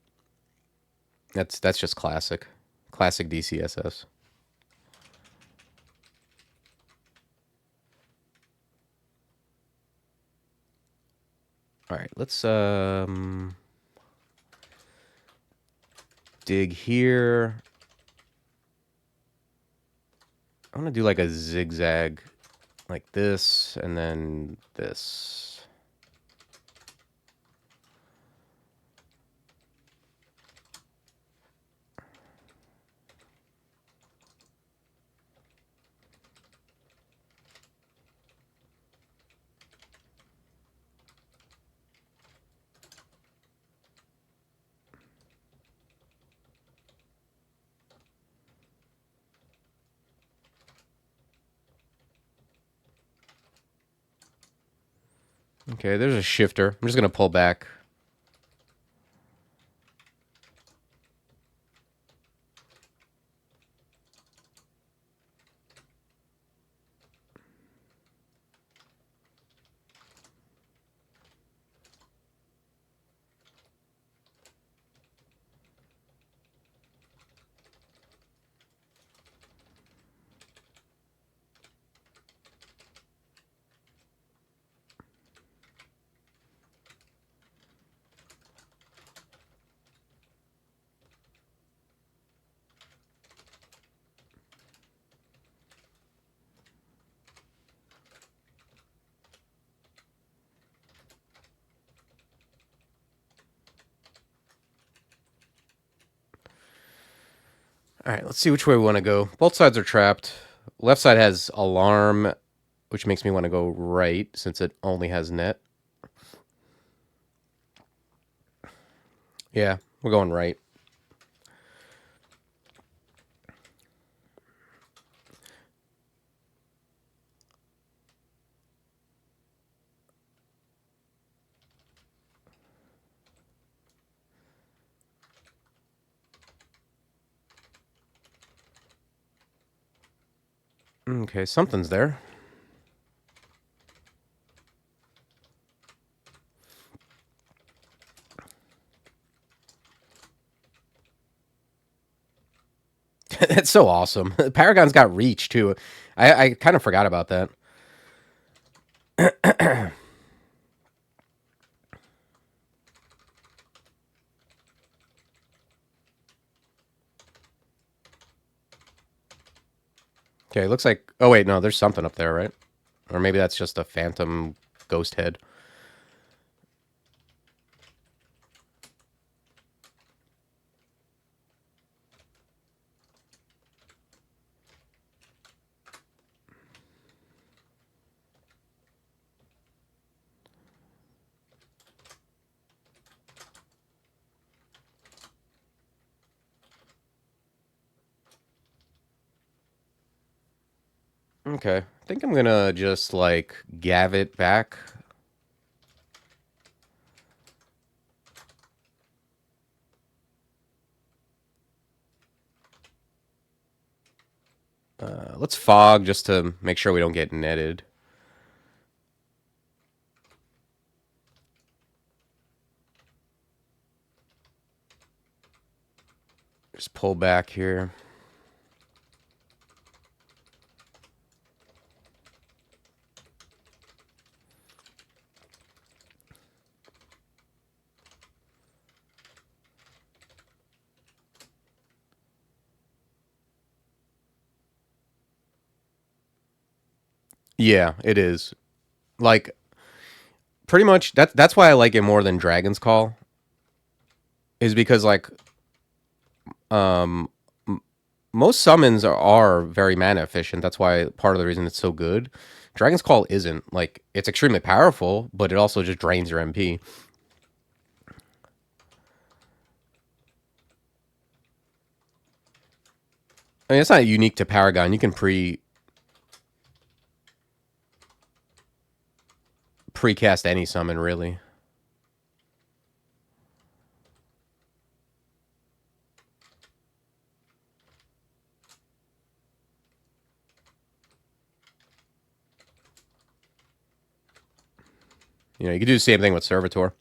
That's just classic. Classic DCSS. All right, let's dig here. I'm gonna do like a zigzag like this and then this. Okay, there's a shifter. I'm just gonna pull back. Alright, let's see which way we want to go. Both sides are trapped. Left side has alarm, which makes me want to go right, since it only has net. Yeah, we're going right. Okay, something's there. That's so awesome. Paragon's got reach, too. I kind of forgot about that. Okay, looks like... Oh, wait, no, there's something up there, right? Or maybe that's just a phantom ghost head. Okay, I think I'm gonna just, like, gav it back. Let's fog just to make sure we don't get netted. Just pull back here. Yeah, it is. Like, pretty much, that's why I like it more than Dragon's Call. Is because, like, um, most summons are very mana efficient. That's why part of the reason it's so good. Dragon's Call isn't. Like, it's extremely powerful, but it also just drains your MP. I mean, it's not unique to Paragon. You can precast any summon, really. You know, you can do the same thing with Servitor.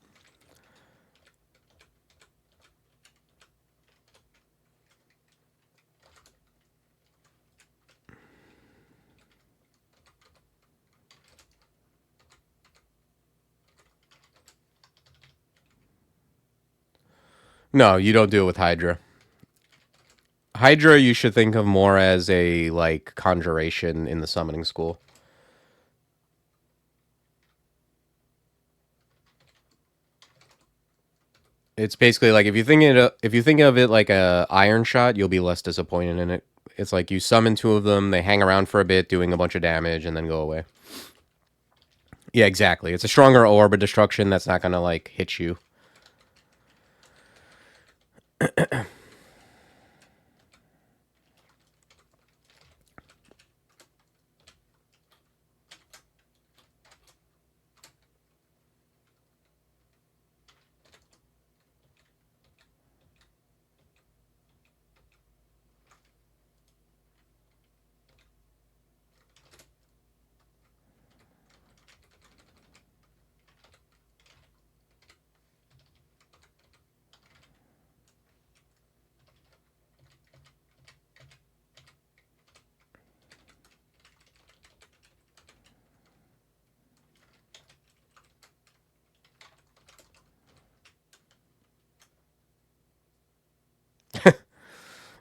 No, you don't do it with Hydra. Hydra, you should think of more as a, like, conjuration in the summoning school. It's basically like if you think of it like a iron shot, you'll be less disappointed in it. It's like you summon two of them, they hang around for a bit, doing a bunch of damage, and then go away. Yeah, exactly. It's a stronger orb of destruction that's not gonna like hit you.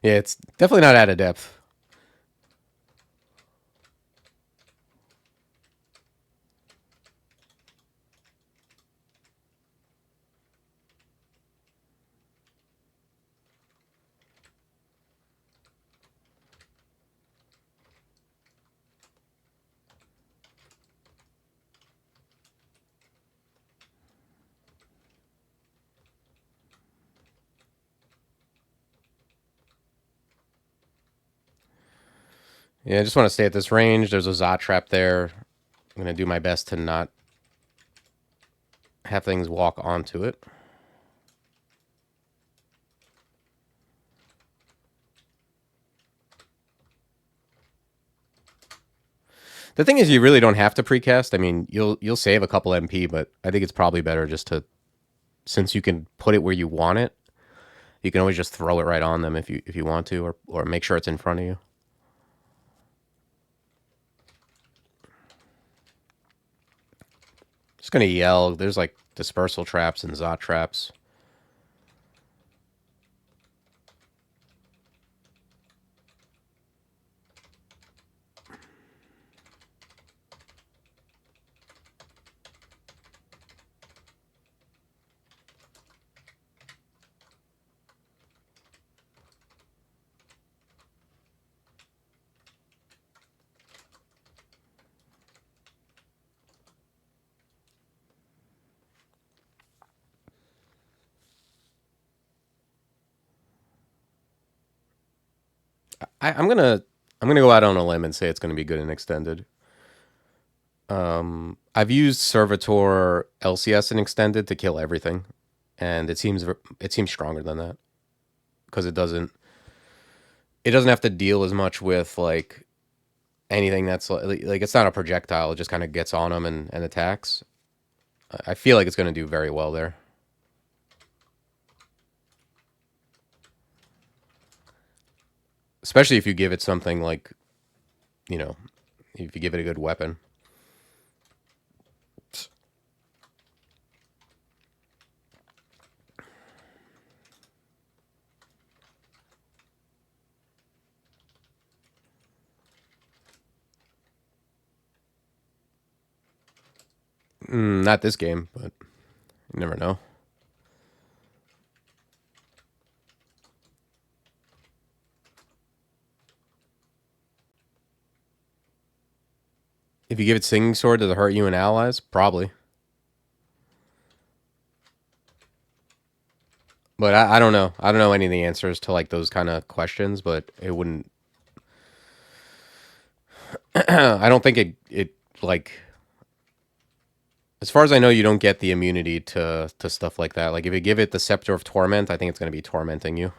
Yeah, it's definitely not out of depth. Yeah, I just want to stay at this range. There's a Zot trap there. I'm going to do my best to not have things walk onto it. The thing is, you really don't have to precast. I mean, you'll save a couple MP, but I think it's probably better just to, since you can put it where you want it, you can always just throw it right on them if you want to, or make sure it's in front of you. Just gonna yell. There's like dispersal traps and Zot traps. I'm gonna go out on a limb and say it's gonna be good and extended. I've used Servitor LCS and extended to kill everything, and it seems stronger than that because it doesn't have to deal as much with like anything that's like it's not a projectile. It just kind of gets on them and attacks. I feel like it's gonna do very well there. Especially if you give it something like, you know, if you give it a good weapon. Not this game, but you never know. If you give it Singing Sword, does it hurt you and allies? Probably. But I don't know. I don't know any of the answers to like those kind of questions, but it wouldn't. I don't think it like. As far as I know, you don't get the immunity to stuff like that. Like if you give it the Scepter of Torment, I think it's going to be tormenting you.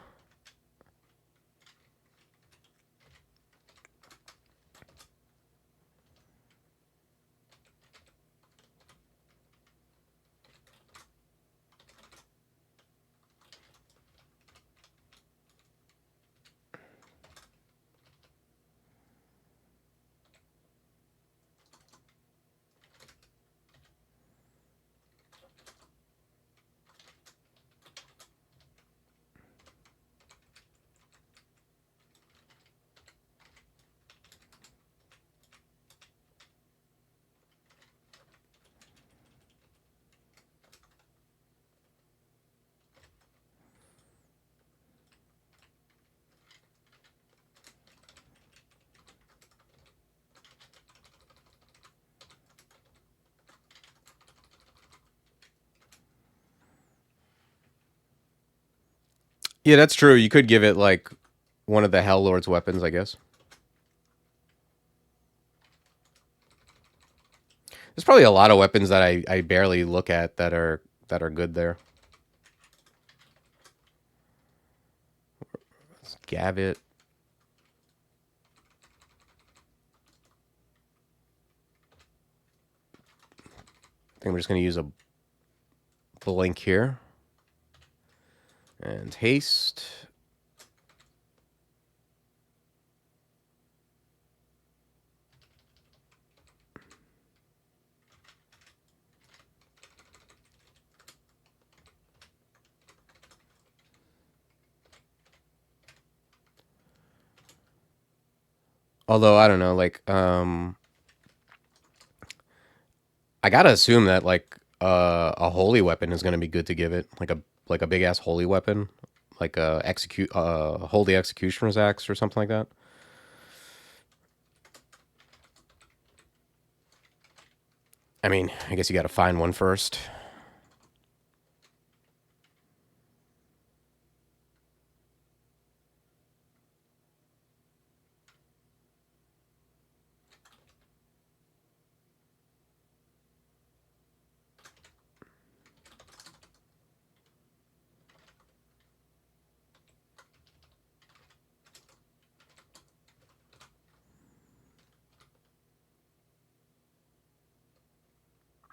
Yeah, that's true. You could give it like one of the Hell Lord's weapons, I guess. There's probably a lot of weapons that I barely look at that are good there. Let's gab it. I think I'm just gonna use a blink here. And haste. Although I don't know, like I gotta assume that like a holy weapon is gonna be good to give it, like a big ass holy weapon, like a holy executioner's axe or something like that. I mean, I guess you gotta find one first.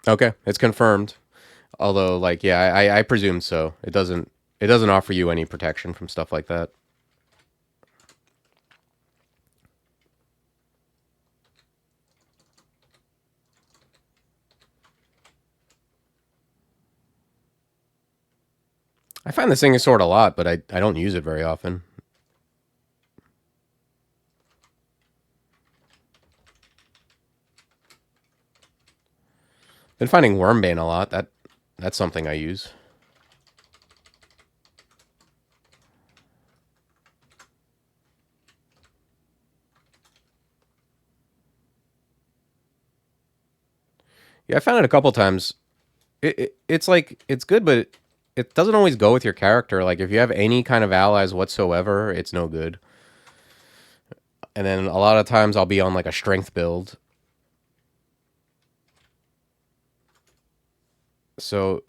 Okay, it's confirmed. Although, like, yeah, I presume so. It doesn't offer you any protection from stuff like that. I find this thing is sort a lot, but I don't use it very often. Been finding Wormbane a lot. That's something I use. Yeah, I found it a couple times. It's like it's good, but it doesn't always go with your character. Like if you have any kind of allies whatsoever, it's no good. And then a lot of times I'll be on like a strength build. So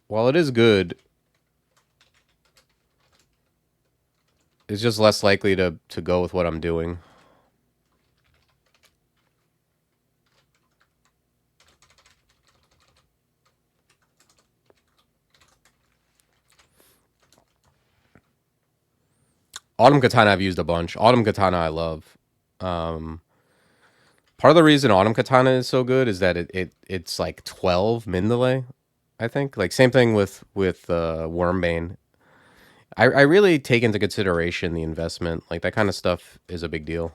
while it is good, it's just less likely to go with what I'm doing. Autumn Katana I've used a bunch. Autumn Katana I love. Um, Part of the reason Autumn Katana is so good is that it's like 12 min delay, I think. Like same thing with Wormbane. I really take into consideration the investment. Like that kind of stuff is a big deal.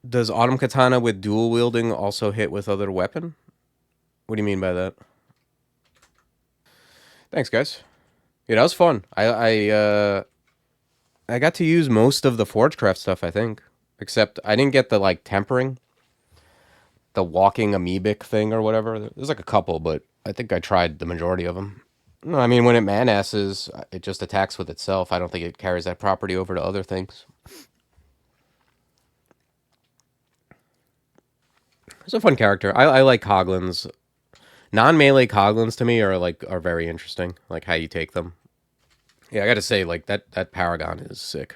Does Autumn Katana with dual wielding also hit with other weapon? What do you mean by that? Thanks, guys. Yeah, that was fun. I got to use most of the Forgecraft stuff, I think. Except I didn't get the like tempering, the walking amoebic thing or whatever. There's like a couple, but I think I tried the majority of them. No, I mean when it manasses, it just attacks with itself. I don't think it carries that property over to other things. It's a fun character. I like Coglins. Non-melee Coglins to me are very interesting. Like how you take them. Yeah, I got to say like that Paragon is sick.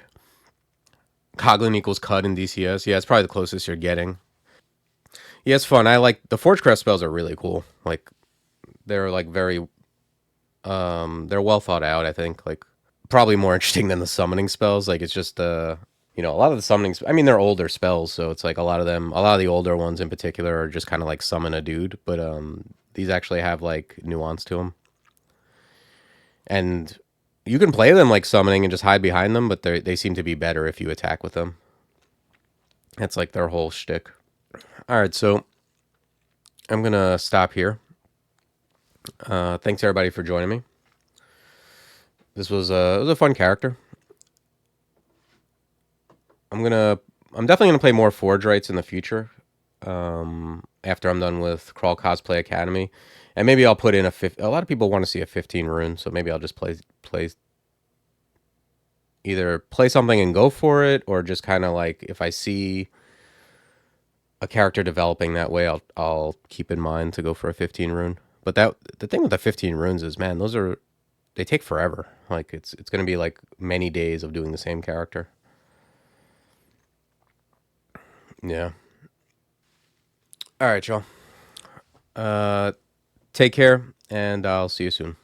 Coglin equals cut in DCS. Yeah, it's probably the closest you're getting. Yeah, it's fun. I like the Forgecraft spells are really cool. Like they're like very they're well thought out, I think. Like probably more interesting than the summoning spells. Like it's just a lot of the summonings, I mean they're older spells, so it's like a lot of the older ones in particular are just kind of like summon a dude, but these actually have like nuance to them. And you can play them like summoning and just hide behind them, but they seem to be better if you attack with them. That's like their whole shtick. All right, so I'm gonna stop here. Thanks everybody for joining me. This was it was a fun character. I'm definitely gonna play more Forgewrights in the future. After I'm done with Crawl Cosplay Academy, and maybe I'll put in a lot of people want to see a 15 rune, so maybe I'll just play either play something and go for it, or just kind of like if I see a character developing that way, I'll keep in mind to go for a 15 rune. But the thing with the 15 runes is, man, they take forever. Like it's gonna be like many days of doing the same character. Yeah. All right, y'all. Uh, Take care, and I'll see you soon.